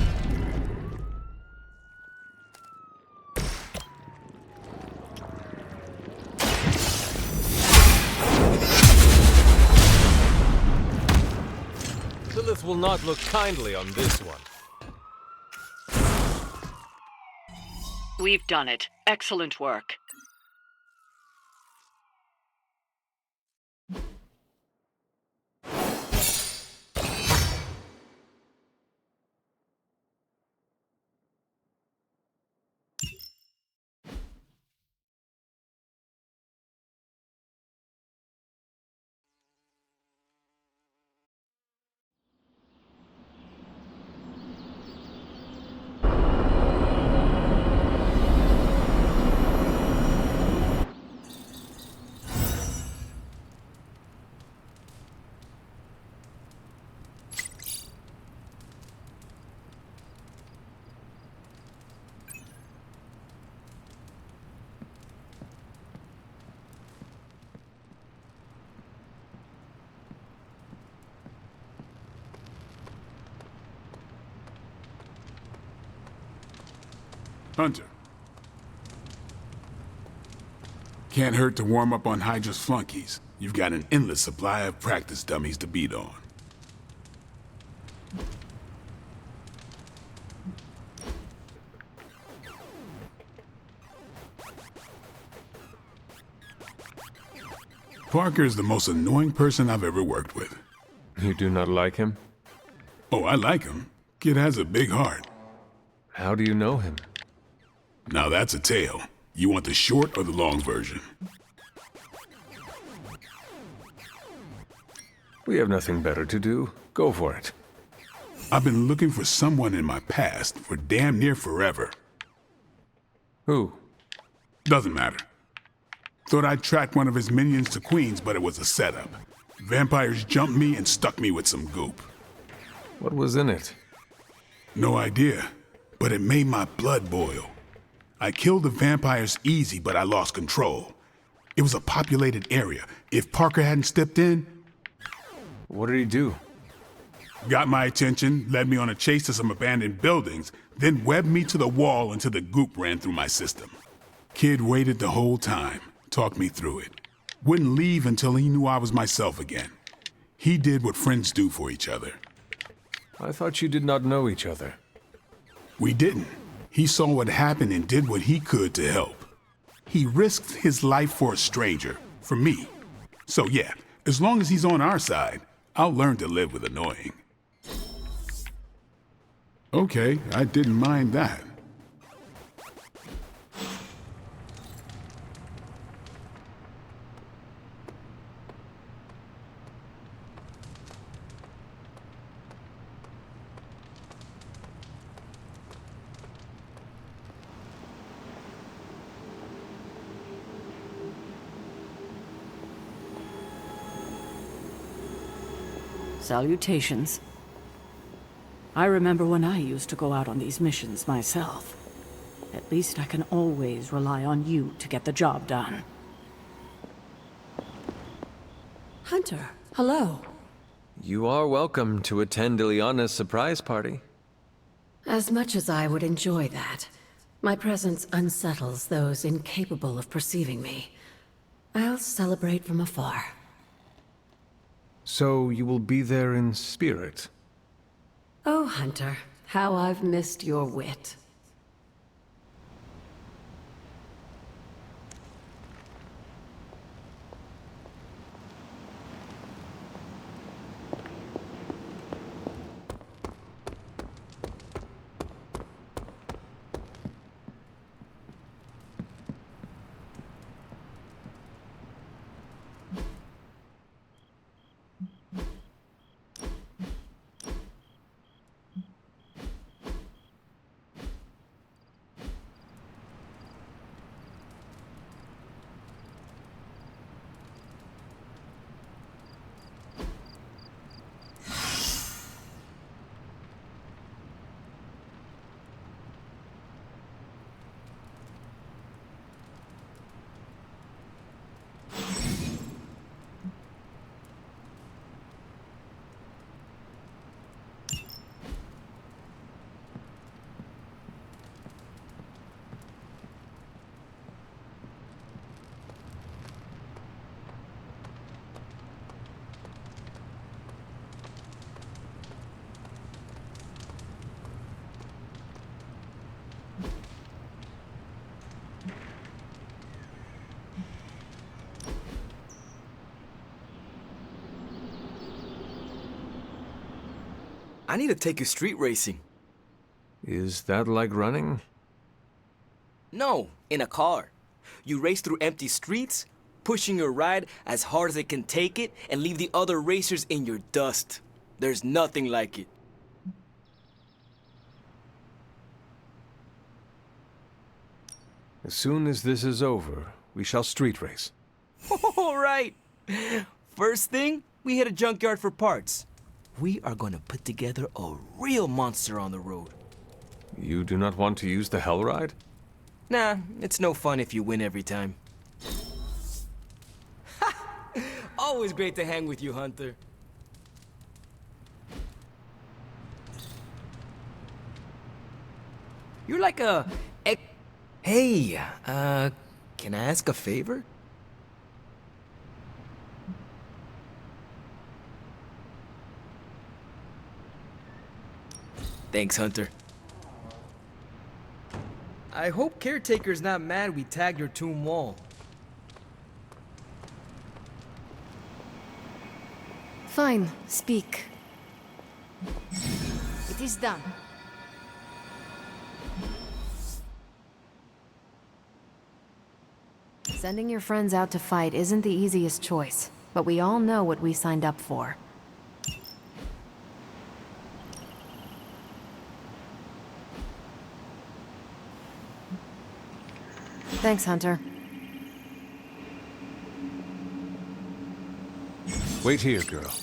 Lilith will not look kindly on this one. We've done it. Excellent work. Hunter. Can't hurt to warm up on Hydra's flunkies. You've got an endless supply of practice dummies to beat on. Parker is the most annoying person I've ever worked with. You do not like him? Oh, I like him. Kid has a big heart. How do you know him? Now that's a tale. You want the short or the long version? We have nothing better to do. Go for it. I've been looking for someone in my past for damn near forever. Who? Doesn't matter. Thought I'd track one of his minions to Queens, but it was a setup. Vampires jumped me and stuck me with some goop. What was in it? No idea, but it made my blood boil. I killed the vampires easy, but I lost control. It was a populated area. If Parker hadn't stepped in... What did he do? Got my attention, led me on a chase to some abandoned buildings, then webbed me to the wall until the goop ran through my system. Kid waited the whole time, talked me through it. Wouldn't leave until he knew I was myself again. He did what friends do for each other. I thought you did not know each other. We didn't. He saw what happened and did what he could to help. He risked his life for a stranger, for me. So yeah, as long as he's on our side, I'll learn to live with annoying. Okay, I didn't mind that. Salutations. I remember when I used to go out on these missions myself. At least I can always rely on you to get the job done. Hunter, hello. You are welcome to attend Ileana's surprise party. As much as I would enjoy that, my presence unsettles those incapable of perceiving me. I'll celebrate from afar. So you will be there in spirit? Oh, Hunter, how I've missed your wit. I need to take you street racing. Is that like running? No, in a car. You race through empty streets, pushing your ride as hard as it can take it, and leave the other racers in your dust. There's nothing like it. As soon as this is over, we shall street race. All right. First thing, we hit a junkyard for parts. We are going to put together a real monster on the road. You do not want to use the Hell Ride? Nah, it's no fun if you win every time. Always great to hang with you, Hunter. You're like a... Hey, can I ask a favor? Thanks, Hunter. I hope Caretaker's not mad we tagged your tomb wall. Fine, speak. It is done. Sending your friends out to fight isn't the easiest choice, but we all know what we signed up for. Thanks, Hunter. Wait here, girl.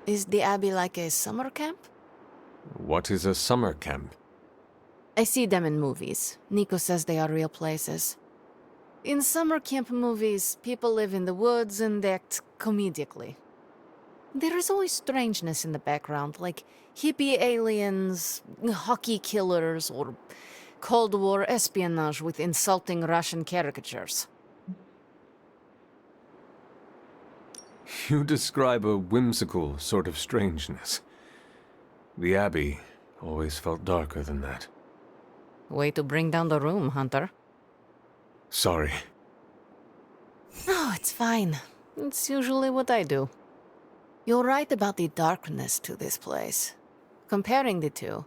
Is the Abbey like a summer camp? What is a summer camp? I see them in movies. Nico says they are real places. In summer camp movies, people live in the woods and act comedically. There is always strangeness in the background, like hippie aliens, hockey killers, or Cold War espionage with insulting Russian caricatures. You describe a whimsical sort of strangeness. The Abbey always felt darker than that. Way to bring down the room, Hunter. Sorry. No, it's fine. It's usually what I do. You're right about the darkness to this place. Comparing the two,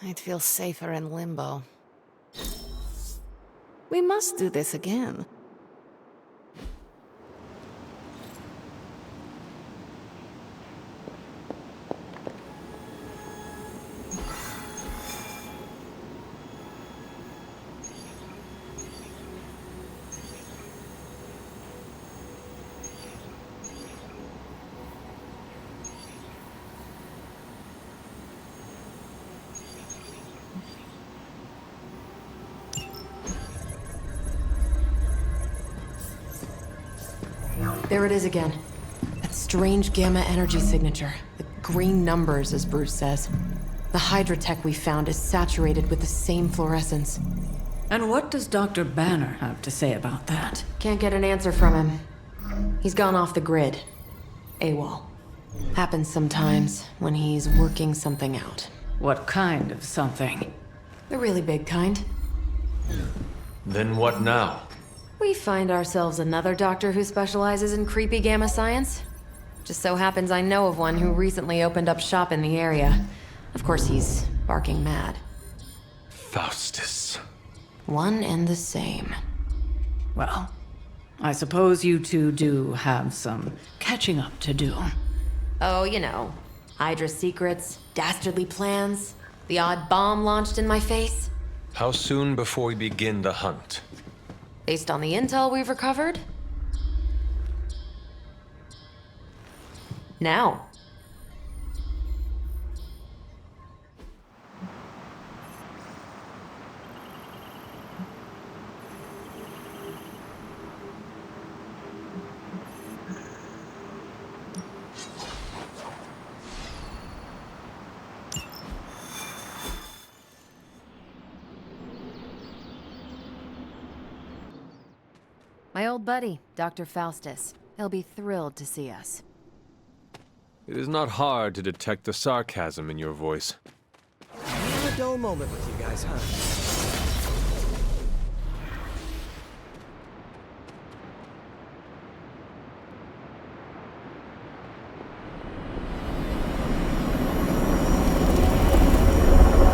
I'd feel safer in limbo. We must do this again. There it is again. That strange gamma energy signature. The green numbers, as Bruce says. The Hydra tech we found is saturated with the same fluorescence. And what does Dr. Banner have to say about that? Can't get an answer from him. He's gone off the grid. AWOL. Happens sometimes when he's working something out. What kind of something? The really big kind. Then what now? We find ourselves another doctor who specializes in creepy gamma science. Just so happens I know of one who recently opened up shop in the area. Of course, he's barking mad. Faustus. One and the same. Well, I suppose you two do have some catching up to do. Oh, you know. Hydra secrets, dastardly plans, the odd bomb launched in my face. How soon before we begin the hunt? Based on the intel we've recovered? Now. My old buddy, Dr. Faustus. He'll be thrilled to see us. It is not hard to detect the sarcasm in your voice. Not a dull moment with you guys, huh?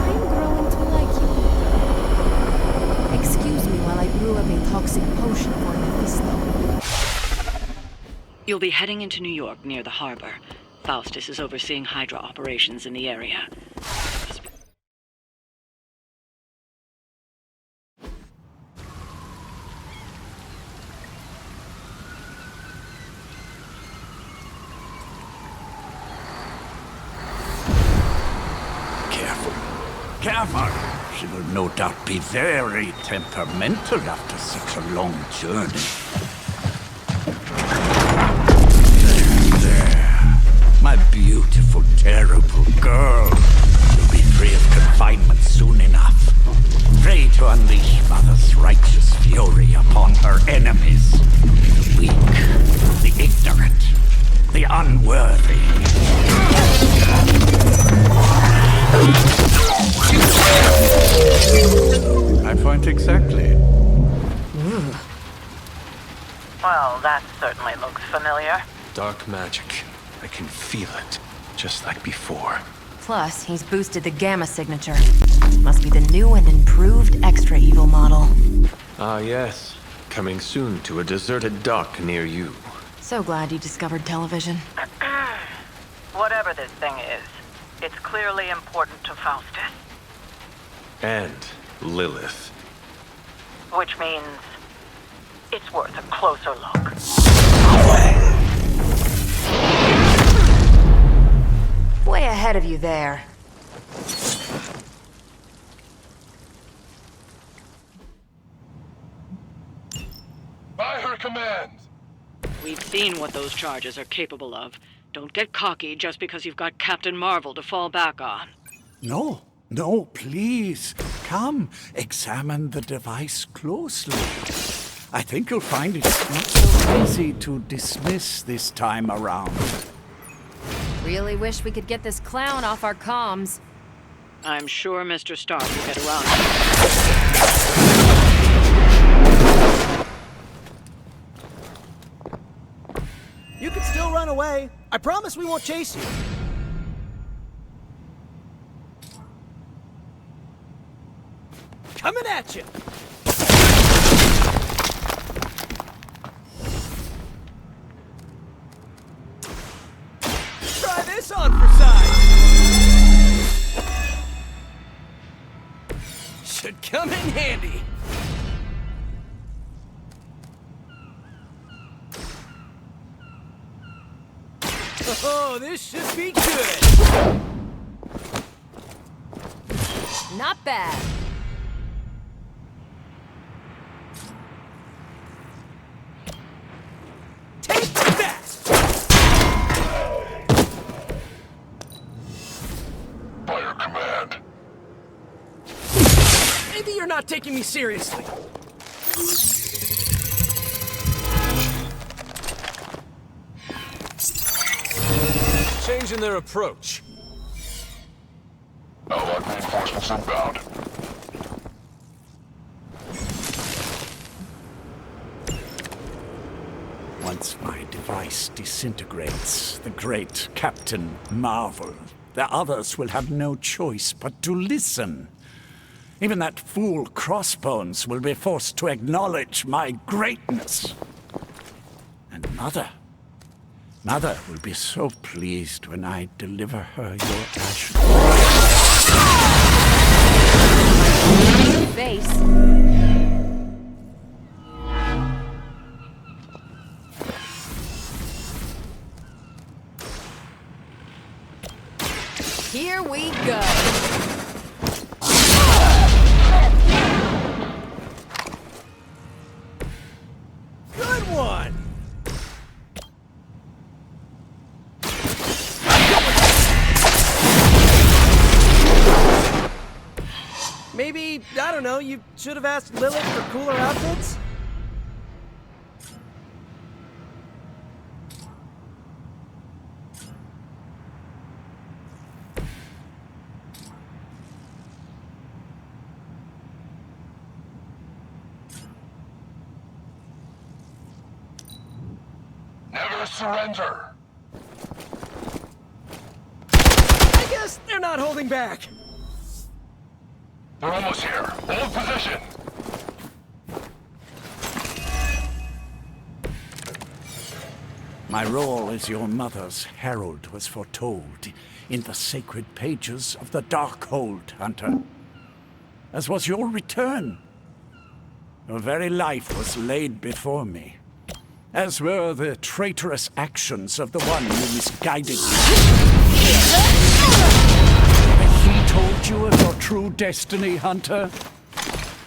I'm growing to like you. Excuse me while I brew up a toxic potion for Mephisto. You'll be heading into New York near the harbor. Faustus is overseeing Hydra operations in the area. Careful. She will no doubt be very temperamental after such a long journey. There. My beautiful, terrible girl. You'll be free of confinement soon enough. Pray to unleash Mother's righteous fury upon her enemies. The weak, the ignorant, the unworthy. My point exactly. Well, that certainly looks familiar. Dark magic. I can feel it, just like before. Plus, he's boosted the gamma signature. Must be the new and improved extra evil model. Ah, yes. Coming soon to a deserted dock near you. So glad you discovered television. Whatever this thing is, it's clearly important to Faustus. And Lilith. Which means it's worth a closer look. Way ahead of you there. By her command! We've seen what those charges are capable of. Don't get cocky just because you've got Captain Marvel to fall back on. No, no, please. Come, examine the device closely. I think you'll find it not so easy to dismiss this time around. Really wish we could get this clown off our comms. I'm sure Mr. Stark will get around to it. You can still run away. I promise we won't chase you. Coming at you! Try this on for size! Should come in handy. Oh, this should be good! Not bad. Take that! Fire command. Maybe you're not taking me seriously. Changing their approach. Allied reinforcements inbound. Once my device disintegrates, the great Captain Marvel, the others will have no choice but to listen. Even that fool Crossbones will be forced to acknowledge my greatness. And Mother will be so pleased when I deliver her your ashes. Face. Here we go. Good one! Maybe, I don't know, you should have asked Lilith for cooler outfits? Never surrender. I guess they're not holding back. We're almost here. Hold position. My role as your mother's herald was foretold in the sacred pages of the Darkhold, Hunter. As was your return. Your very life was laid before me. As were the traitorous actions of the one who misguided you. He told you of your true destiny, Hunter.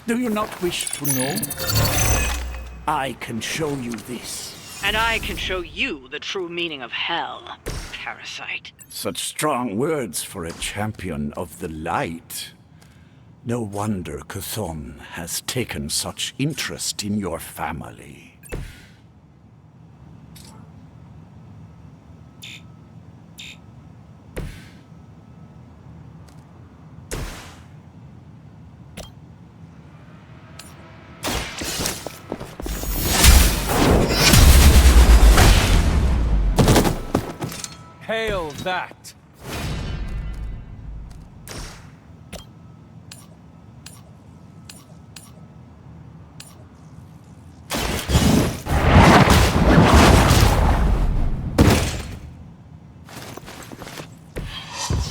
Do you not wish to know? I can show you this. And I can show you the true meaning of hell, parasite. Such strong words for a champion of the light. No wonder Chthon has taken such interest in your family. Hail that!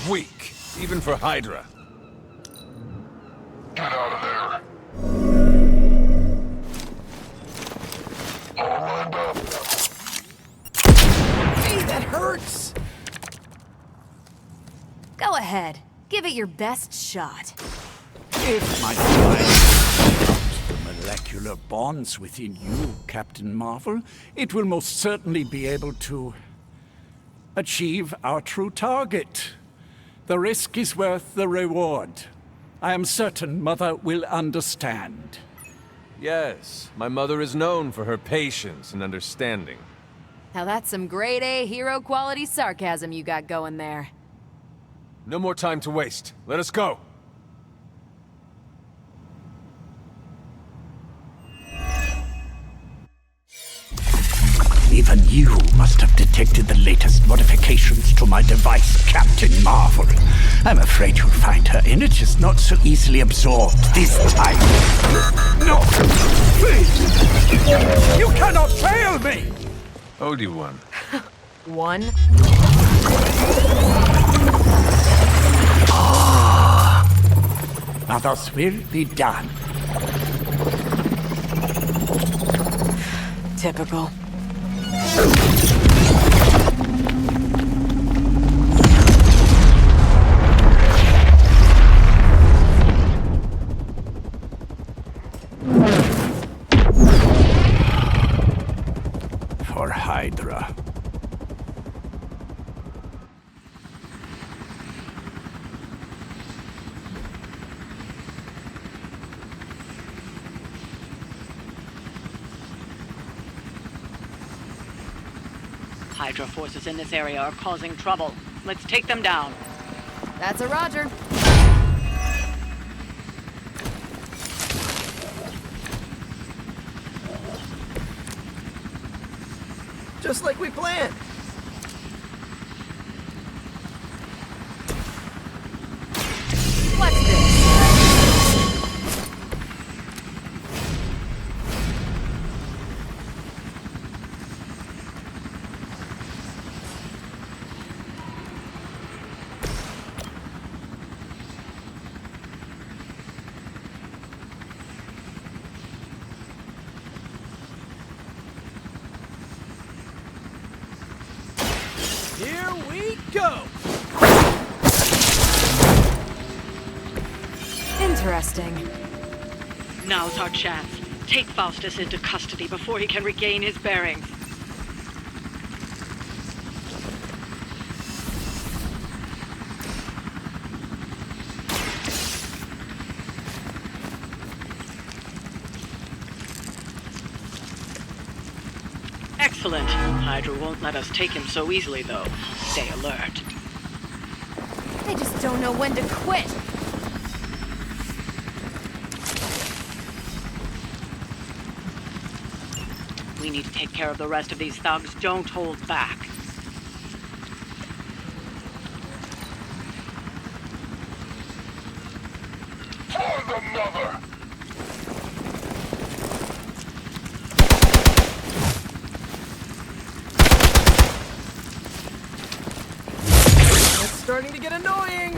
Weak, even for Hydra. Get out of there. All lined up. Hey, that hurts! Go ahead. Give it your best shot. If my device the molecular bonds within you, Captain Marvel, it will most certainly be able to achieve our true target. The risk is worth the reward. I am certain Mother will understand. Yes, my mother is known for her patience and understanding. Now that's some grade A hero quality sarcasm you got going there. No more time to waste. Let us go! Even you must have detected the latest modifications to my device, Captain Marvel. I'm afraid you'll find her energy not so easily absorbed this time. No! Please! You cannot fail me! Owed you one. One? Others will be done. Typical. For Hydra. Hydra forces in this area are causing trouble. Let's take them down. That's a Roger. Just like we planned. What's this? Here we go! Interesting. Now's our chance. Take Faustus into custody before he can regain his bearings. Excellent. Hydra won't let us take him so easily, though. Stay alert. I just don't know when to quit. We need to take care of the rest of these thugs. Don't hold back. For the mother! It's starting to get annoying!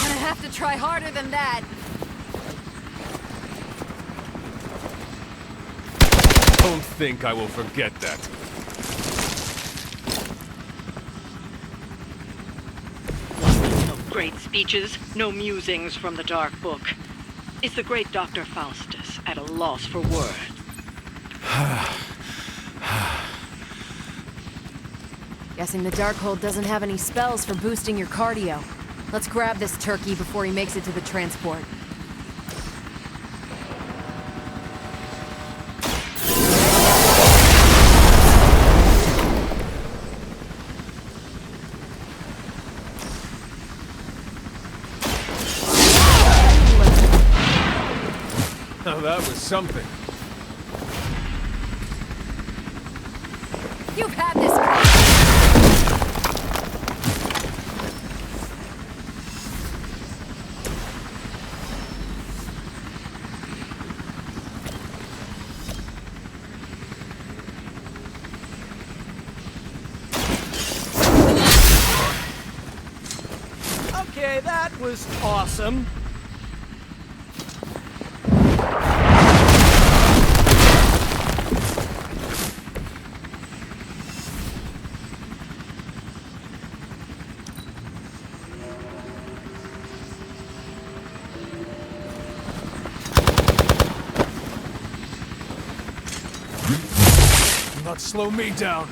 Gonna have to try harder than that. Don't think I will forget that. No great speeches, no musings from the Dark Book. Is the great Dr. Faustus at a loss for words? Guessing the Darkhold doesn't have any spells for boosting your cardio. Let's grab this turkey before he makes it to the transport. Now that was something. You've had this. Okay, that was awesome. Do not slow me down.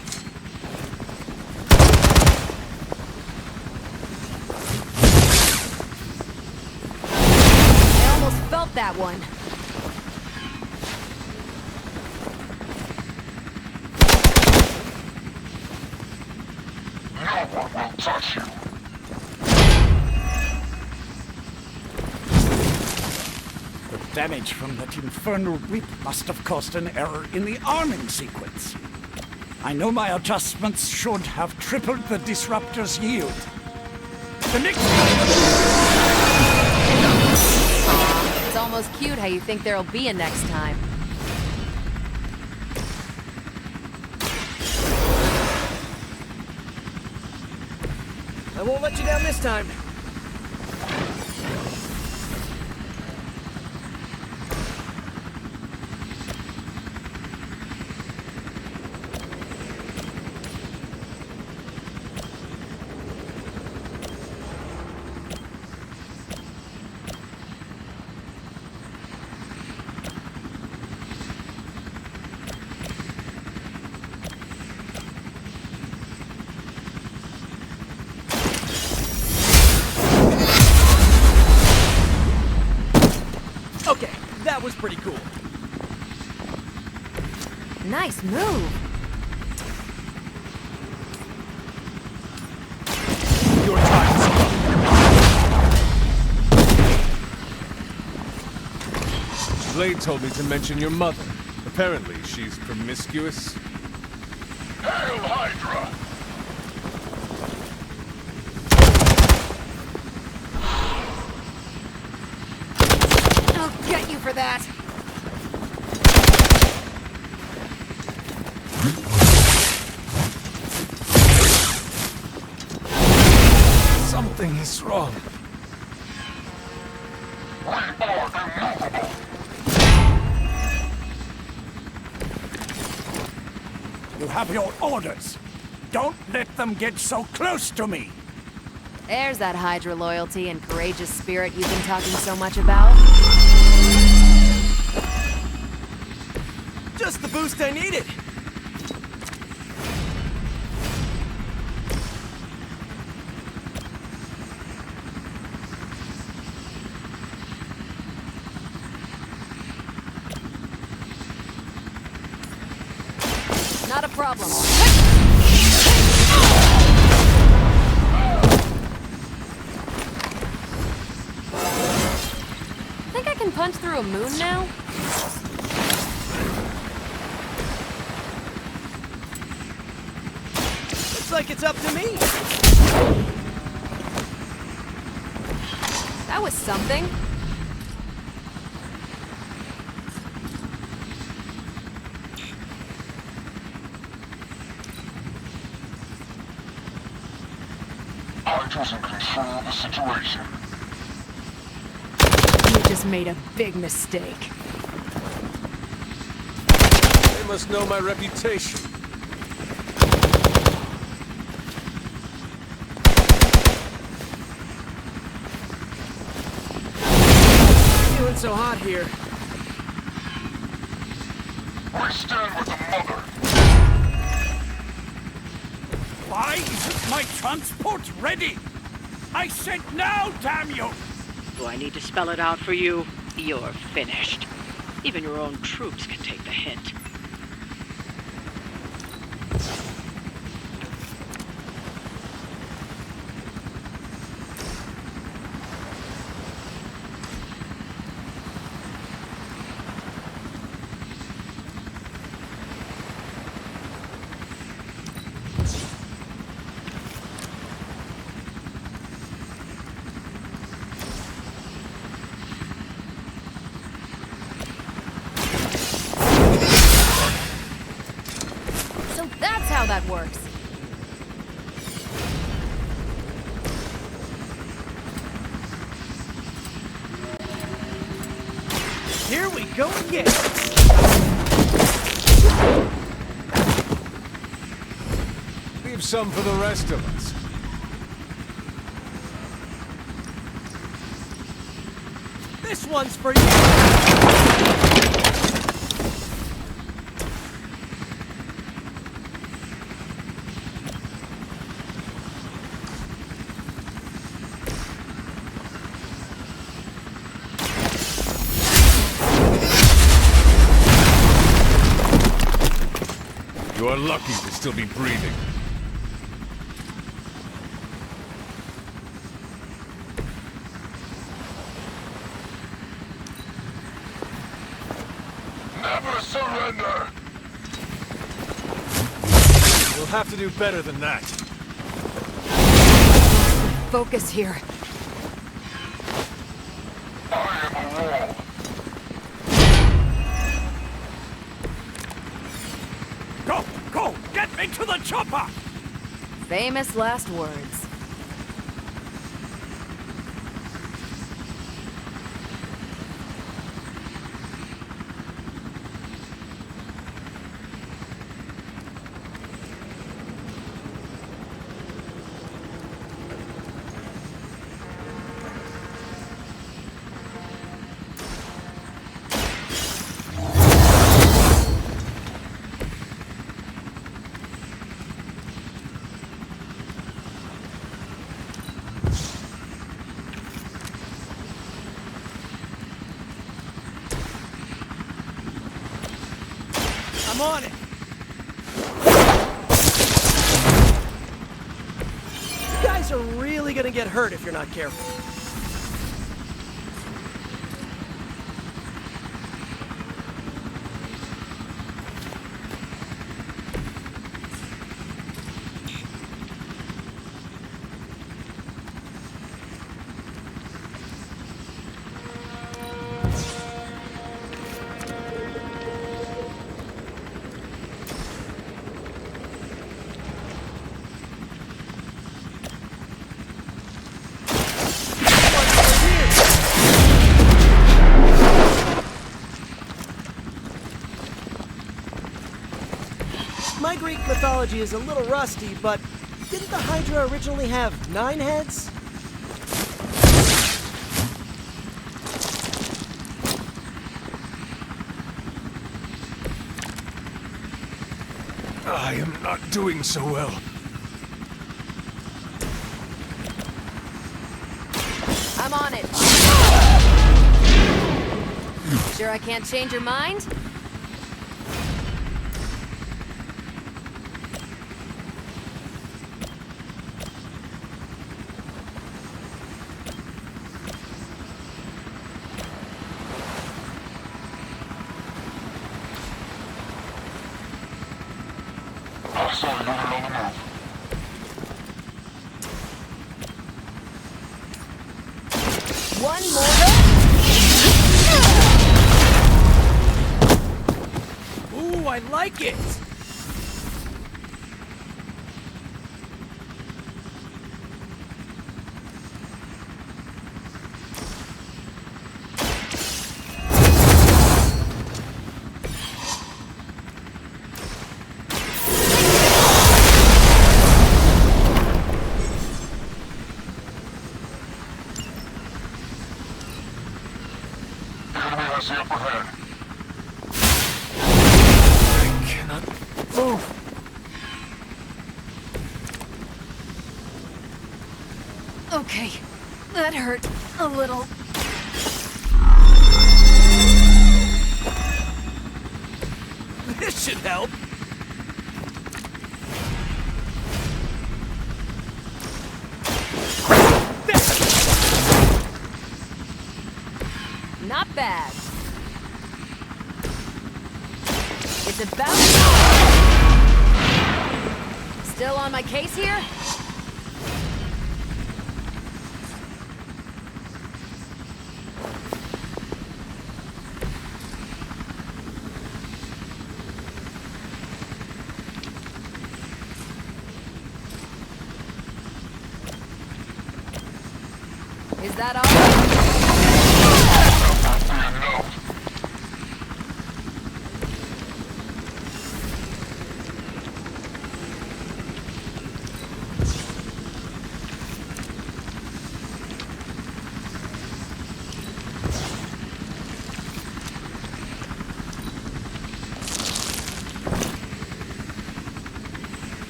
got that one. No one will touch you. The damage from that infernal whip must have caused an error in the arming sequence. I know my adjustments should have tripled the disruptor's yield. The next It's almost cute how you think there'll be a next time. I won't let you down this time. Okay, that was pretty cool. Nice move. Your time's up. Blade told me to mention your mother. Apparently, she's promiscuous. Hail Hydra! I'll get you for that. Something is wrong. We are immovable. You have your orders. Don't let them get so close to me. There's that Hydra loyalty and courageous spirit you've been talking so much about. Just the boost I needed. Not a problem. Think I can punch through a moon now? Looks like it's up to me. That was something. Hydra's in control of the situation. You just made a big mistake. They must know my reputation. Feeling so hot here. We stand with the mother. Why isn't my transport ready? I said now, damn you! Do I need to spell it out for you? You're finished. Even your own troops can take the hint. So that's how that works. Here we go again. Leave some for the rest of us. This one's for you. You are lucky to still be breathing. Never surrender! You'll have to do better than that. Focus here. I am a wall. Go! Get me to the chopper! Famous last words. I'm on it! You guys are really gonna get hurt if you're not careful. My Greek mythology is a little rusty, but didn't the Hydra originally have 9 heads? I am not doing so well. I'm on it. Sure I can't change your mind? I saw you were on the move. One more. Ooh, I like it! The enemy has the upper hand. I cannot move. Okay, that hurt a little. This should help. Not bad. It's about... Still on my case here? Is that all?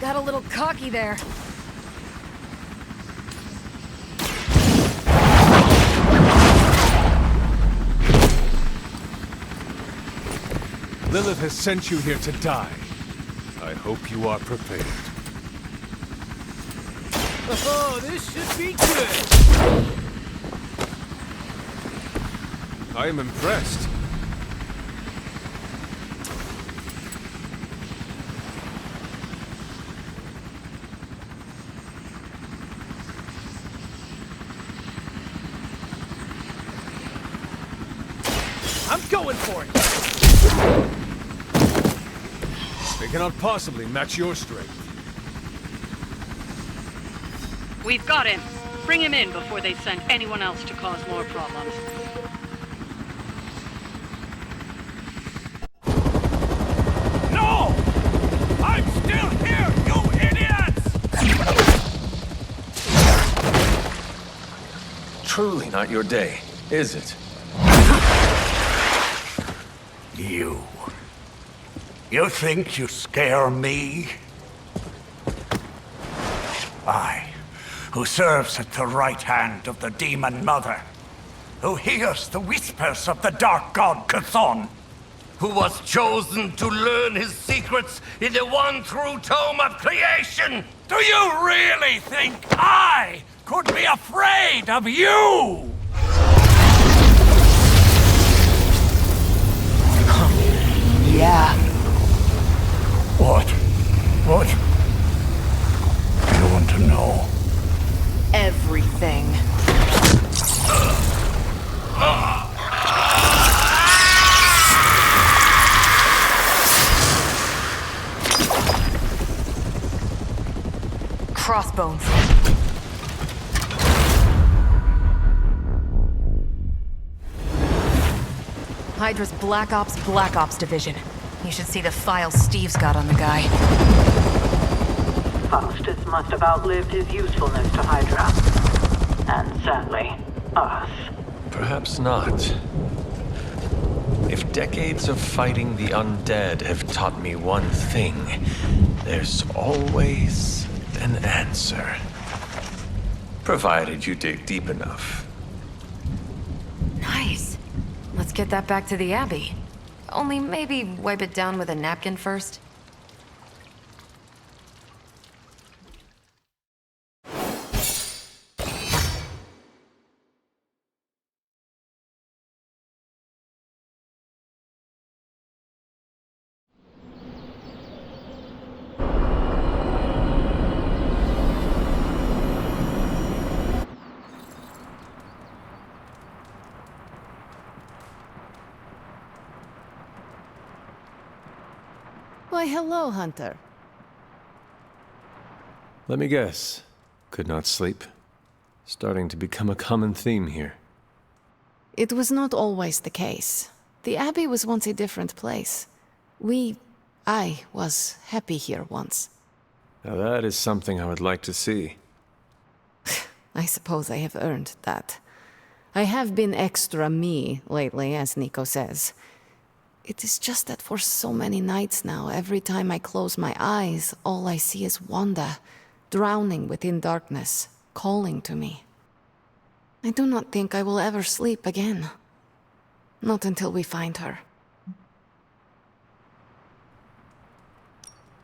Got a little cocky there. Lilith has sent you here to die. I hope you are prepared. Oh, this should be good! I am impressed. I'm going for it! They cannot possibly match your strength. We've got him. Bring him in before they send anyone else to cause more problems. No! I'm still here, you idiots! Truly not your day, is it? You think you scare me? I, who serves at the right hand of the Demon Mother, who hears the whispers of the Dark God Chthon, Who was chosen to learn his secrets in the one true tome of creation! Do you really think I could be afraid of you? Yeah. What? You want to know? Everything. Crossbones. Hydra's Black Ops Division. You should see the files Steve's got on the guy. Faustus must have outlived his usefulness to Hydra. And sadly, us. Perhaps not. If decades of fighting the undead have taught me one thing, there's always an answer. Provided you dig deep enough. Nice. Let's get that back to the Abbey. Only maybe wipe it down with a napkin first. Why, hello, Hunter. Let me guess. Could not sleep. Starting to become a common theme here. It was not always the case. The Abbey was once a different place. I was happy here once. Now that is something I would like to see. I suppose I have earned that. I have been extra me lately, as Nico says. It is just that for so many nights now, every time I close my eyes, all I see is Wanda, drowning within darkness, calling to me. I do not think I will ever sleep again. Not until we find her.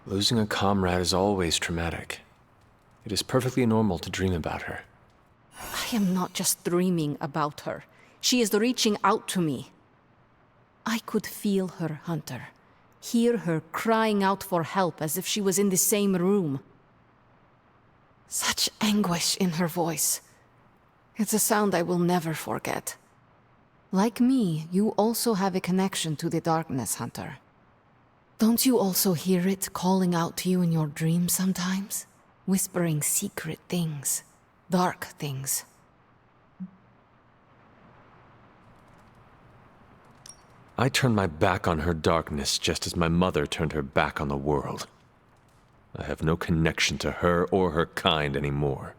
Losing a comrade is always traumatic. It is perfectly normal to dream about her. I am not just dreaming about her. She is reaching out to me. I could feel her, Hunter. Hear her crying out for help as if she was in the same room. Such anguish in her voice. It's a sound I will never forget. Like me, you also have a connection to the darkness, Hunter. Don't you also hear it calling out to you in your dreams sometimes? Whispering secret things, dark things. I turned my back on her darkness just as my mother turned her back on the world. I have no connection to her or her kind anymore.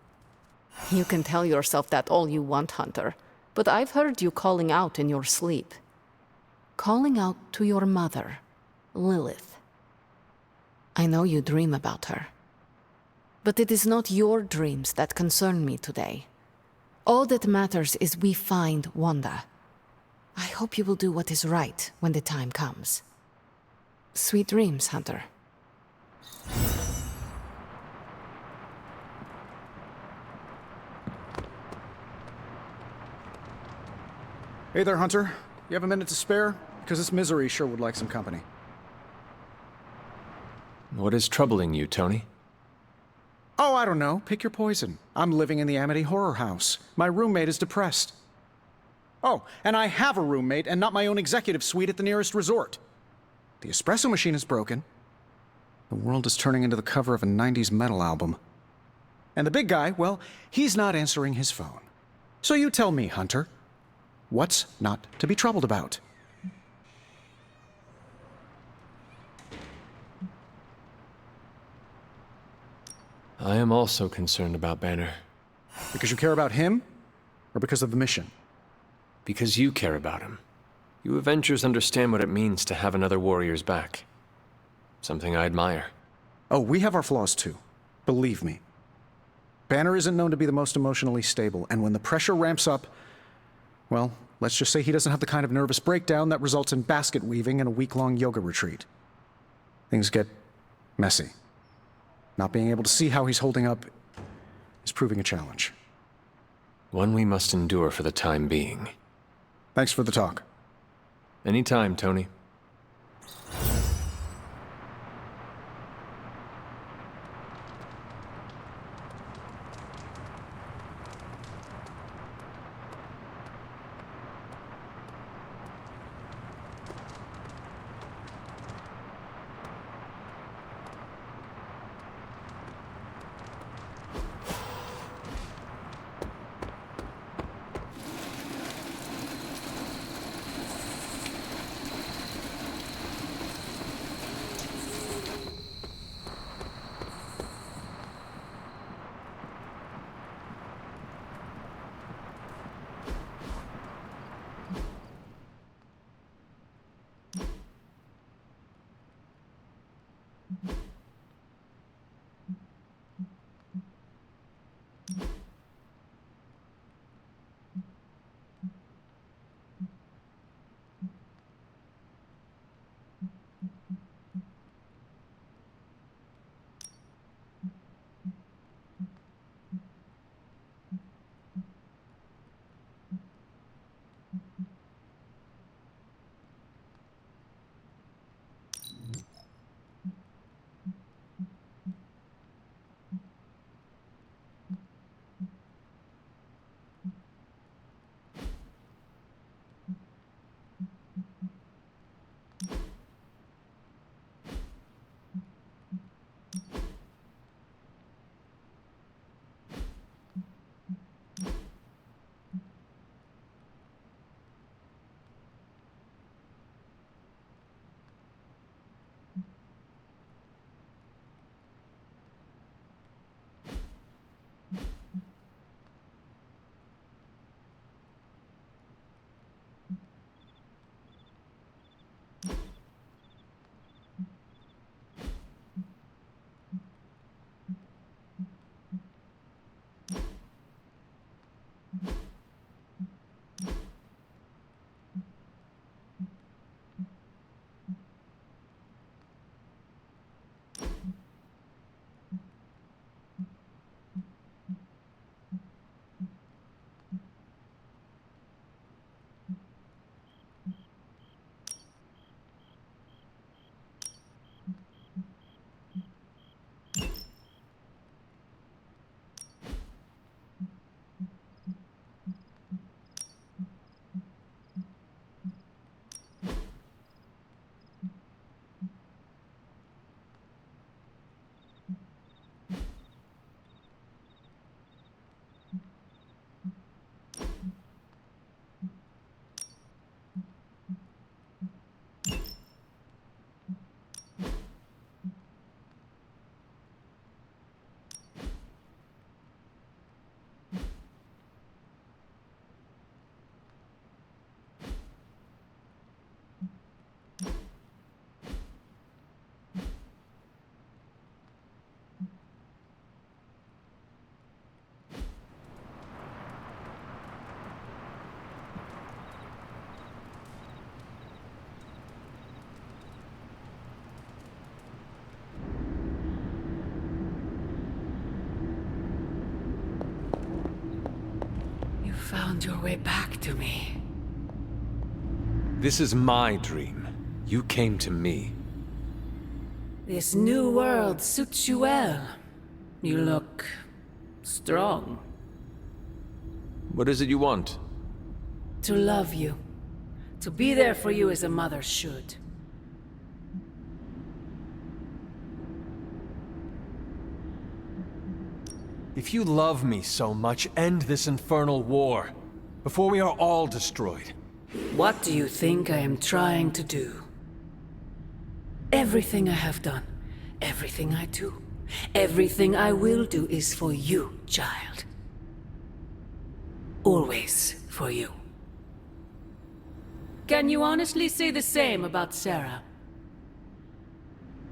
You can tell yourself that all you want, Hunter, but I've heard you calling out in your sleep. Calling out to your mother, Lilith. I know you dream about her. But it is not your dreams that concern me today. All that matters is we find Wanda. I hope you will do what is right when the time comes. Sweet dreams, Hunter. Hey there, Hunter. You have a minute to spare? Because this misery sure would like some company. What is troubling you, Tony? Oh, I don't know. Pick your poison. I'm living in the Amity horror house. My roommate is depressed. Oh, and I have a roommate and not my own executive suite at the nearest resort. The espresso machine is broken. The world is turning into the cover of a 90s metal album. And the big guy, well, he's not answering his phone. So you tell me, Hunter, what's not to be troubled about? I am also concerned about Banner. Because you care about him, or because of the mission? Because you care about him. You Avengers understand what it means to have another warrior's back. Something I admire. Oh, we have our flaws too. Believe me. Banner isn't known to be the most emotionally stable, and when the pressure ramps up, well, let's just say he doesn't have the kind of nervous breakdown that results in basket weaving and a week-long yoga retreat. Things get messy. Not being able to see how he's holding up is proving a challenge. One we must endure for the time being. Thanks for the talk. Anytime, Tony. found your way back to me. This is my dream. You came to me. This new world suits you well. You look strong. What is it you want? To love you. To be there for you as a mother should. If you love me so much, end this infernal war, before we are all destroyed. What do you think I am trying to do? Everything I have done, everything I do, everything I will do is for you, child. Always for you. Can you honestly say the same about Sarah?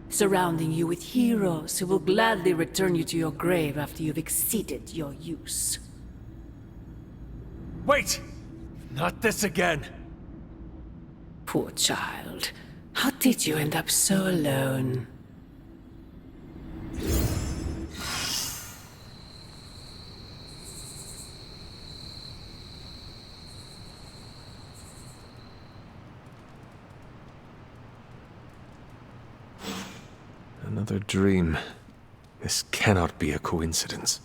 Surrounding you with heroes who will gladly return you to your grave after you've exceeded your use. Wait! Not this again! Poor child. How did you end up so alone? Another dream. This cannot be a coincidence.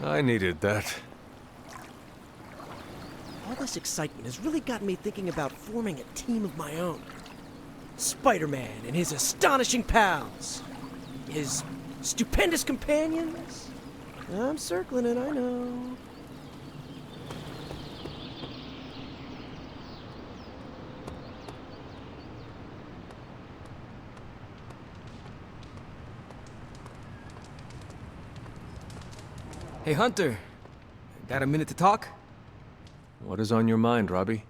I needed that. All this excitement has really gotten me thinking about forming a team of my own. Spider-Man and his astonishing pals. His stupendous companions. I'm circling it, I know. Hey, Hunter. Got a minute to talk? What is on your mind, Robbie?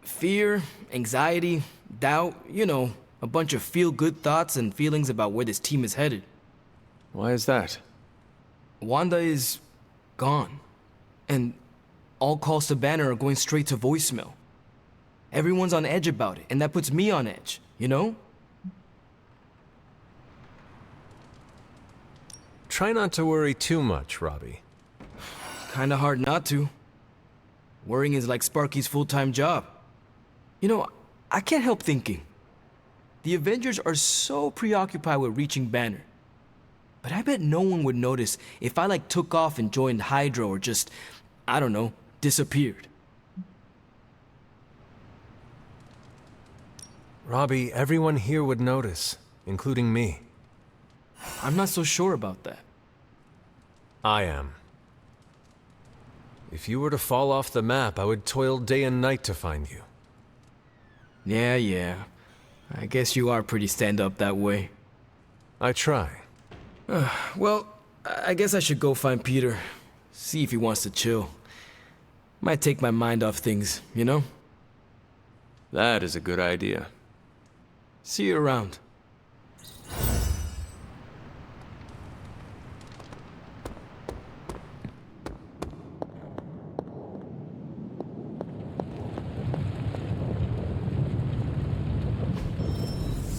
Fear, anxiety, doubt, you know, a bunch of feel-good thoughts and feelings about where this team is headed. Why is that? Wanda is gone. And all calls to Banner are going straight to voicemail. Everyone's on edge about it, and that puts me on edge, you know? Try not to worry too much, Robbie. Kinda hard not to. Worrying is like Sparky's full-time job. You know, I can't help thinking. The Avengers are so preoccupied with reaching Banner. But I bet no one would notice if I took off and joined Hydra or just, I don't know, disappeared. Robbie, everyone here would notice, including me. I'm not so sure about that. I am. If you were to fall off the map, I would toil day and night to find you. Yeah. I guess you are pretty stand-up that way. I try. Well, I guess I should go find Peter. See if he wants to chill. Might take my mind off things, you know? That is a good idea. See you around.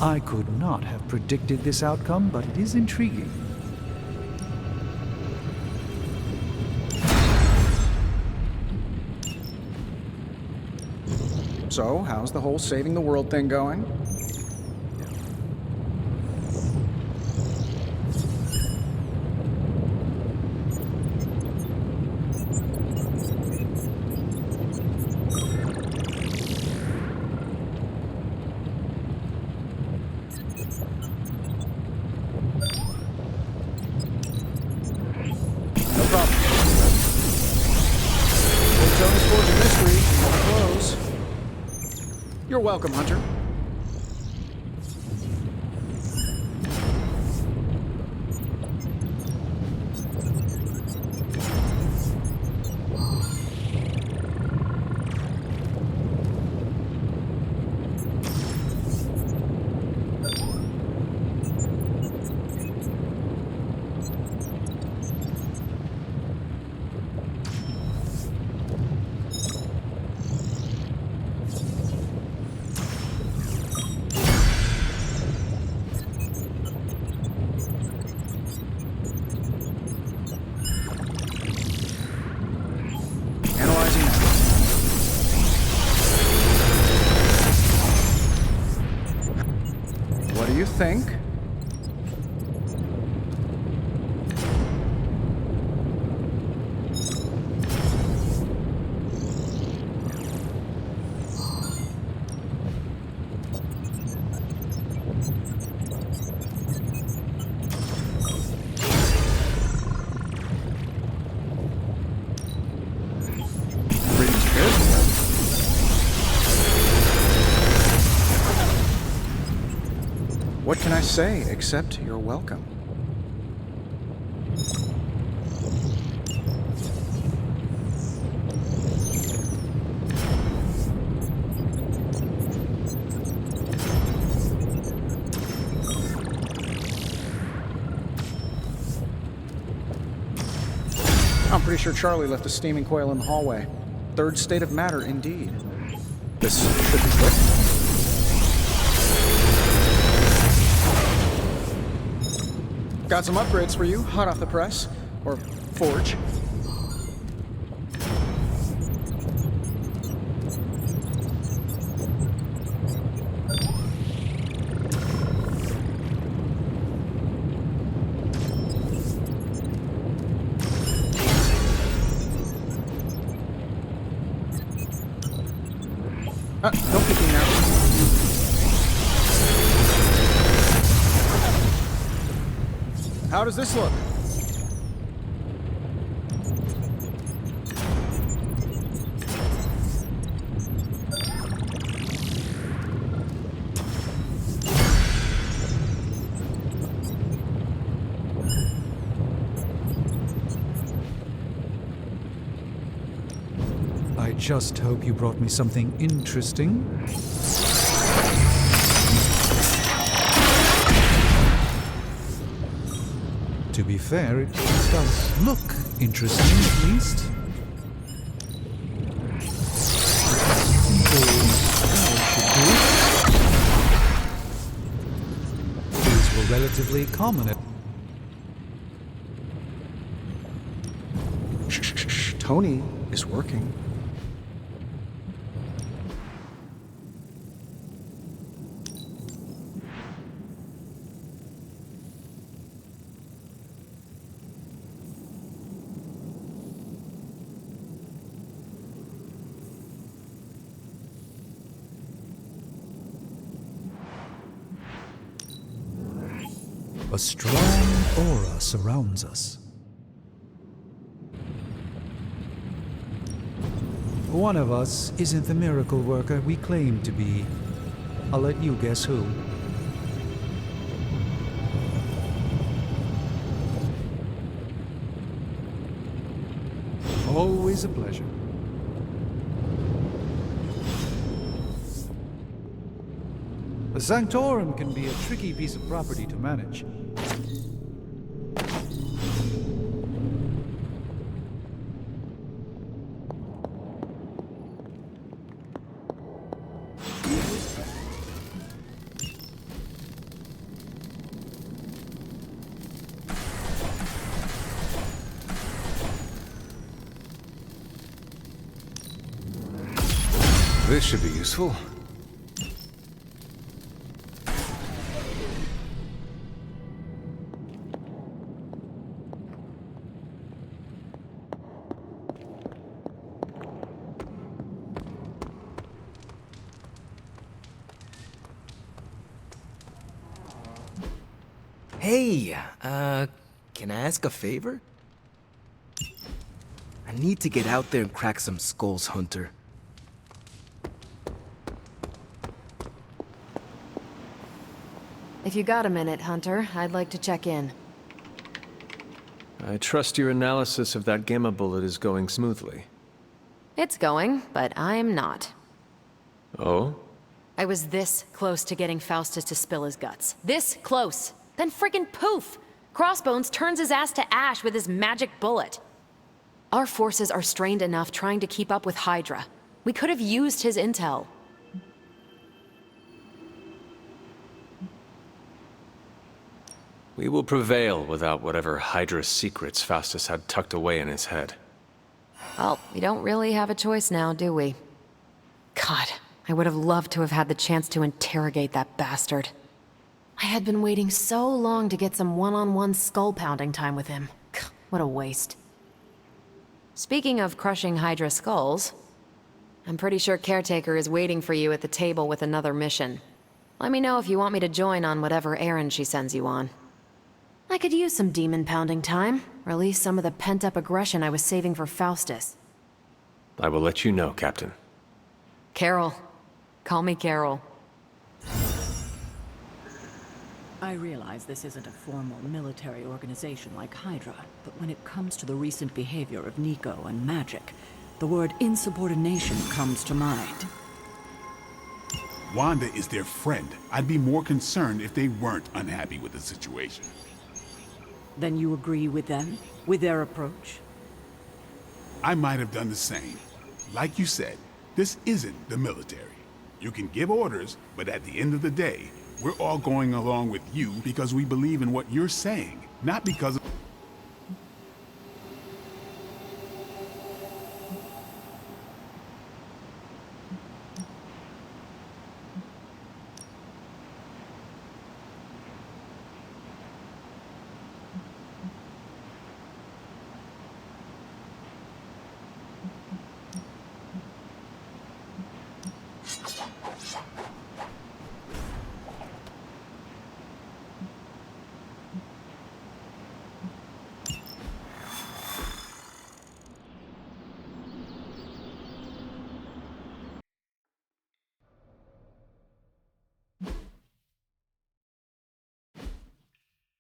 I could not have predicted this outcome, but it is intriguing. So, how's the whole saving the world thing going? You're welcome, Hunter. What do you think? What can I say except you're welcome? I'm pretty sure Charlie left a steaming coil in the hallway. Third state of matter, indeed. This should be quick. Got some upgrades for you, hot off the press. Or forge. Don't pick me now. How does this look? I just hope you brought me something interesting. To be fair, it does look interesting, at least. These were relatively common. Shh. Tony is working. A strong aura surrounds us. One of us isn't the miracle worker we claim to be. I'll let you guess who. Always a pleasure. The Sanctorum can be a tricky piece of property to manage. This should be useful. Hey, can I ask a favor? I need to get out there and crack some skulls, Hunter. If you got a minute, Hunter, I'd like to check in. I trust your analysis of that gamma bullet is going smoothly. It's going, but I'm not. Oh? I was this close to getting Faustus to spill his guts. This close! Then friggin' poof! Crossbones turns his ass to ash with his magic bullet. Our forces are strained enough trying to keep up with Hydra. We could have used his intel. We will prevail without whatever Hydra's secrets Faustus had tucked away in his head. Well, we don't really have a choice now, do we? God, I would have loved to have had the chance to interrogate that bastard. I had been waiting so long to get some one-on-one skull-pounding time with him. What a waste. Speaking of crushing Hydra skulls, I'm pretty sure Caretaker is waiting for you at the table with another mission. Let me know if you want me to join on whatever errand she sends you on. I could use some demon-pounding time, release some of the pent-up aggression I was saving for Faustus. I will let you know, Captain. Carol. Call me Carol. I realize this isn't a formal military organization like Hydra, but when it comes to the recent behavior of Nico and Magic, the word insubordination comes to mind. Wanda is their friend. I'd be more concerned if they weren't unhappy with the situation. Then you agree with them? With their approach? I might have done the same. Like you said, this isn't the military. You can give orders, but at the end of the day, we're all going along with you because we believe in what you're saying, not because of...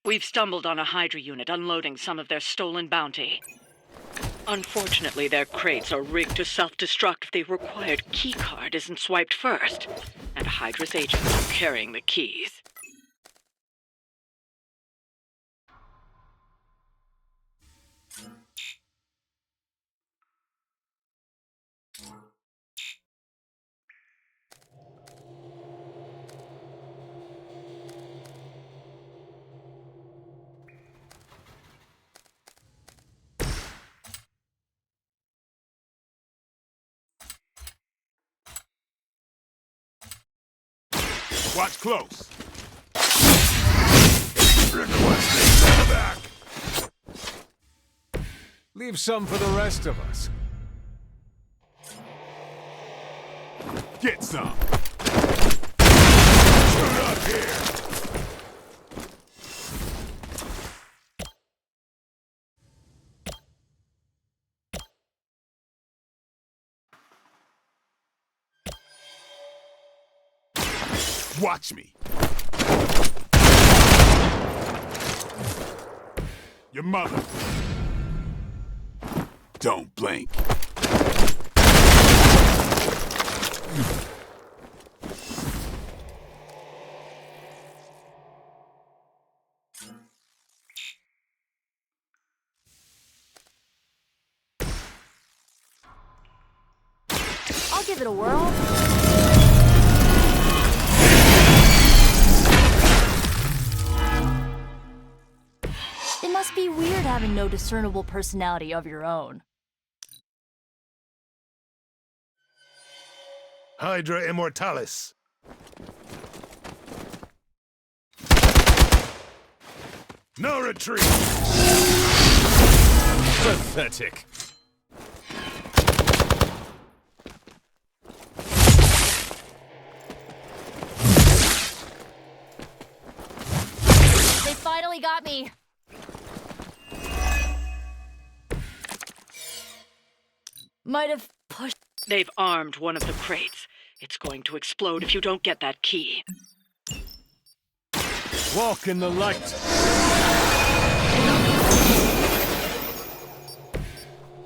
We've stumbled on a Hydra unit unloading some of their stolen bounty. Unfortunately, their crates are rigged to self-destruct if the required keycard isn't swiped first, and Hydra's agents are carrying the keys. Watch close. Requesting back. Leave some for the rest of us. Get some. Shoot up here. Watch me. Your mother. Don't blink. I'll give it a whirl. It must be weird having no discernible personality of your own. Hydra Immortalis. No retreat. Pathetic. They finally got me. Might have pushed. They've armed one of the crates. It's going to explode if you don't get that key. Walk in the light.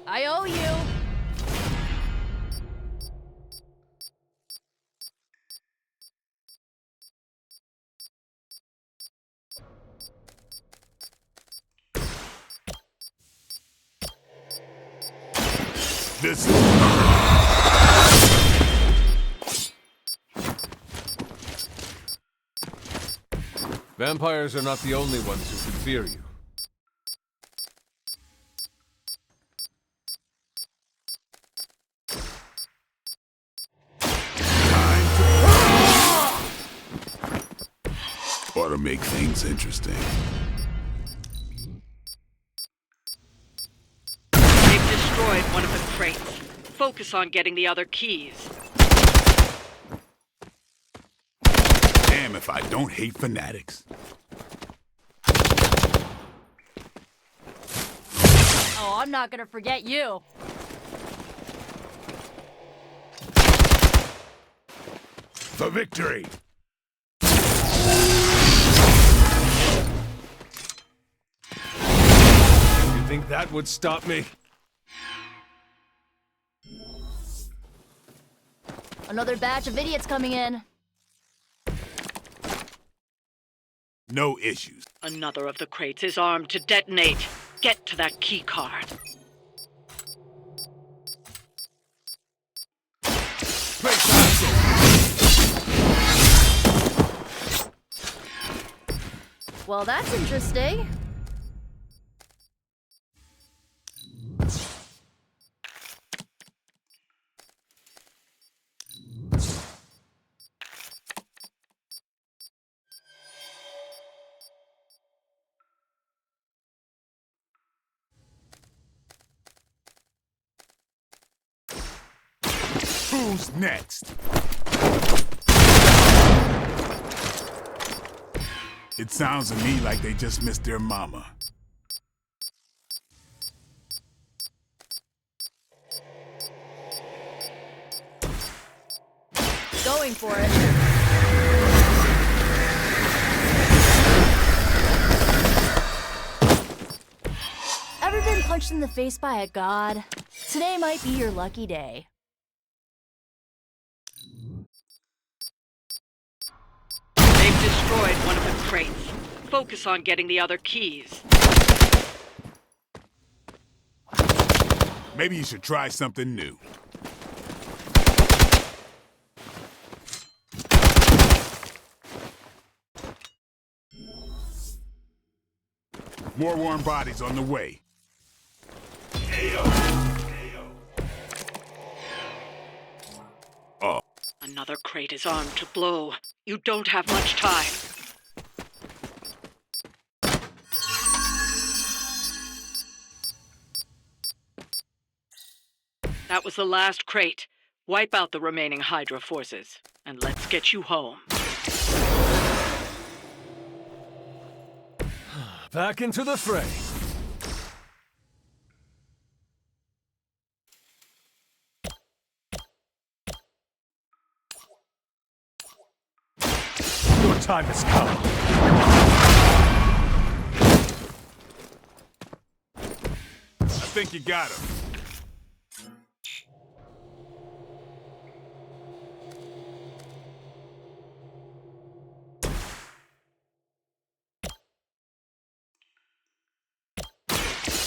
I owe you. This is... Vampires are not the only ones who could fear you. Ought to make things interesting. They've destroyed one of the crates. Focus on getting the other keys. Damn if I don't hate fanatics. Oh, I'm not gonna forget you. For victory! You think that would stop me? Another batch of idiots coming in. No issues. Another of the crates is armed to detonate. Get to that key card. Well, that's interesting. Who's next? It sounds to me like they just missed their mama. Going for it. Ever been punched in the face by a god? Today might be your lucky day. They've destroyed one of the crates. Focus on getting the other keys. Maybe you should try something new. More warm bodies on the way. Oh. Another crate is armed to blow. You don't have much time. That was the last crate. Wipe out the remaining Hydra forces, and let's get you home. Back into the fray. Your time has come. I think you got him.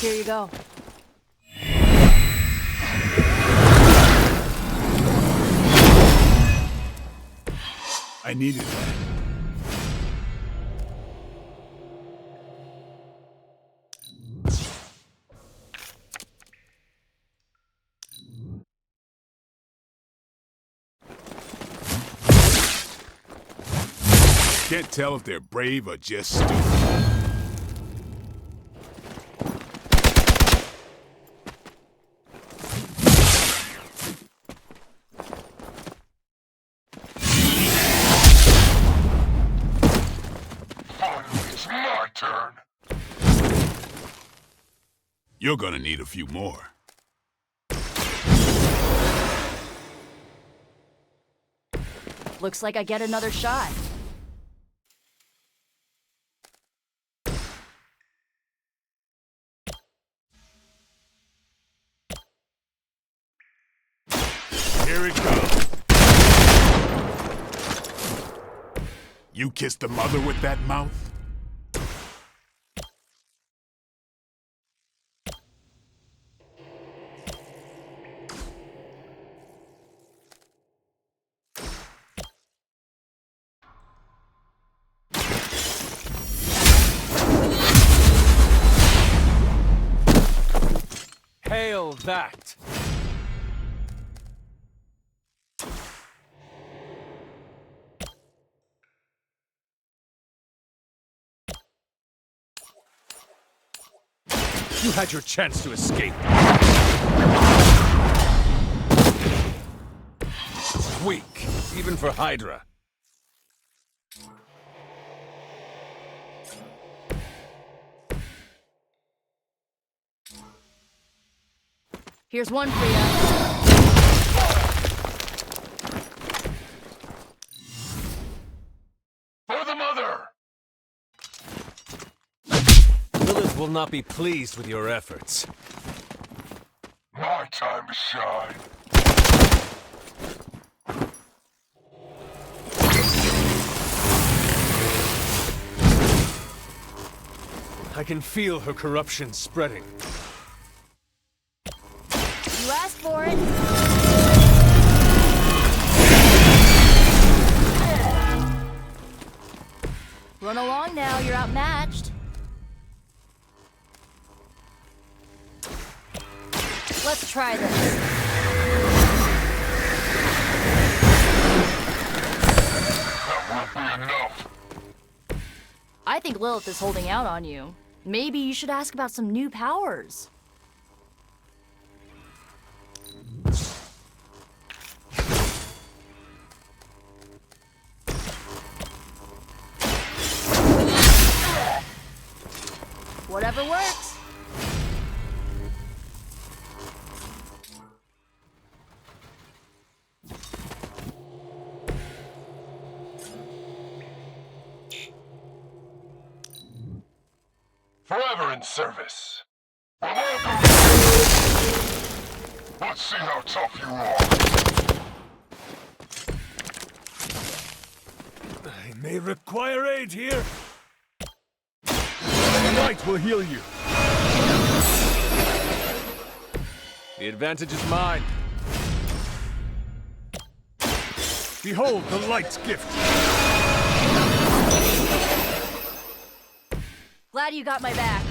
Here you go. I needed that. Can't tell if they're brave or just stupid. It's my turn. You're gonna need a few more. Looks like I get another shot. Here it comes. You kissed the mother with that mouth? Hail that! You had your chance to escape. Weak, even for Hydra. Here's one for you. For the mother! Lilith will not be pleased with your efforts. My time to shine. I can feel her corruption spreading. You asked for it. Run along now, you're outmatched. Let's try this. That won't be enough. I think Lilith is holding out on you. Maybe you should ask about some new powers. Whatever works. Forever in service. Let's see how tough you are. I may require aid here. The light will heal you. The advantage is mine. Behold the light's gift. Glad you got my back.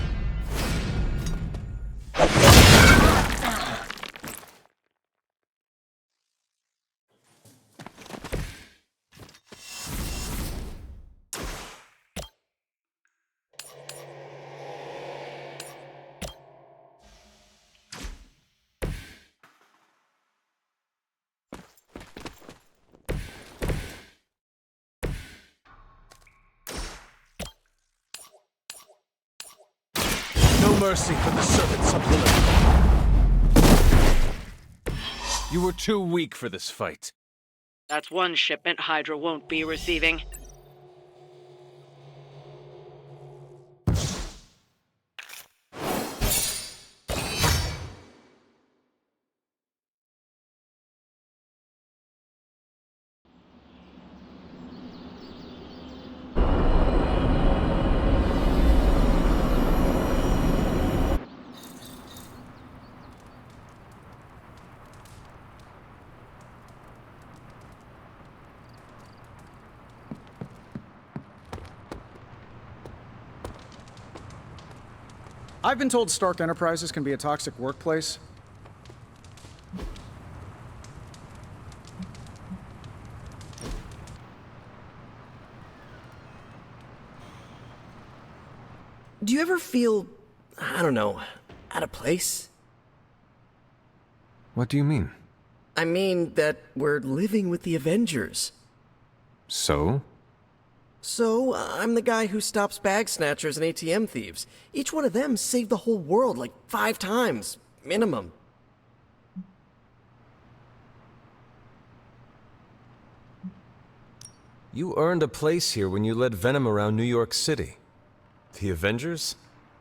No mercy for the servants of Lilith. You were too weak for this fight. That's one shipment Hydra won't be receiving. I've been told Stark Enterprises can be a toxic workplace. Do you ever feel, I don't know, out of place? What do you mean? I mean that we're living with the Avengers. So? So, I'm the guy who stops bag snatchers and ATM thieves. Each one of them saved the whole world like 5 times, minimum. You earned a place here when you led Venom around New York City. The Avengers?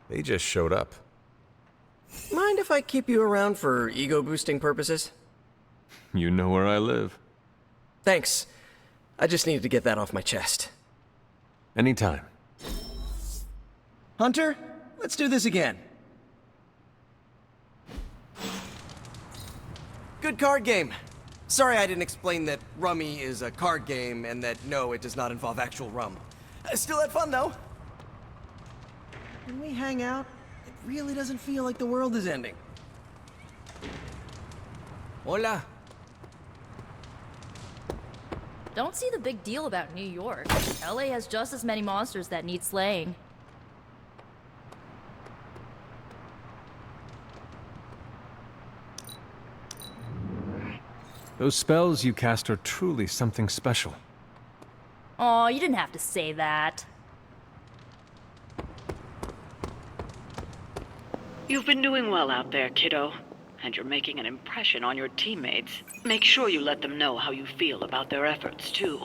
They just showed up. Mind if I keep you around for ego-boosting purposes? You know where I live. Thanks. I just needed to get that off my chest. Anytime. Hunter, let's do this again. Good card game. Sorry I didn't explain that Rummy is a card game and that no, it does not involve actual rum. Still had fun though. When we hang out, it really doesn't feel like the world is ending. Hola. Don't see the big deal about New York. LA has just as many monsters that need slaying. Those spells you cast are truly something special. Aw, you didn't have to say that. You've been doing well out there, kiddo. And you're making an impression on your teammates. Make sure you let them know how you feel about their efforts, too.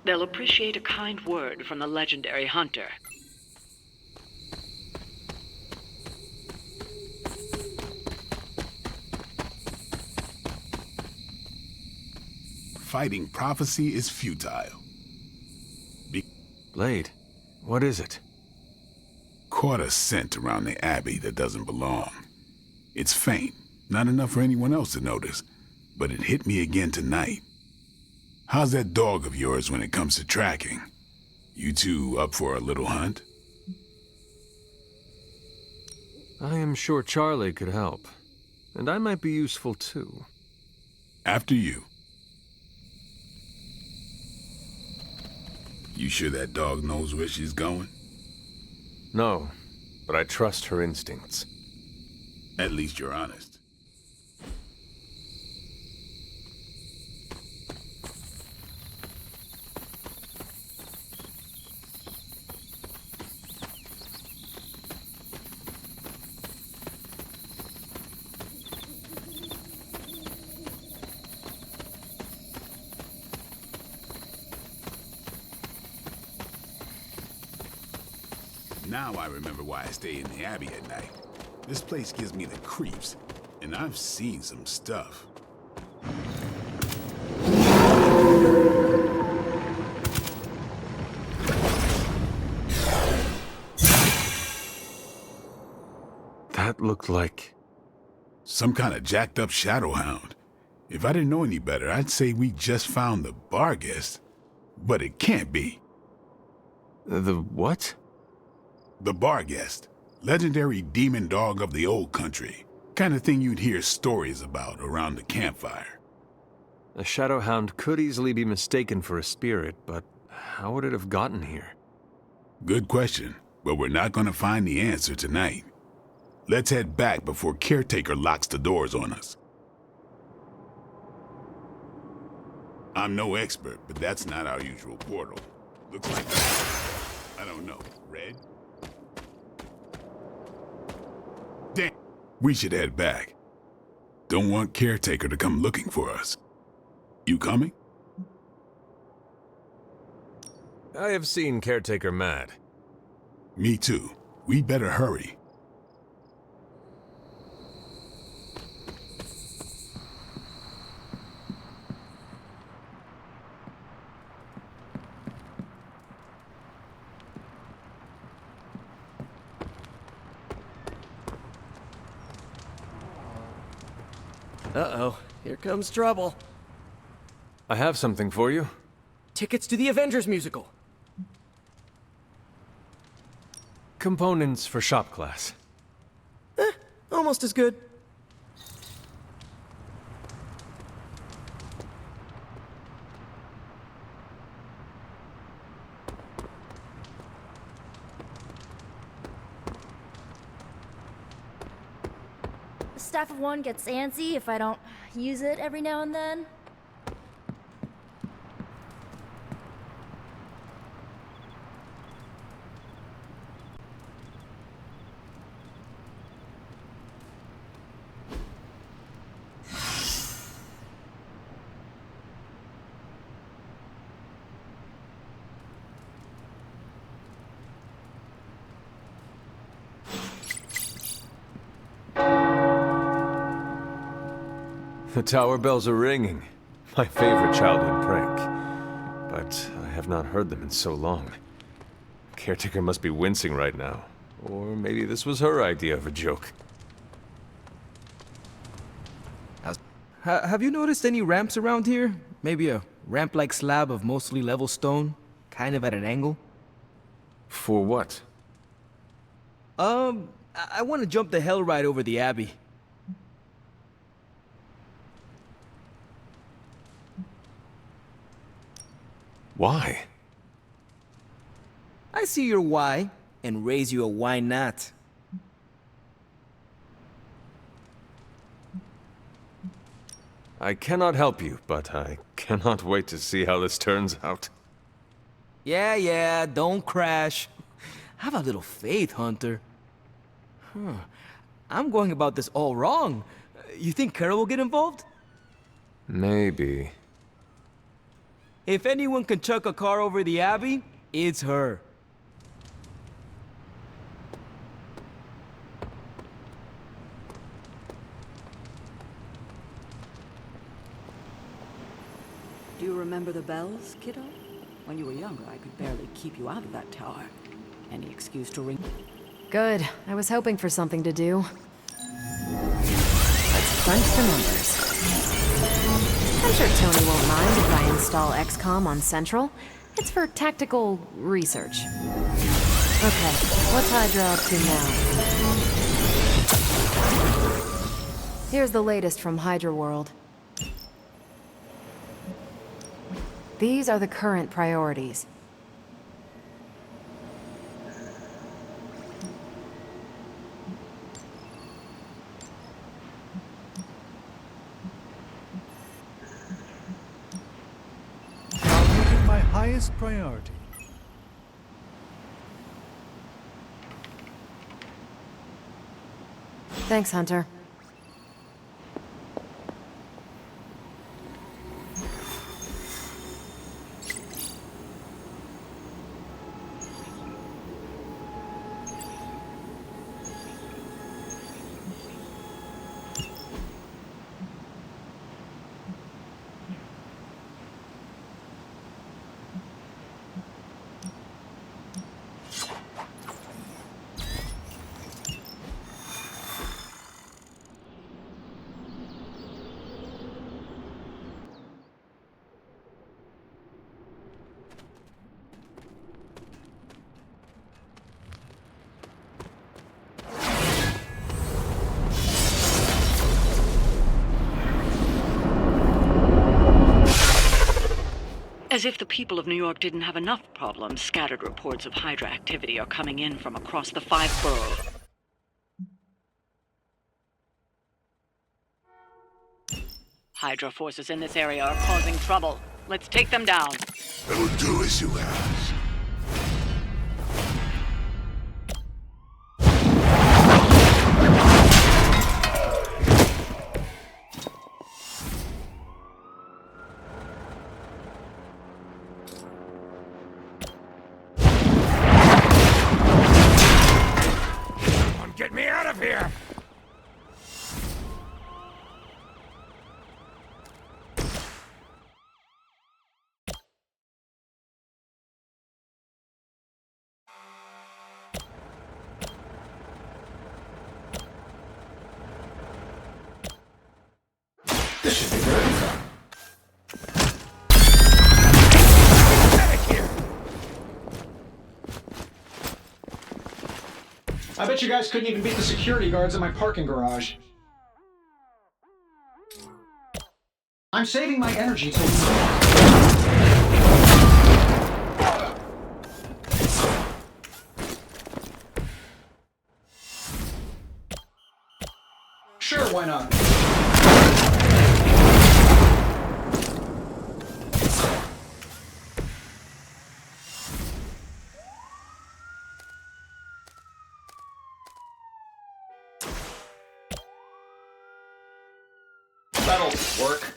They'll appreciate a kind word from the legendary hunter. Fighting prophecy is futile. Blade, what is it? Caught a scent around the Abbey that doesn't belong. It's faint, not enough for anyone else to notice, but it hit me again tonight. How's that dog of yours when it comes to tracking? You two up for a little hunt? I am sure Charlie could help, and I might be useful too. After you. You sure that dog knows where she's going? No, but I trust her instincts. At least you're honest. Now I remember why I stay in the Abbey at night. This place gives me the creeps, and I've seen some stuff. That looked like... some kind of jacked up shadow hound. If I didn't know any better, I'd say we just found the bar guest. But it can't be. The what? The bar guest. Legendary demon dog of the old country. Kind of thing you'd hear stories about around the campfire. A shadow hound could easily be mistaken for a spirit, but how would it have gotten here? Good question, but we're not gonna find the answer tonight. Let's head back before Caretaker locks the doors on us. I'm no expert, but that's not our usual portal. Looks like, I don't know, red? Damn, we should head back. Don't want Caretaker to come looking for us. You coming? I have seen Caretaker mad. Me too. We'd better hurry. Uh-oh, here comes trouble. I have something for you. Tickets to the Avengers musical. Components for shop class. Almost as good. Staff of one gets antsy if I don't use it every now and then. The tower bells are ringing. My favorite childhood prank. But I have not heard them in so long. Caretaker must be wincing right now. Or maybe this was her idea of a joke. Have you noticed any ramps around here? Maybe a ramp-like slab of mostly level stone, kind of at an angle? For what? I want to jump the hell ride over the Abbey. Why? I see your why, and raise you a why not. I cannot help you, but I cannot wait to see how this turns out. Yeah, don't crash. Have a little faith, Hunter. I'm going about this all wrong. You think Carol will get involved? Maybe. If anyone can chuck a car over the Abbey, it's her. Do you remember the bells, kiddo? When you were younger, I could barely keep you out of that tower. Any excuse to ring? Good. I was hoping for something to do. Let's crunch the numbers. I'm sure Tony won't mind if I install XCOM on Central. It's for tactical research. Okay, what's Hydra up to now? Here's the latest from Hydra World. These are the current priorities. Now making my highest priority. Thanks, Hunter. As if the people of New York didn't have enough problems, scattered reports of Hydra activity are coming in from across the 5 boroughs. Hydra forces in this area are causing trouble. Let's take them down. I will do as you ask. Get me out of here! This should be very fun. I bet you guys couldn't even beat the security guards in my parking garage. I'm saving my energy till... Sure, why not? That'll work.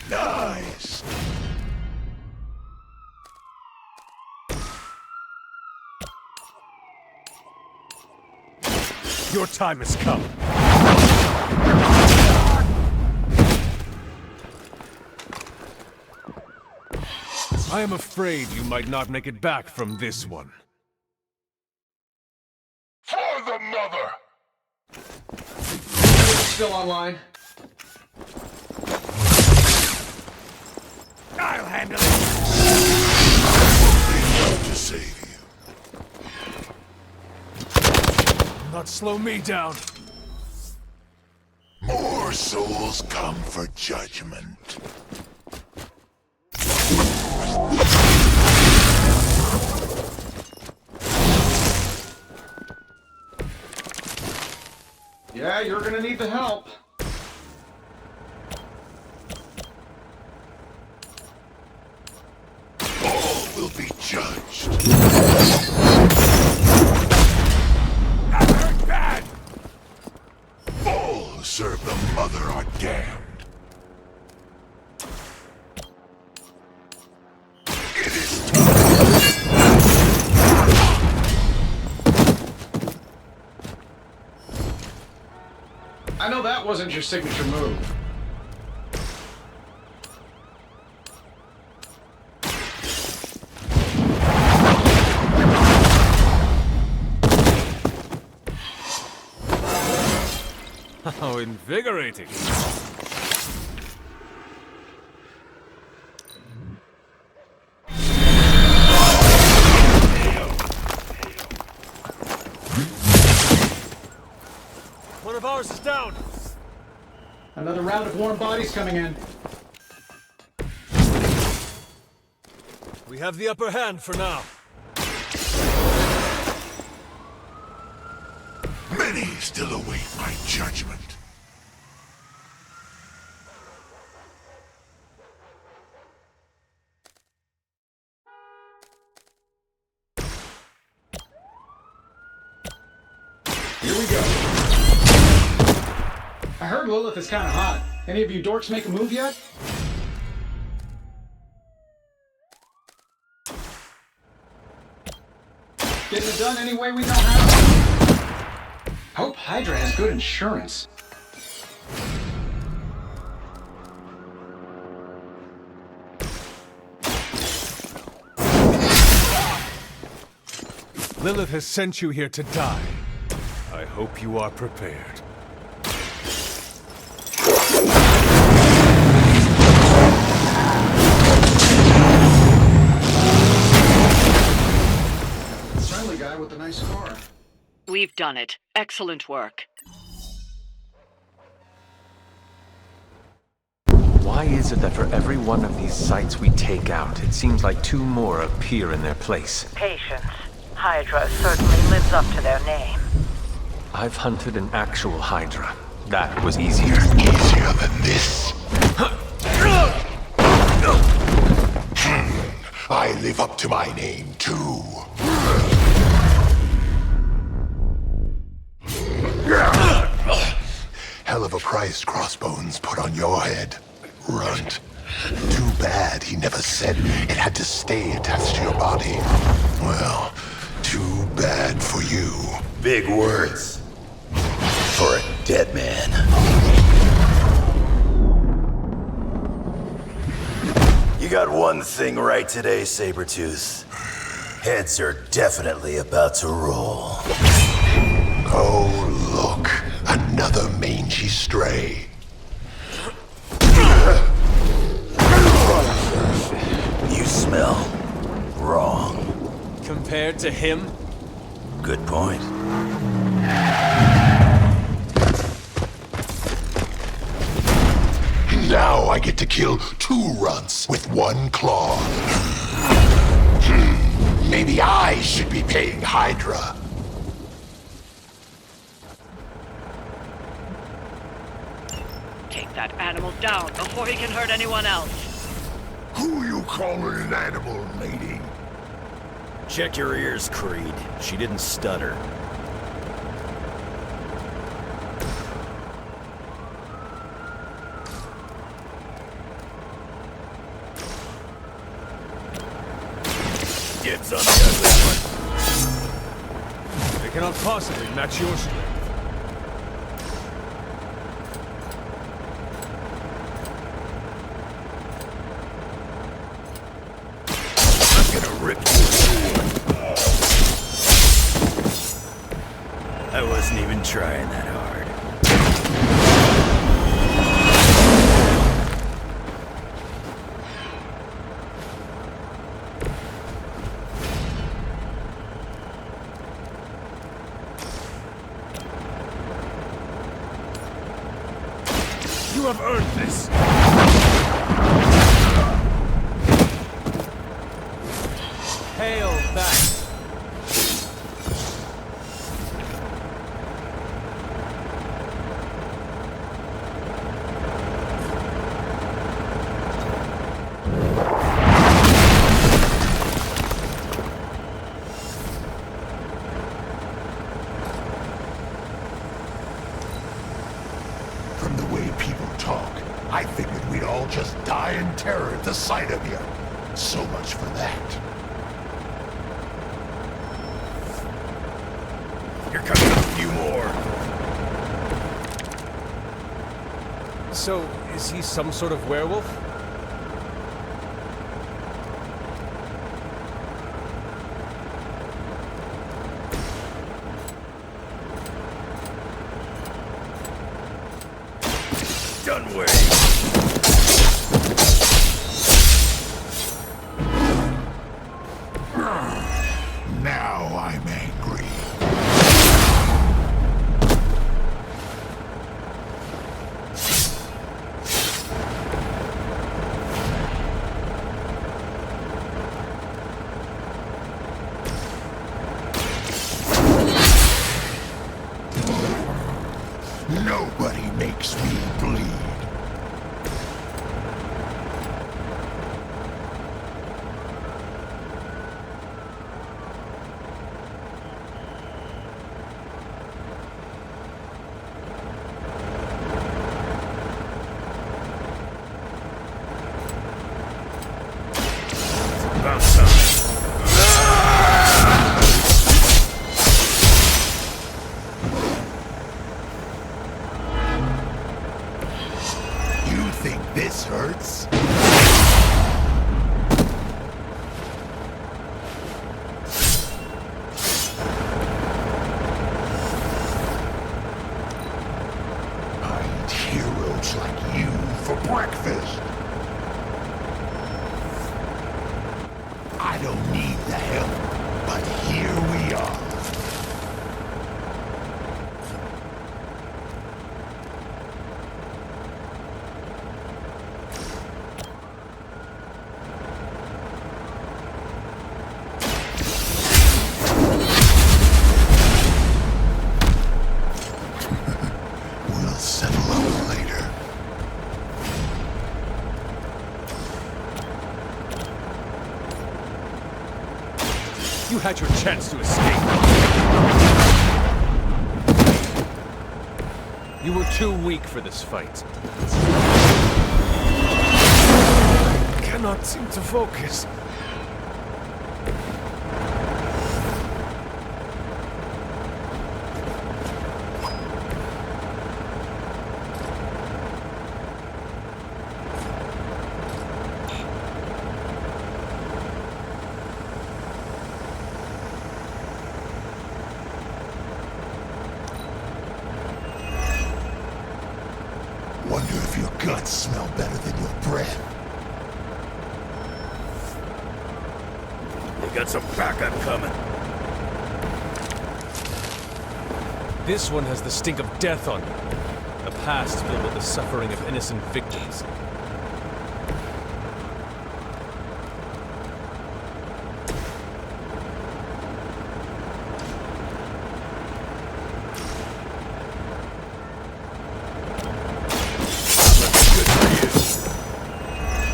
Nice! Your time has come. I am afraid you might not make it back from this one. For the mother! Still online. I'll handle it! Enough to save you. Not slow me down. More souls come for judgment. Yeah, you're gonna need the help. All will be judged. I heard bad! All who serve the mother are damned. It is I know that wasn't your signature move. How invigorating. One of ours is down. Another round of warm bodies coming in. We have the upper hand for now. Many still await my judgment. Here we go. I heard Lilith is kind of hot. Any of you dorks make a move yet? Getting it done any way we know how? Hope Hydra has good insurance. Lilith has sent you here to die. I hope you are prepared. Friendly guy with a nice car. We've done it. Excellent work. Why is it that for every one of these sites we take out, it seems like two more appear in their place? Patience. Hydra certainly lives up to their name. I've hunted an actual Hydra. That was easier. Easier than this? I live up to my name, too. Hell of a price Crossbones put on your head, runt. Too bad he never said it had to stay attached to your body. Well, too bad for you. Big words. For a dead man. You got one thing right today, Sabretooth. Heads are definitely about to roll. Oh, look. Another mangy stray. You smell wrong. Compared to him? Good point. Now I get to kill two runts with one claw. Maybe I should be paying Hydra. Take that animal down before he can hurt anyone else. Who you calling an animal, lady? Check your ears, Creed. She didn't stutter. Dibs on the ugly one. They cannot possibly match your strength. gonna rip you a new one. I wasn't even trying that hard. You have earned this! Hail back! From the way people talk, I figured we'd all just die in terror at the sight of you. So much for that. Here comes a few more. So, is he some sort of werewolf? Done waiting. Now I'm angry. Nobody makes me bleed. About time. You think this hurts? I eat heroes like you for breakfast. I don't need the help, but here we are. We'll settle up later. You had your chance to escape. You were too weak for this fight. I cannot seem to focus. Wonder if your guts smell better than your breath. They got some backup coming. This one has the stink of death on it. A past filled with the suffering of innocent victims.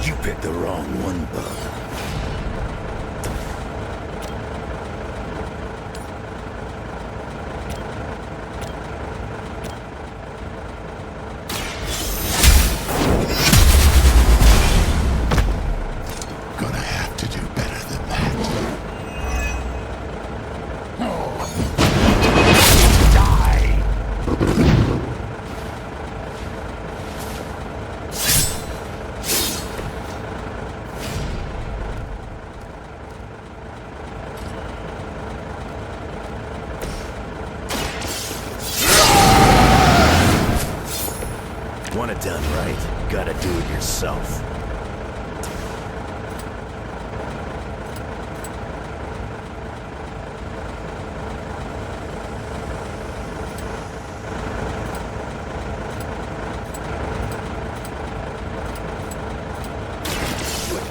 You picked the wrong one, bud. yourself.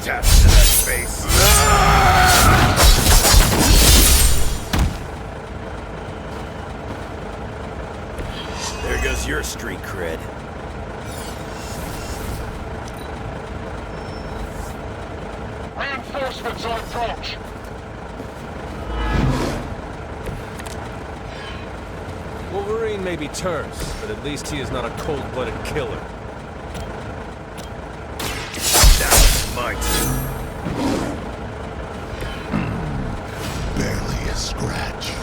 Taps to that face. There goes your street cred. Reinforcements on approach. Wolverine may be terse, but at least he is not a cold-blooded killer. My turn. Barely a scratch.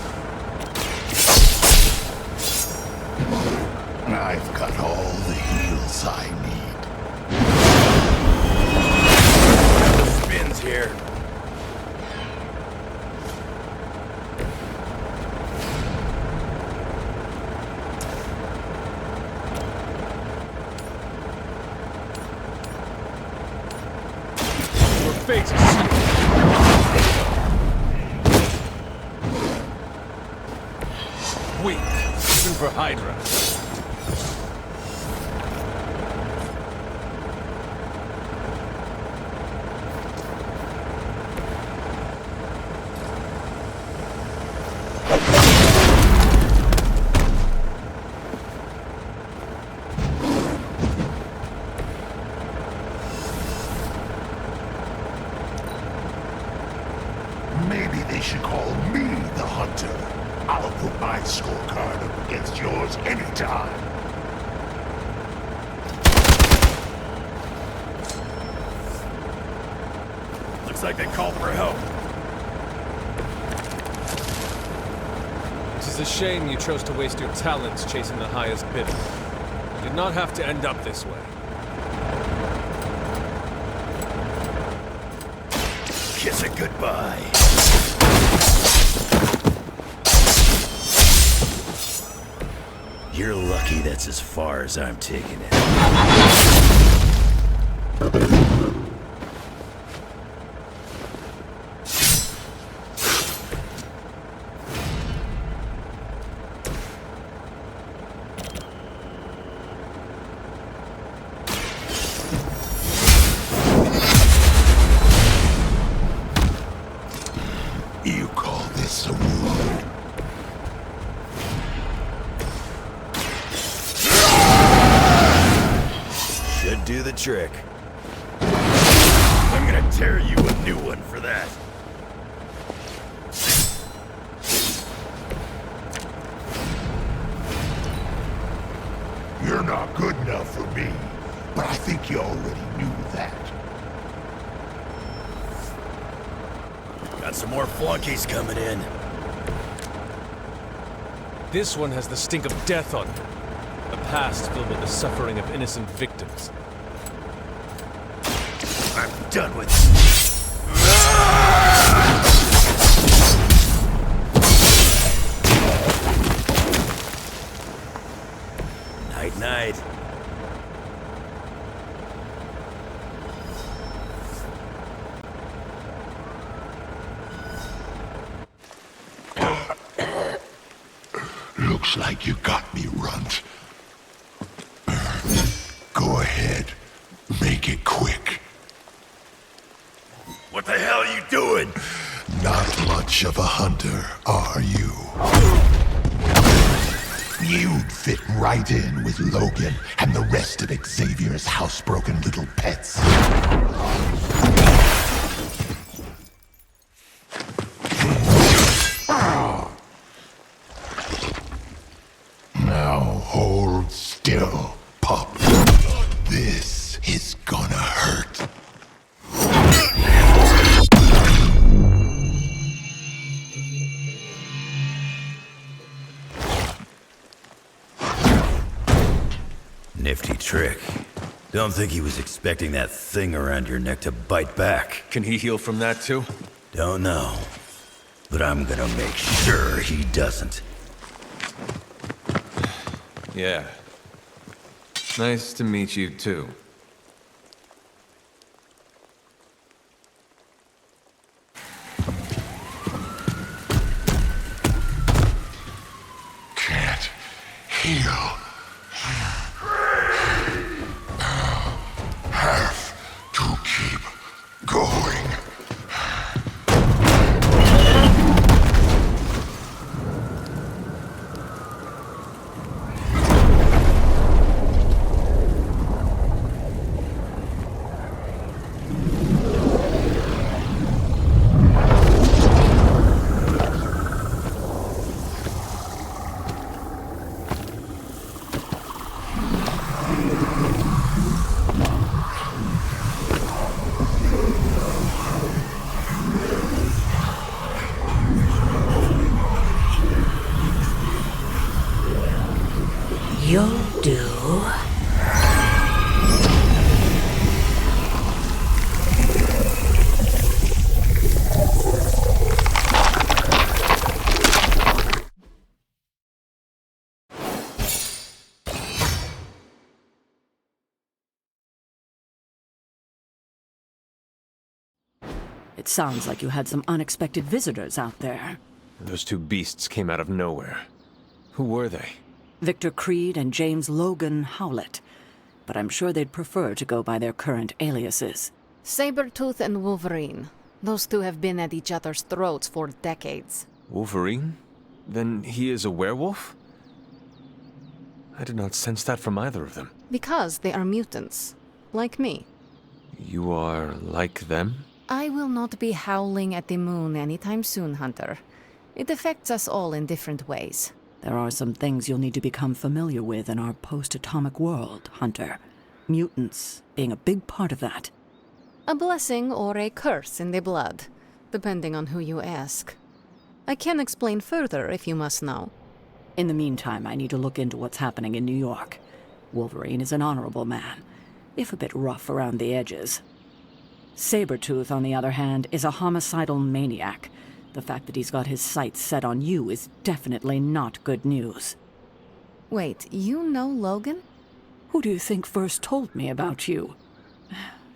I've got all the heals I need. The spins here. Fate is weak, even for Hydra. Maybe they should call me the Hunter. I'll put my scorecard up against yours anytime. Looks like they called for help. It is a shame you chose to waste your talents chasing the highest bidder. You did not have to end up this way. Kiss it goodbye. You're lucky that's as far as I'm taking it. You call this a wound? Should do the trick. I'm gonna tear you a new one for that. You're not good enough for me, but I think you already knew that. Got some more flunkies coming in. This one has the stink of death on it. A past filled with the suffering of innocent victims. I'm done with you. Night, night. Looks like you got me, Runt. Go ahead. Make it quick. What the hell are you doing? Not much of a hunter, are you? You'd fit right in with Logan and the rest of Xavier's housebroken little pets. Now hold still, pup. This is gonna hurt. Nifty trick. Don't think he was expecting that thing around your neck to bite back. Can he heal from that too? Don't know. But I'm gonna make sure he doesn't. Yeah. Nice to meet you too. It sounds like you had some unexpected visitors out there. Those two beasts came out of nowhere. Who were they? Victor Creed and James Logan Howlett. But I'm sure they'd prefer to go by their current aliases. Sabretooth and Wolverine. Those two have been at each other's throats for decades. Wolverine? Then he is a werewolf? I did not sense that from either of them. Because they are mutants. Like me. You are like them? I will not be howling at the moon anytime soon, Hunter. It affects us all in different ways. There are some things you'll need to become familiar with in our post-atomic world, Hunter. Mutants being a big part of that. A blessing or a curse in the blood, depending on who you ask. I can explain further if you must know. In the meantime, I need to look into what's happening in New York. Wolverine is an honorable man, if a bit rough around the edges. Sabretooth, on the other hand, is a homicidal maniac. The fact that he's got his sights set on you is definitely not good news. Wait, you know Logan? Who do you think first told me about you?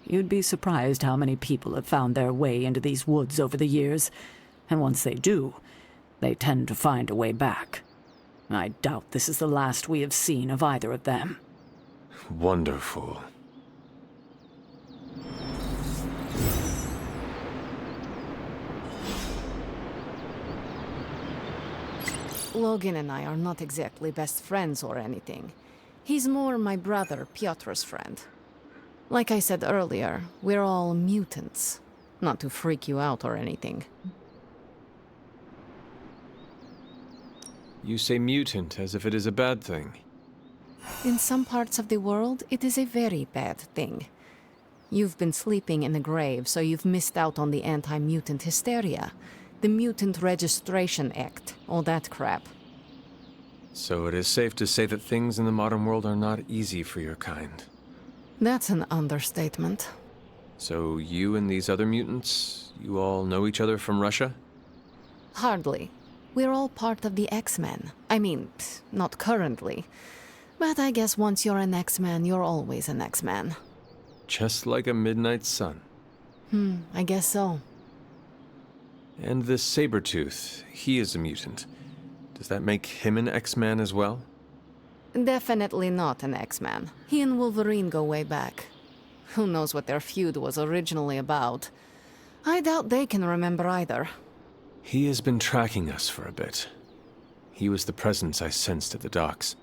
You'd be surprised how many people have found their way into these woods over the years. And once they do, they tend to find a way back. I doubt this is the last we have seen of either of them. Wonderful. Logan and I are not exactly best friends or anything. He's more my brother, Piotr's friend. Like I said earlier, we're all mutants. Not to freak you out or anything. You say mutant as if it is a bad thing. In some parts of the world, it is a very bad thing. You've been sleeping in a grave, so you've missed out on the anti-mutant hysteria. The Mutant Registration Act, all that crap. So it is safe to say that things in the modern world are not easy for your kind. That's an understatement. So you and these other mutants, you all know each other from Russia? Hardly. We're all part of the X-Men. I mean, not currently. But I guess once you're an X-Man, you're always an X-Man. Just like a midnight sun. I guess so. And this Sabretooth, he is a mutant. Does that make him an X-Man as well? Definitely not an X-Man. He and Wolverine go way back. Who knows what their feud was originally about? I doubt they can remember either. He has been tracking us for a bit. He was the presence I sensed at the docks.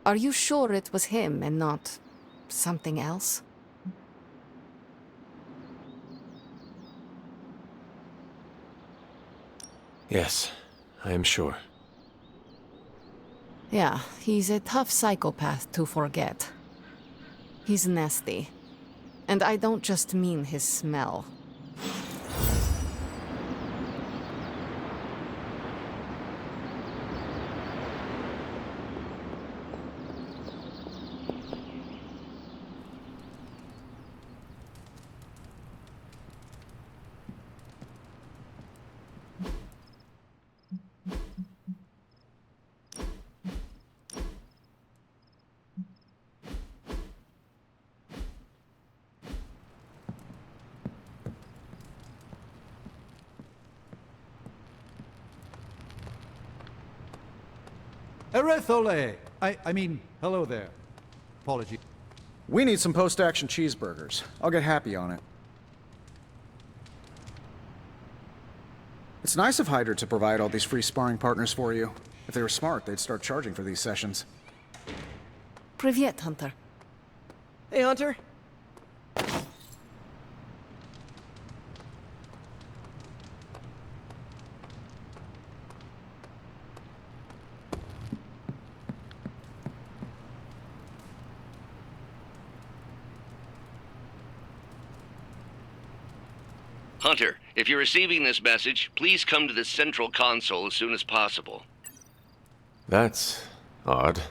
Are you sure it was him and not something else? Yes, I am sure. Yeah, he's a tough psychopath to forget. He's nasty. And I don't just mean his smell. Erethole! I mean, hello there. Apology. We need some post-action cheeseburgers. I'll get happy on it. It's nice of Hydra to provide all these free sparring partners for you. If they were smart, they'd start charging for these sessions. Privyet, Hunter. Hey, Hunter. Hunter, if you're receiving this message, please come to the central console as soon as possible. That's odd.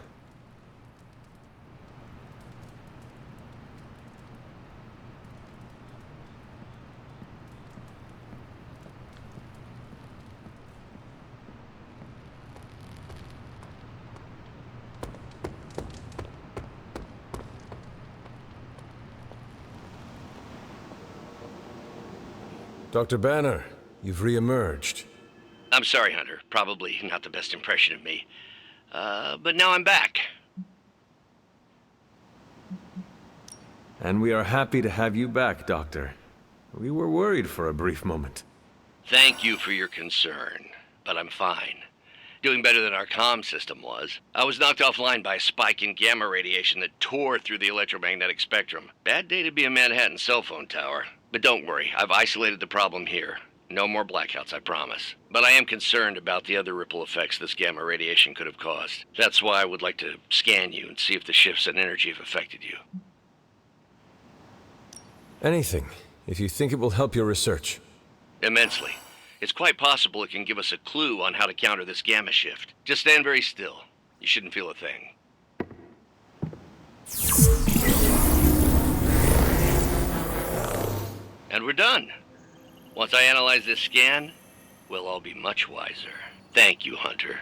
Dr. Banner, you've re-emerged. I'm sorry, Hunter. Probably not the best impression of me. But now I'm back. And we are happy to have you back, Doctor. We were worried for a brief moment. Thank you for your concern, but I'm fine. Doing better than our comm system was. I was knocked offline by a spike in gamma radiation that tore through the electromagnetic spectrum. Bad day to be a Manhattan cell phone tower. But don't worry, I've isolated the problem here. No more blackouts, I promise. But I am concerned about the other ripple effects this gamma radiation could have caused. That's why I would like to scan you and see if the shifts in energy have affected you. Anything, if you think it will help your research. Immensely. It's quite possible it can give us a clue on how to counter this gamma shift. Just stand very still. You shouldn't feel a thing. And we're done. Once I analyze this scan, we'll all be much wiser. Thank you, Hunter.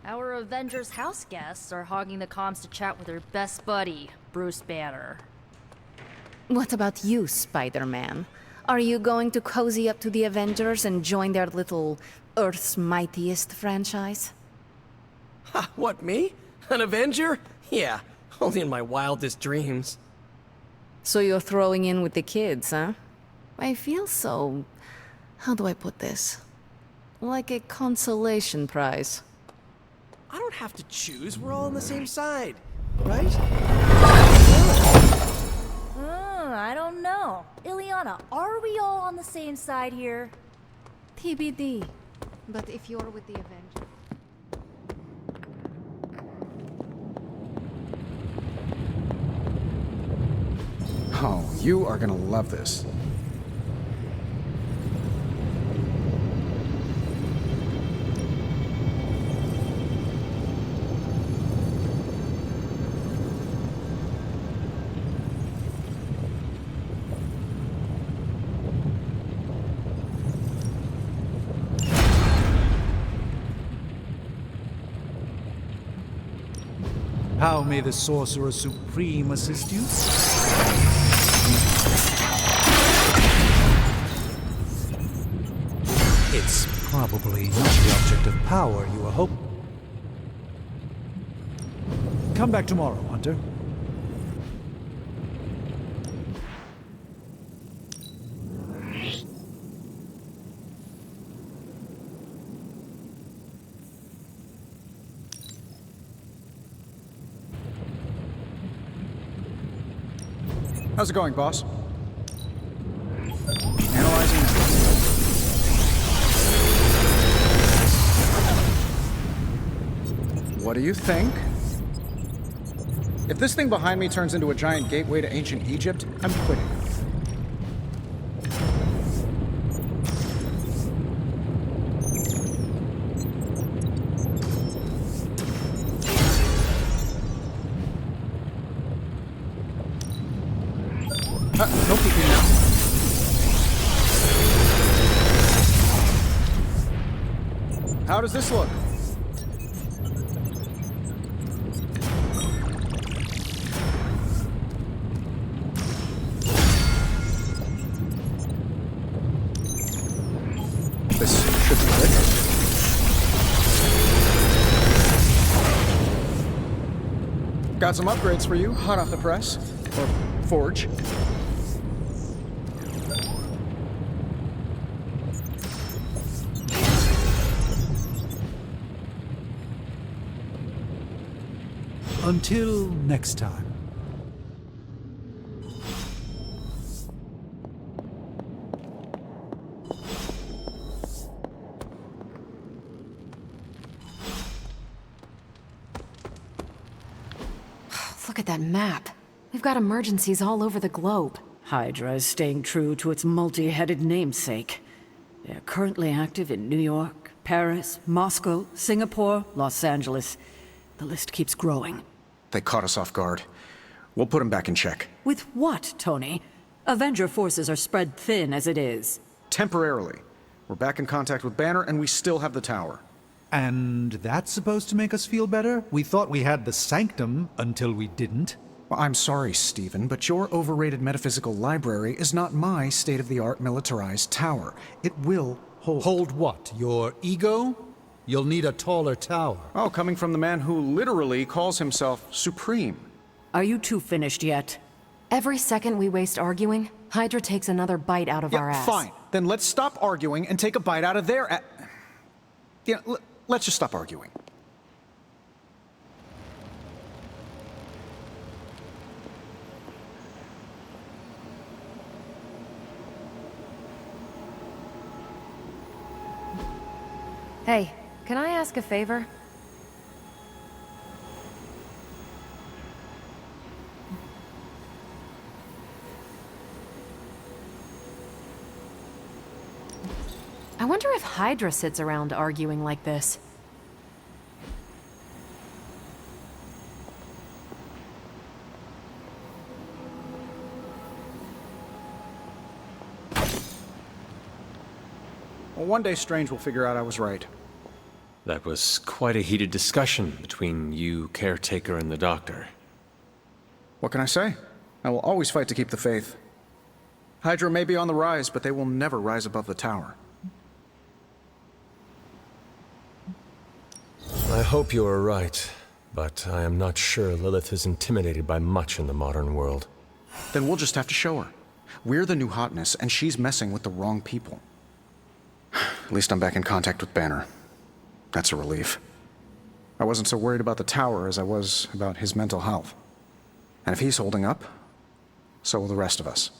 Our Avengers house guests are hogging the comms to chat with their best buddy, Bruce Banner. What about you, Spider-Man? Are you going to cozy up to the Avengers and join their little Earth's Mightiest franchise? Ha, what, me? An Avenger? Yeah, only in my wildest dreams. So you're throwing in with the kids, huh? I feel so... how do I put this? Like a consolation prize. I don't have to choose, we're all on the same side, right? I don't know. Ileana, are we all on the same side here? TBD. But if you're with the Avengers... Oh, you are gonna love this. How may the Sorcerer Supreme assist you? It's probably not the object of power you were hoping. Come back tomorrow, Hunter. How's it going, boss? Analyzing now. What do you think? If this thing behind me turns into a giant gateway to ancient Egypt, I'm quitting. No peeking now. How does this look? This should be good. Got some upgrades for you, hot off the press. Or forge. Until next time. Look at that map. We've got emergencies all over the globe. Hydra is staying true to its multi-headed namesake. They're currently active in New York, Paris, Moscow, Singapore, Los Angeles. The list keeps growing. They caught us off guard. We'll put them back in check. With what, Tony? Avenger forces are spread thin as it is. Temporarily. We're back in contact with Banner, and we still have the tower. And that's supposed to make us feel better? We thought we had the sanctum until we didn't. Well, I'm sorry, Stephen, but your overrated metaphysical library is not my state-of-the-art militarized tower. It will hold... Hold what? Your ego? You'll need a taller tower. Oh, coming from the man who literally calls himself Supreme. Are you two finished yet? Every second we waste arguing, Hydra takes another bite out of our ass. Fine. Then let's stop arguing and take a bite out of their let's just stop arguing. Hey, can I ask a favor? I wonder if Hydra sits around arguing like this. Well, one day Strange will figure out I was right. That was quite a heated discussion between you, Caretaker, and the Doctor. What can I say? I will always fight to keep the faith. Hydra may be on the rise, but they will never rise above the tower. I hope you are right, but I am not sure Lilith is intimidated by much in the modern world. Then we'll just have to show her. We're the new hotness, and she's messing with the wrong people. At least I'm back in contact with Banner. That's a relief. I wasn't so worried about the tower as I was about his mental health. And if he's holding up, so will the rest of us.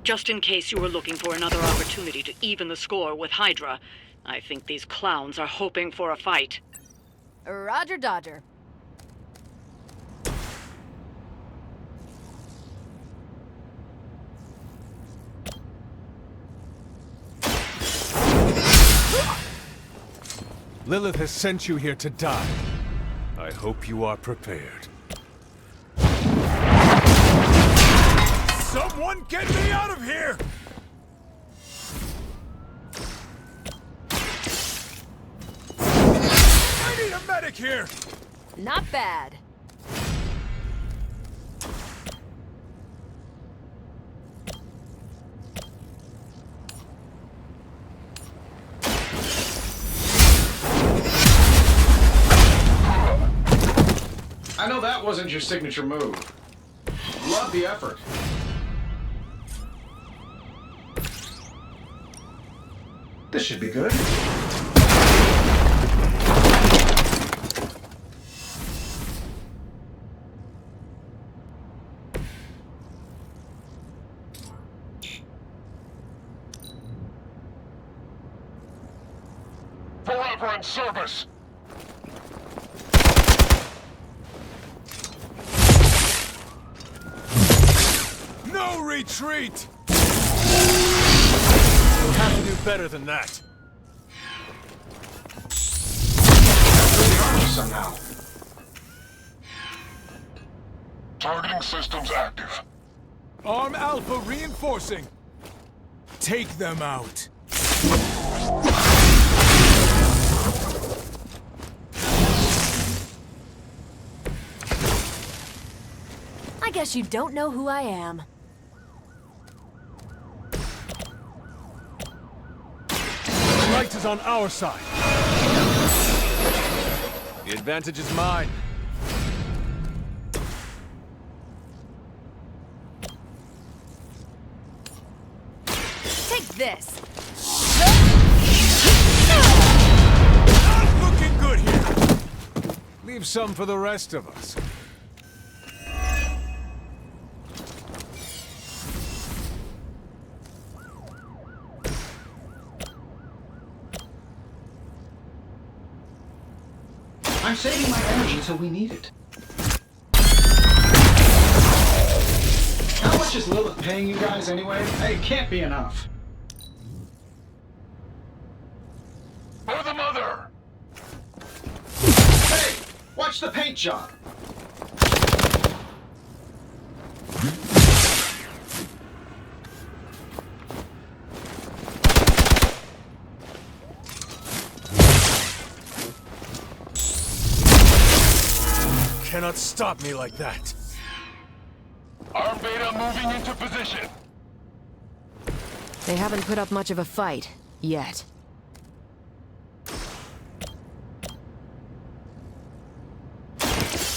Just in case you were looking for another opportunity to even the score with Hydra, I think these clowns are hoping for a fight. Roger Dodger. Lilith has sent you here to die. I hope you are prepared. Someone get me out of here! I need a medic here! Not bad. I know that wasn't your signature move. Love the effort. This should be good. Forever in service! No retreat! You'll have to do better than that. Somehow. Targeting systems active. Arm Alpha reinforcing. Take them out. I guess you don't know who I am. The light is on our side. The advantage is mine. Take this! Not looking good here. Leave some for the rest of us. I'm saving my energy until we need it. How much is Lilith paying you guys anyway? Hey, it can't be enough. For the mother! Hey, watch the paint job. Cannot stop me like that. Arm Beta moving into position. They haven't put up much of a fight, yet.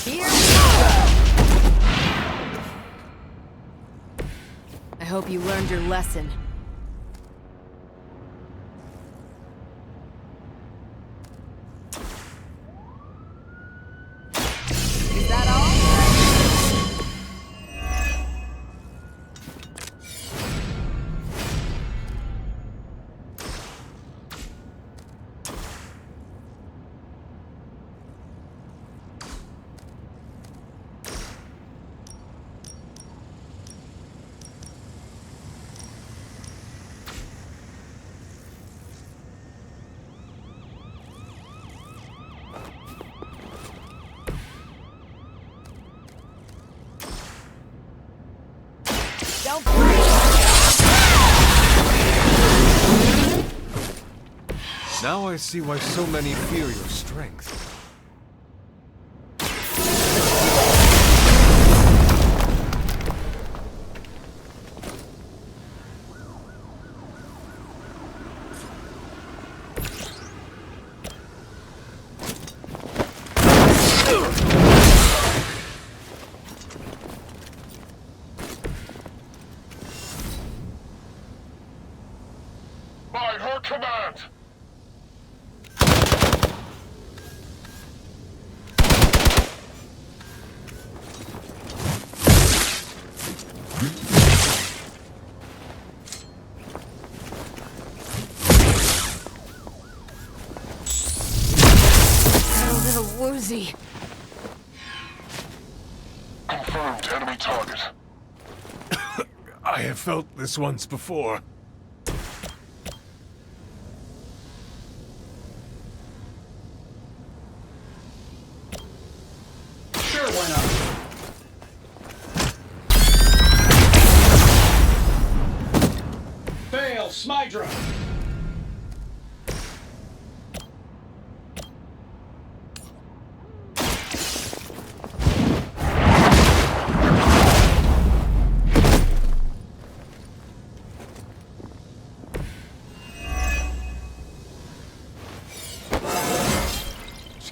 Here we go! I hope you learned your lesson. Is that all? Don't Now I see why so many fear your strength. By her command! a little woozy. Confirmed enemy target. I have felt this once before. Sure, why not? Fail, Smydra!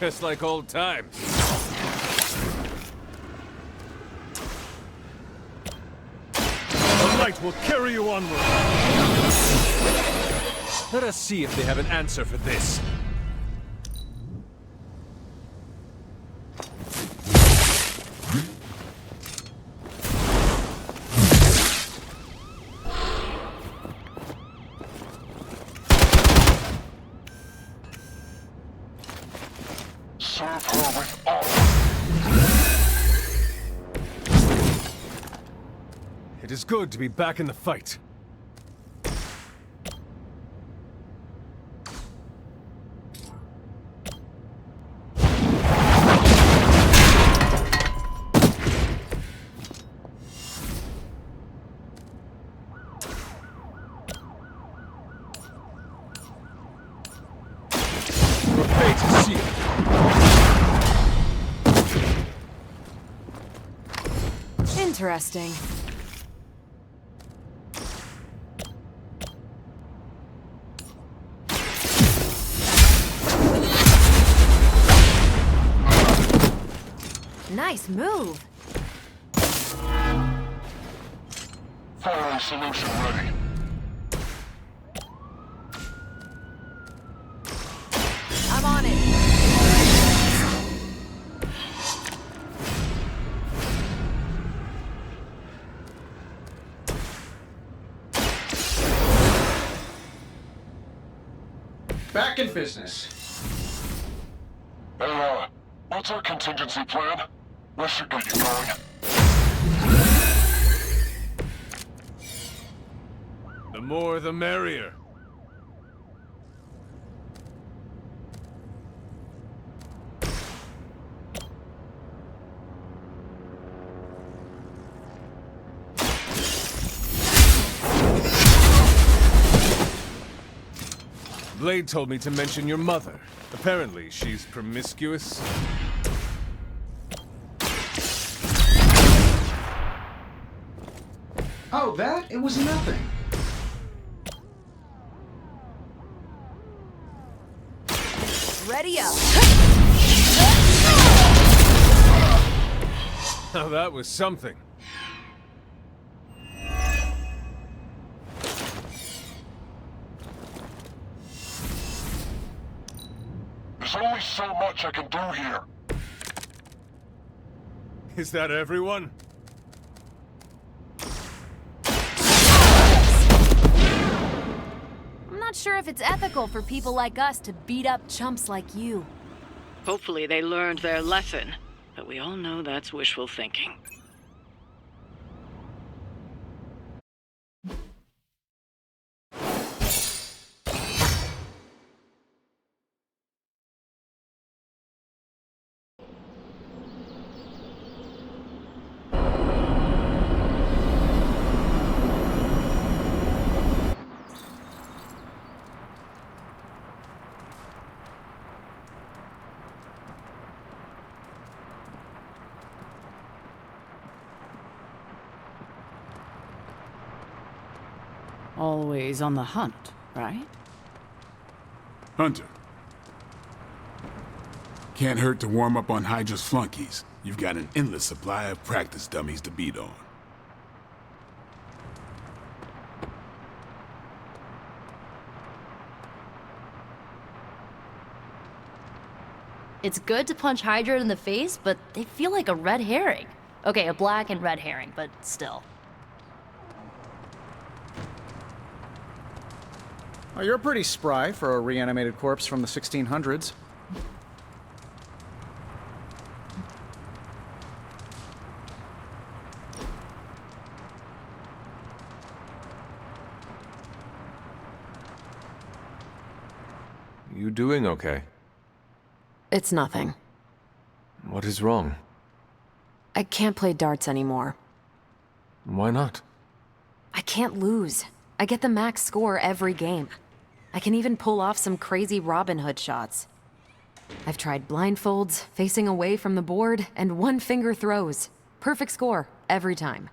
Just like old times. light will carry you onward. Let us see if they have an answer for this. Serve her with honor. It is good to be back in the fight. Your fate is sealed. Interesting. Nice move. Firing solution ready. I'm on it. Back in business. Hey, what's our contingency plan? This should get you going. The more the merrier. Blade told me to mention your mother. Apparently, she's promiscuous. Oh, that? It was nothing. Ready up. Now that was something. There's only so much I can do here. Is that everyone? I'm not sure if it's ethical for people like us to beat up chumps like you. Hopefully they learned their lesson, but we all know that's wishful thinking. Always on the hunt, right? Hunter. Can't hurt to warm up on Hydra's flunkies. You've got an endless supply of practice dummies to beat on. It's good to punch Hydra in the face, but they feel like a red herring. Okay, a black and red herring, but still. Oh, you're pretty spry for a reanimated corpse from the 1600s. You doing okay? It's nothing. What is wrong? I can't play darts anymore. Why not? I can't lose. I get the max score every game. I can even pull off some crazy Robin Hood shots. I've tried blindfolds, facing away from the board, and one-finger throws. Perfect score, every time.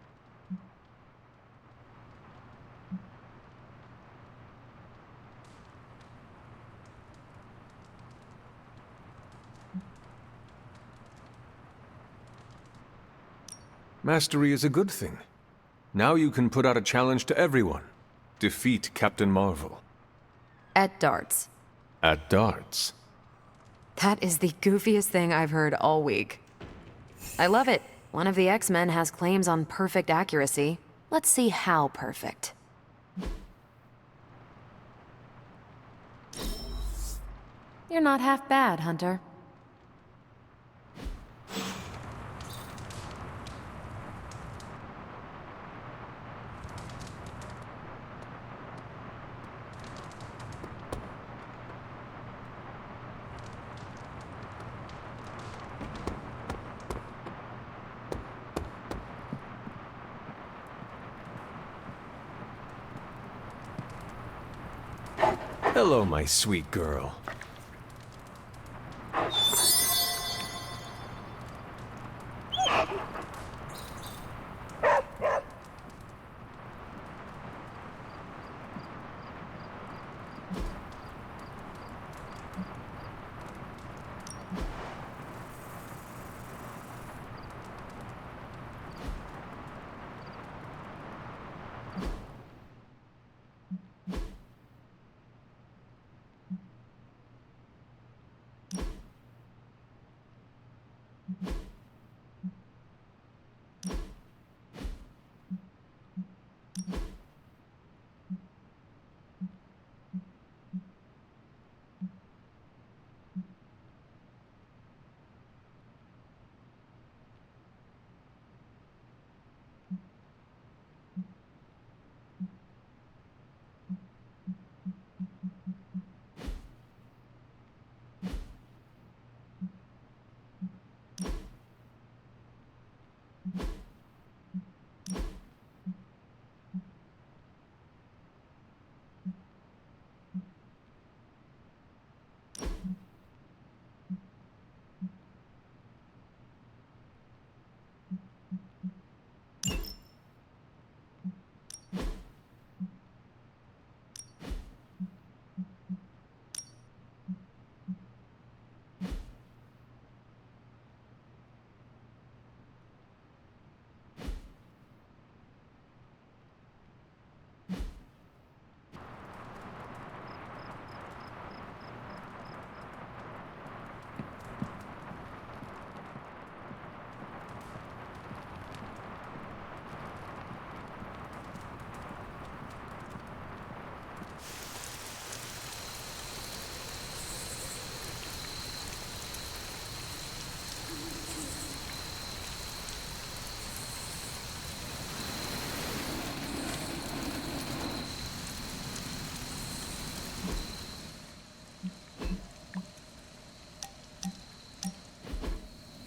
Mastery is a good thing. Now you can put out a challenge to everyone. Defeat Captain Marvel. At darts. At darts. That is the goofiest thing I've heard all week. I love it. One of the X-Men has claims on perfect accuracy. Let's see how perfect. You're not half bad, Hunter. Hello, my sweet girl.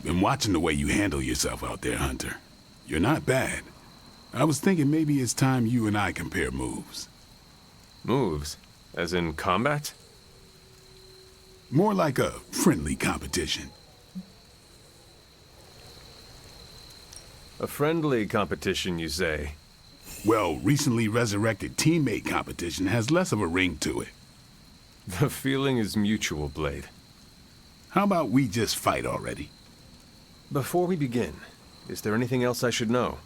Been watching the way you handle yourself out there, Hunter. You're not bad. I was thinking maybe it's time you and I compare moves. Moves? As in combat? More like a friendly competition. A friendly competition, you say? Well, recently resurrected teammate competition has less of a ring to it. The feeling is mutual, Blade. How about we just fight already? Before we begin, is there anything else I should know?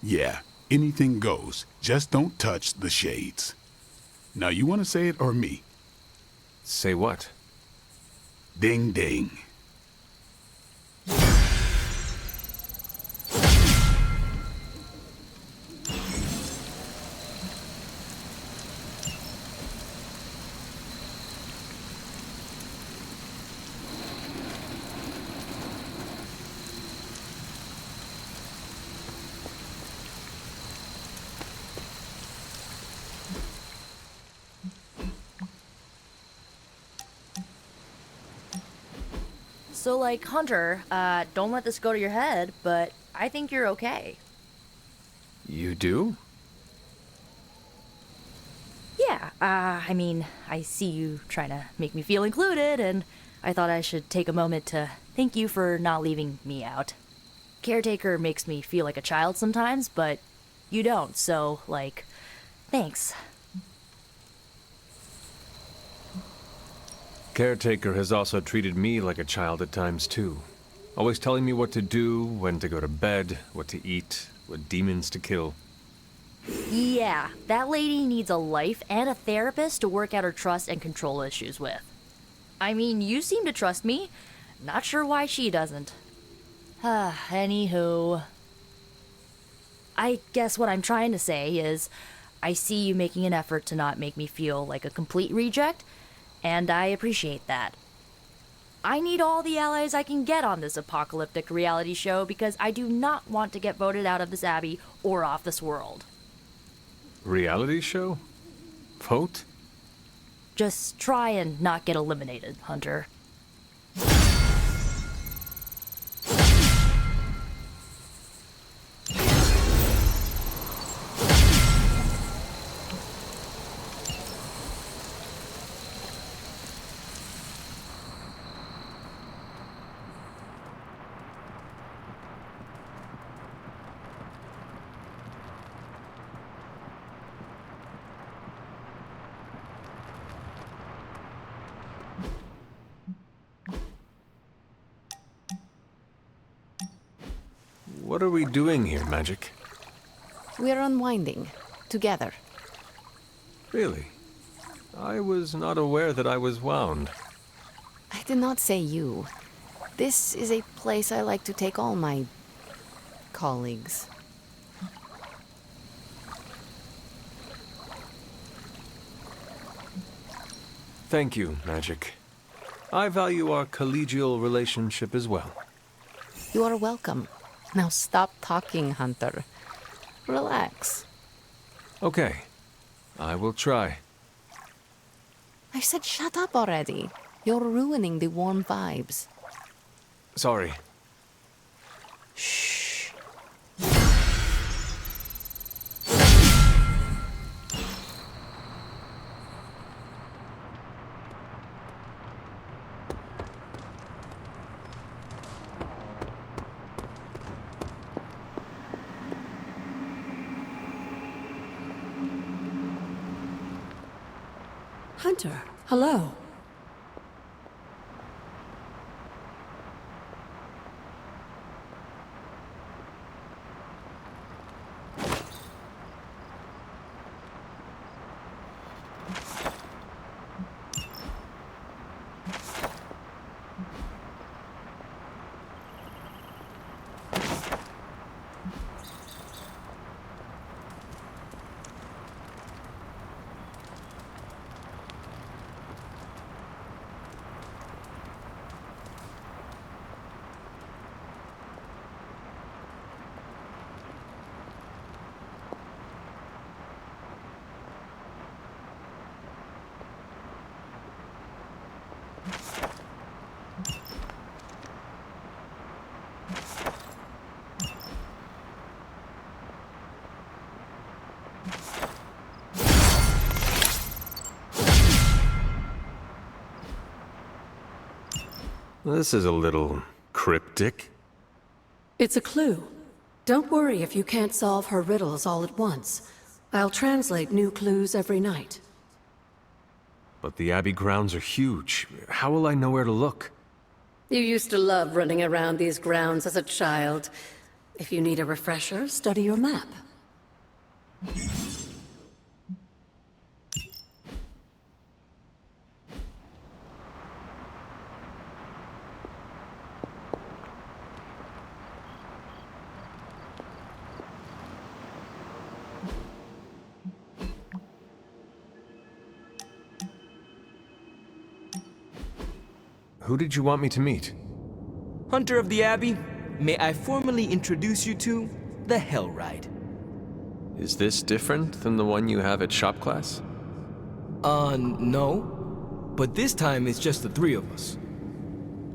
Yeah, anything goes. Just don't touch the shades. Now, you want to say it or me? Say what? Ding ding. So, like, Hunter, don't let this go to your head, but I think you're okay. You do? Yeah, I mean, I see you trying to make me feel included, and I thought I should take a moment to thank you for not leaving me out. Caretaker makes me feel like a child sometimes, but you don't, so, like, thanks. Caretaker has also treated me like a child at times, too. Always telling me what to do, when to go to bed, what to eat, with demons to kill. Yeah, that lady needs a life and a therapist to work out her trust and control issues with. I mean, you seem to trust me. Not sure why she doesn't. Anywho. I guess what I'm trying to say is, I see you making an effort to not make me feel like a complete reject, and I appreciate that. I need all the allies I can get on this apocalyptic reality show because I do not want to get voted out of this abbey or off this world. Reality show? Vote? Just try and not get eliminated, Hunter. What are we doing here, Magic? We're unwinding. Together. Really? I was not aware that I was wound. I did not say you. This is a place I like to take all my colleagues. Thank you, Magic. I value our collegial relationship as well. You are welcome. Now stop talking, Hunter. Relax. Okay. I will try. I said shut up already. You're ruining the warm vibes. Sorry. Shh. Hunter, hello. This is a little cryptic. It's a clue. Don't worry if you can't solve her riddles all at once. I'll translate new clues every night. But the Abbey grounds are huge. How will I know where to look? You used to love running around these grounds as a child. If you need a refresher, study your map. Who did you want me to meet? Hunter of the Abbey, may I formally introduce you to the Hell Ride. Is this different than the one you have at shop class? No. But this time it's just the three of us.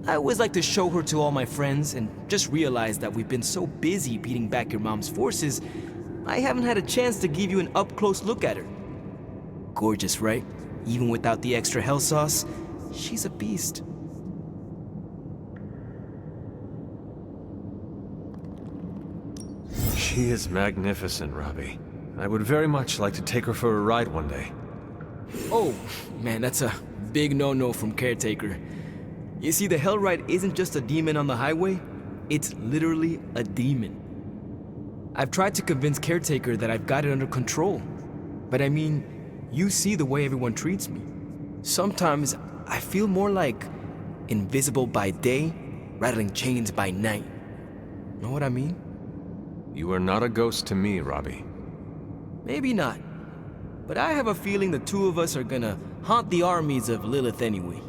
I always like to show her to all my friends and just realize that we've been so busy beating back your mom's forces, I haven't had a chance to give you an up-close look at her. Gorgeous, right? Even without the extra hell sauce, she's a beast. She is magnificent, Robbie. I would very much like to take her for a ride one day. Oh, man, that's a big no-no from Caretaker. You see, the Hell Ride isn't just a demon on the highway, it's literally a demon. I've tried to convince Caretaker that I've got it under control. But I mean, you see the way everyone treats me. Sometimes I feel more like invisible by day, rattling chains by night. Know what I mean? You are not a ghost to me, Robbie. Maybe not. But I have a feeling the two of us are gonna haunt the armies of Lilith anyway.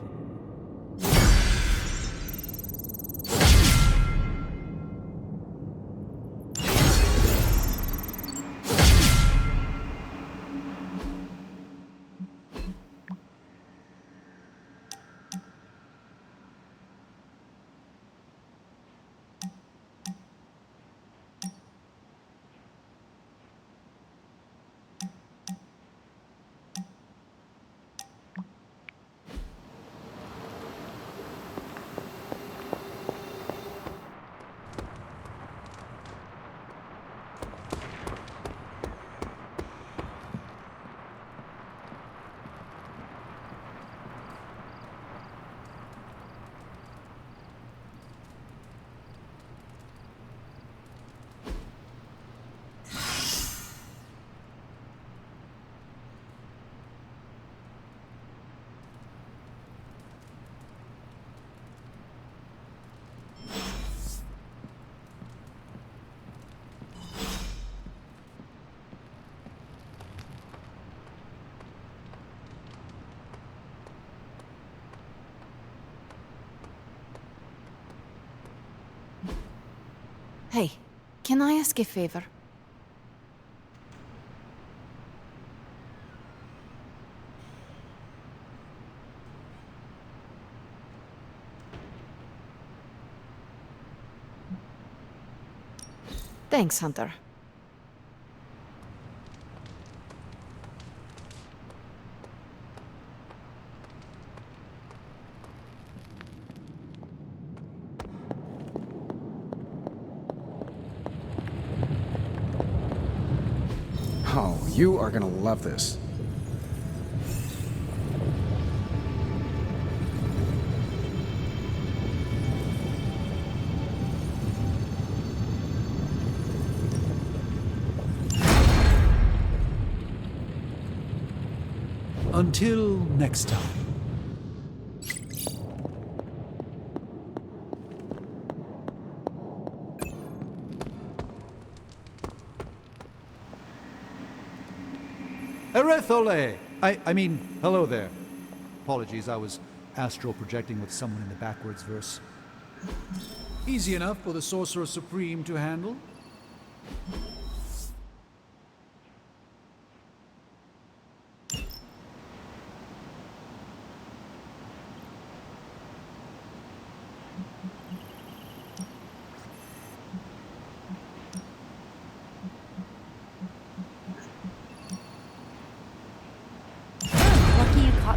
Hey, can I ask a favor? Thanks, Hunter. Oh, you are gonna love this. Until next time. Erethole! I mean, hello there. Apologies, I was astral projecting with someone in the backwards verse. Easy enough for the Sorcerer Supreme to handle.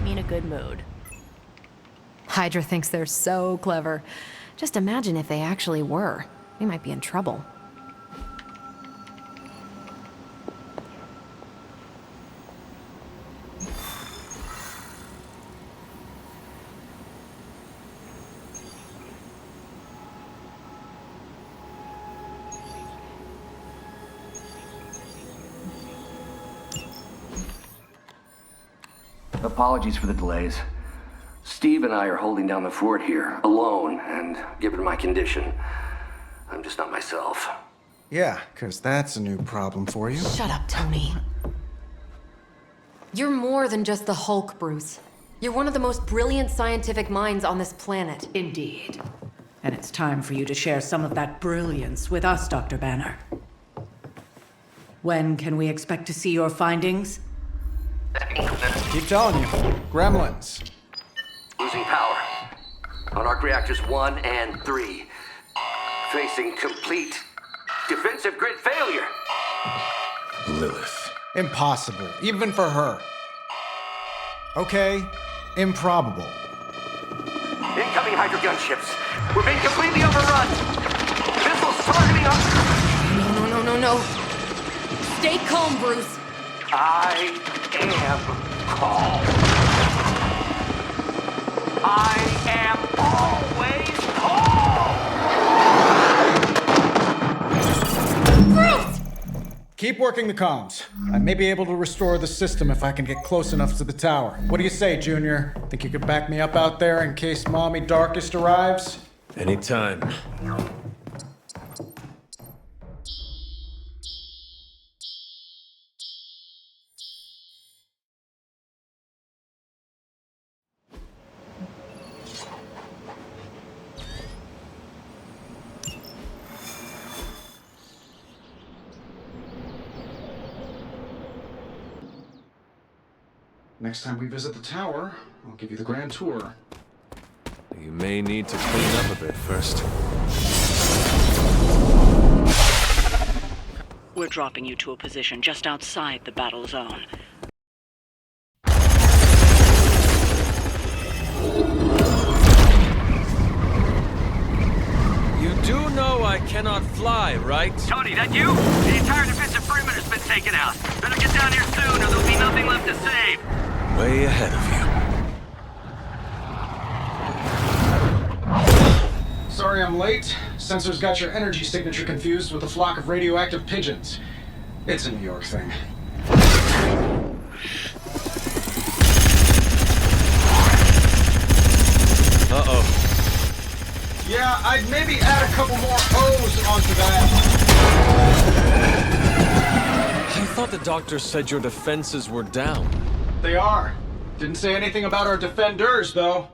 Me in a good mood. Hydra thinks they're so clever. Just imagine if they actually were. We might be in trouble. Apologies for the delays. Steve and I are holding down the fort here, alone, and given my condition, I'm just not myself. Yeah, 'cause that's a new problem for you. Shut up, Tony. You're more than just the Hulk, Bruce. You're one of the most brilliant scientific minds on this planet. Indeed. And it's time for you to share some of that brilliance with us, Dr. Banner. When can we expect to see your findings? Keep telling you. Gremlins. Losing power. On arc reactors 1 and 3. Facing complete defensive grid failure. Lilith. Impossible, even for her. Okay, improbable. Incoming Hydra gunships. We're being completely overrun. Missiles targeting us. No. Stay calm, Bruce. I am calm. I am always calm. Bruce! Keep working the comms. I may be able to restore the system if I can get close enough to the tower. What do you say, Junior? Think you could back me up out there in case Mommy Darkest arrives? Anytime. Next time we visit the tower, I'll give you the grand tour. You may need to clean up a bit first. We're dropping you to a position just outside the battle zone. You do know I cannot fly, right? Tony, that you? The entire defensive perimeter's been taken out. Better get down here soon or there'll be nothing left to save. Way ahead of you. Sorry I'm late. Sensors got your energy signature confused with a flock of radioactive pigeons. It's a New York thing. Uh-oh. Yeah, I'd maybe add a couple more O's onto that. I thought the doctor said your defenses were down. They are. Didn't say anything about our defenders, though.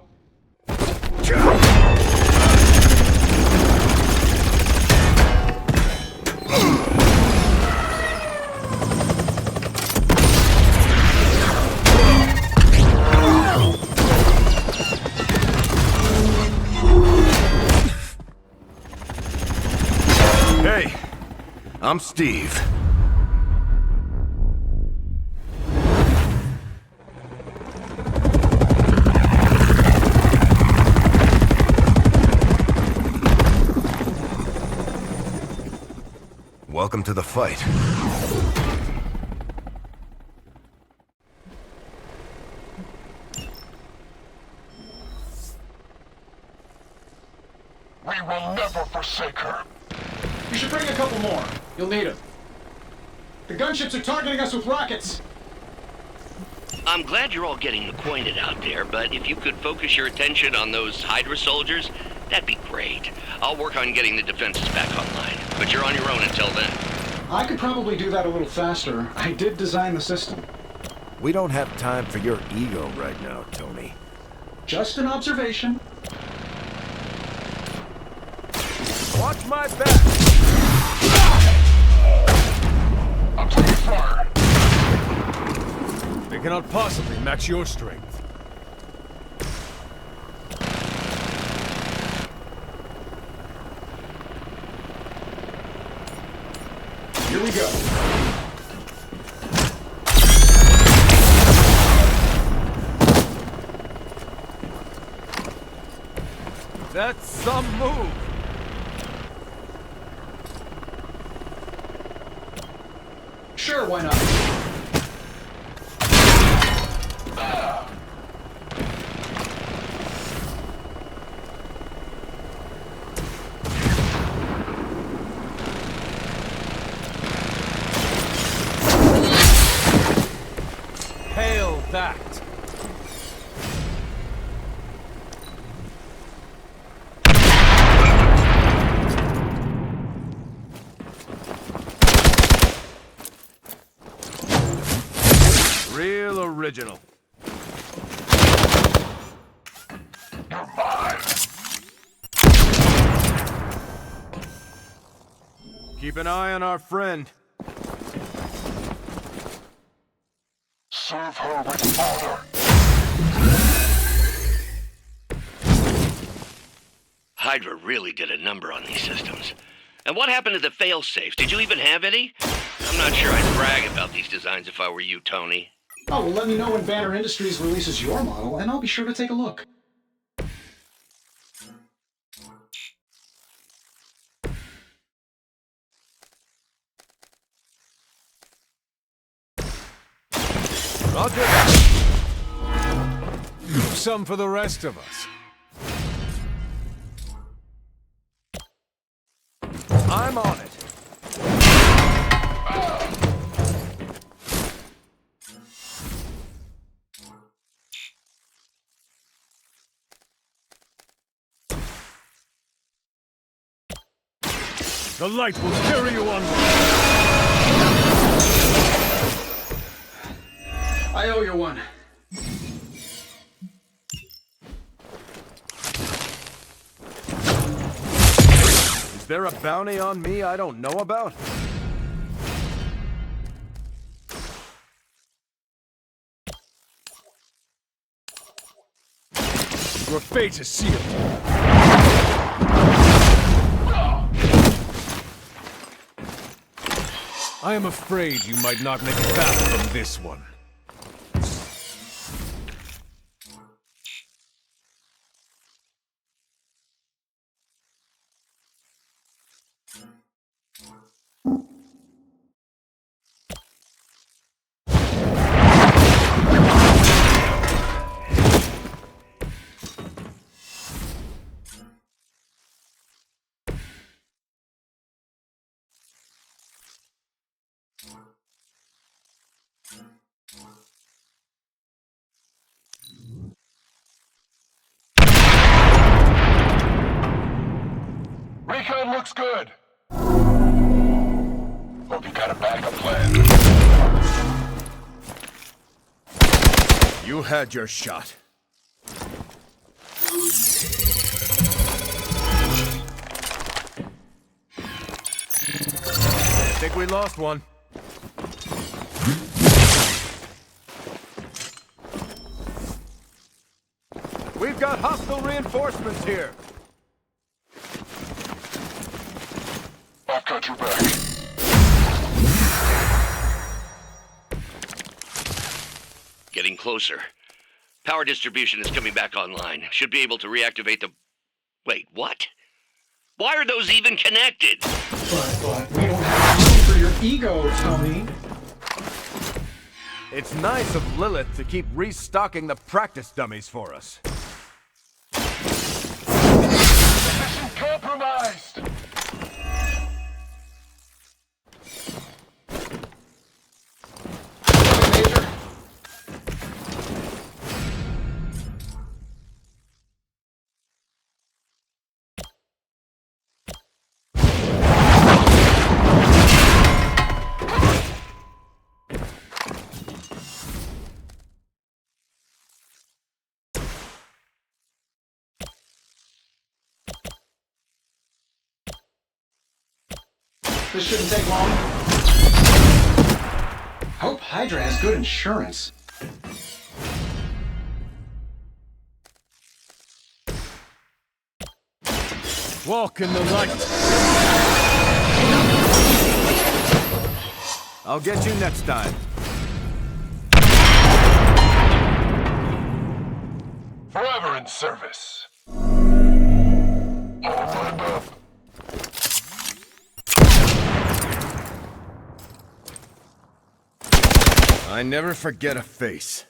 Hey, I'm Steve. Welcome to the fight. We will never forsake her. You should bring a couple more. You'll need them. The gunships are targeting us with rockets. I'm glad you're all getting acquainted out there, but if you could focus your attention on those Hydra soldiers, that'd be great. I'll work on getting the defenses back online, but you're on your own until then. I could probably do that a little faster. I did design the system. We don't have time for your ego right now, Tony. Just an observation. Watch my back! I'm taking fire. They cannot possibly match your strength. Here we go. That's some move! Sure, why not? Hail that! Real original. You're mine. Keep an eye on our friend. Serve her with honor. Hydra really did a number on these systems. And what happened to the fail-safes? Did you even have any? I'm not sure I'd brag about these designs if I were you, Tony. Oh, well, let me know when Banner Industries releases your model, and I'll be sure to take a look. Roger that. Some for the rest of us. I'm on it. The light will carry you on. I owe you one. Is there a bounty on me I don't know about? Your fate is sealed. I am afraid you might not make it back from this one. Recon looks good. Hope you got a backup plan. You had your shot. I think we lost one. We've got hostile reinforcements here. I've got your back. Getting closer. Power distribution is coming back online. Should be able to reactivate the... Wait, what? Why are those even connected? But we don't have room for your ego, Tony. It's nice of Lilith to keep restocking the practice dummies for us. Mission compromised. Major. This shouldn't take long. Hope Hydra has good insurance. Walk in the light. I'll get you next time. Forever in service. All lined up. I never forget a face.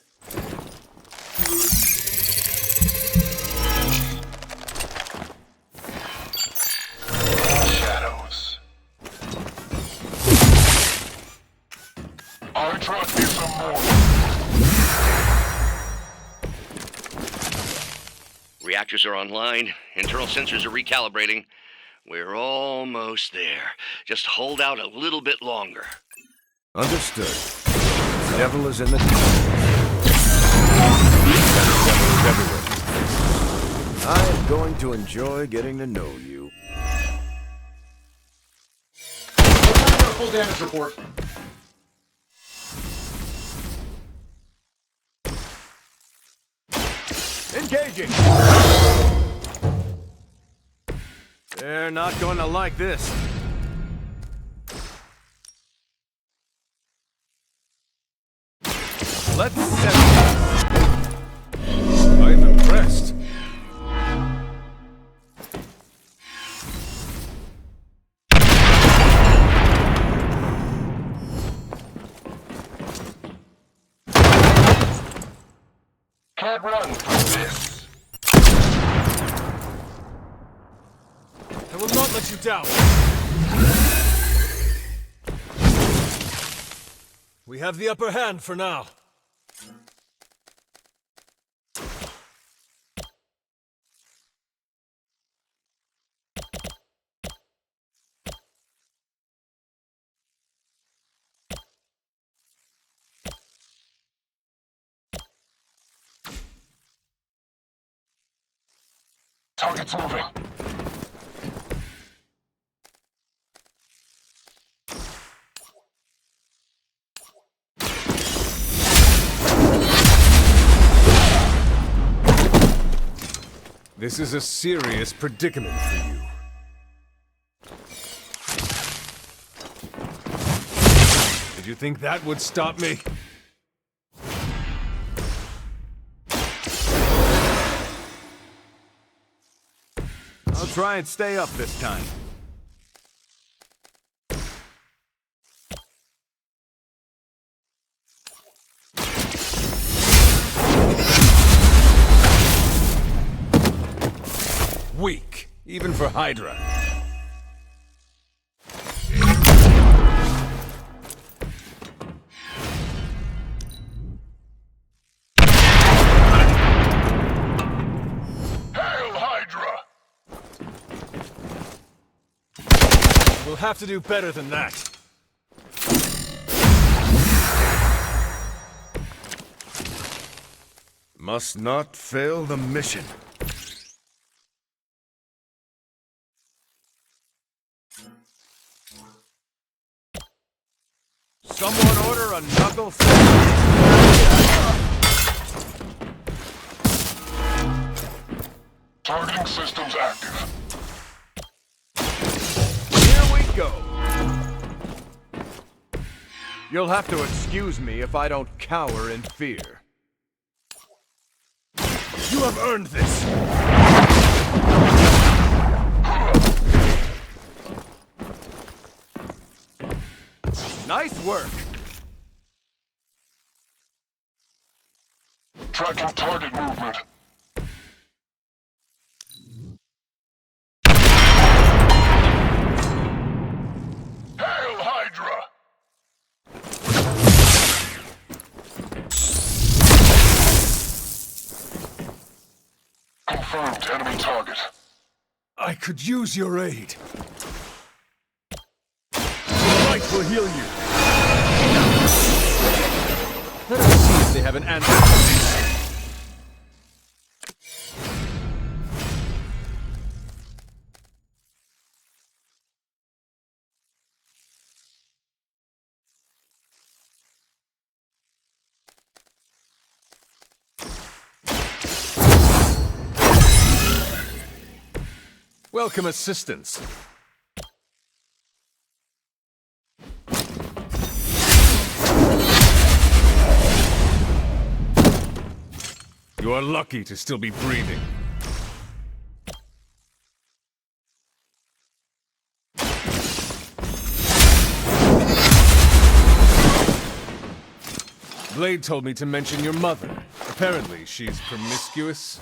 Shadows. Hydra is immortal. Reactors are online. Internal sensors are recalibrating. We're almost there. Just hold out a little bit longer. Understood. The devil is in the devil is everywhere. I am going to enjoy getting to know you. Full damage report. Engaging! They're not going to like this. Let's set I'm impressed. Can't run from this. I will not let you down. We have the upper hand for now. Target's moving. This is a serious predicament for you. Did you think that would stop me? I'll try and stay up this time. Weak, even for Hydra. We'll have to do better than that. Must not fail the mission. Someone order a knuckle Targeting systems active. Here we go. You'll have to excuse me if I don't cower in fear. You have earned this! Nice work! Tracking target movement. Hail Hydra! Confirmed enemy target. I could use your aid. The light will heal you. Let us see if they have an answer for this. Welcome assistance. You are lucky to still be breathing. Blade told me to mention your mother. Apparently, she's promiscuous.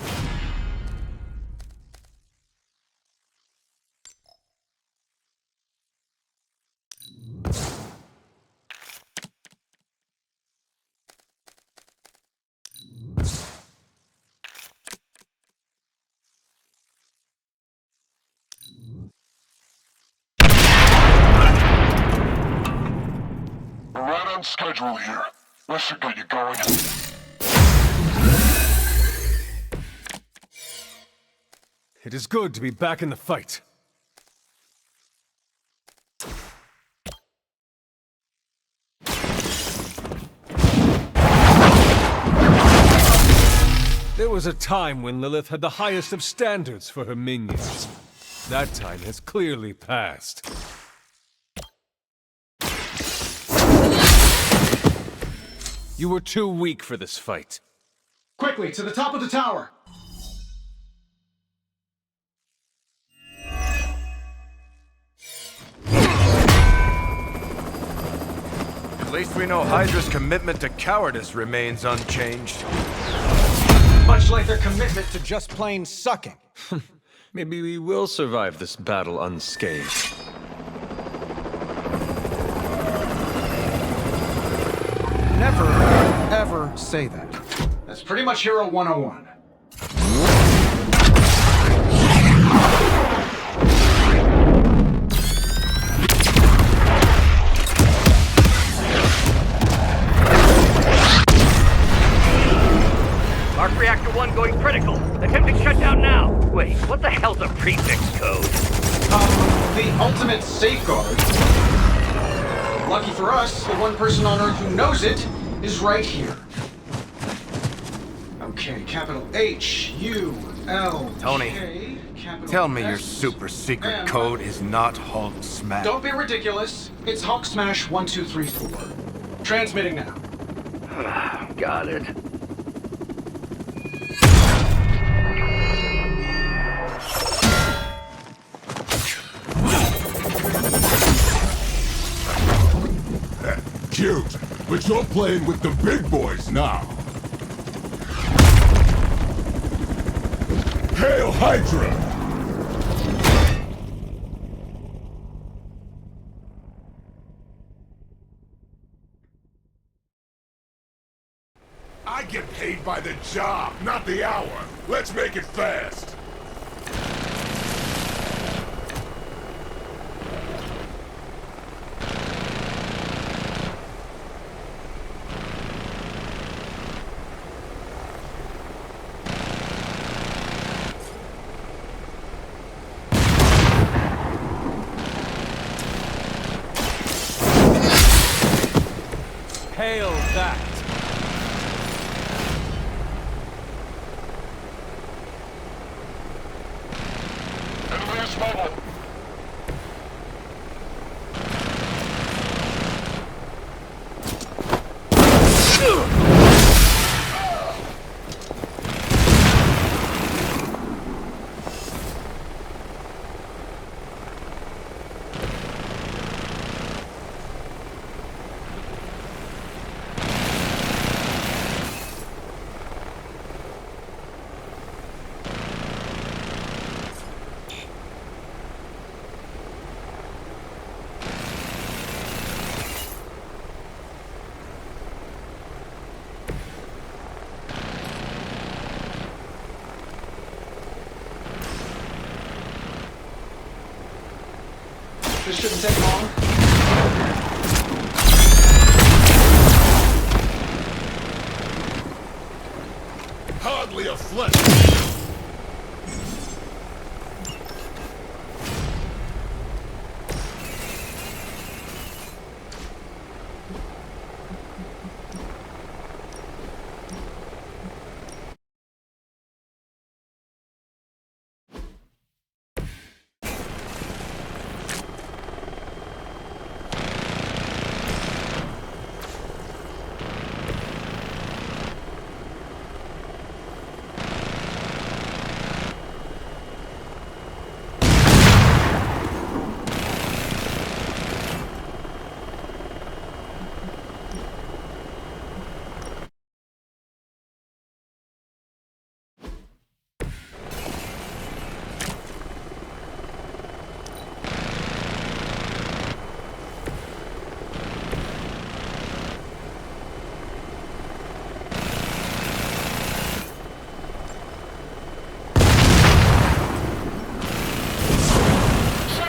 Right on schedule here. This should get you going. It is good to be back in the fight. There was a time when Lilith had the highest of standards for her minions. That time has clearly passed. You were too weak for this fight. Quickly, to the top of the tower! At least we know Hydra's commitment to cowardice remains unchanged. Much like their commitment to just plain sucking. Maybe we will survive this battle unscathed. Never, ever say that. That's pretty much Hero 101. Arc Reactor 1 going critical. Attempting shutdown now. Wait, what the hell? ultimate safeguard. Lucky for us, the one person on Earth who knows it is right here. Okay, capital H-U-L. Tony, tell me your super secret code is not Hulk Smash. Don't be ridiculous. It's Hulk Smash 1234. Transmitting now. Got it. Cute, but you're playing with the big boys now. Hail Hydra! I get paid by the job, not the hour. Let's make it fast. Hail that! Enemy mobile. This shouldn't take long. Hardly a flesh.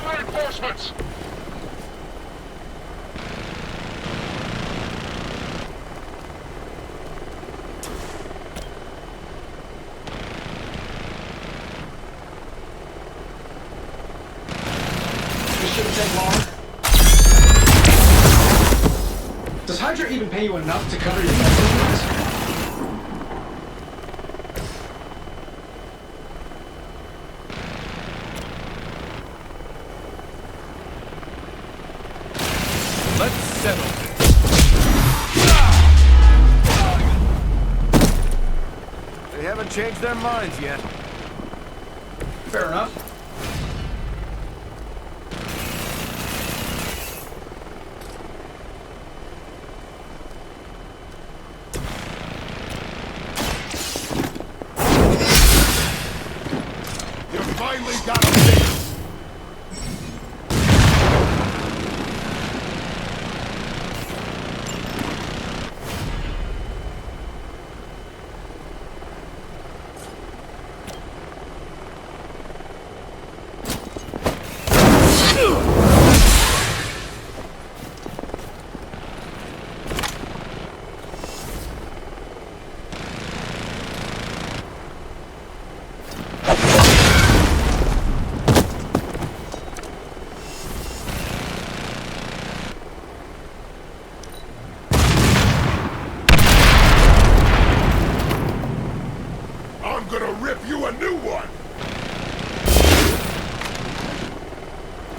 Reinforcements! This shouldn't take long. Does Hydra even pay you enough to cover your expenses? Let's settle this. They haven't changed their minds yet. Fair enough. You finally got a piece.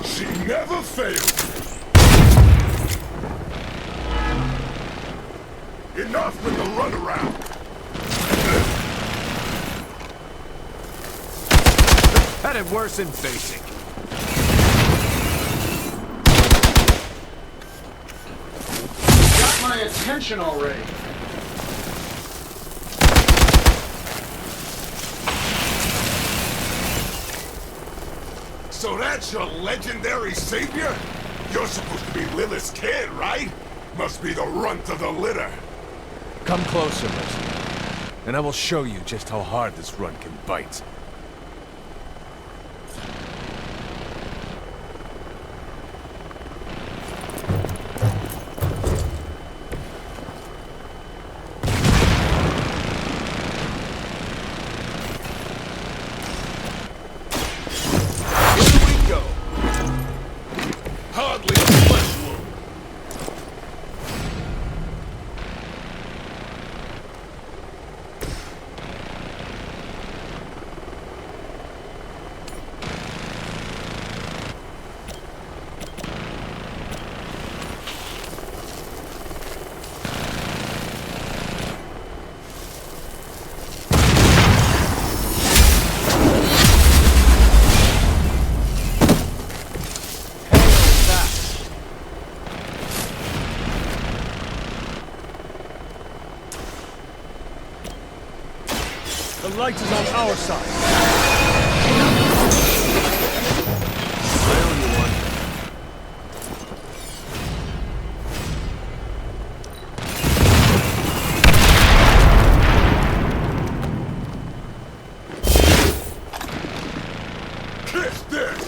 She never failed. Enough with the runaround. Headed worse in basic. Got my attention already. So that's your legendary savior? You're supposed to be Lilith's kid, right? Must be the runt of the litter. Come closer, Mercy, and I will show you just how hard this run can bite. Hardly a flesh wound. The light is on our side. I owe you one. Kiss this!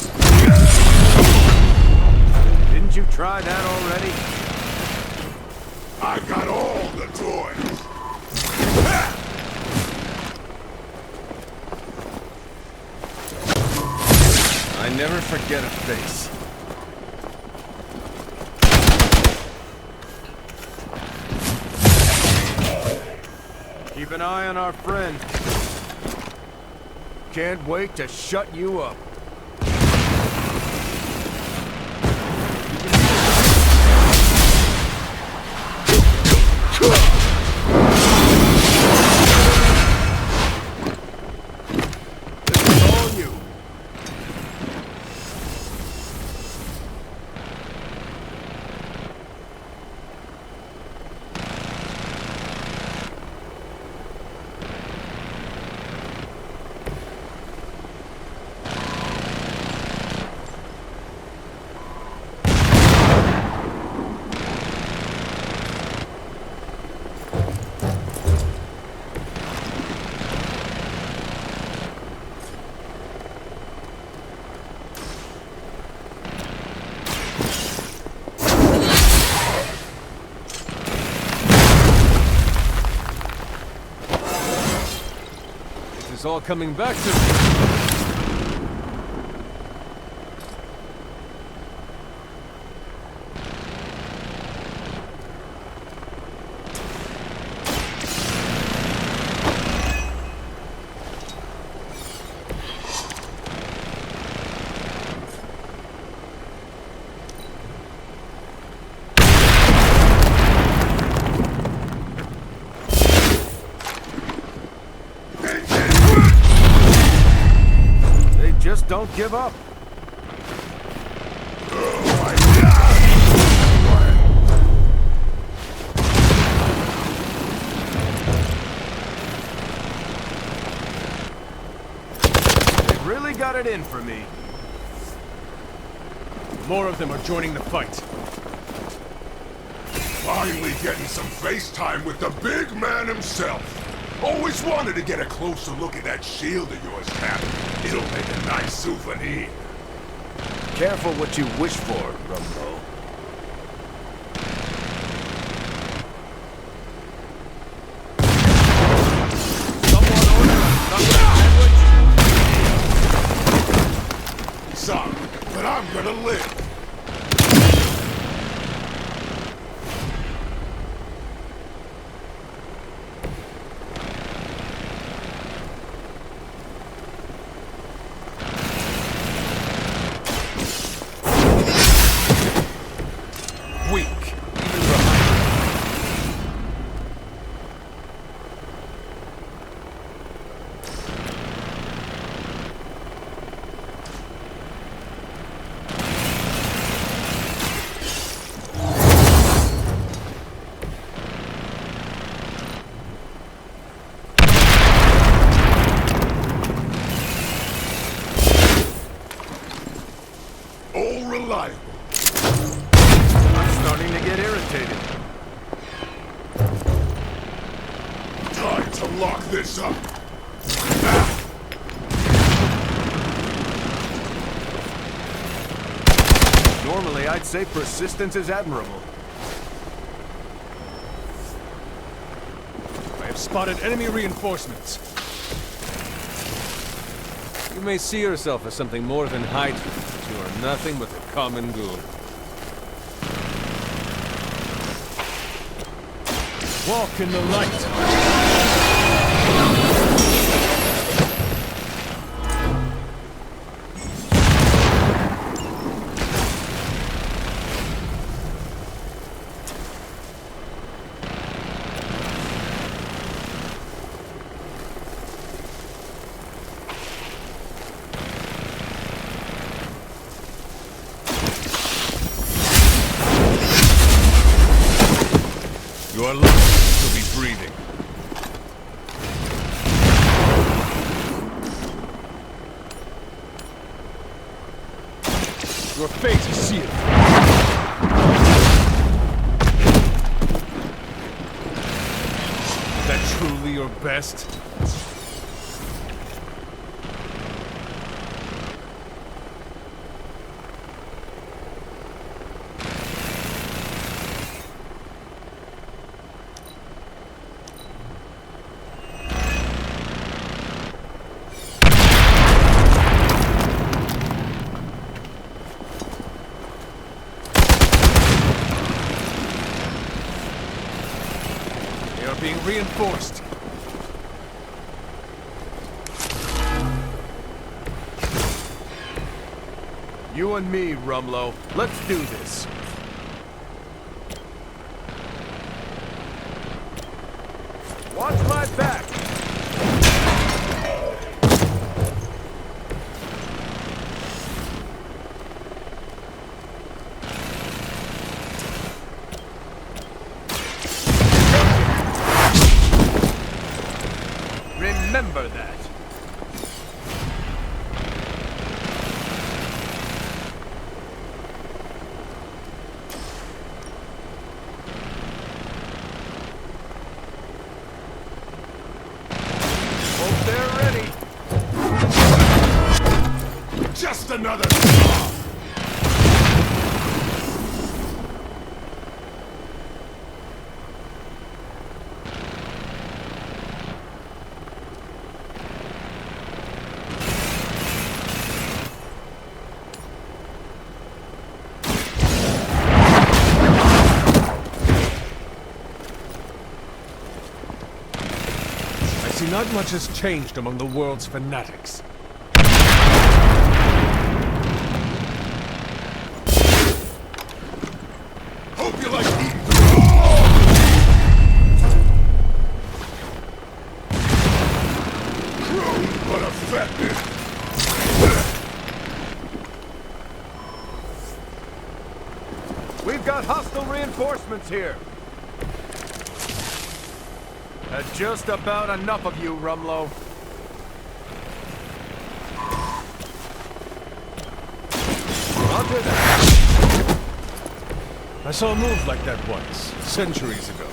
Didn't you try that already? I got all the toys. Ha! I never forget a face. Keep an eye on our friend. Can't wait to shut you up. This is all you. It's all coming back to me. Just don't give up. They really got it in for me. More of them are joining the fight. Finally getting some FaceTime with the big man himself. Always wanted to get a closer look at that shield of yours, Cap. It'll make a nice souvenir. Careful what you wish for, Rumbo. Someone order a Sorry, but I'm gonna live. reliable. I'm starting to get irritated. Time to lock this up. Normally, I'd say persistence is admirable. I have spotted enemy reinforcements. You may see yourself as something more than Hydra, but you are nothing but a common goon. Walk in the light. You are lucky to be breathing. Your fate is sealed. Is that truly your best? Being reinforced. You and me, Rumlow. Let's do this. Watch my back! Remember that. Hope they're ready. Just another. I see not much has changed among the world's fanatics. Hope you like eating. Crude but effective. We've got hostile reinforcements here. Just about enough of you, Rumlow. Roger that. I saw a move like that once, centuries ago.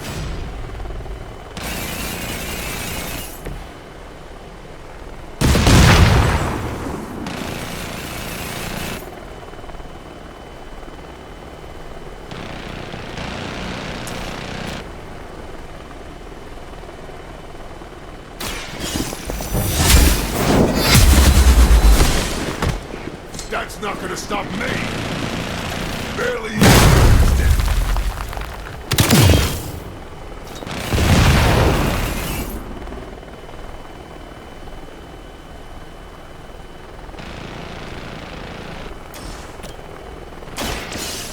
That's not gonna stop me. Barely.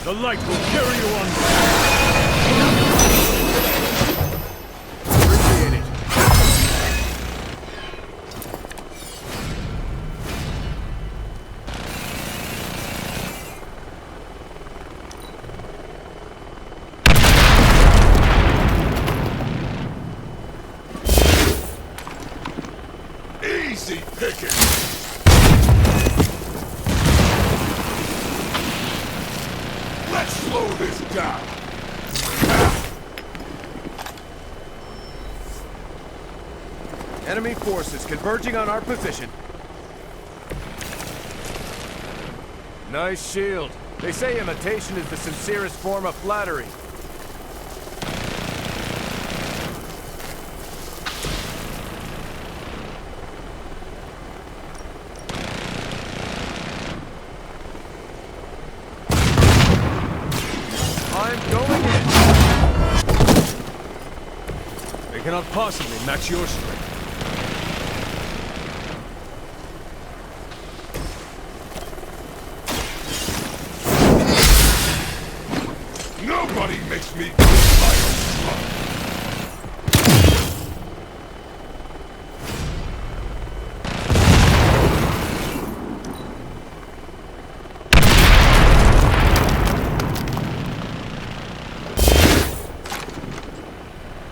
The light will carry you on. Appreciate it. Easy picking. this down! Enemy forces converging on our position. Nice shield. They say imitation is the sincerest form of flattery. I'm going in. They cannot possibly match your strength. Nobody makes me feel like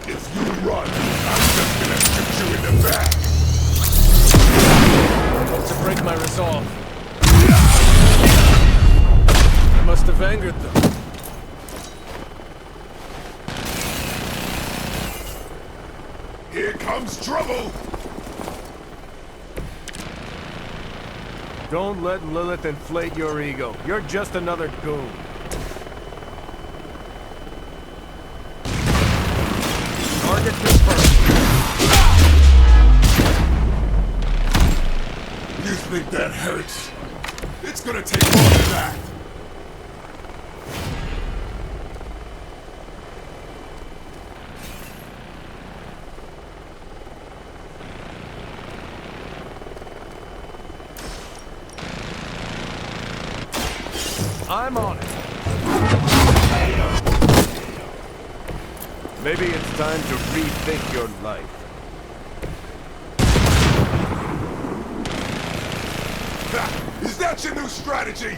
if you run, I'm just gonna shoot you in the back. To break my resolve. I must have angered them. Here comes trouble! Don't let Lilith inflate your ego. You're just another goon. Target confirmed. You think that hurts? It's gonna take more than that! I'm on it. Maybe it's time to rethink your life. Ha! Is that your new strategy?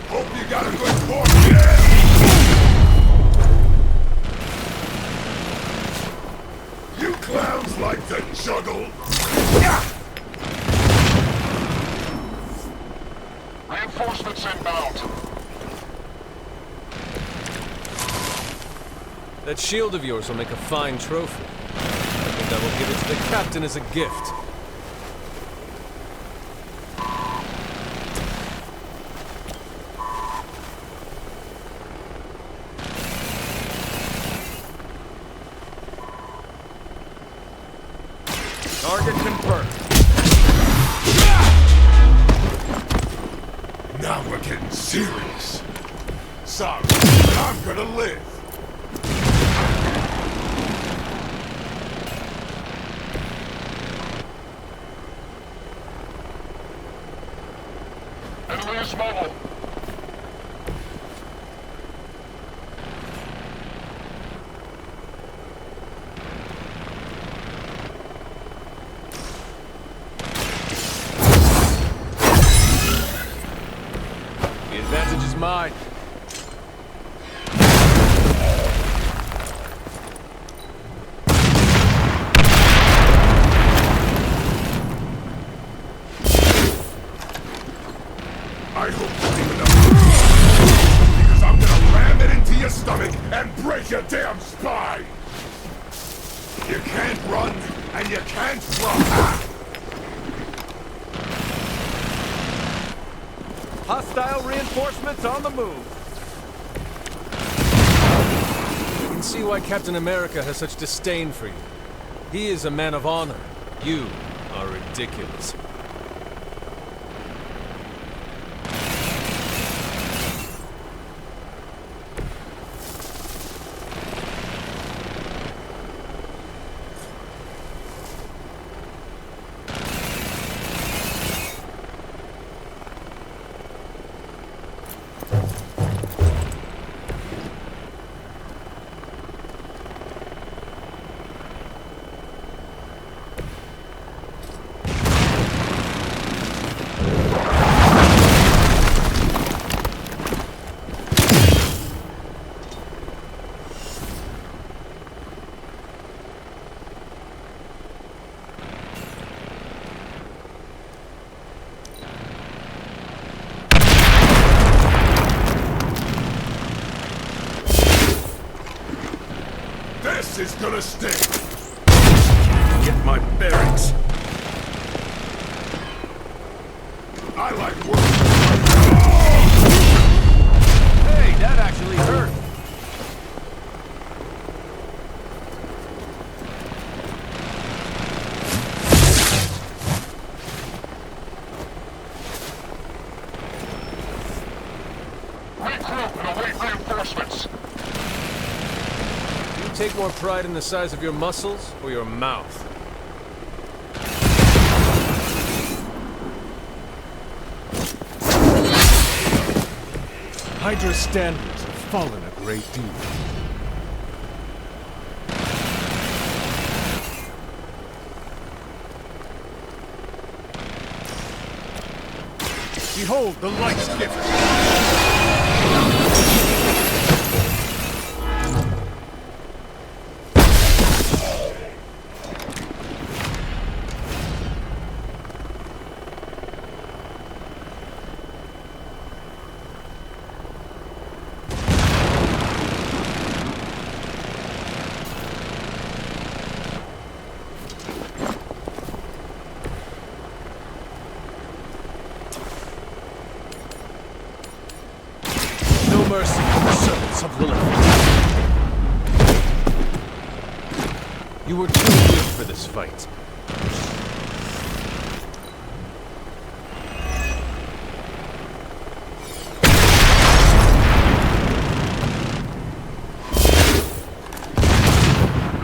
Hope you got a good form, yeah! You clowns like to juggle! Yeah! Reinforcements inbound. That shield of yours will make a fine trophy. I think I will give it to the captain as a gift. Target confirmed. Now we're getting serious. Sorry, but I'm gonna live. Enemy is mobile. The advantage is mine. I hope you leave enough. Because I'm gonna ram it into your stomach and break your damn spine. You can't run and you can't run. Hostile reinforcements on the move. You can see why Captain America has such disdain for you. He is a man of honor. You are ridiculous. gonna sting. Get my bearings. I like working. Hey, that actually hurt. Regroup and await reinforcements. You take more pride in the size of your muscles or your mouth? Hydra's standards have fallen a great deal. Behold the light's gift. Mercy for the servants of Lilith. You were too good for this fight.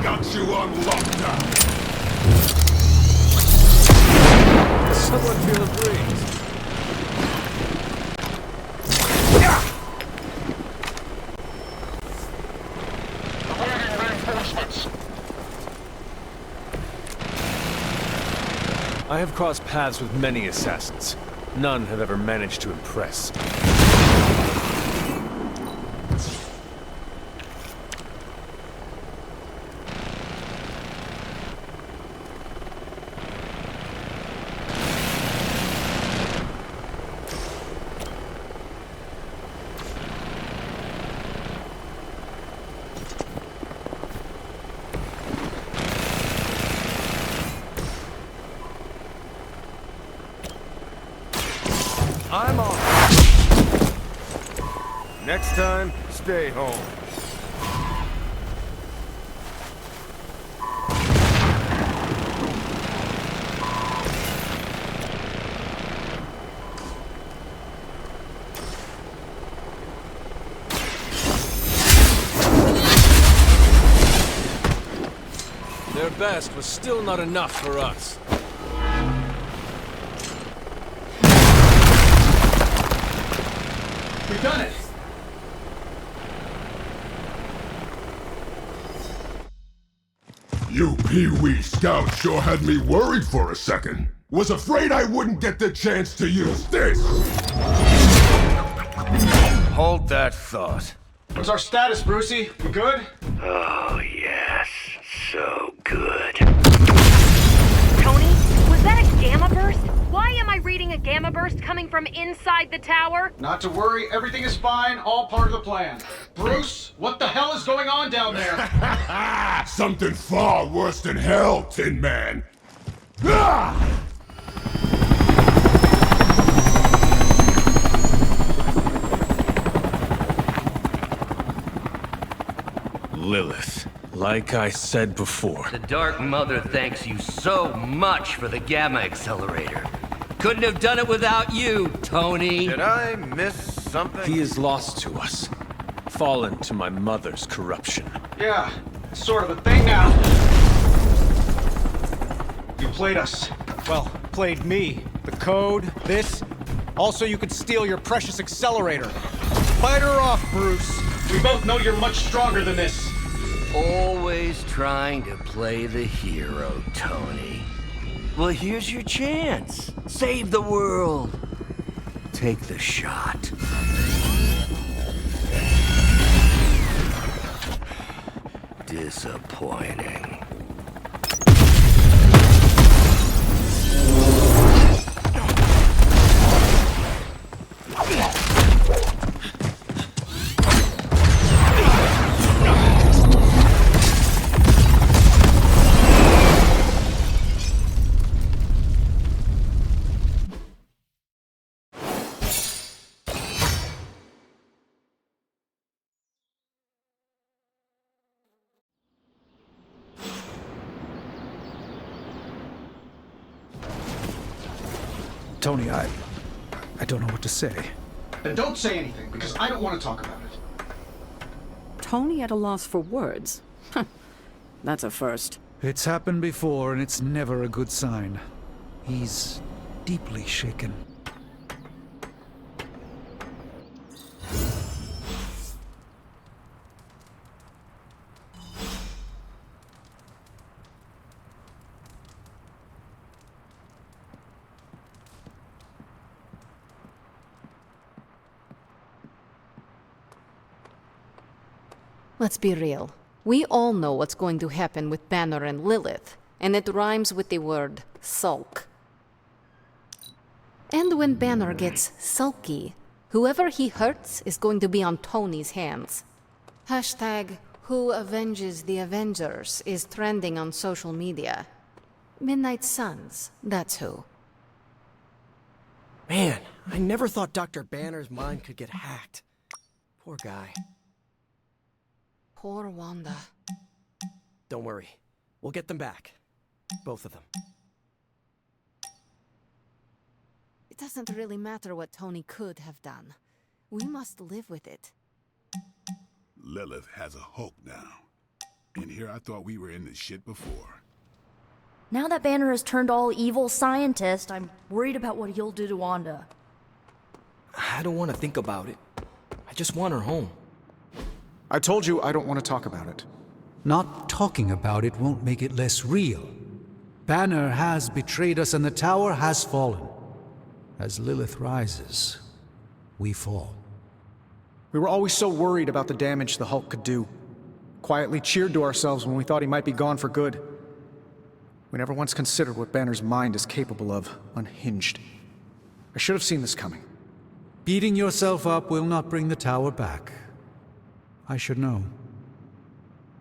Got you on lockdown. Does someone feel a breeze? I have crossed paths with many assassins. None have ever managed to impress. I'm on. Next time, stay home. Their best was still not enough for us. We've done it! You pee-wee scout sure had me worried for a second. Was afraid I wouldn't get the chance to use this! Hold that thought. What's our status, Brucey? We good? Oh, yes. So good. Tony, was that a gamma burst? Why am I reading a gamma burst coming from inside the tower? Not to worry, everything is fine, all part of the plan. Bruce, what the hell is going on down there? Something far worse than hell, Tin Man. Ah! Lilith. Like I said before. The Dark Mother thanks you so much for the Gamma Accelerator. Couldn't have done it without you, Tony. Did I miss something? He is lost to us. Fallen to my mother's corruption. Yeah, sort of a thing now. You played us. Well, played me. The code, this. Also, you could steal your precious accelerator. Fight her off, Bruce. We both know you're much stronger than this. Always trying to play the hero, Tony. Well, here's your chance. Save the world. Take the shot. Disappointing. Tony, I don't know what to say. Then don't say anything, because I don't want to talk about it. Tony at a loss for words? That's a first. It's happened before, and it's never a good sign. He's deeply shaken. Let's be real. We all know what's going to happen with Banner and Lilith, and it rhymes with the word sulk. And when Banner gets sulky, whoever he hurts is going to be on Tony's hands. Hashtag Who Avenges the Avengers is trending on social media. Midnight Suns, that's who. Man, I never thought Dr. Banner's mind could get hacked. Poor guy. Poor Wanda. Don't worry. We'll get them back. Both of them. It doesn't really matter what Tony could have done. We must live with it. Lilith has a Hulk now. And here I thought we were in this shit before. Now that Banner has turned all evil scientist, I'm worried about what he'll do to Wanda. I don't want to think about it. I just want her home. I told you I don't want to talk about it. Not talking about it won't make it less real. Banner has betrayed us and the tower has fallen. As Lilith rises, we fall. We were always so worried about the damage the Hulk could do. Quietly cheered to ourselves when we thought he might be gone for good. We never once considered what Banner's mind is capable of, unhinged. I should have seen this coming. Beating yourself up will not bring the tower back. I should know.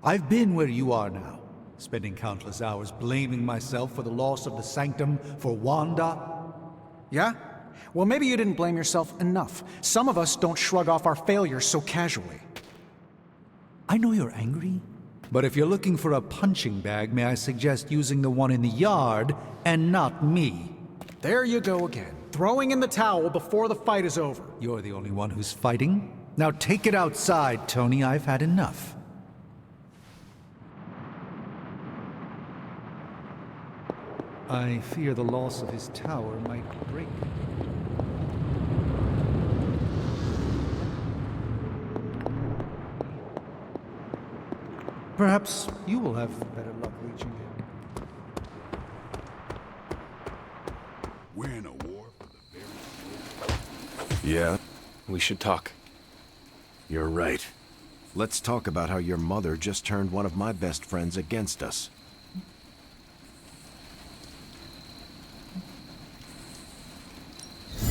I've been where you are now, spending countless hours blaming myself for the loss of the Sanctum for Wanda. Yeah? Well, maybe you didn't blame yourself enough. Some of us don't shrug off our failures so casually. I know you're angry, but if you're looking for a punching bag, may I suggest using the one in the yard and not me? There you go again, throwing in the towel before the fight is over. You're the only one who's fighting. Now take it outside, Tony. I've had enough. I fear the loss of his tower might break. Perhaps you will have better luck reaching him. We're in a war for the very... Yeah, we should talk. You're right. Let's talk about how your mother just turned one of my best friends against us.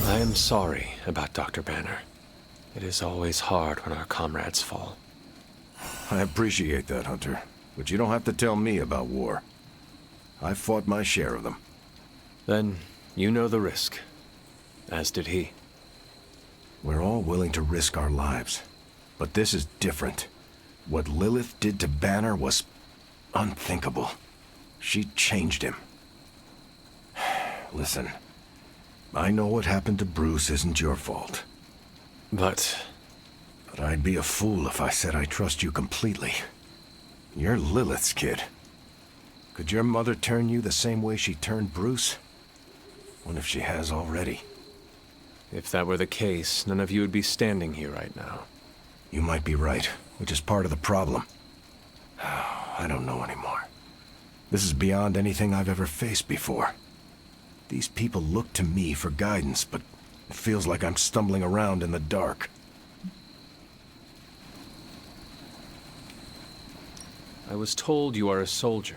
I am sorry about Dr. Banner. It is always hard when our comrades fall. I appreciate that, Hunter. But you don't have to tell me about war. I've fought my share of them. Then you know the risk. As did he. We're all willing to risk our lives. But this is different. What Lilith did to Banner was unthinkable. She changed him. Listen, I know what happened to Bruce isn't your fault. But I'd be a fool if I said I trust you completely. You're Lilith's kid. Could your mother turn you the same way she turned Bruce? What if she has already? if that were the case, none of you would be standing here right now. You might be right, which is part of the problem. I don't know anymore. This is beyond anything I've ever faced before. These people look to me for guidance, but it feels like I'm stumbling around in the dark. I was told you are a soldier.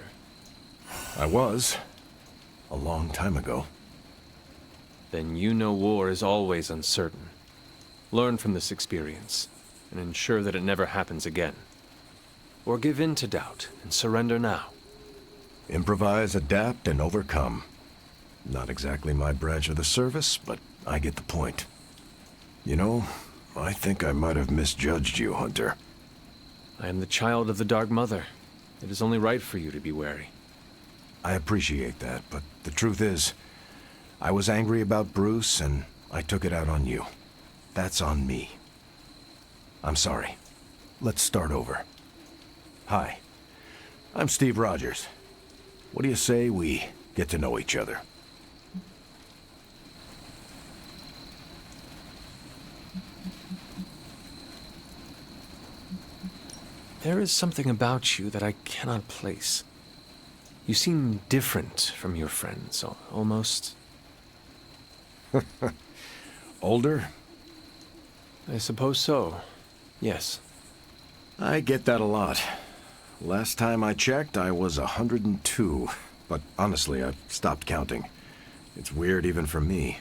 I was. A long time ago. Then you know war is always uncertain. Learn from this experience, and ensure that it never happens again. Or give in to doubt and surrender now. Improvise, adapt, and overcome. Not exactly my branch of the service, but I get the point. You know, I think I might have misjudged you, Hunter. I am the child of the Dark Mother. It is only right for you to be wary. I appreciate that, but the truth is, I was angry about Bruce, and I took it out on you. That's on me. I'm sorry. Let's start over. Hi, I'm Steve Rogers. What do you say we get to know each other? There is something about you that I cannot place. You seem different from your friends, almost... Older? I suppose so, yes. I get that a lot. Last time I checked, I was 102. But honestly, I've stopped counting. It's weird even for me.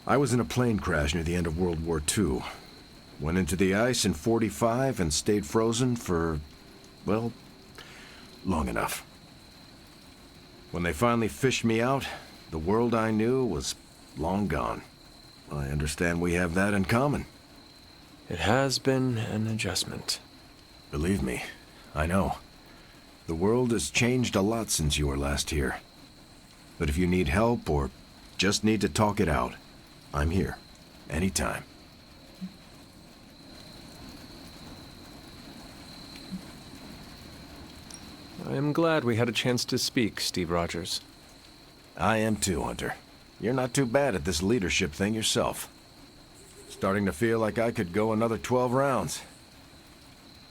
I was in a plane crash near the end of World War II. Went into the ice in '45 and stayed frozen for, well, long enough. When they finally fished me out, the world I knew was long gone. I understand we have that in common. It has been an adjustment. Believe me, I know. The world has changed a lot since you were last here. But if you need help or just need to talk it out, I'm here. Anytime. I am glad we had a chance to speak, Steve Rogers. I am too, Hunter. You're not too bad at this leadership thing yourself. Starting to feel like I could go another 12 rounds.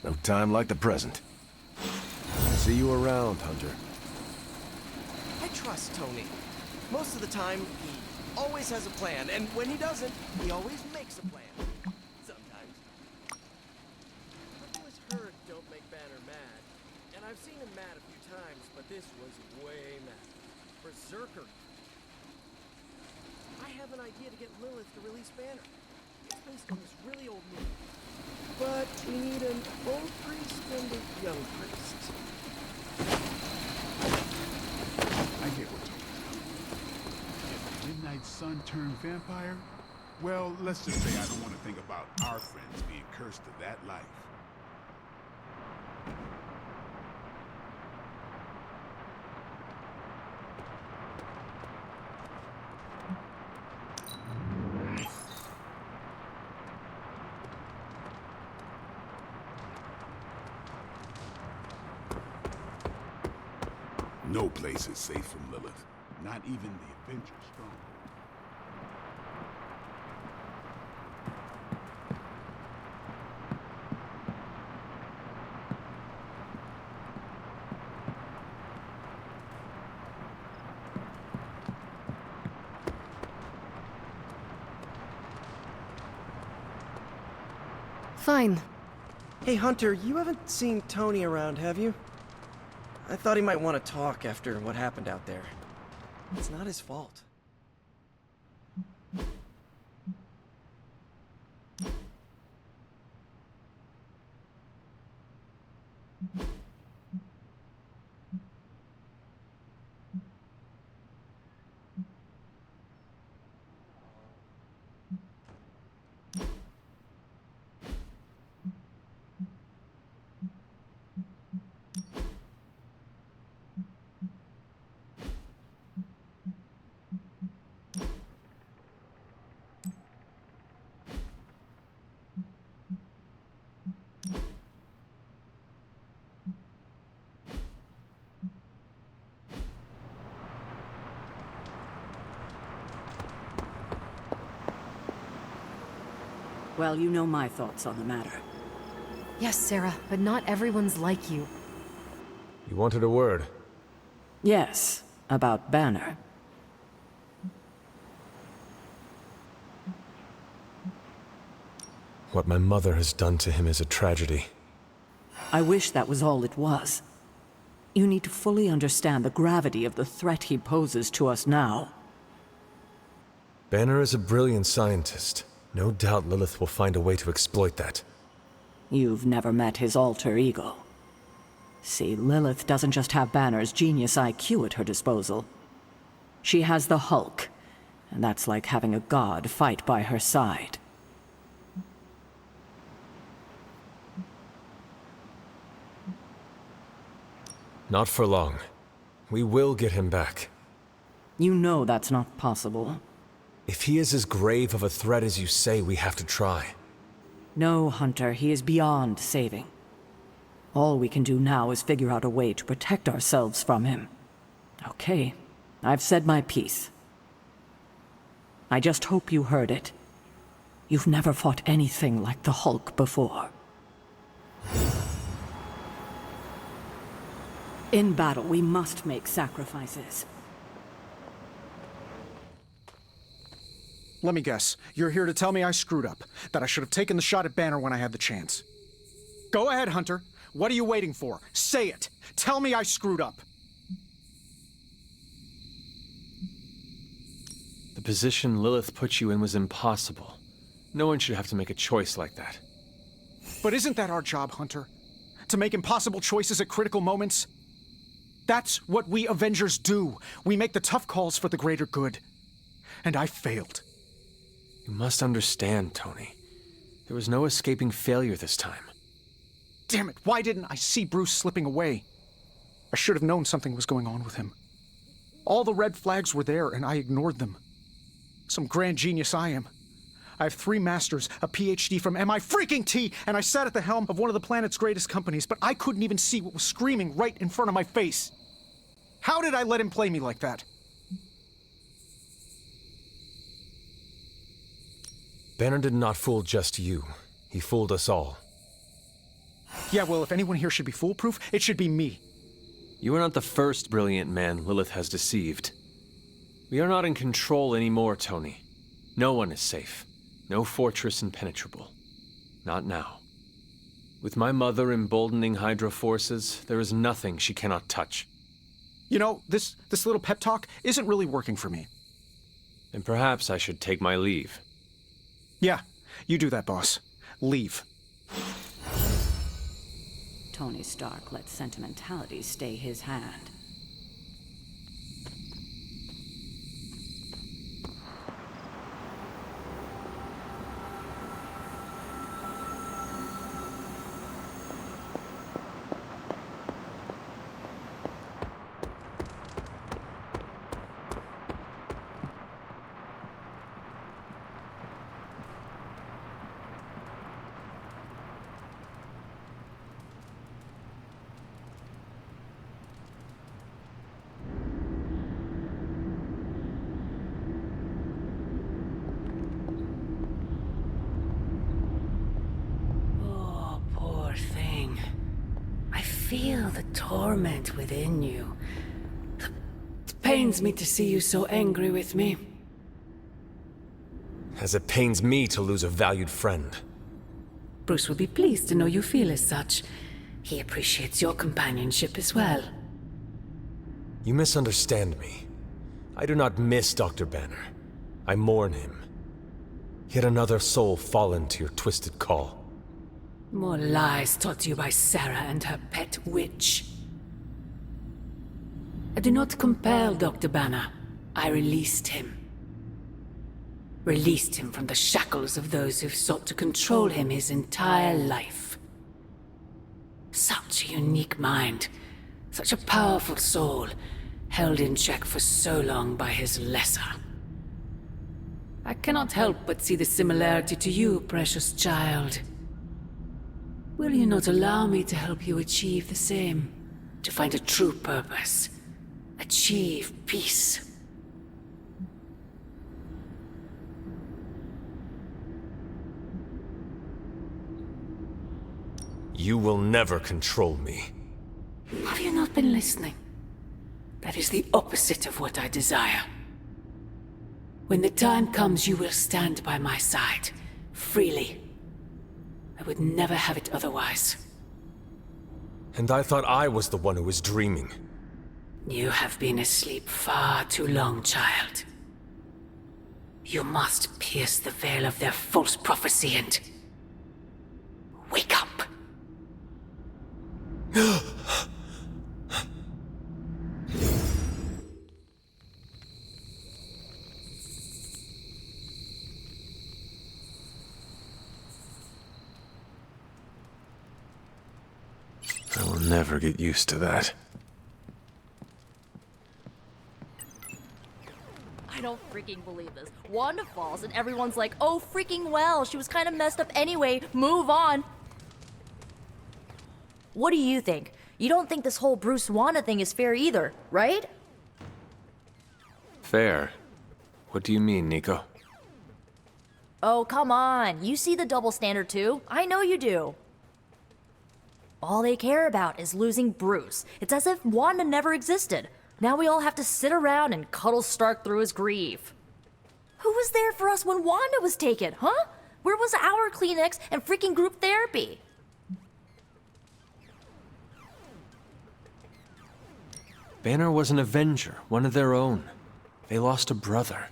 No time like the present. See you around, Hunter. I trust Tony. Most of the time, he always has a plan, and when he doesn't, he always makes a plan. Sometimes. I've always heard don't make Banner mad, and I've seen him mad a few times, but this was way mad. Berserker. I have an idea to get Lilith to release Banner. It's based on this really old movie. But we need an old priest and a young priest. I get what you're saying. If Midnight Sun turned vampire, well, let's just say I don't want to think about our friends being cursed to that life. No place is safe from Lilith. Not even the Avengers strong. Fine. Hey, Hunter, you haven't seen Tony around, have you? I thought he might want to talk after what happened out there. It's not his fault. Well, you know my thoughts on the matter. Yes, Sarah, but not everyone's like you. You wanted a word? Yes, about Banner. What my mother has done to him is a tragedy. I wish that was all it was. You need to fully understand the gravity of the threat he poses to us now. Banner is a brilliant scientist. No doubt Lilith will find a way to exploit that. You've never met his alter ego. See, Lilith doesn't just have Banner's genius IQ at her disposal. She has the Hulk, and that's like having a god fight by her side. Not for long. We will get him back. You know that's not possible. If he is as grave of a threat as you say, we have to try. No, Hunter, he is beyond saving. All we can do now is figure out a way to protect ourselves from him. Okay, I've said my piece. I just hope you heard it. You've never fought anything like the Hulk before. In battle, we must make sacrifices. Let me guess. You're here to tell me I screwed up, that I should have taken the shot at Banner when I had the chance. Go ahead, Hunter. What are you waiting for? Say it. Tell me I screwed up. The position Lilith put you in was impossible. No one should have to make a choice like that. But isn't that our job, Hunter? To make impossible choices at critical moments? That's what we Avengers do. We make the tough calls for the greater good. And I failed. You must understand, Tony. There was no escaping failure this time. Damn it, why didn't I see Bruce slipping away? I should have known something was going on with him. All the red flags were there, and I ignored them. Some grand genius I am. I have 3 masters, a PhD from MI and I sat at the helm of one of the planet's greatest companies, but I couldn't even see what was screaming right in front of my face. How did I let him play me like that? Banner did not fool just you. He fooled us all. Yeah, well, if anyone here should be foolproof, it should be me. You are not the first brilliant man Lilith has deceived. We are not in control anymore, Tony. No one is safe. No fortress impenetrable. Not now. With my mother emboldening Hydra forces, there is nothing she cannot touch. You know, this little pep talk isn't really working for me. And perhaps I should take my leave. Yeah, you do that, boss. Leave. Tony Stark let sentimentality stay his hand. Feel the torment within you. It pains me to see you so angry with me. As it pains me to lose a valued friend. Bruce will be pleased to know you feel as such. He appreciates your companionship as well. You misunderstand me. I do not miss Dr. Banner. I mourn him. Yet another soul fallen to your twisted call. More lies taught to you by Sarah and her pet witch. I do not compel Dr. Banner. I released him. Released him from the shackles of those who've sought to control him his entire life. Such a unique mind. Such a powerful soul. Held in check for so long by his lesser. I cannot help but see the similarity to you, precious child. Will you not allow me to help you achieve the same? To find a true purpose. Achieve peace. You will never control me. Have you not been listening? That is the opposite of what I desire. When the time comes, you will stand by my side. Freely. I would never have it otherwise. And I thought I was the one who was dreaming. You have been asleep far too long, child. You must pierce the veil of their false prophecy and... wake up! I will never get used to that. I don't freaking believe this. Wanda falls and everyone's like, oh freaking well, she was kind of messed up anyway, move on. What do you think? You don't think this whole Bruce Wanda thing is fair either, right? Fair? What do you mean, Nico? Oh, come on. You see the double standard too. I know you do. All they care about is losing Bruce. It's as if Wanda never existed. Now we all have to sit around and cuddle Stark through his grief. Who was there for us when Wanda was taken, huh? Where was our Kleenex and freaking group therapy? Banner was an Avenger, one of their own. They lost a brother.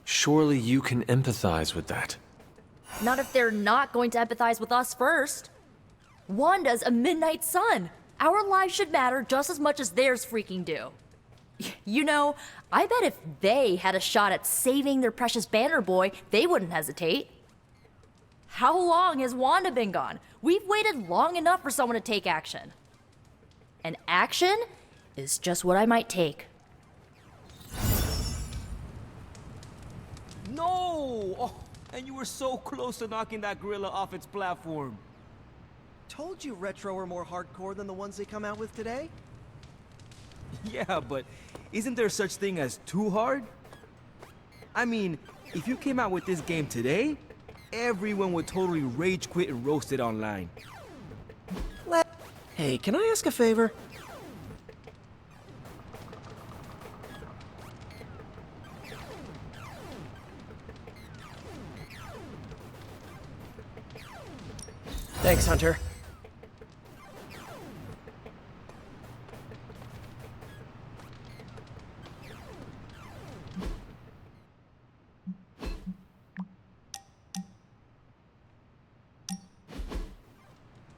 Surely you can empathize with that. Not if they're not going to empathize with us first. Wanda's a midnight sun. Our lives should matter just as much as theirs freaking do. You know, I bet if they had a shot at saving their precious Banner boy, they wouldn't hesitate. How long has Wanda been gone? We've waited long enough for someone to take action. And action is just what I might take. No! Oh, and you were so close to knocking that gorilla off its platform. Told you Retro are more hardcore than the ones they come out with today. Yeah, but isn't there such thing as too hard? I mean, if you came out with this game today, everyone would totally rage quit and roast it online. Hey, can I ask a favor? Thanks, Hunter.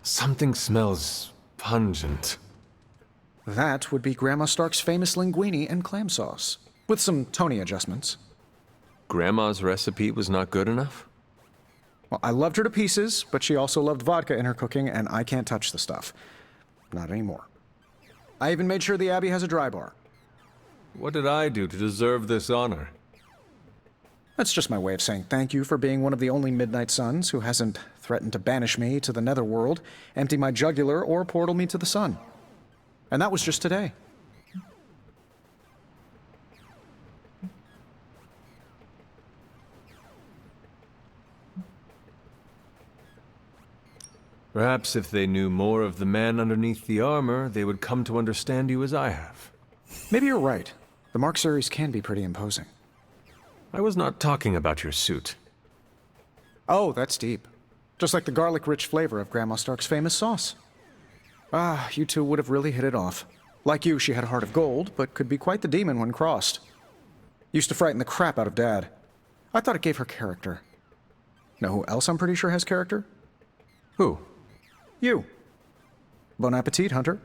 Something smells pungent. That would be Grandma Stark's famous linguine and clam sauce, with some Tony adjustments. Grandma's recipe was not good enough? Well, I loved her to pieces, but she also loved vodka in her cooking, and I can't touch the stuff. Not anymore. I even made sure the Abbey has a dry bar. What did I do to deserve this honor? That's just my way of saying thank you for being one of the only Midnight Suns who hasn't threatened to banish me to the Netherworld, empty my jugular, or portal me to the sun. And that was just today. Perhaps if they knew more of the man underneath the armor, they would come to understand you as I have. Maybe you're right. The Mark series can be pretty imposing. I was not talking about your suit. Oh, that's deep. Just like the garlic-rich flavor of Grandma Stark's famous sauce. Ah, you two would have really hit it off. Like you, she had a heart of gold, but could be quite the demon when crossed. Used to frighten the crap out of Dad. I thought it gave her character. Know who else I'm pretty sure has character? Who? You. Bon appetit, Hunter.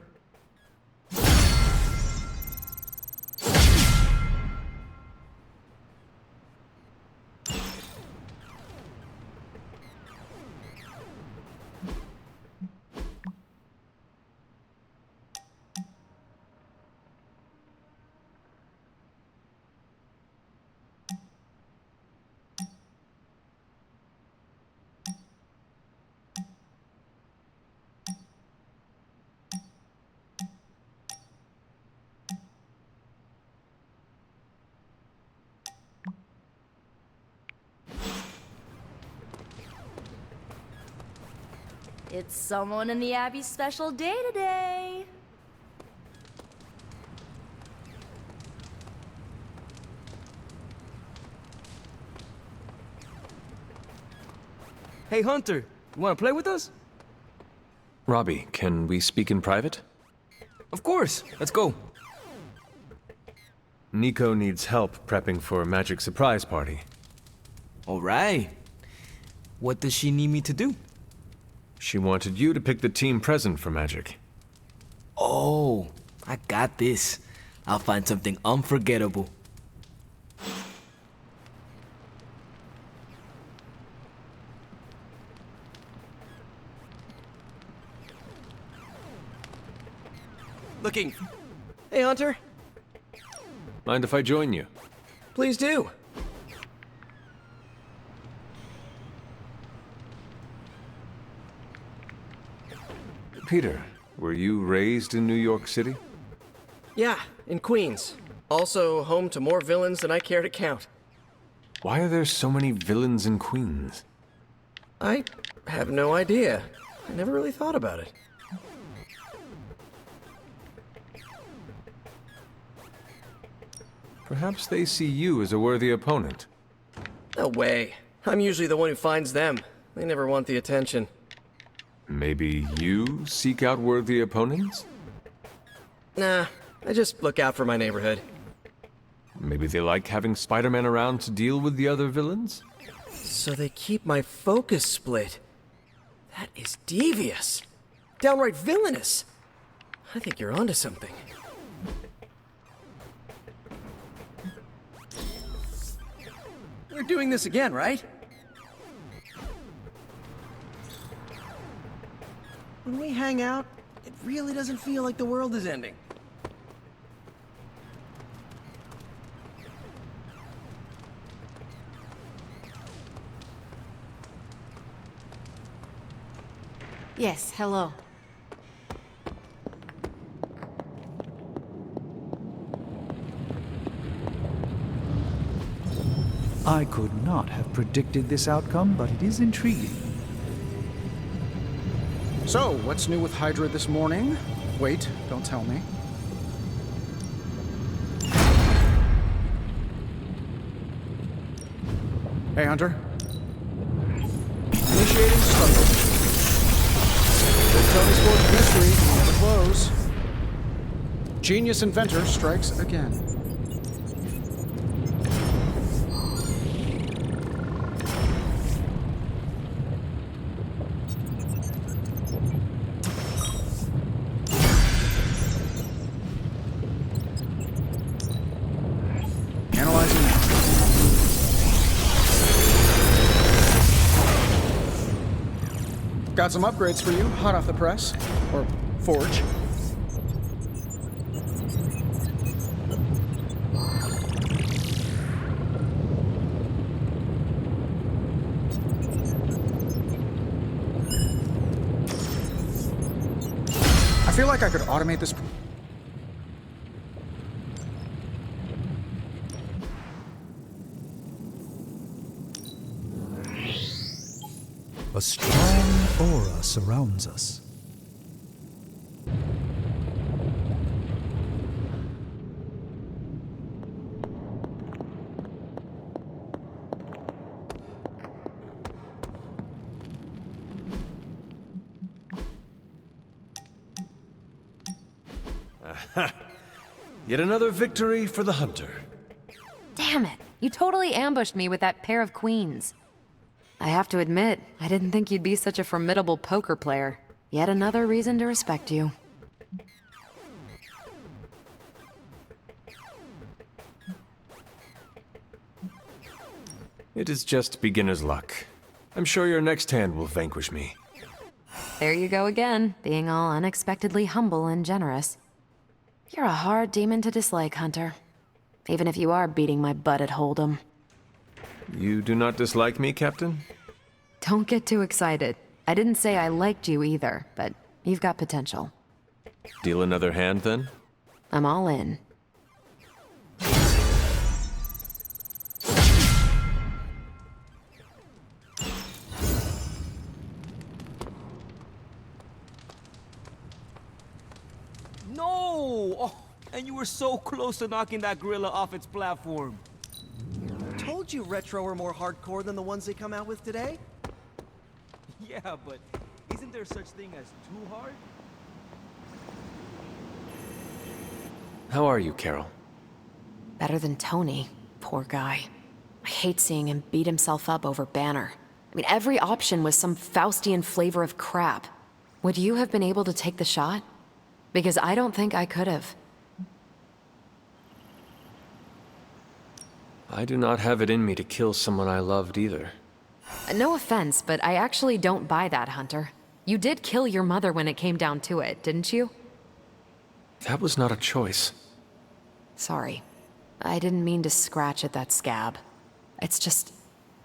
It's someone in the Abbey's special day today. Hey, Hunter, you want to play with us? Robbie, can we speak in private? Of course, let's go. Nico needs help prepping for a magic surprise party. All right. What does she need me to do? She wanted you to pick the team present for magic. Oh, I got this. I'll find something unforgettable. Looking. Hey, Hunter. Mind if I join you? Please do. Peter, were you raised in New York City? Yeah, in Queens. Also home to more villains than I care to count. Why are there so many villains in Queens? I have no idea. I never really thought about it. Perhaps they see you as a worthy opponent. No way. I'm usually the one who finds them. They never want the attention. Maybe you seek out worthy opponents? Nah, I just look out for my neighborhood. Maybe they like having Spider-Man around to deal with the other villains? So they keep my focus split. That is devious. Downright villainous. I think you're onto something. We're doing this again, right? When we hang out, it really doesn't feel like the world is ending. Yes, hello. I could not have predicted this outcome, but it is intriguing. So, what's new with Hydra this morning? Wait, don't tell me. Hey, Hunter. Initiating struggle. The Tony's Forge mystery, never close. Genius inventor strikes again. Analyzing now. Got some upgrades for you, hot off the press. Or forge. I feel like I could automate this. A strong aura surrounds us. Aha! Yet another victory for the hunter. Damn it. You totally ambushed me with that pair of queens. I have to admit, I didn't think you'd be such a formidable poker player. Yet another reason to respect you. It is just beginner's luck. I'm sure your next hand will vanquish me. There you go again, being all unexpectedly humble and generous. You're a hard demon to dislike, Hunter. Even if you are beating my butt at Hold'em. You do not dislike me, Captain? Don't get too excited. I didn't say I liked you either, but you've got potential. Deal another hand, then? I'm all in. No! Oh, and you were so close to knocking that gorilla off its platform. Told you retro are more hardcore than the ones they come out with today. Yeah, but isn't there such thing as too hard? How are you, Carol? Better than Tony. Poor guy. I hate seeing him beat himself up over Banner. I mean, every option was some Faustian flavor of crap. Would you have been able to take the shot? Because I don't think I could have. I do not have it in me to kill someone I loved either. No offense, but I actually don't buy that, Hunter. You did kill your mother when it came down to it, didn't you? That was not a choice. Sorry. I didn't mean to scratch at that scab. It's just...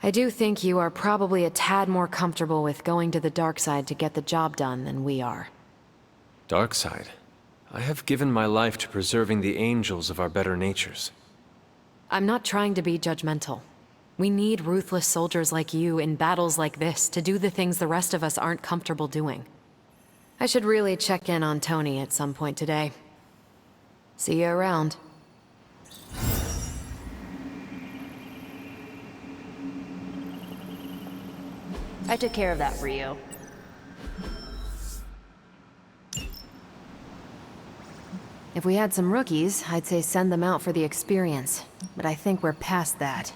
I do think you are probably a tad more comfortable with going to the dark side to get the job done than we are. Dark side? I have given my life to preserving the angels of our better natures. I'm not trying to be judgmental. We need ruthless soldiers like you in battles like this to do the things the rest of us aren't comfortable doing. I should really check in on Tony at some point today. See you around. I took care of that for you. If we had some rookies, I'd say send them out for the experience. But I think we're past that.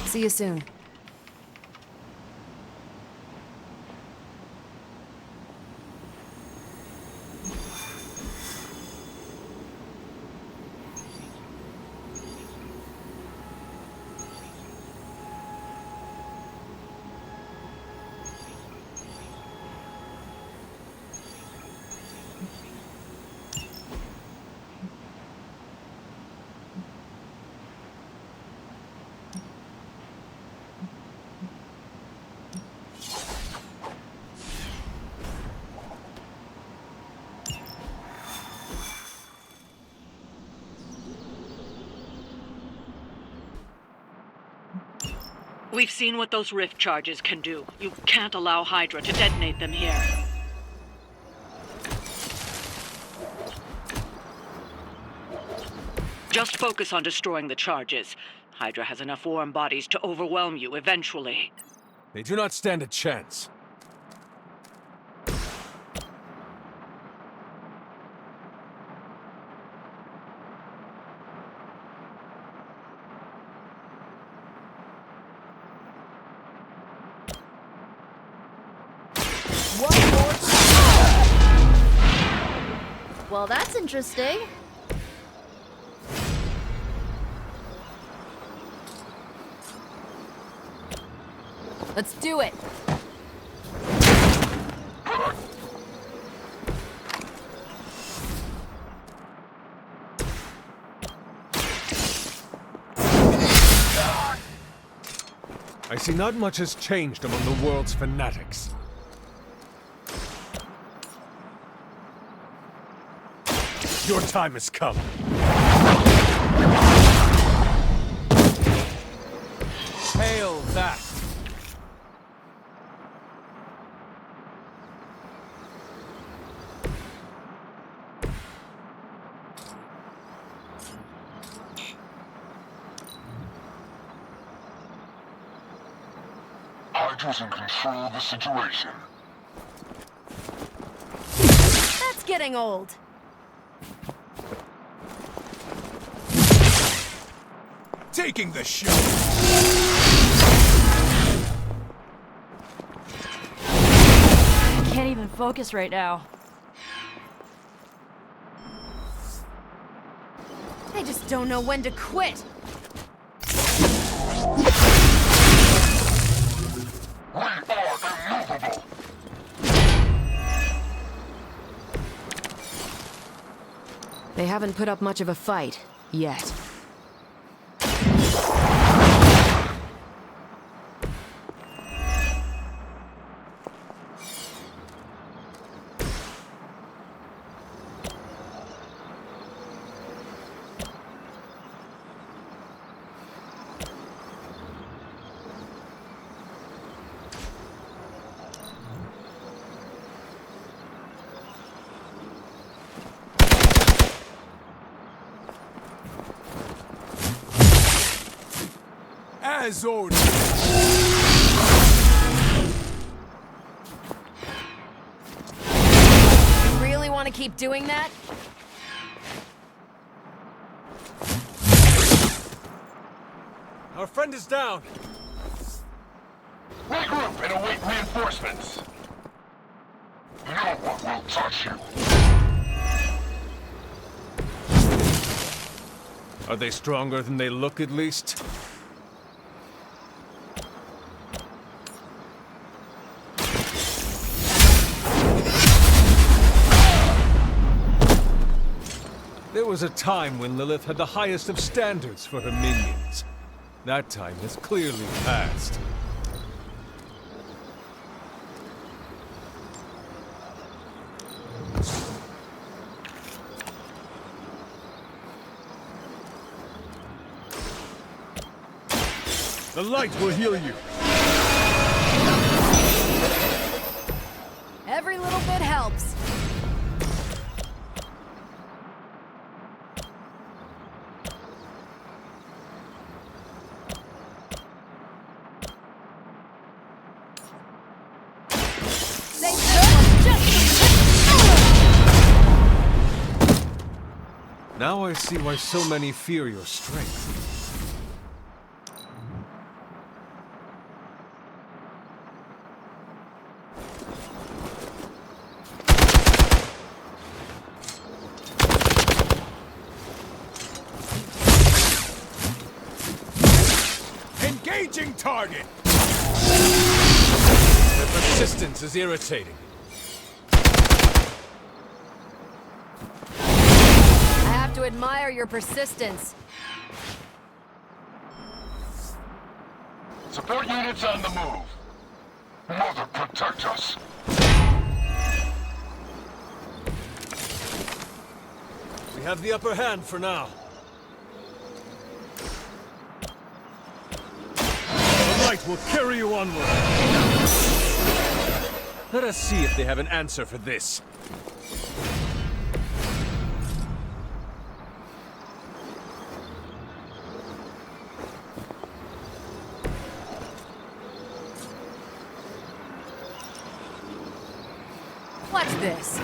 See you soon. We've seen what those rift charges can do. You can't allow Hydra to detonate them here. Just focus on destroying the charges. Hydra has enough warm bodies to overwhelm you eventually. They do not stand a chance. Well, that's interesting. Let's do it. I see not much has changed among the world's fanatics. Your time has come. Hail that! Hydra's in control of the situation. That's getting old. Taking the show. I can't even focus right now. I just don't know when to quit. We are immovable. They haven't put up much of a fight, yet. As ordered. You really want to keep doing that? Our friend is down. Regroup and await reinforcements. No one will touch you. Are they stronger than they look, at least? There was a time when Lilith had the highest of standards for her minions. That time has clearly passed. The light will heal you. Every little bit helps. Now I see why so many fear your strength. Engaging target! Their persistence is irritating. I have to admire your persistence. Support units on the move. Mother, protect us. We have the upper hand for now. The light will carry you onward. Let us see if they have an answer for this. Watch this.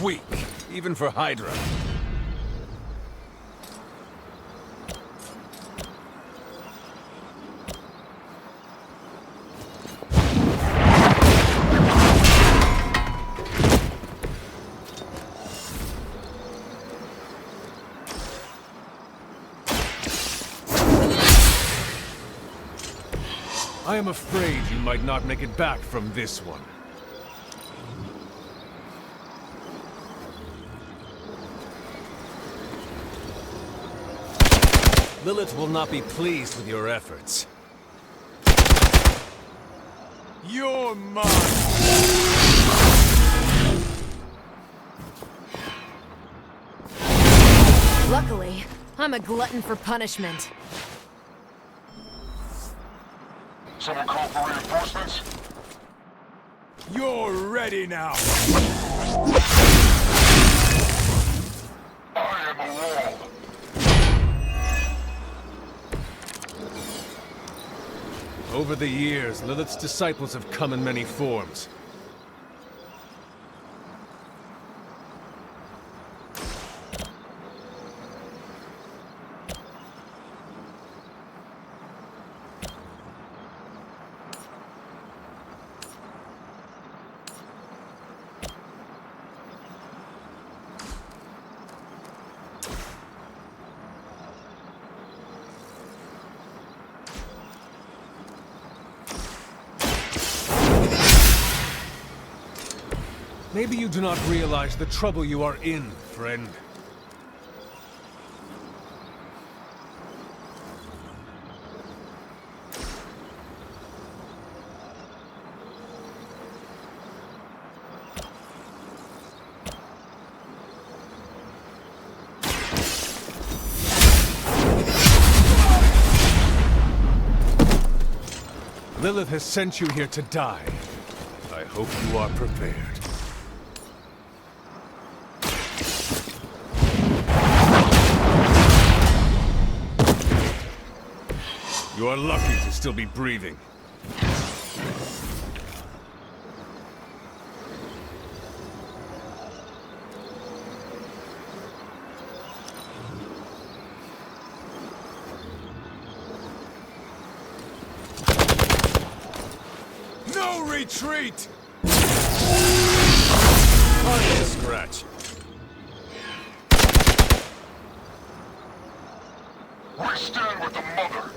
Weak, even for Hydra. I am afraid you might not make it back from this one. Lilith will not be pleased with your efforts. You're mine! Luckily, I'm a glutton for punishment. Someone call for reinforcements? You're ready now! I am a wall. Over the years, Lilith's disciples have come in many forms. Maybe you do not realize the trouble you are in, friend. Lilith has sent you here to die. I hope you are prepared. You are lucky to still be breathing. No retreat! Hardly a scratch. We stand with the mother.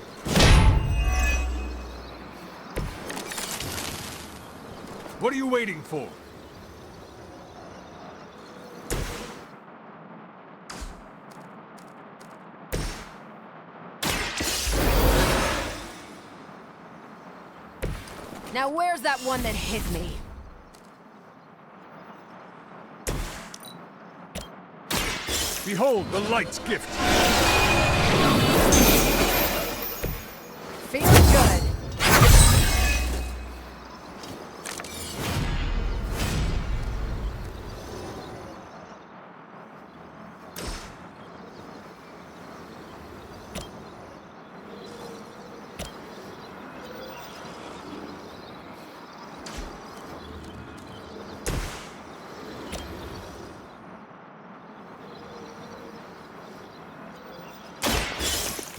What are you waiting for? Now where's that one that hit me? Behold the light's gift. Feeling good.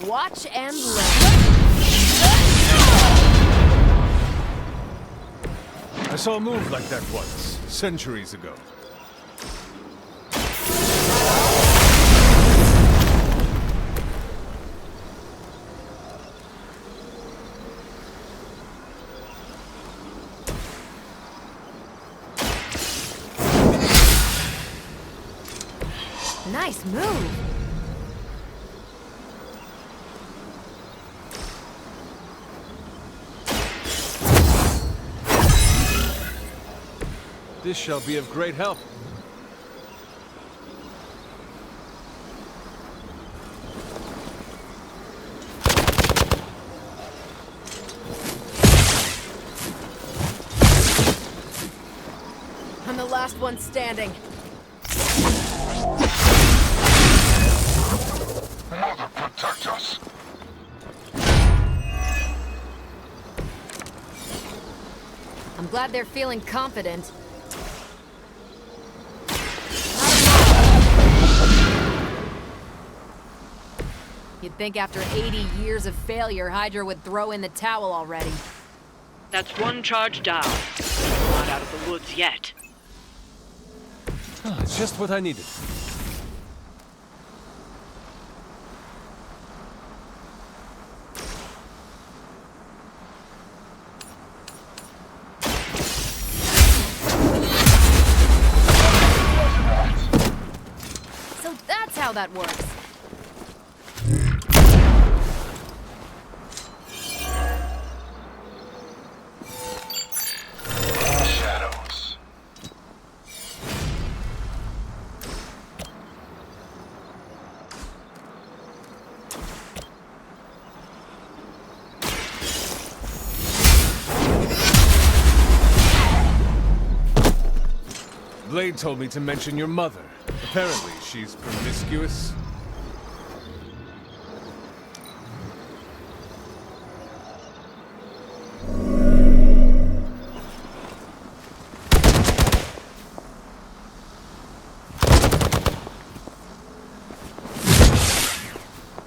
Watch and learn. I saw a move like that once, centuries ago. Nice move. This shall be of great help. I'm the last one standing. Mother, protect us. I'm glad they're feeling confident. You'd think after 80 years of failure, Hydra would throw in the towel already. That's one charge down. Not out of the woods yet. Ah, it's just what I needed. So that's how that works. Shadows. Blade told me to mention your mother. Apparently, she's promiscuous.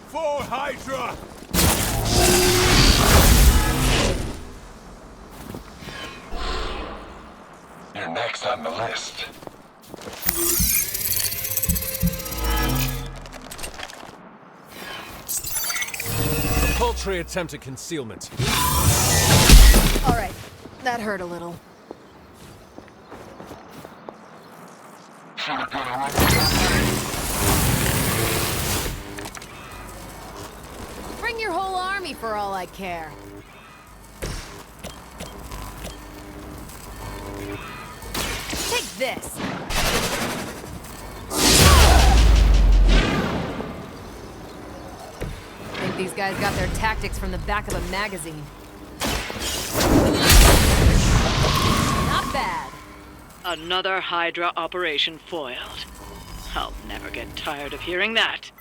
For Hydra! You're next on the list. A paltry attempt at concealment. All right, that hurt a little. Bring your whole army for all I care. Take this. Think these guys got their tactics from the back of a magazine. Another Hydra operation foiled. I'll never get tired of hearing that.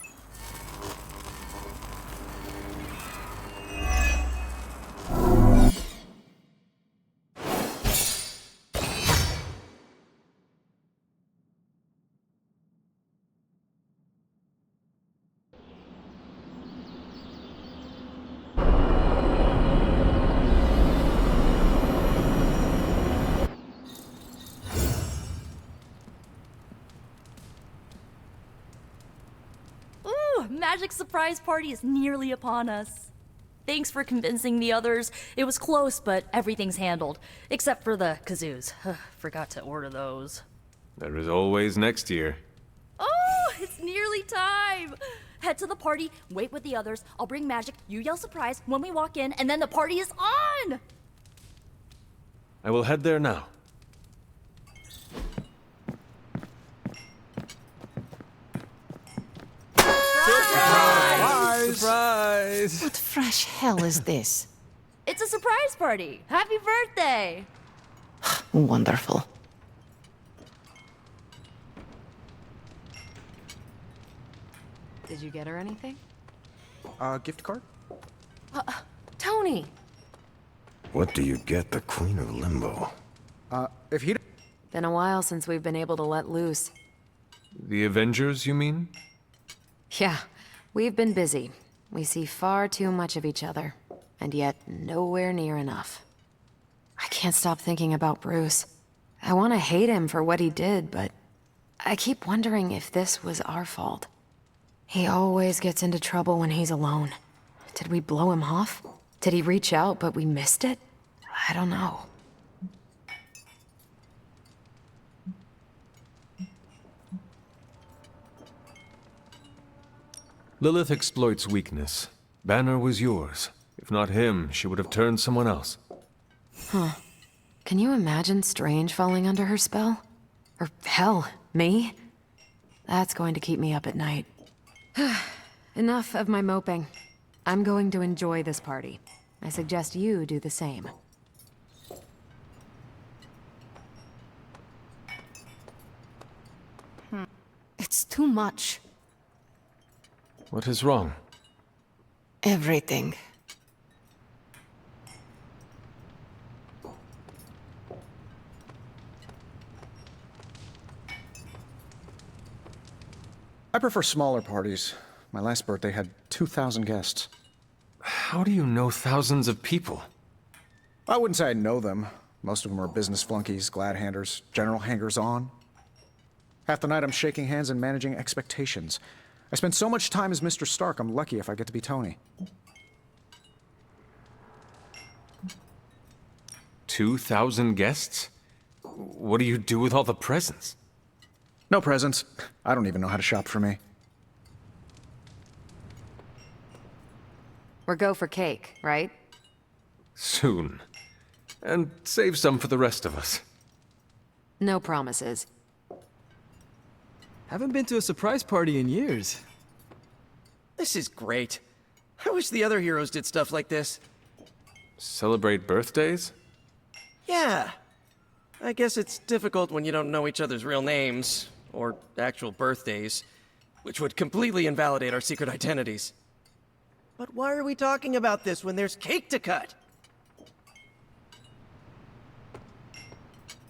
Magic surprise party is nearly upon us. Thanks for convincing the others. It was close, but everything's handled. Except for the kazoos. Forgot to order those. There is always next year. Oh, it's nearly time! Head to the party, wait with the others. I'll bring magic, you yell surprise when we walk in, and then the party is on! I will head there now. Surprise! What fresh hell is this? It's a surprise party! Happy birthday! Wonderful. Did you get her anything? Gift card? Tony! What do you get the Queen of Limbo? If he... Been a while since we've been able to let loose. The Avengers, you mean? Yeah, we've been busy. We see far too much of each other, and yet nowhere near enough. I can't stop thinking about Bruce. I want to hate him for what he did, but I keep wondering if this was our fault. He always gets into trouble when he's alone. Did we blow him off? Did he reach out, but we missed it? I don't know. Lilith exploits weakness. Banner was yours. If not him, she would have turned someone else. Huh. Can you imagine Strange falling under her spell? Or hell, me? That's going to keep me up at night. Enough of my moping. I'm going to enjoy this party. I suggest you do the same. It's too much. What is wrong? Everything. I prefer smaller parties. My last birthday had 2,000 guests. How do you know thousands of people? I wouldn't say I know them. Most of them are business flunkies, glad-handers, general hangers-on. Half the night I'm shaking hands and managing expectations. I spend so much time as Mr. Stark, I'm lucky if I get to be Tony. 2,000 guests? What do you do with all the presents? No presents. I don't even know how to shop for me. Or go for cake, right? Soon. And save some for the rest of us. No promises. Haven't been to a surprise party in years. This is great. I wish the other heroes did stuff like this. Celebrate birthdays? Yeah. I guess it's difficult when you don't know each other's real names, or actual birthdays, which would completely invalidate our secret identities. But why are we talking about this when there's cake to cut?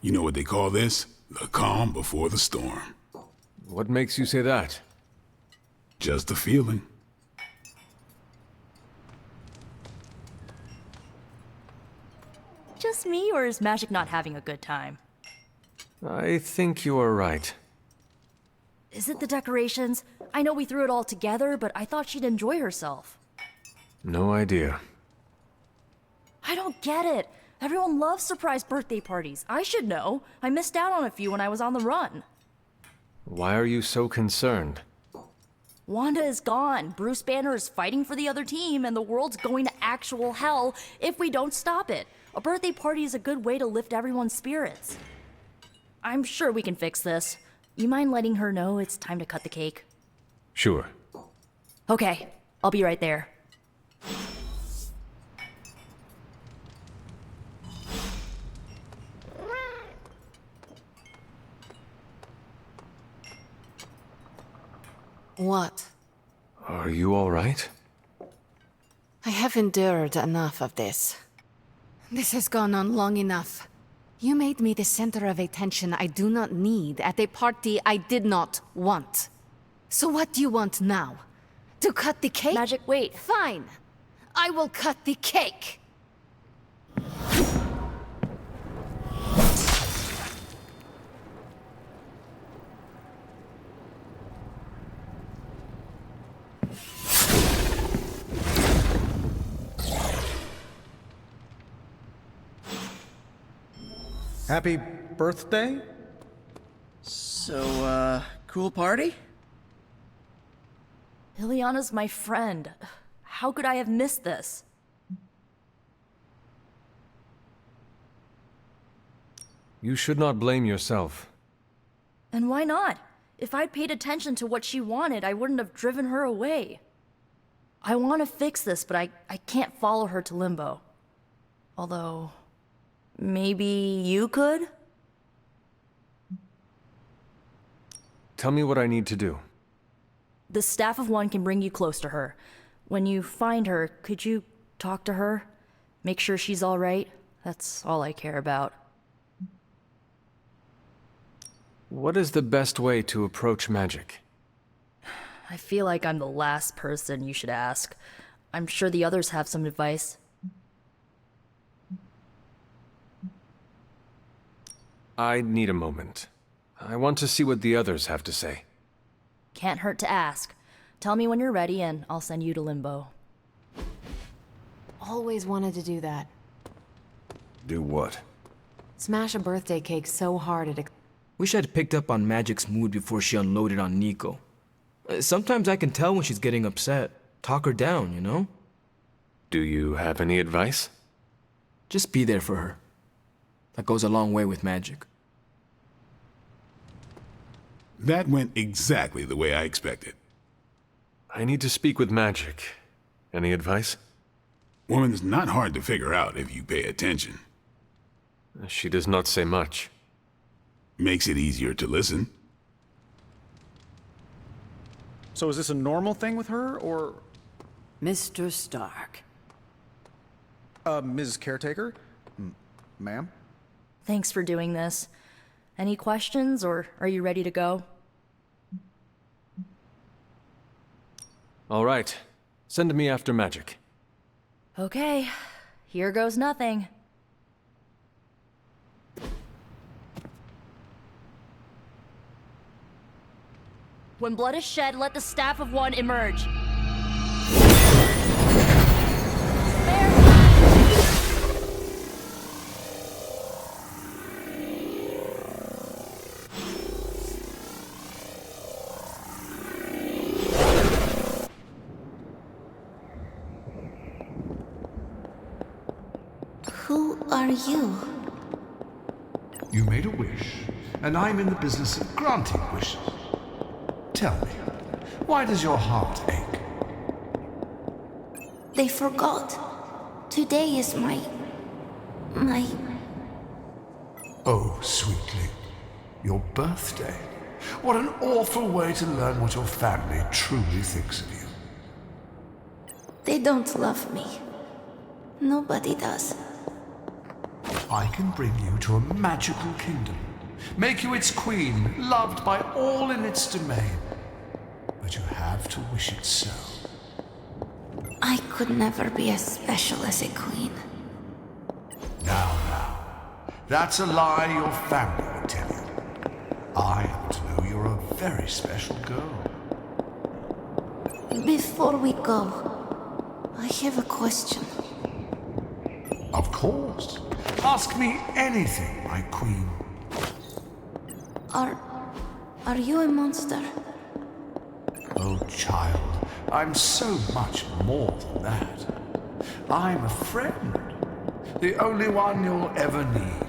You know what they call this? The calm before the storm. What makes you say that? Just a feeling. Just me, or is Magic not having a good time? I think you are right. Is it the decorations? I know we threw it all together, but I thought she'd enjoy herself. No idea. I don't get it. Everyone loves surprise birthday parties. I should know. I missed out on a few when I was on the run. Why are you so concerned? Wanda is gone. Bruce Banner is fighting for the other team, and the world's going to actual hell if we don't stop it. A birthday party is a good way to lift everyone's spirits. I'm sure we can fix this. You mind letting her know it's time to cut the cake? Sure. Okay, I'll be right there. What? Are you all right? I have endured enough of this. This has gone on long enough. You made me the center of attention I do not need at a party I did not want. So what do you want now? To cut the cake? Magic, wait. Fine. I will cut the cake. Happy birthday? So, cool party? Ileana's my friend. How could I have missed this? You should not blame yourself. And why not? If I'd paid attention to what she wanted, I wouldn't have driven her away. I want to fix this, but I can't follow her to Limbo. Although, maybe you could? Tell me what I need to do. The staff of one can bring you close to her. When you find her, could you talk to her? Make sure she's all right? That's all I care about. What is the best way to approach magic? I feel like I'm the last person you should ask. I'm sure the others have some advice. I need a moment. I want to see what the others have to say. Can't hurt to ask. Tell me when you're ready and I'll send you to Limbo. Always wanted to do that. Do what? Smash a birthday cake so hard it... Wish I'd picked up on Magic's mood before she unloaded on Nico. Sometimes I can tell when she's getting upset. Talk her down, you know? Do you have any advice? Just be there for her. That goes a long way with Magic. That went exactly the way I expected. I need to speak with Magic. Any advice? Woman's not hard to figure out if you pay attention. She does not say much. Makes it easier to listen. So is this a normal thing with her, or... Mr. Stark. Ms. Caretaker? Ma'am? Thanks for doing this. Any questions, or are you ready to go? All right. Send me after Magic. Okay. Here goes nothing. When blood is shed, let the staff of one emerge. Who are you? You made a wish, and I'm in the business of granting wishes. Tell me, why does your heart ache? They forgot. Today is my... Oh, sweetly, your birthday. What an awful way to learn what your family truly thinks of you. They don't love me. Nobody does. I can bring you to a magical kingdom, make you its queen, loved by all in its domain. But you have to wish it so. I could never be as special as a queen. Now, that's a lie your family would tell you. I happen to know you're a very special girl. Before we go, I have a question. Of course. Ask me anything, my queen. Are you a monster? Oh, child, I'm so much more than that. I'm a friend. The only one you'll ever need.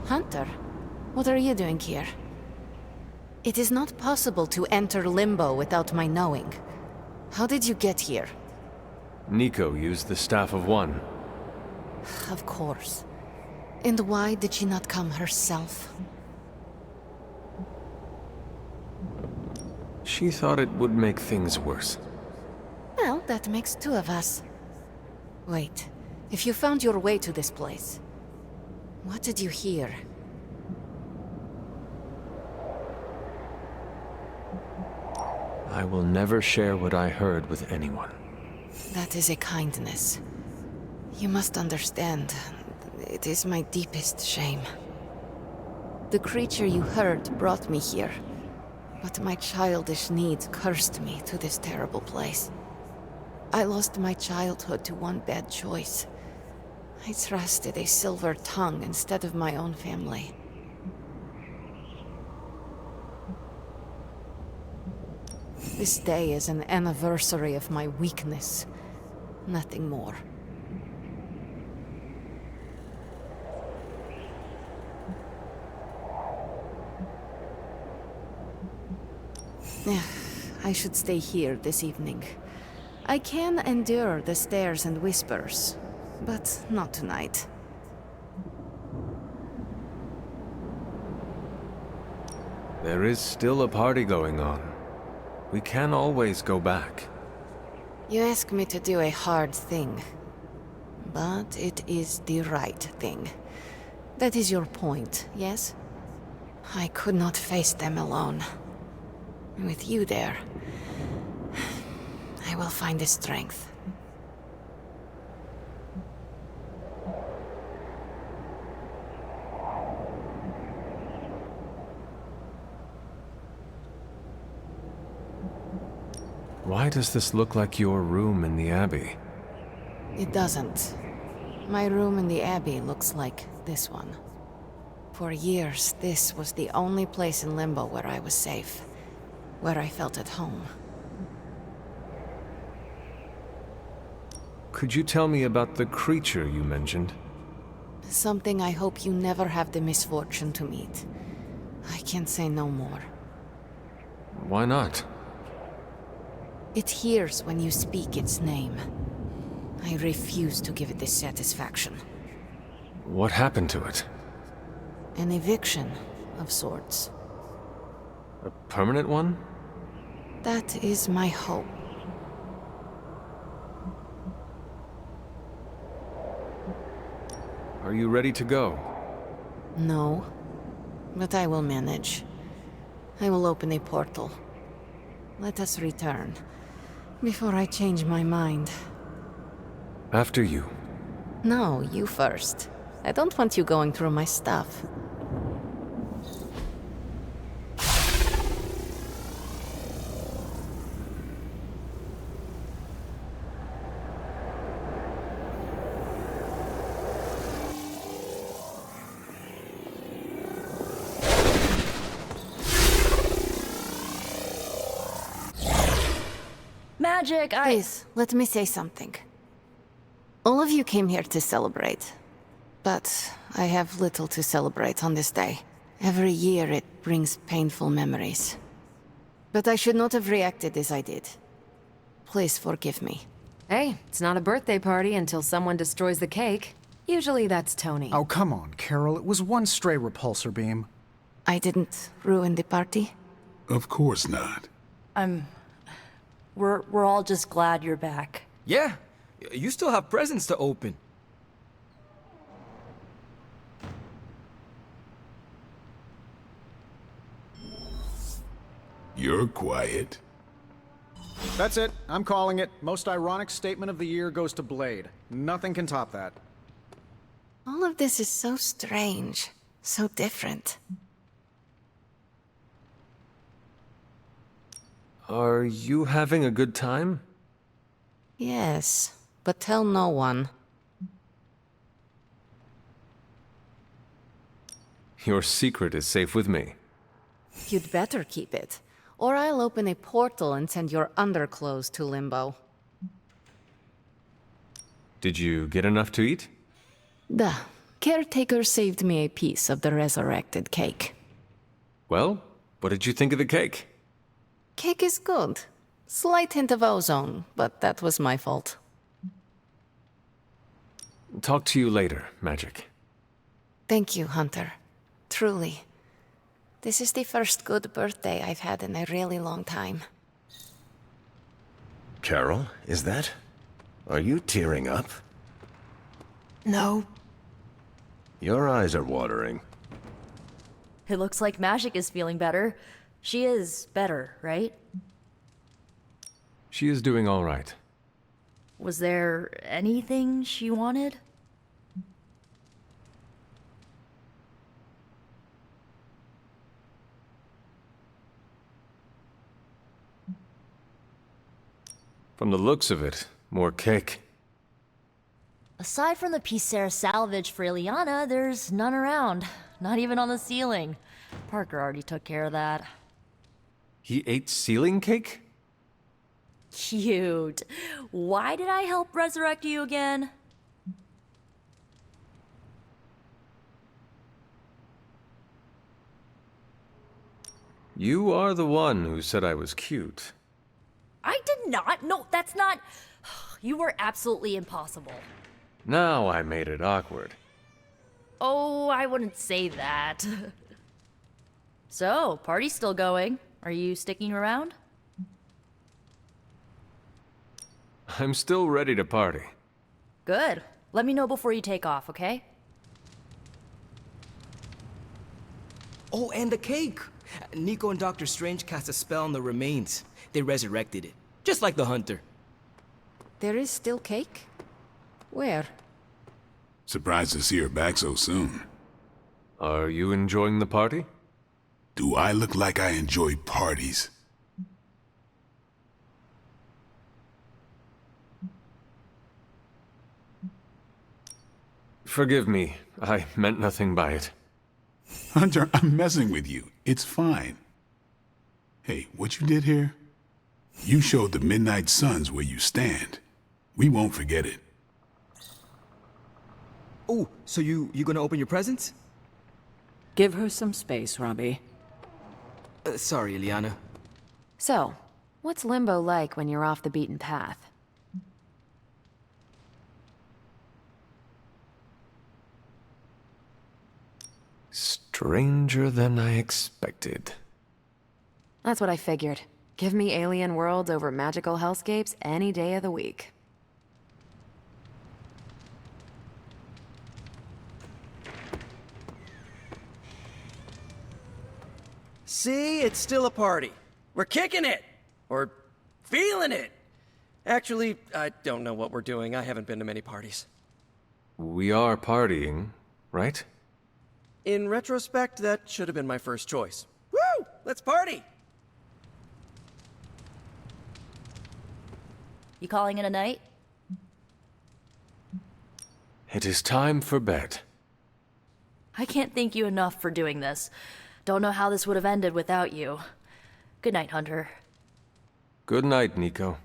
Hunter, what are you doing here? It is not possible to enter Limbo without my knowing. How did you get here? Nico used the Staff of One. Of course. And why did she not come herself? She thought it would make things worse. Well, that makes two of us. Wait, if you found your way to this place, what did you hear? I will never share what I heard with anyone. That is a kindness. You must understand, it is my deepest shame. The creature you heard brought me here, but my childish needs cursed me to this terrible place. I lost my childhood to one bad choice. I trusted a silver tongue instead of my own family. This day is an anniversary of my weakness. Nothing more. I should stay here this evening. I can endure the stares and whispers, but not tonight. There is still a party going on. We can always go back. You ask me to do a hard thing, but it is the right thing. That is your point, yes? I could not face them alone. With you there, I will find the strength. Why does this look like your room in the Abbey? It doesn't. My room in the Abbey looks like this one. For years, this was the only place in Limbo where I was safe, where I felt at home. Could you tell me about the creature you mentioned? Something I hope you never have the misfortune to meet. I can't say no more. Why not? It hears when you speak its name. I refuse to give it this satisfaction. What happened to it? An eviction of sorts. A permanent one? That is my hope. Are you ready to go? No, but I will manage. I will open a portal. Let us return, before I change my mind. After you. No, you first. I don't want you going through my stuff. Magic, Please, let me say something. All of you came here to celebrate. But I have little to celebrate on this day. Every year it brings painful memories. But I should not have reacted as I did. Please forgive me. Hey, it's not a birthday party until someone destroys the cake. Usually that's Tony. Oh, come on, Carol. It was one stray repulsor beam. I didn't ruin the party? Of course not. We're all just glad you're back. Yeah, you still have presents to open. You're quiet. That's it. I'm calling it. Most ironic statement of the year goes to Blade. Nothing can top that. All of this is so strange. So different. Are you having a good time? Yes, but tell no one. Your secret is safe with me. You'd better keep it. Or I'll open a portal and send your underclothes to Limbo. Did you get enough to eat? The caretaker saved me a piece of the resurrected cake. Well, what did you think of the cake? Cake is good. Slight hint of ozone, but that was my fault. Talk to you later, Magic. Thank you, Hunter. Truly. This is the first good birthday I've had in a really long time. Carol, is that? Are you tearing up? No. Your eyes are watering. It looks like Magic is feeling better. She is better, right? She is doing all right. Was there anything she wanted? From the looks of it, more cake. Aside from the Picere salvage for Ileana, there's none around. Not even on the ceiling. Parker already took care of that. He ate ceiling cake? Cute. Why did I help resurrect you again? You are the one who said I was cute. I did not. No, that's not. You were absolutely impossible. Now I made it awkward. Oh, I wouldn't say that. So, party's still going. Are you sticking around? I'm still ready to party. Good. Let me know before you take off, okay? Oh, and the cake! Nico and Dr. Strange cast a spell on the remains. They resurrected it. Just like the Hunter. There is still cake? Where? Surprised to see her back so soon. Are you enjoying the party? Do I look like I enjoy parties? Forgive me. I meant nothing by it. Hunter, I'm messing with you. It's fine. Hey, what you did here? You showed the Midnight Suns where you stand. We won't forget it. Oh, so you gonna open your presents? Give her some space, Robbie. Sorry, Ileana. So, what's Limbo like when you're off the beaten path? Stranger than I expected. That's what I figured. Give me alien worlds over magical hellscapes any day of the week. See, it's still a party. We're kicking it! Or feeling it! Actually, I don't know what we're doing. I haven't been to many parties. We are partying, right? In retrospect, that should have been my first choice. Woo! Let's party! You calling it a night? It is time for bed. I can't thank you enough for doing this. Don't know how this would have ended without you. Good night, Hunter. Good night, Nico.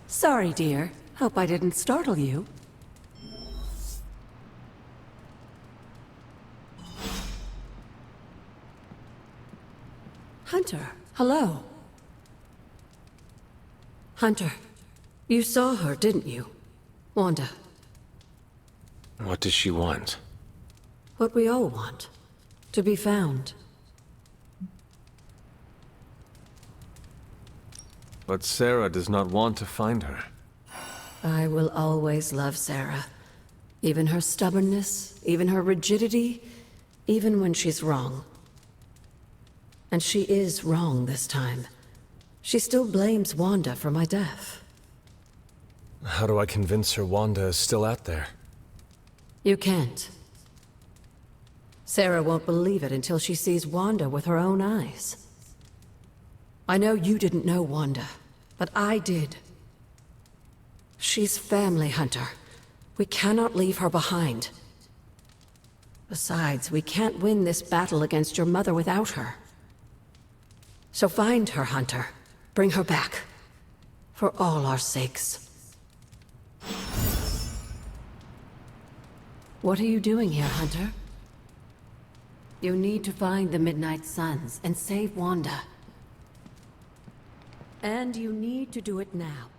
Sorry, dear. Hope I didn't startle you. Hunter, hello. Hunter, you saw her, didn't you? Wanda, What does she want? what we all want. To be found. But Sarah does not want to find her. I will always love Sarah. Even her stubbornness, even her rigidity, even when she's wrong. And she is wrong this time. She still blames Wanda for my death. How do I convince her Wanda is still out there? You can't. Sarah won't believe it until she sees Wanda with her own eyes. I know you didn't know Wanda, but I did. She's family, Hunter. We cannot leave her behind. Besides, we can't win this battle against your mother without her. So find her, Hunter. Bring her back. For all our sakes. What are you doing here, Hunter? You need to find the Midnight Suns and save Wanda. And you need to do it now.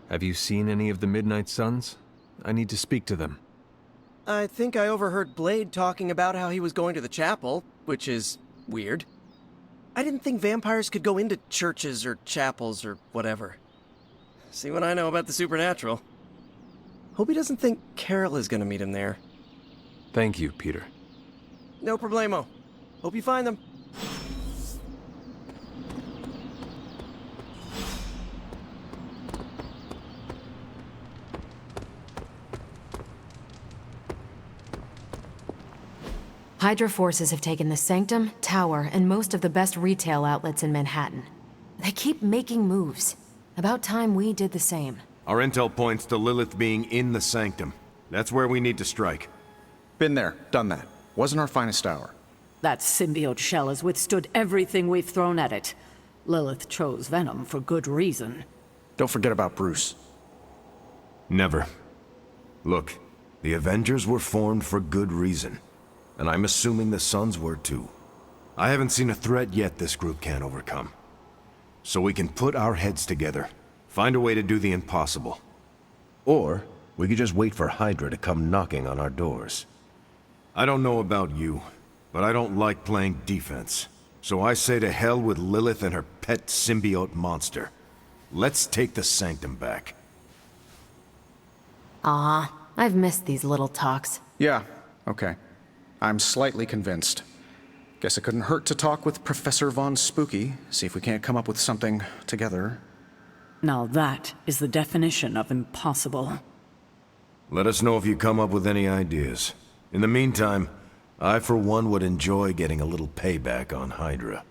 Have you seen any of the Midnight Suns? I need to speak to them. I think I overheard Blade talking about how he was going to the chapel, which is weird. I didn't think vampires could go into churches or chapels or whatever. See what I know about the supernatural. Hope he doesn't think Carol is gonna meet him there. Thank you, Peter. No problemo. Hope you find them. Hydra forces have taken the Sanctum, Tower, and most of the best retail outlets in Manhattan. They keep making moves. About time we did the same. Our intel points to Lilith being in the Sanctum. That's where we need to strike. Been there, done that. Wasn't our finest hour. That symbiote shell has withstood everything we've thrown at it. Lilith chose Venom for good reason. Don't forget about Bruce. Never. Look, the Avengers were formed for good reason. And I'm assuming the Suns were too. I haven't seen a threat yet this group can't overcome. So we can put our heads together, find a way to do the impossible. Or we could just wait for Hydra to come knocking on our doors. I don't know about you, but I don't like playing defense. So I say to hell with Lilith and her pet symbiote monster. Let's take the Sanctum back. Ah, I've missed these little talks. Yeah, okay. I'm slightly convinced. Guess it couldn't hurt to talk with Professor Von Spooky, see if we can't come up with something together. Now that is the definition of impossible. Let us know if you come up with any ideas. In the meantime, I for one would enjoy getting a little payback on Hydra.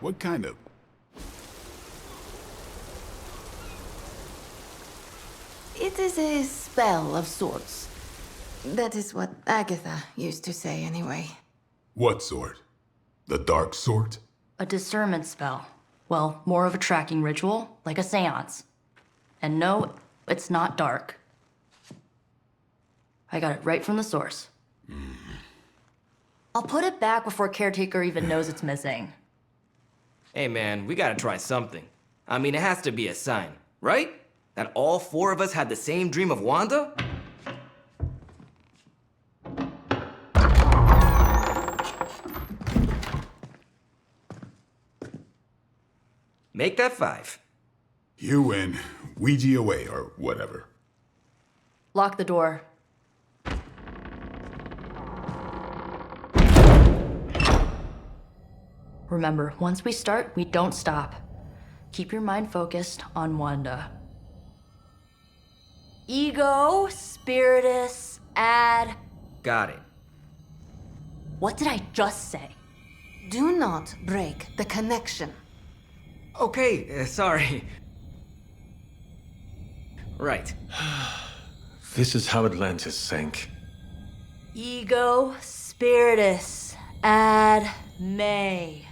What kind of... It is a spell of sorts. That is what Agatha used to say, anyway. What sort? The dark sort? A discernment spell. Well, more of a tracking ritual, like a seance. And no, it's not dark. I got it right from the source. I'll put it back before Caretaker even knows it's missing. Hey man, we gotta try something. I mean, it has to be a sign, right? That all four of us had the same dream of Wanda? Make that 5. You win. Ouija away, or whatever. Lock the door. Remember, once we start, we don't stop. Keep your mind focused on Wanda. Ego, Spiritus, add... Got it. What did I just say? Do not break the connection. Okay, sorry. Right. This is how Atlantis sank. Ego, Spiritus, ad me.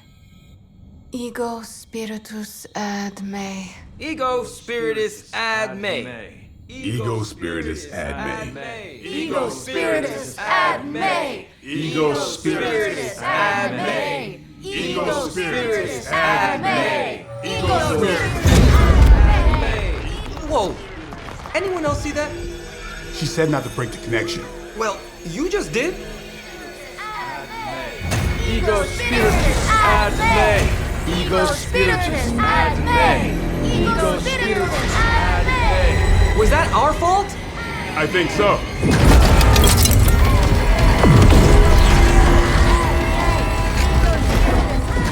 Ego spiritus ad me. Ego spiritus ad me. Ego spiritus ad me. Ego spiritus ad me. Ego spiritus ad me. Ego spiritus ad me. Ego spiritus ad me. Whoa! Anyone else see that? She said not to break the connection. Well, you just did. Ego spiritus ad me. Ego spiritus ad me. Ego spiritus ad me. Was that our fault? I think so.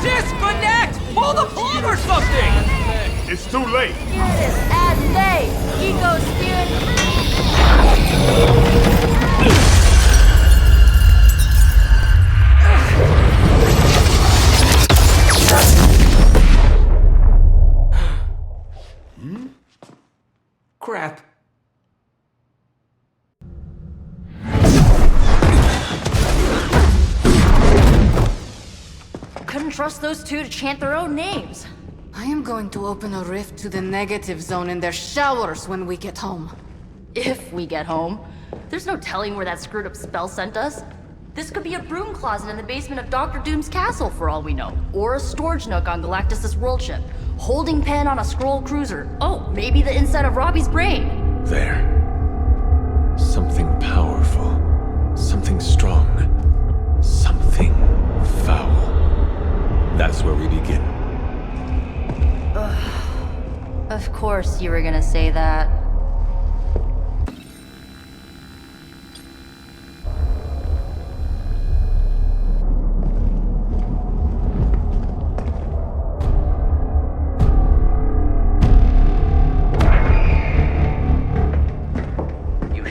Disconnect! Pull the plug or something! It's too late. Spiritus ad me. Ego spiritus. Crap. Couldn't trust those two to chant their own names. I am going to open a rift to the negative zone in their showers when we get home. If we get home. There's no telling where that screwed up spell sent us. This could be a broom closet in the basement of Dr. Doom's castle for all we know. Or a storage nook on Galactus' world ship. Holding pen on a scroll cruiser. Oh, maybe the inside of Robbie's brain. There. Something powerful. Something strong. Something foul. That's where we begin. Of course you were gonna say that.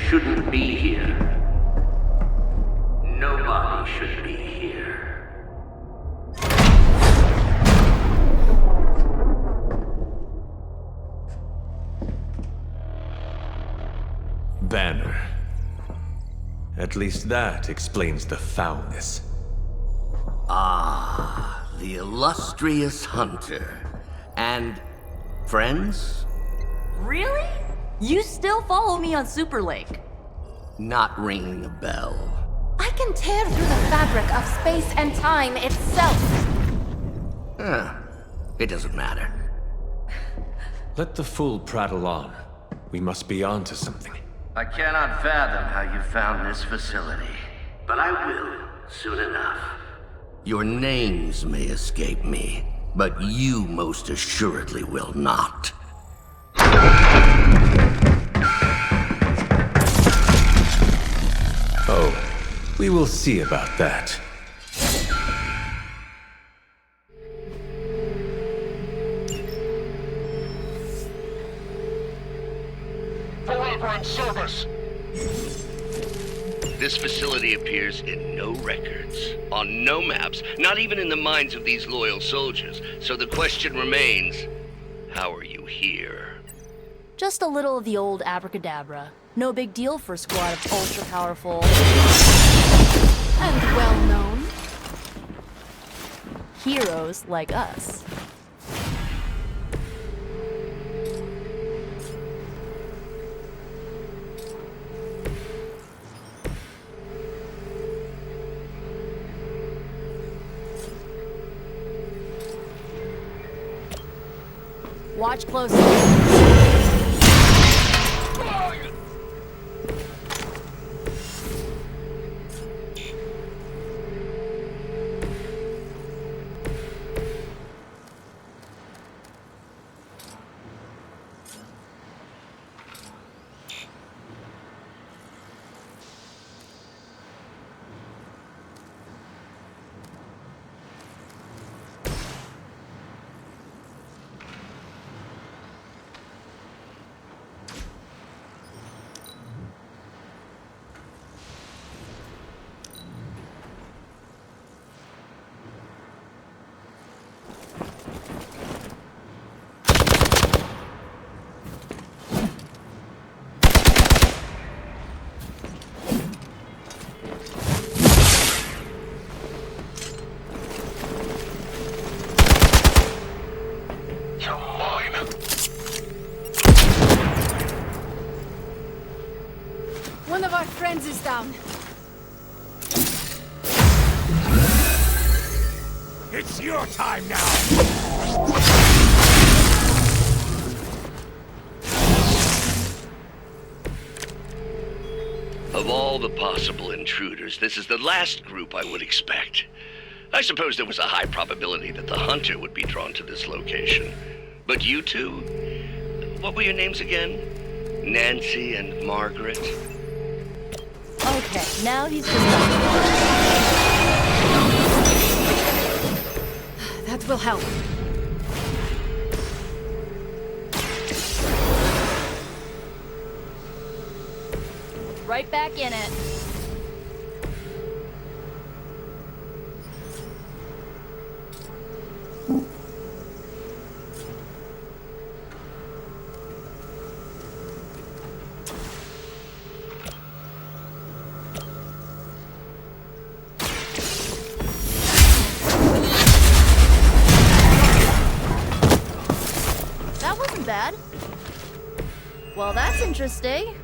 Shouldn't be here. Nobody should be here. Banner. At least that explains the foulness. Ah, the illustrious hunter. And friends? Really? You still follow me on Super Lake? Not ringing a bell. I can tear through the fabric of space and time itself. It doesn't matter. Let the fool prattle on. We must be on to something. I cannot fathom how you found this facility, but I will soon enough. Your names may escape me, but you most assuredly will not. Oh, we will see about that. Forever in service. This facility appears in no records, on no maps, not even in the minds of these loyal soldiers. So the question remains, how are you here? Just a little of the old abracadabra. No big deal for a squad of ultra-powerful... And well-known. heroes like us. Watch closely. One of our friends is down. It's your time now! Of all the possible intruders, this is the last group I would expect. I suppose there was a high probability that the hunter would be drawn to this location. But you two? What were your names again? Nancy and Margaret? Okay, now he's just... That will help. Right back in it. That wasn't bad. Well, that's interesting.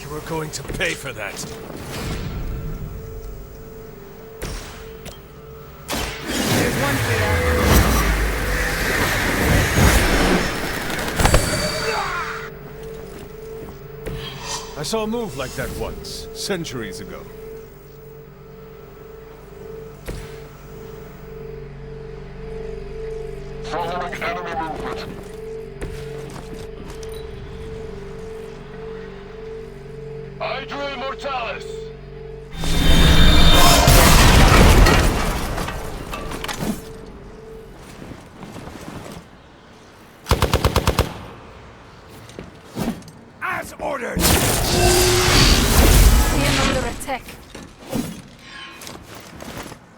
You were going to pay for that. Here's one for you. I saw a move like that once, centuries ago. Following enemy movement. Hydra Mortalis! As ordered! I am under attack.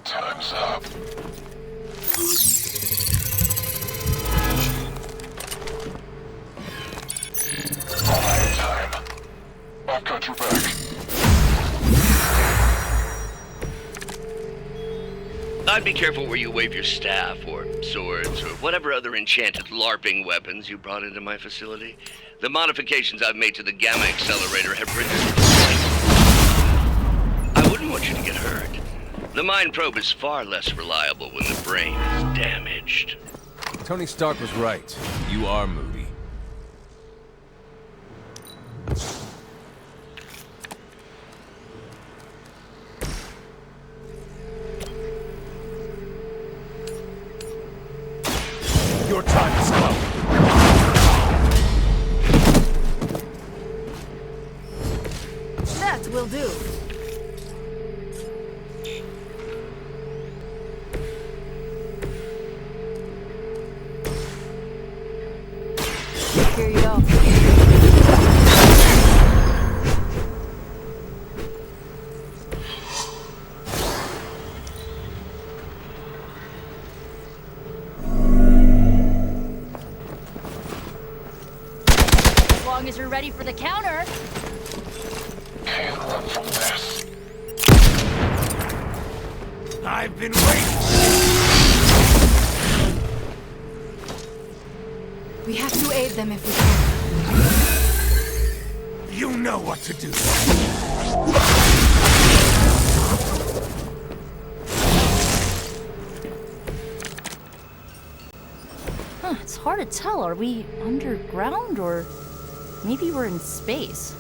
Time's up. Time. I've got your back. I'd be careful where you wave your staff, or swords, or whatever other enchanted LARPing weapons you brought into my facility. The modifications I've made to the Gamma Accelerator have rendered it. I wouldn't want you to get hurt. The mind probe is far less reliable when the brain is damaged. Tony Stark was right. You are moody. Your time has come. That will do. Here you go. As long as you're ready for the counter. Can't run from this. I've been waiting! We have to aid them if we can. You know what to do. Huh, it's hard to tell. Are we underground or maybe we're in space?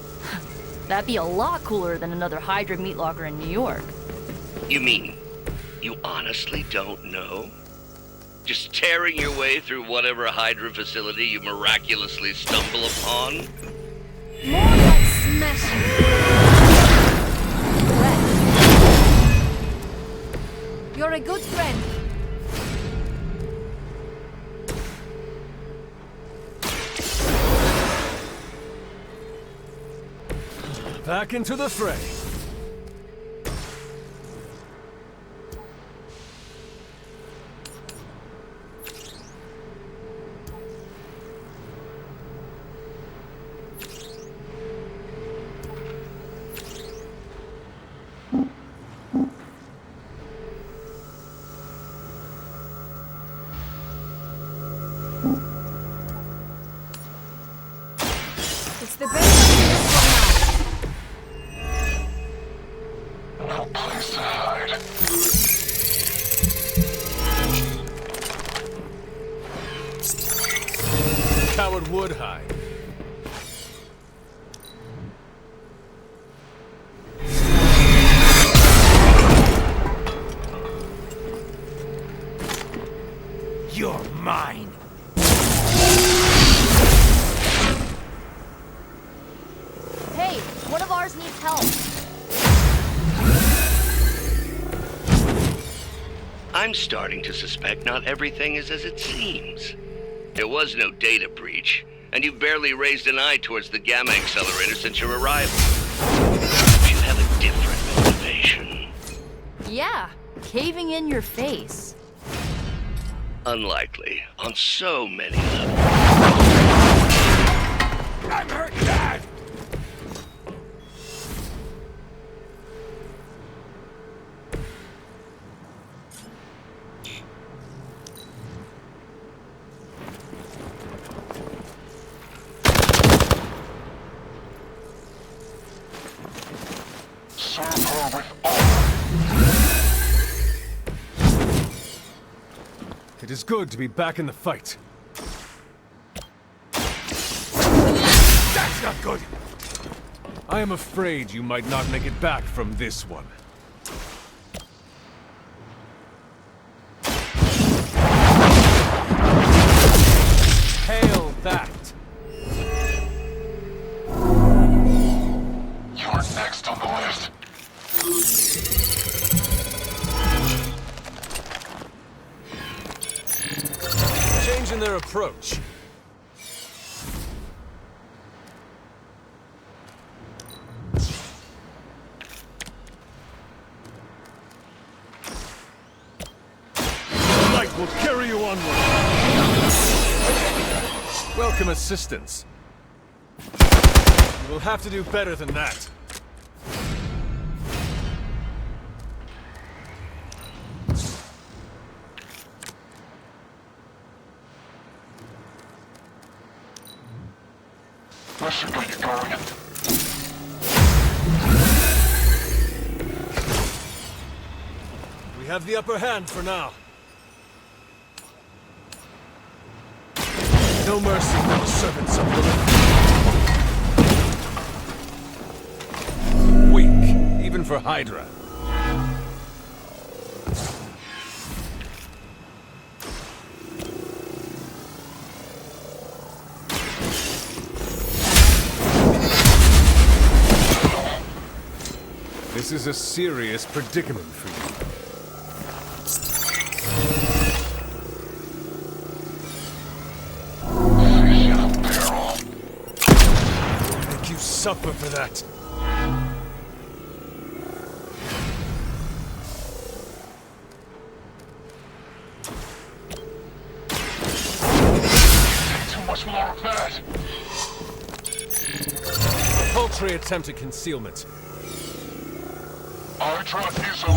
That'd be a lot cooler than another Hydra meat locker in New York. You mean, you honestly don't know? Just tearing your way through whatever Hydra facility you miraculously stumble upon? More like smashing. Friend. You're a good friend. Back into the fray. It's the best thing No place to hide. Coward would hide. You're mine. Hey, one of ours needs help. I'm starting to suspect not everything is as it seems. There was no data breach, and you've barely raised an eye towards the Gamma Accelerator since your arrival. You have a different motivation. Yeah, caving in your face. Unlikely, on so many levels. I'm hurt bad! Serve her with honor. It is good to be back in the fight. That's not good! I am afraid you might not make it back from this one. Hail that! You're next on the list. Changing their approach. Light will carry you onward. Welcome assistance. You will have to do better than that. This should get you going. We have the upper hand for now. No mercy for the servants of Lilith. Weak, even for Hydra. This is a serious predicament for you. Make you suffer for that. Too much more of that. A paltry attempt at concealment. Hydra is a...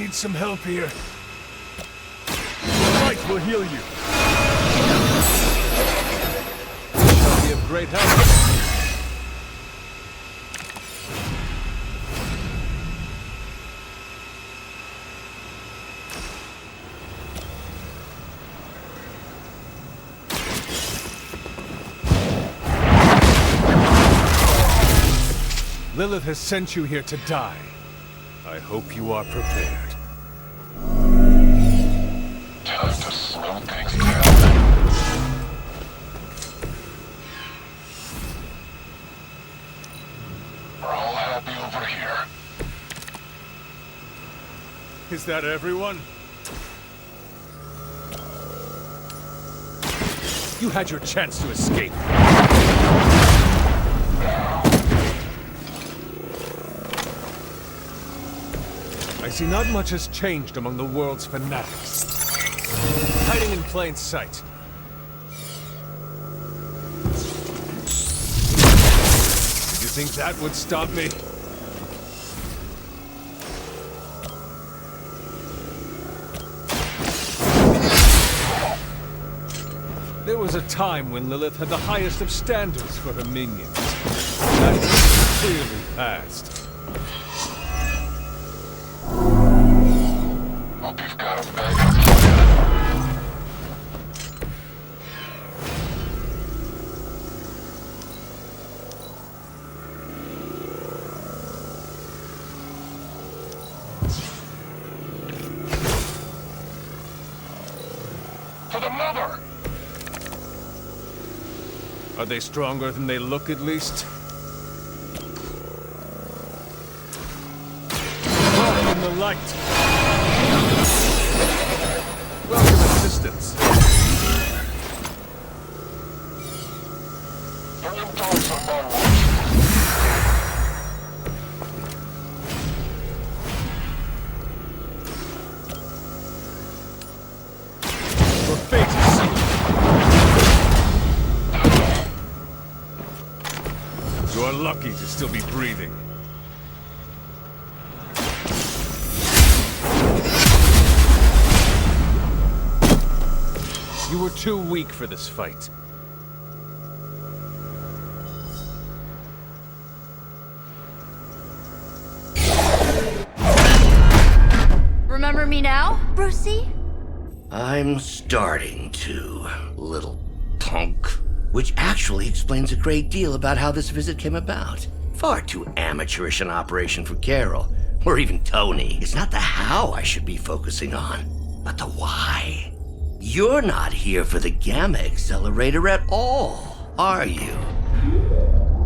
need some help here. The light will heal you. Shall be of great help. Lilith has sent you here to die. I hope you are prepared. Time to slow things down. We're all happy over here. Is that everyone? You had your chance to escape. I see not much has changed among the world's fanatics. Hiding in plain sight. Did you think that would stop me? There was a time when Lilith had the highest of standards for her minions. That is clearly past. Hope you've got a backup plan. To the mother! Are they stronger than they look, at least? Burn in the light! Welcome assistance. Your fate is sealed. You are lucky to still be breathing. You were too weak for this fight. Remember me now, Brucey? I'm starting to, little punk. Which actually explains a great deal about how this visit came about. Far too amateurish an operation for Carol, or even Tony. It's not the how I should be focusing on, but the why. You're not here for the Gamma Accelerator at all, are you?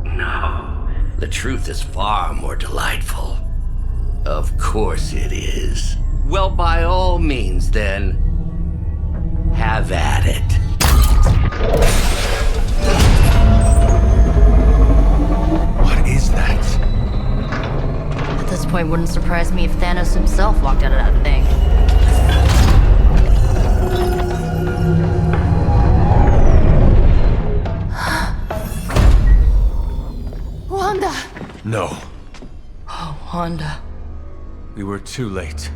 No. The truth is far more delightful. Of course it is. Well, by all means, then, have at it. What is that? At this point, wouldn't surprise me if Thanos himself walked out of that thing. Wanda! No. Oh, Wanda. We were too late.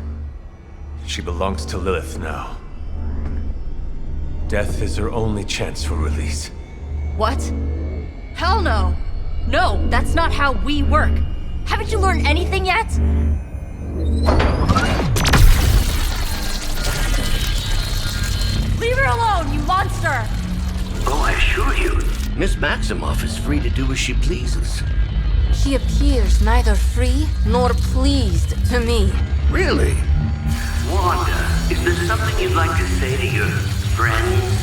She belongs to Lilith now. Death is her only chance for release. What? Hell no! No, that's not how we work. Haven't you learned anything yet? Leave her alone, you monster! Oh, I assure you, Miss Maximoff is free to do as she pleases. She appears neither free nor pleased to me. Really? Wanda, is there something you'd like to say to your friends?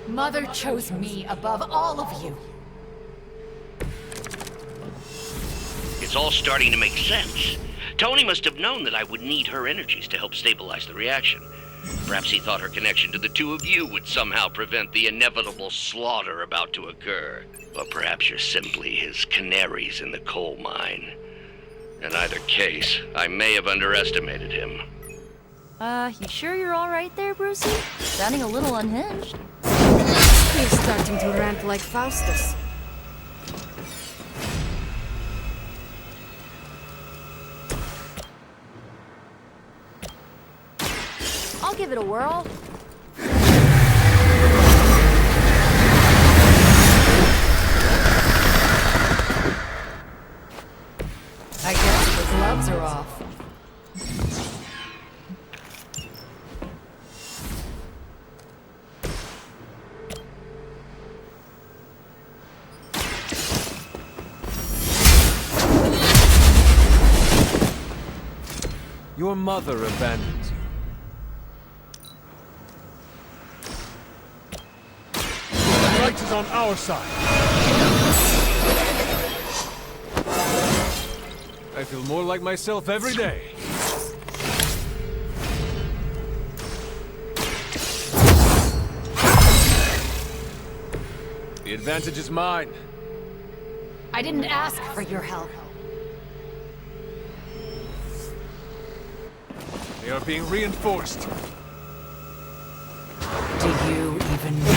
Mother chose me above all of you. It's all starting to make sense. Tony must have known that I would need her energies to help stabilize the reaction. Perhaps he thought her connection to the two of you would somehow prevent the inevitable slaughter about to occur. Or perhaps you're simply his canaries in the coal mine. In either case, I may have underestimated him. You sure you're alright there, Brucey? Sounding a little unhinged. He's starting to rant like Faustus. I'll give it a whirl. I guess the gloves are off. Your mother abandoned you. The right is on our side. I feel more like myself every day. The advantage is mine. I didn't ask for your help. They are being reinforced. Do you even know?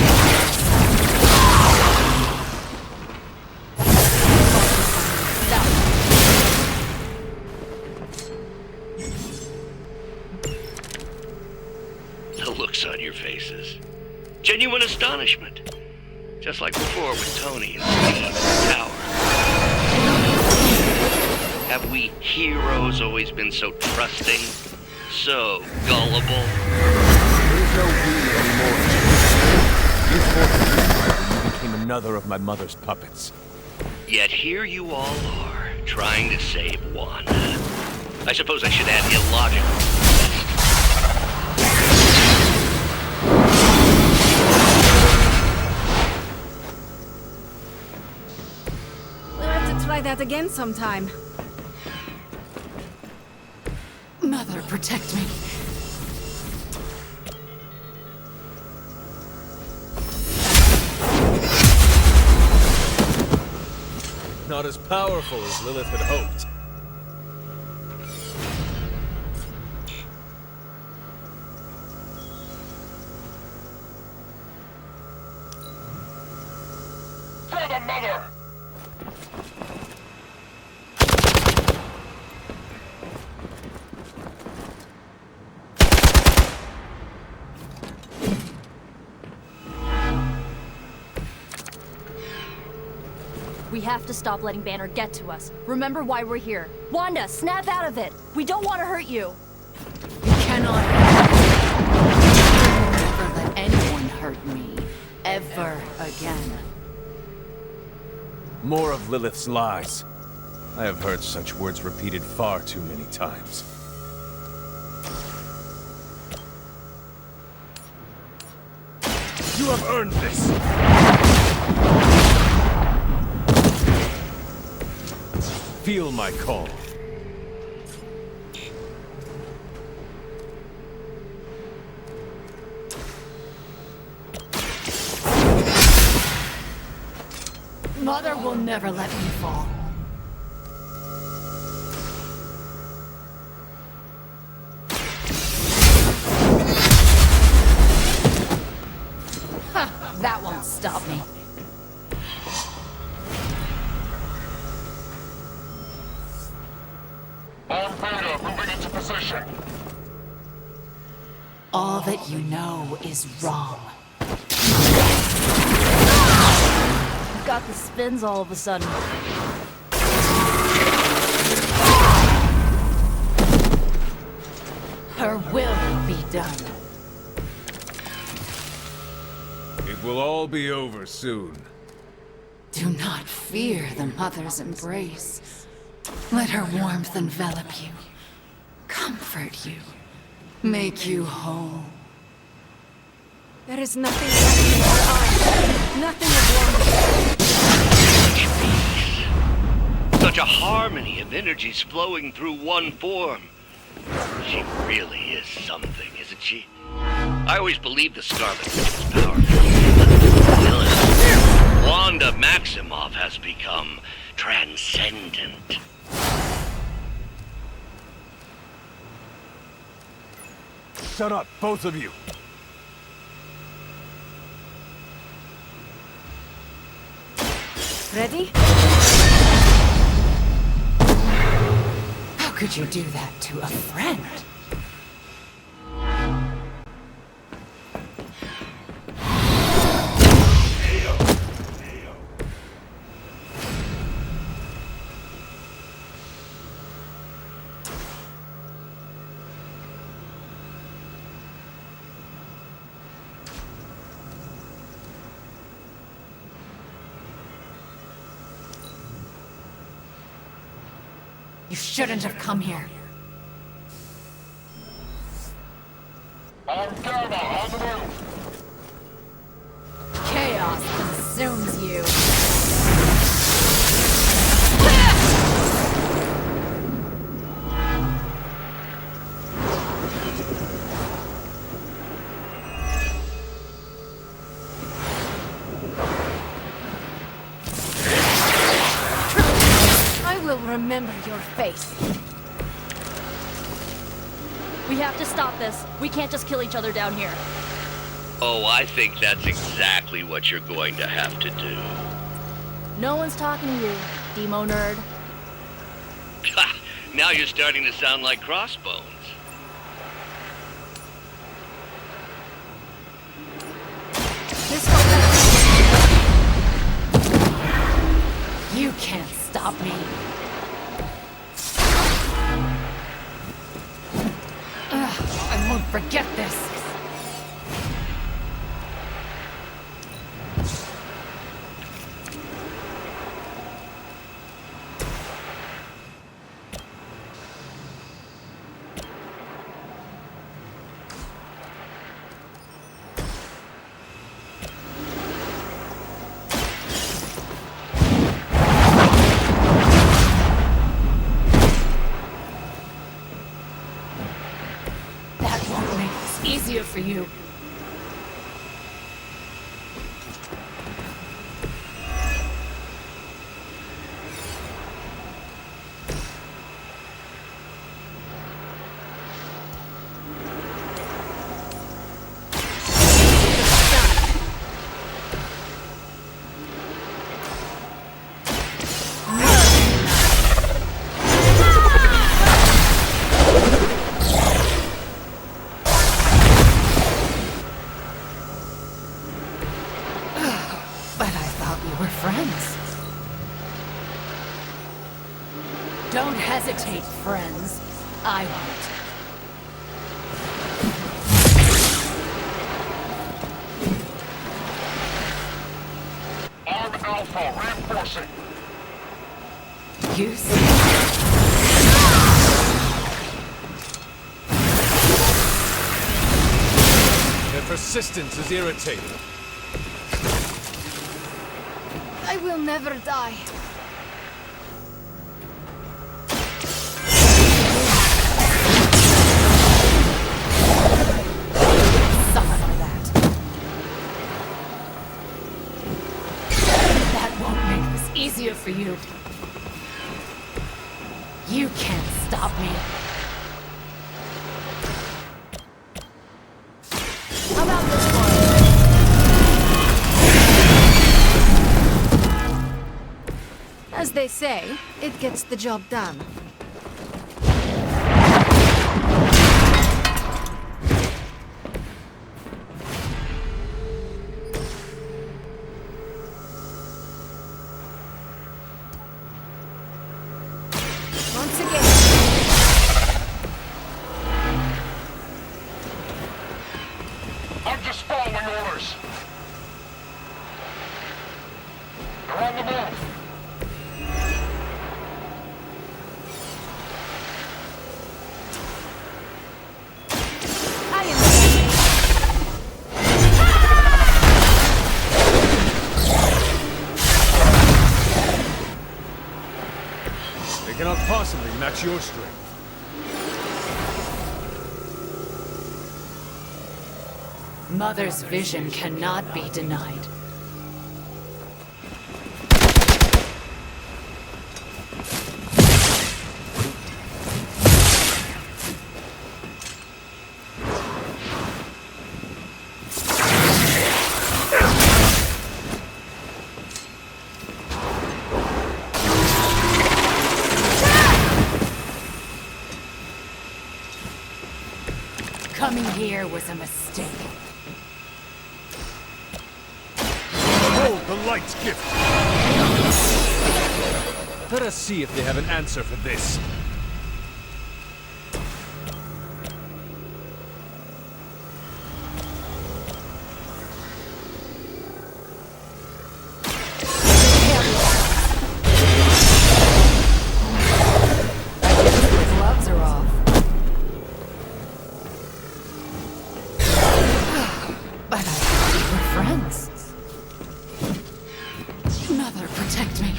The looks on your faces. Genuine astonishment. Just like before with Tony and Steve in the tower. Have we heroes always been so trusting? So gullible? There is no we anymore. You forced me when you became another of my mother's puppets. Yet here you all are, trying to save one. I suppose I should add illogical. We'll have to try that again sometime. Mother, protect me. Not as powerful as Lilith had hoped. For the mother! We have to stop letting Banner get to us. Remember why we're here. Wanda, snap out of it! We don't want to hurt you! You cannot never let anyone hurt me. Ever again. More of Lilith's lies. I have heard such words repeated far too many times. You have earned this! Feel my call. Mother will never let me fall. Ha! That won't stop me. On Beta, moving into position. All that you know is wrong. You've got the spins all of a sudden. Her will be done. It will all be over soon. Do not fear the mother's embrace. Let her warmth envelop you, comfort you, make you whole. There is nothing left in her eyes. Nothing of wonder. Such a harmony of energies flowing through one form. She really is something, isn't she? I always believed the Scarlet Witch was powerful. Wanda Maximoff has become transcendent. Shut up, both of you. Ready? How could you do that to a friend? You shouldn't have come here. Chaos consumes you. I will remember your face. We have to stop this. We can't just kill each other down here. Oh, I think that's exactly what you're going to have to do. No one's talking to you, Demo nerd. Now you're starting to sound like Crossbones. This You can't stop me. I won't forget this. Easier for you. Don't hesitate, friends. I won't. Arm Alpha reinforcing. You see? Their persistence is irritating. I will never die. Easier for you. You can't stop me. How about this one? As they say, it gets the job done. Once again. I'm just following orders. They're on the move. They cannot possibly match your strength. Mother's vision cannot be denied. here was a mistake. Hold the light's gift! Let us see if they have an answer for this. Gloves are off. But I thought we were friends. Mother, protect me.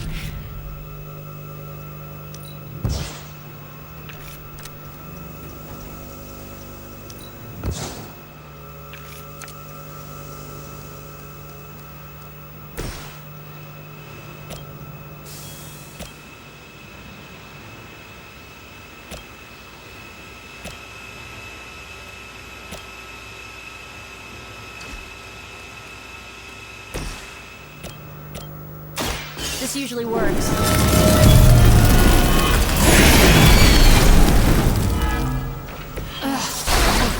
This usually works.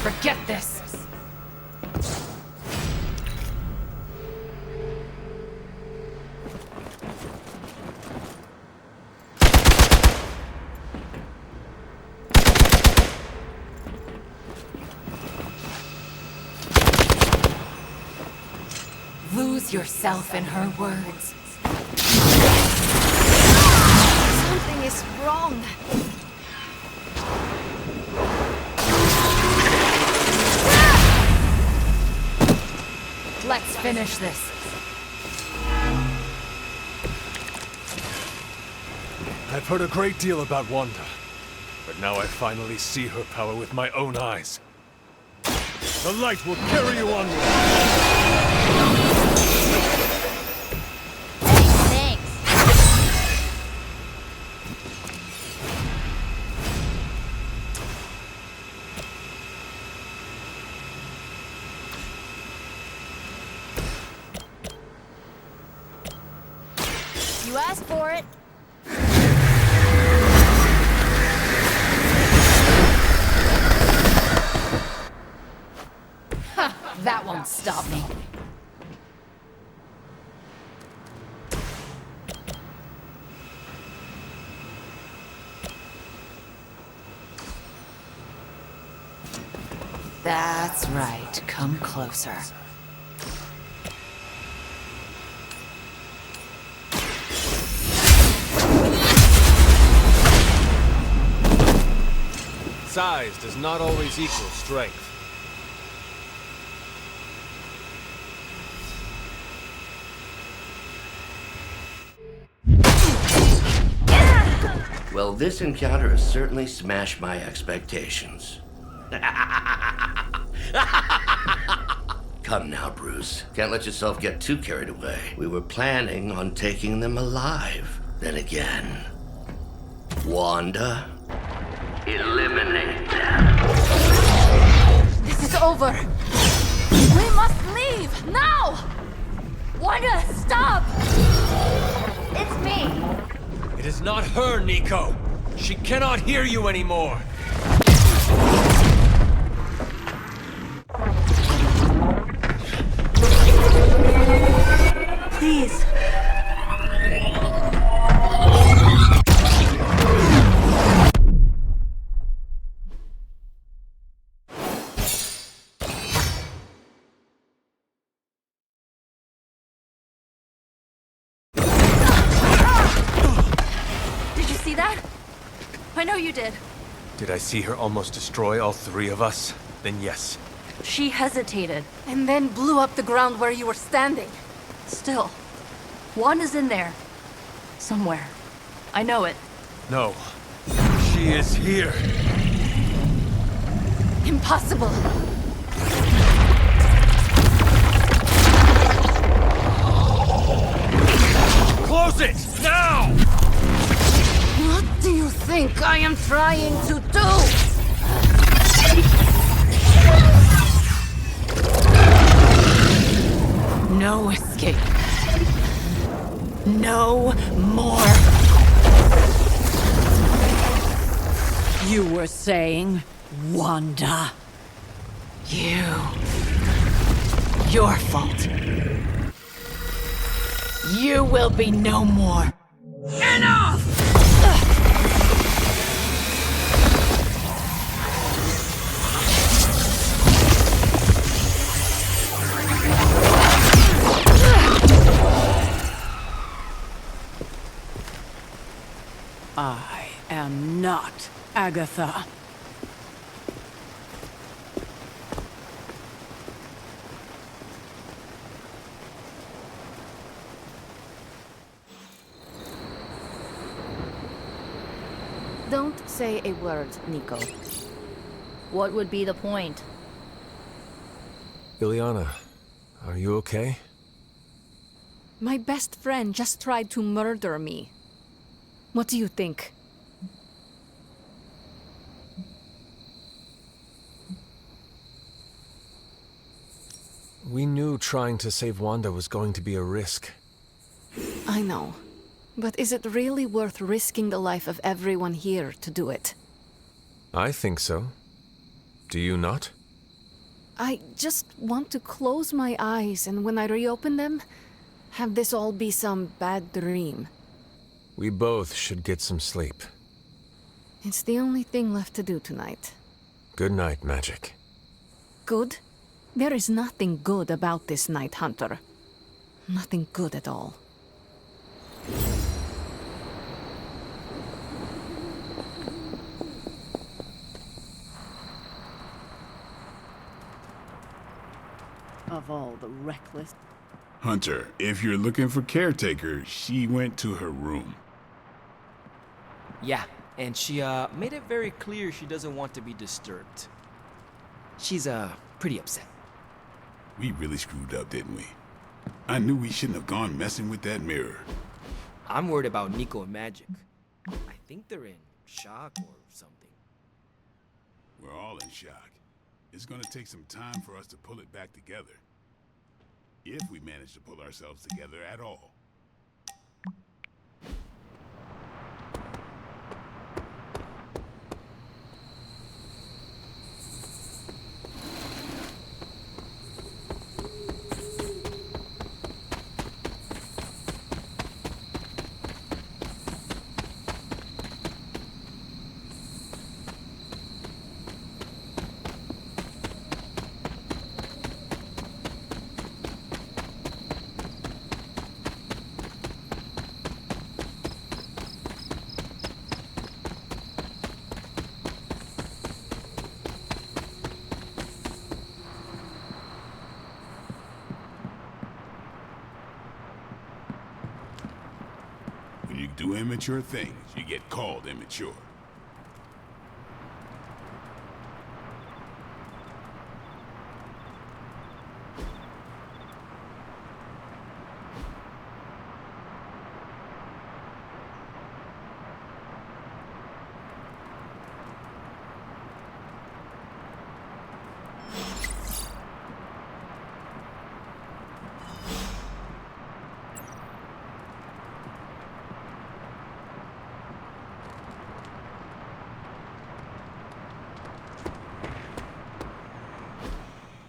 Forget this. Lose yourself in her words. Something is wrong. Let's finish this. I've heard a great deal about Wanda, but now I finally see her power with my own eyes. The light will carry you onward! Thanks. You asked for it. That won't stop me. That's right. Come closer. Size does not always equal strength. Well, this encounter has certainly smashed my expectations. Come now, Bruce. Can't let yourself get too carried away. We were planning on taking them alive. Then again, Wanda, eliminate them. This is over. We must leave now. Wanda, stop! It's me. It is not her, Nico! She cannot hear you anymore! Please. See that? I know you did. Did I see her almost destroy all three of us? Then yes. She hesitated. And then blew up the ground where you were standing. Still, Wanda's in there. Somewhere. I know it. No. She is here. Impossible. Close it! Now! What do you think I am trying to do? No escape. No more. You were saying, Wanda? Your fault. You will be no more. Enough! I am not Agatha. Don't say a word, Nico. What would be the point? Ileana, are you okay? My best friend just tried to murder me. What do you think? We knew trying to save Wanda was going to be a risk. I know. But is it really worth risking the life of everyone here to do it? I think so. Do you not? I just want to close my eyes and when I reopen them, have this all be some bad dream. We both should get some sleep. It's the only thing left to do tonight. Good night, Magic. Good? There is nothing good about this night, Hunter. Nothing good at all. Of all the reckless... Hunter, if you're looking for Caretaker, she went to her room. Yeah, and she made it very clear she doesn't want to be disturbed. She's pretty upset. We really screwed up, didn't we? I knew we shouldn't have gone messing with that mirror. I'm worried about Nico and Magic. I think they're in shock or something. We're all in shock. It's gonna take some time for us to pull it back together. If we manage to pull ourselves together at all. When you do immature things, you get called immature.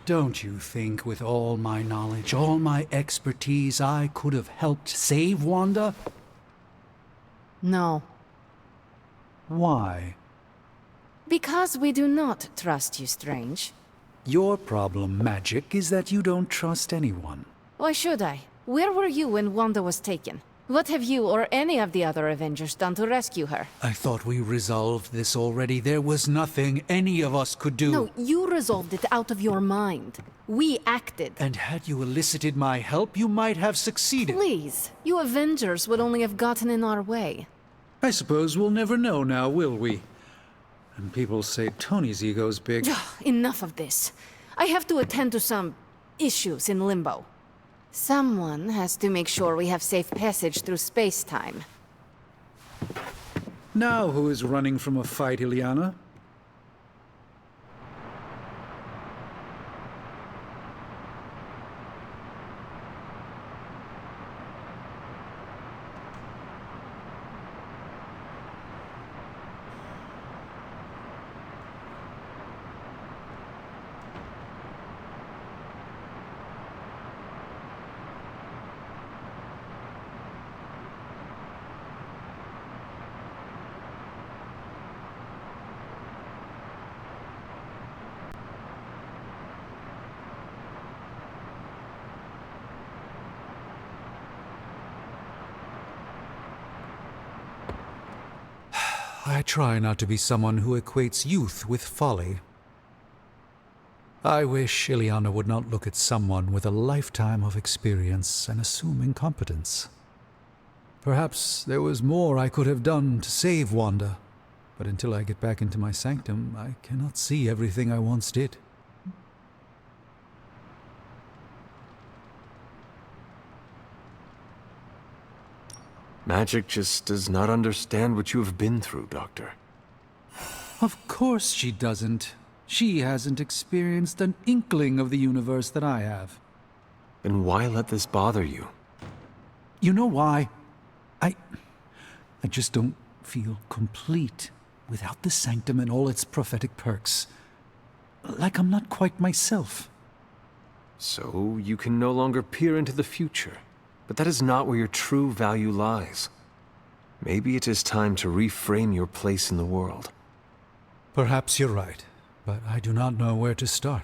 Don't you think with all my knowledge, all my expertise, I could have helped save Wanda? No. Why? Because we do not trust you, Strange. Your problem, Magic, is that you don't trust anyone. Why should I? Where were you when Wanda was taken? What have you or any of the other Avengers done to rescue her? I thought we resolved this already. There was nothing any of us could do. No, you resolved it out of your mind. We acted. And had you elicited my help, you might have succeeded. Please, you Avengers would only have gotten in our way. I suppose we'll never know now, will we? And people say Tony's ego's big. Enough of this. I have to attend to some issues in Limbo. Someone has to make sure we have safe passage through space-time. Now who is running from a fight, Ileana? I try not to be someone who equates youth with folly. I wish Ileana would not look at someone with a lifetime of experience and assume incompetence. Perhaps there was more I could have done to save Wanda, but until I get back into my sanctum, I cannot see everything I once did. Magic just does not understand what you have been through, Doctor. Of course she doesn't. She hasn't experienced an inkling of the universe that I have. Then why let this bother you? You know why? I just don't feel complete without the sanctum and all its prophetic perks. Like I'm not quite myself. So you can no longer peer into the future. But that is not where your true value lies. Maybe it is time to reframe your place in the world. Perhaps you're right, but I do not know where to start.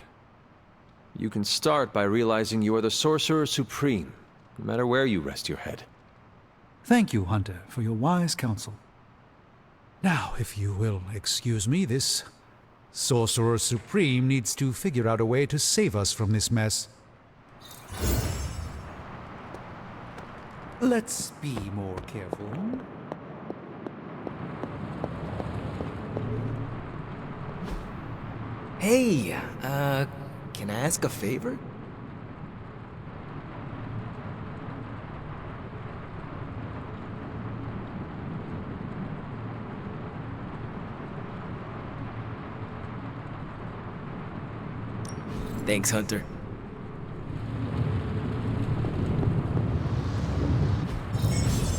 You can start by realizing you are the Sorcerer Supreme, no matter where you rest your head. Thank you, Hunter, for your wise counsel. Now, if you will excuse me, this Sorcerer Supreme needs to figure out a way to save us from this mess. Let's be more careful. Hey, can I ask a favor? Thanks, Hunter.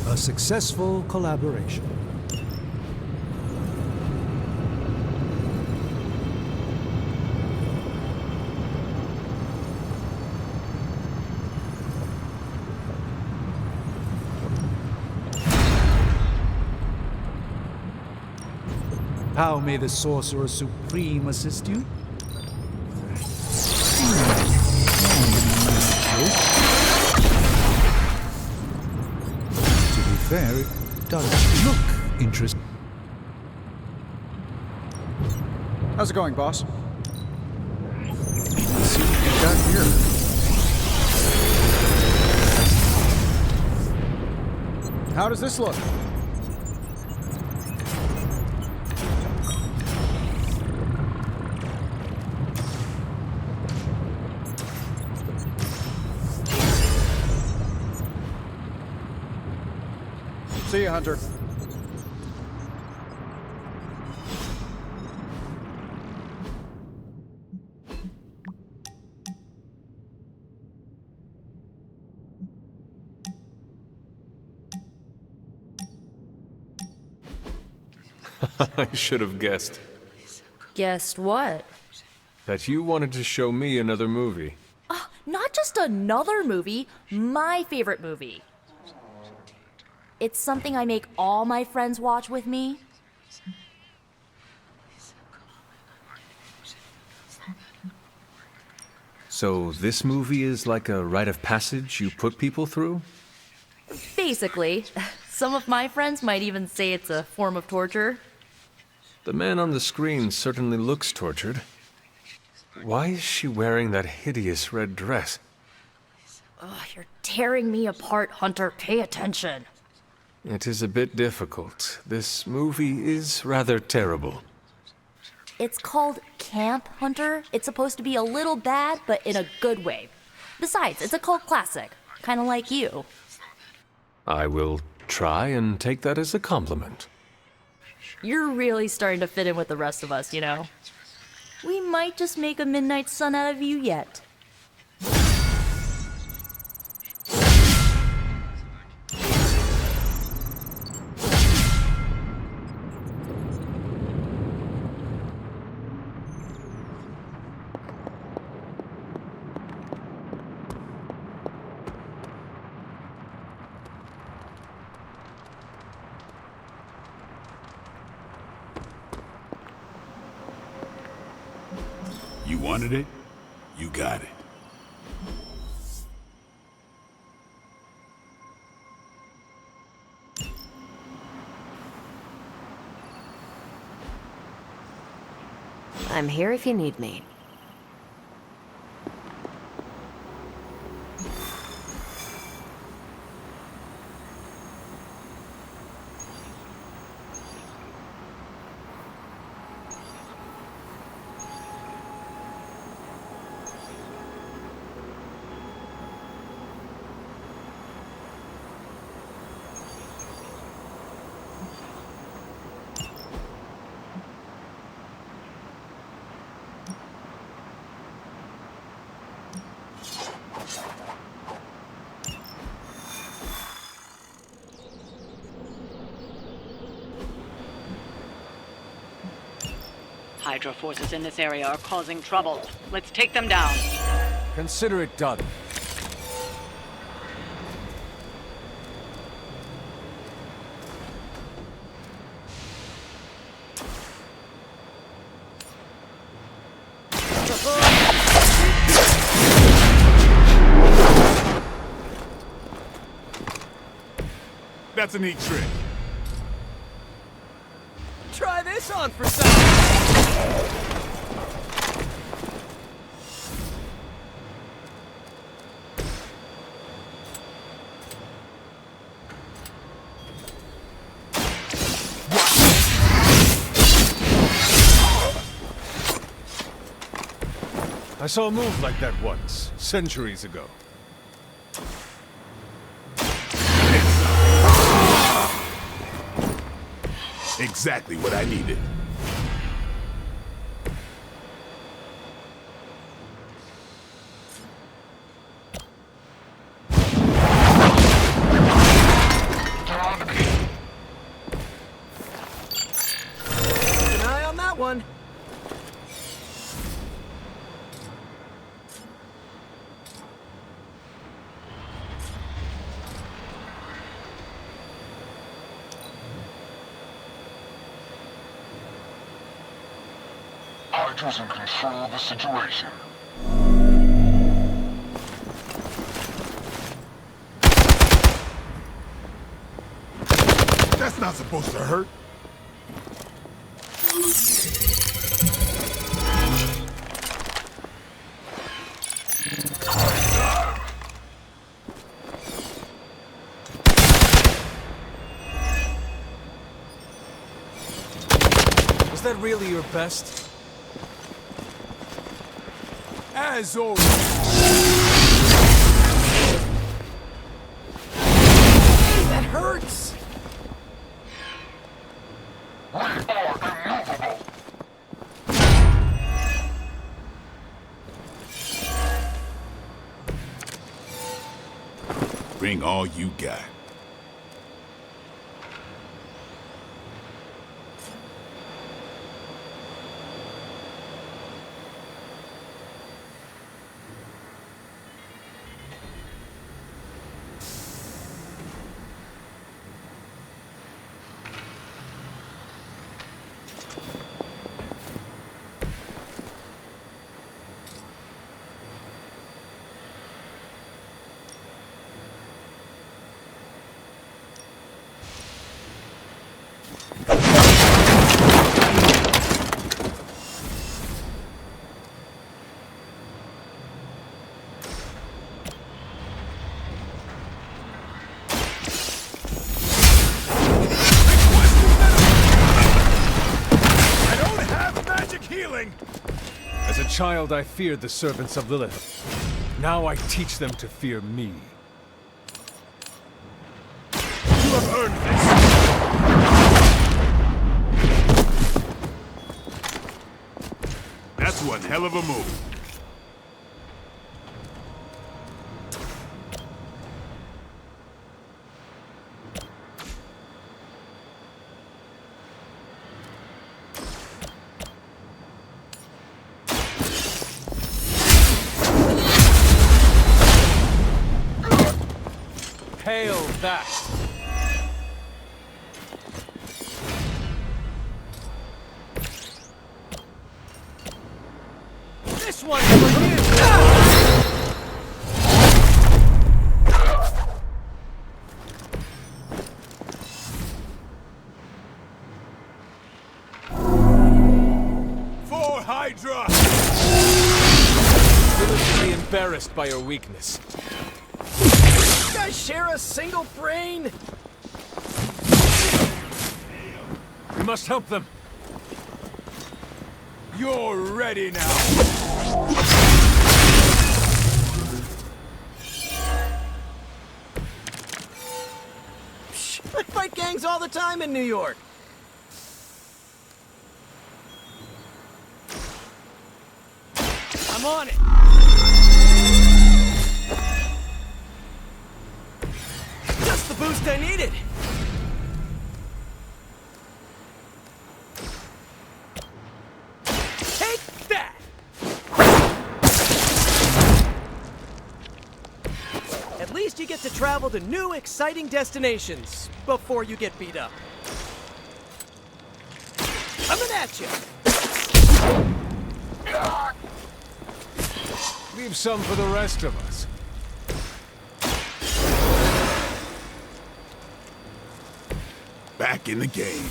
A successful collaboration. How may the Sorcerer Supreme assist you? To be fair, it does look interesting. How's it going, boss? Let's see what you got here. How does this look? See you, Hunter. I should have guessed. Guessed what? That you wanted to show me another movie. Not just another movie, my favorite movie. It's something I make all my friends watch with me. So this movie is like a rite of passage you put people through? Basically. Some of my friends might even say it's a form of torture. The man on the screen certainly looks tortured. Why is she wearing that hideous red dress? Ugh, you're tearing me apart, Hunter. Pay attention. It is a bit difficult. This movie is rather terrible. It's called Camp, Hunter. It's supposed to be a little bad, but in a good way. Besides, it's a cult classic. Kinda like you. I will try and take that as a compliment. You're really starting to fit in with the rest of us, you know? We might just make a midnight sun out of you yet. You wanted it, you got it. I'm here if you need me. Hydra forces in this area are causing trouble. Let's take them down. Consider it done. That's a neat trick. Try this on for size. I saw a move like that once, centuries ago. Exactly what I needed. Keep an eye on that one. Hydra's in control of the situation. That's not supposed to hurt. Is that really your best? As always. That hurts. We are immovable. Bring all you got. As a child, I feared the servants of Lilith. Now I teach them to fear me. You have earned this! That's one hell of a move. Hail that! This one's for you. For Hydra! embarrassed by your weakness. You guys share a single brain? We must help them. You're ready now. I fight gangs all the time in New York. I'm on it. Just the boost I needed. Take that. At least you get to travel to new, exciting destinations before you get beat up. Coming at you. Leave some for the rest of us. Back in the game.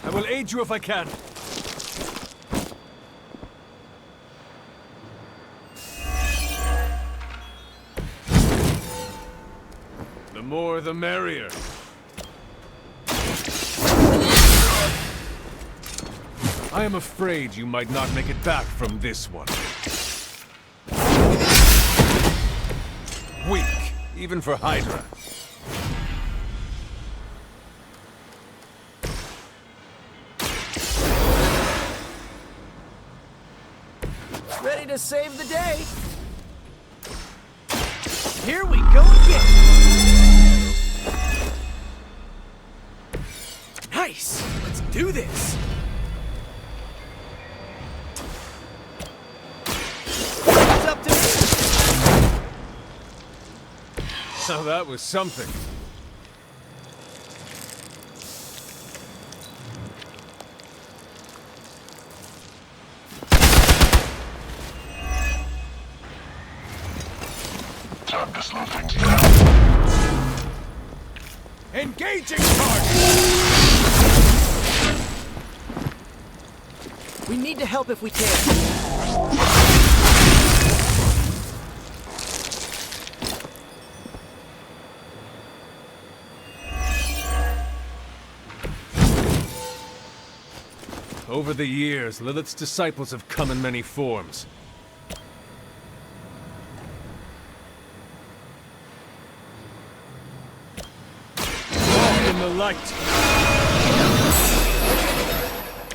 I will aid you if I can. The more, the merrier. I am afraid you might not make it back from this one. Weak, even for Hydra. Ready to save the day. Here we go again. Nice. Let's do this. It's up to me. So that was something. Time to slow things down. Engaging target! We need to help if we can. Over the years, Lilith's disciples have come in many forms. Walk in the light!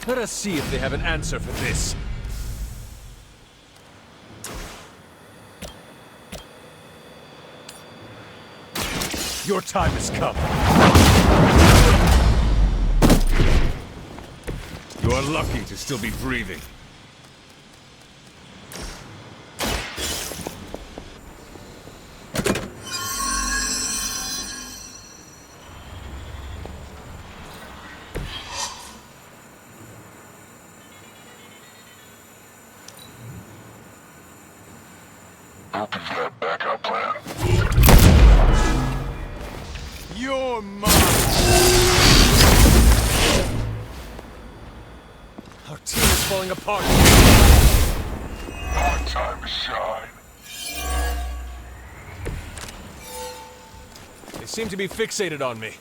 Let us see if they have an answer for this. Your time has come. You are lucky to still be breathing. Open for that backup plan. You're mine! Our team is falling apart. Our time to shine. They seem to be fixated on me.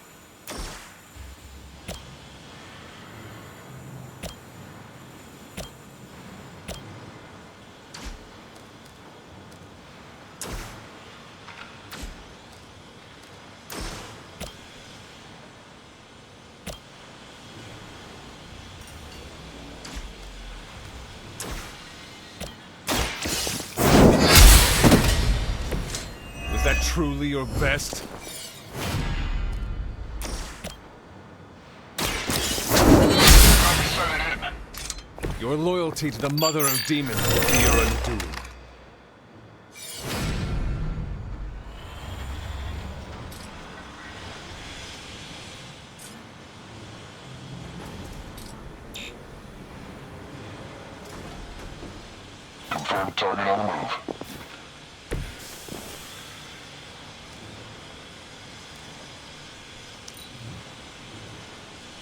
Was that truly your best? Your loyalty to the Mother of Demons will be your undoing. Confirmed target on the move.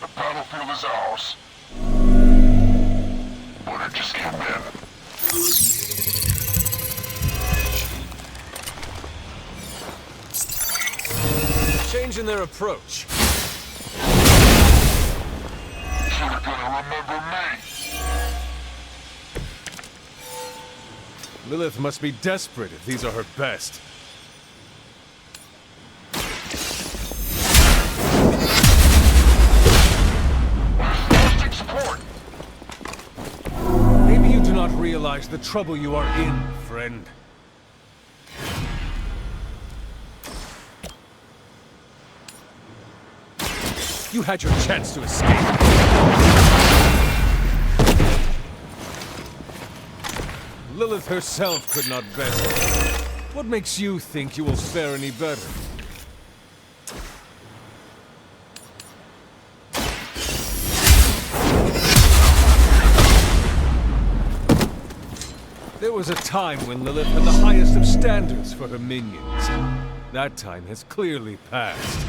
The battlefield is ours. But it just came in. Changing their approach. You're gonna remember me. Lilith must be desperate if these are her best. Support. Maybe you do not realize the trouble you are in, friend. You had your chance to escape. Lilith herself could not best. What makes you think you will fare any better? There was a time when Lilith had the highest of standards for her minions. That time has clearly passed.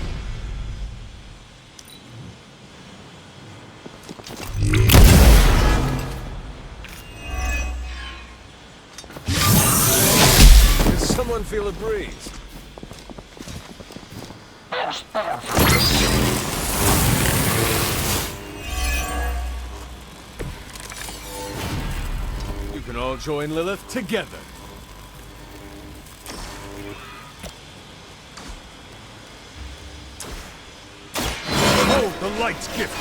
Does someone feel a breeze? I was born for this. You can all join Lilith together. Hold the light's gift.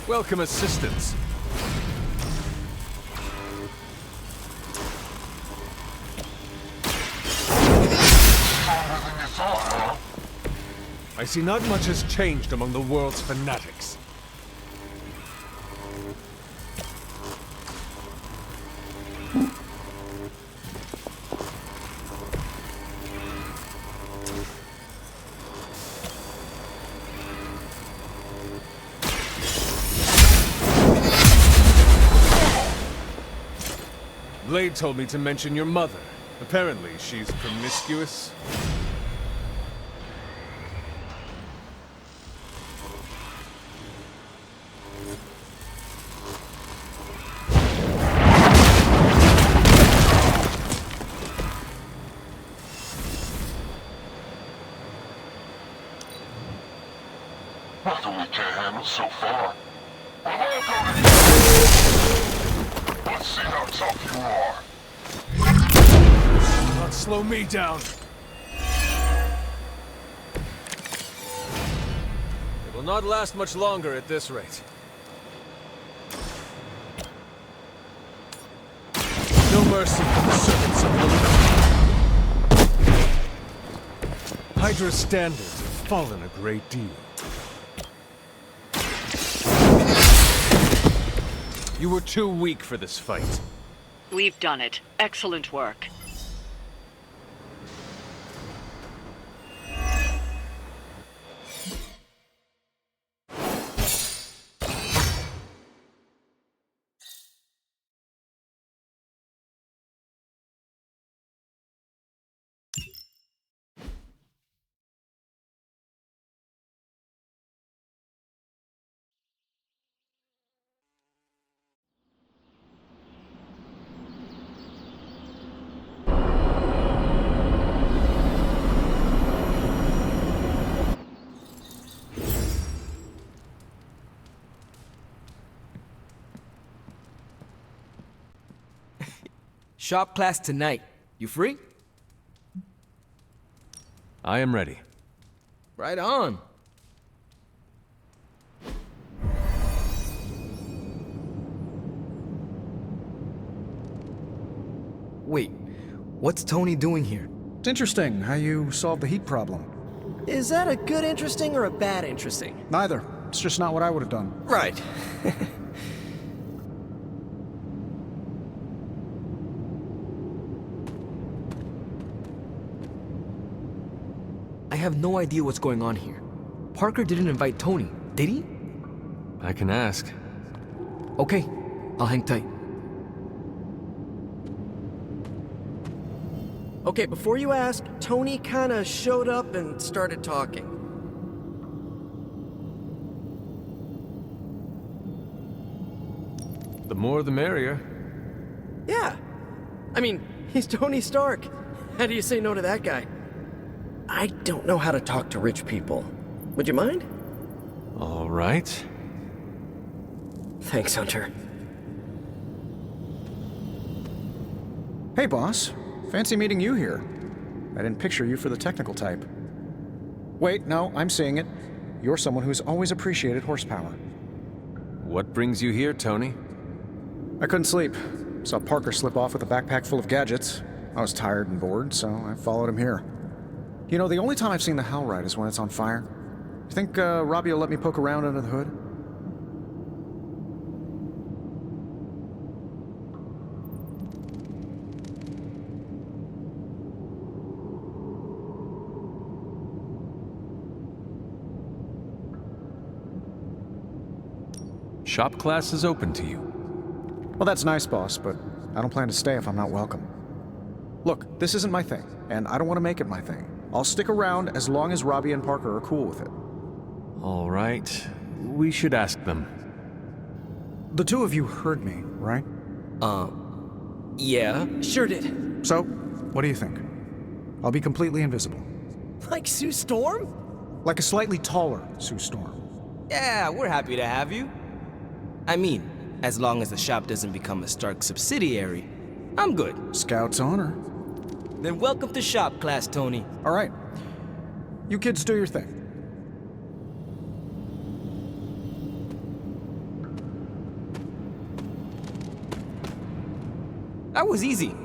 Welcome assistance. I see not much has changed among the world's fanatics. Blade told me to mention your mother. Apparently, she's promiscuous. Nothing we can't handle so far. Let's see how tough you are. Not slow me down. It will not last much longer at this rate. No mercy for the servants of Lilith. Hydra's standards have fallen a great deal. You were too weak for this fight. We've done it. Excellent work. Shop class tonight. You free? I am ready. Right on. Wait, what's Tony doing here? It's interesting how you solved the heat problem. Is that a good interesting or a bad interesting? Neither. It's just not what I would have done. Right. I have no idea what's going on here. Parker didn't invite Tony, did he? I can ask. Okay, I'll hang tight. Okay, before you ask, Tony kinda showed up and started talking. The more the merrier. Yeah. I mean, he's Tony Stark. How do you say no to that guy? I don't know how to talk to rich people. Would you mind? All right. Thanks, Hunter. Hey, boss. Fancy meeting you here. I didn't picture you for the technical type. Wait, no, I'm seeing it. You're someone who's always appreciated horsepower. What brings you here, Tony? I couldn't sleep. Saw Parker slip off with a backpack full of gadgets. I was tired and bored, so I followed him here. You know, the only time I've seen the Hell Ride is when it's on fire. You think Robbie will let me poke around under the hood? Shop class is open to you. Well, that's nice, boss, but I don't plan to stay if I'm not welcome. Look, this isn't my thing, and I don't want to make it my thing. I'll stick around as long as Robbie and Parker are cool with it. All right. We should ask them. The two of you heard me, right? Yeah. Sure did. So, what do you think? I'll be completely invisible. Like Sue Storm? Like a slightly taller Sue Storm. Yeah, we're happy to have you. I mean, as long as the shop doesn't become a Stark subsidiary, I'm good. Scout's honor. Then welcome to shop class, Tony. All right. You kids do your thing. That was easy.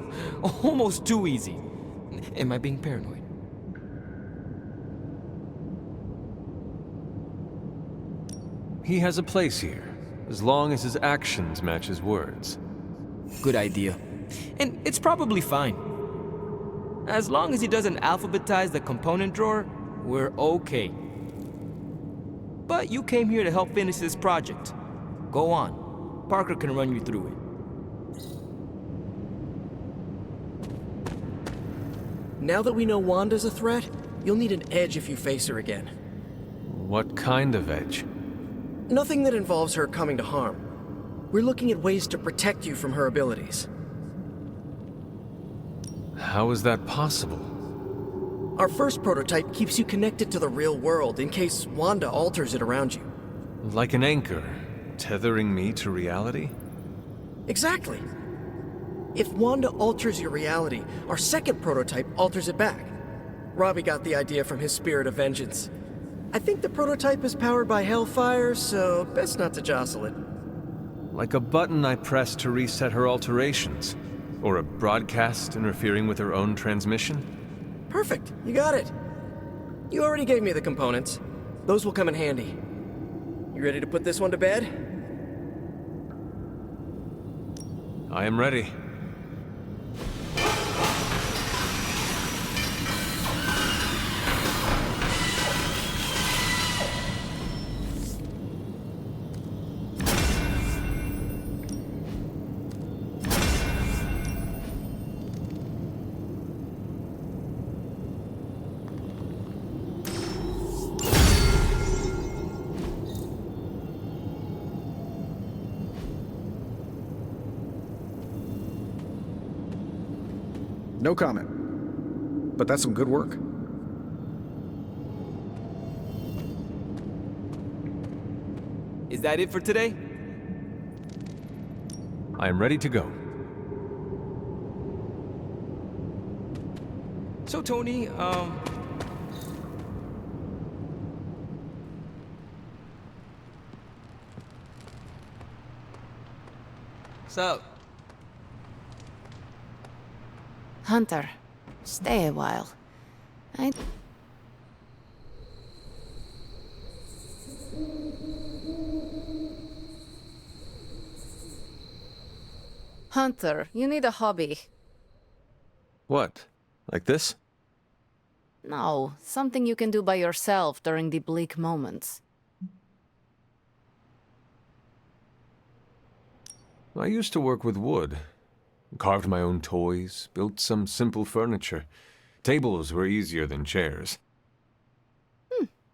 Almost too easy. Am I being paranoid? He has a place here, as long as his actions match his words. Good idea. And it's probably fine. As long as he doesn't alphabetize the component drawer, we're okay. But you came here to help finish this project. Go on. Parker can run you through it. Now that we know Wanda's a threat, you'll need an edge if you face her again. What kind of edge? Nothing that involves her coming to harm. We're looking at ways to protect you from her abilities. How is that possible? Our first prototype keeps you connected to the real world in case Wanda alters it around you. Like an anchor, tethering me to reality? Exactly. If Wanda alters your reality, our second prototype alters it back. Robbie got the idea from his spirit of vengeance. I think the prototype is powered by Hellfire, so best not to jostle it. Like a button I press to reset her alterations? Or a broadcast interfering with her own transmission? Perfect, you got it. You already gave me the components. Those will come in handy. You ready to put this one to bed? I am ready. No comment. But that's some good work. Is that it for today? I am ready to go. So, Tony, So, Hunter, stay a while. Hunter, you need a hobby. What? Like this? No, something you can do by yourself during the bleak moments. I used to work with wood. Carved my own toys, built some simple furniture. Tables were easier than chairs.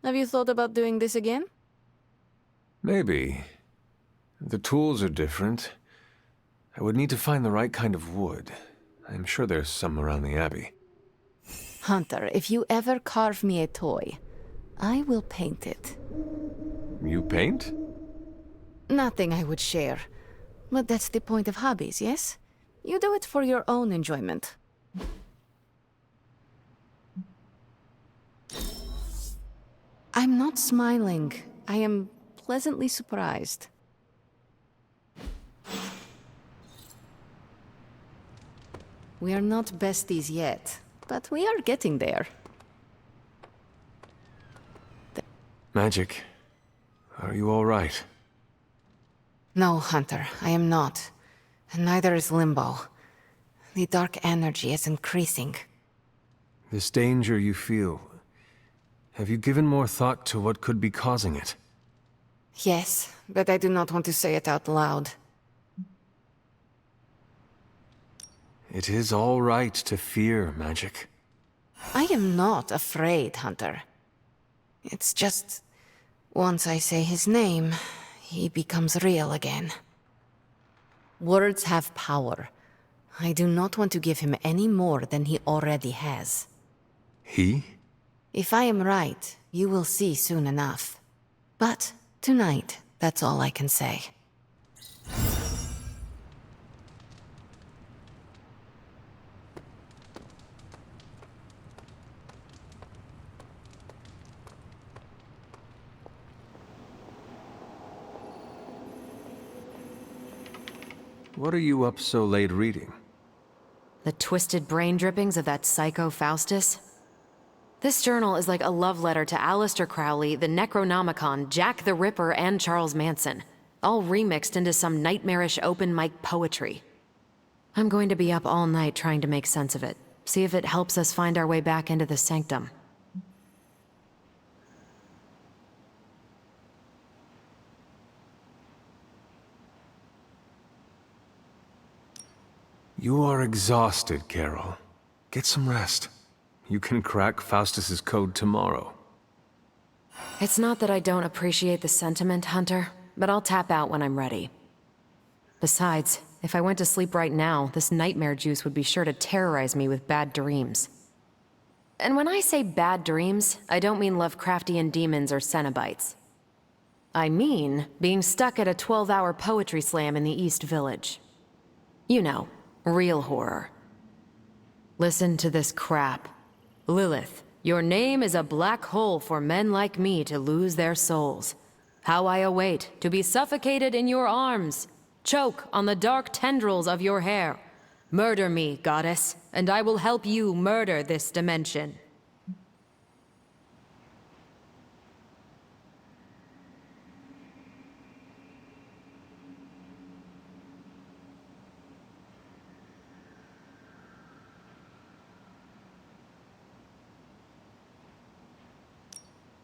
Have you thought about doing this again? Maybe. The tools are different. I would need to find the right kind of wood. I'm sure there's some around the Abbey. Hunter, if you ever carve me a toy, I will paint it. You paint? Nothing I would share. But that's the point of hobbies, yes? You do it for your own enjoyment. I'm not smiling. I am pleasantly surprised. We are not besties yet, but we are getting there. Magic, are you all right? No, Hunter, I am not. And neither is Limbo. The dark energy is increasing. This danger you feel, have you given more thought to what could be causing it? Yes, but I do not want to say it out loud. It is all right to fear magic. I am not afraid, Hunter. It's just, once I say his name, he becomes real again. Words have power. I do not want to give him any more than he already has. He? If I am right, you will see soon enough. But tonight, that's all I can say. What are you up so late reading? The twisted brain drippings of that psycho Faustus? This journal is like a love letter to Aleister Crowley, the Necronomicon, Jack the Ripper, and Charles Manson, all remixed into some nightmarish open mic poetry. I'm going to be up all night trying to make sense of it, see if it helps us find our way back into the sanctum. You are exhausted, Carol. Get some rest. You can crack Faustus's code tomorrow. It's not that I don't appreciate the sentiment, Hunter, but I'll tap out when I'm ready. Besides, if I went to sleep right now, this nightmare juice would be sure to terrorize me with bad dreams. And when I say bad dreams, I don't mean Lovecraftian demons or Cenobites. I mean being stuck at a 12-hour poetry slam in the East Village. You know, real horror. Listen to this crap. Lilith, your name is a black hole for men like me to lose their souls. How I await to be suffocated in your arms. Choke on the dark tendrils of your hair. Murder me, goddess, and I will help you murder this dimension.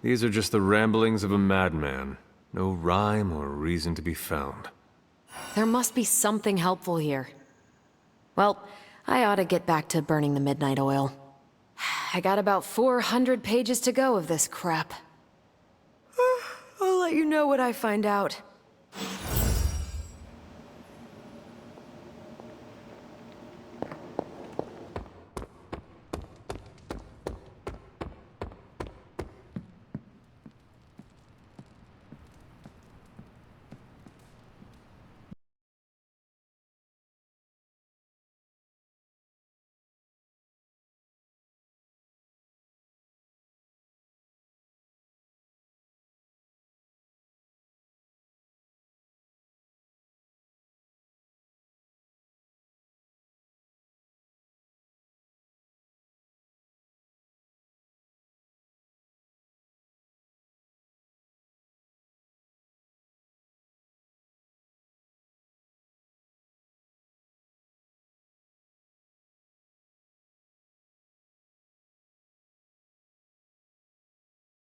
These are just the ramblings of a madman. No rhyme or reason to be found. There must be something helpful here. Well, I ought to get back to burning the midnight oil. I got about 400 pages to go of this crap. I'll let you know what I find out.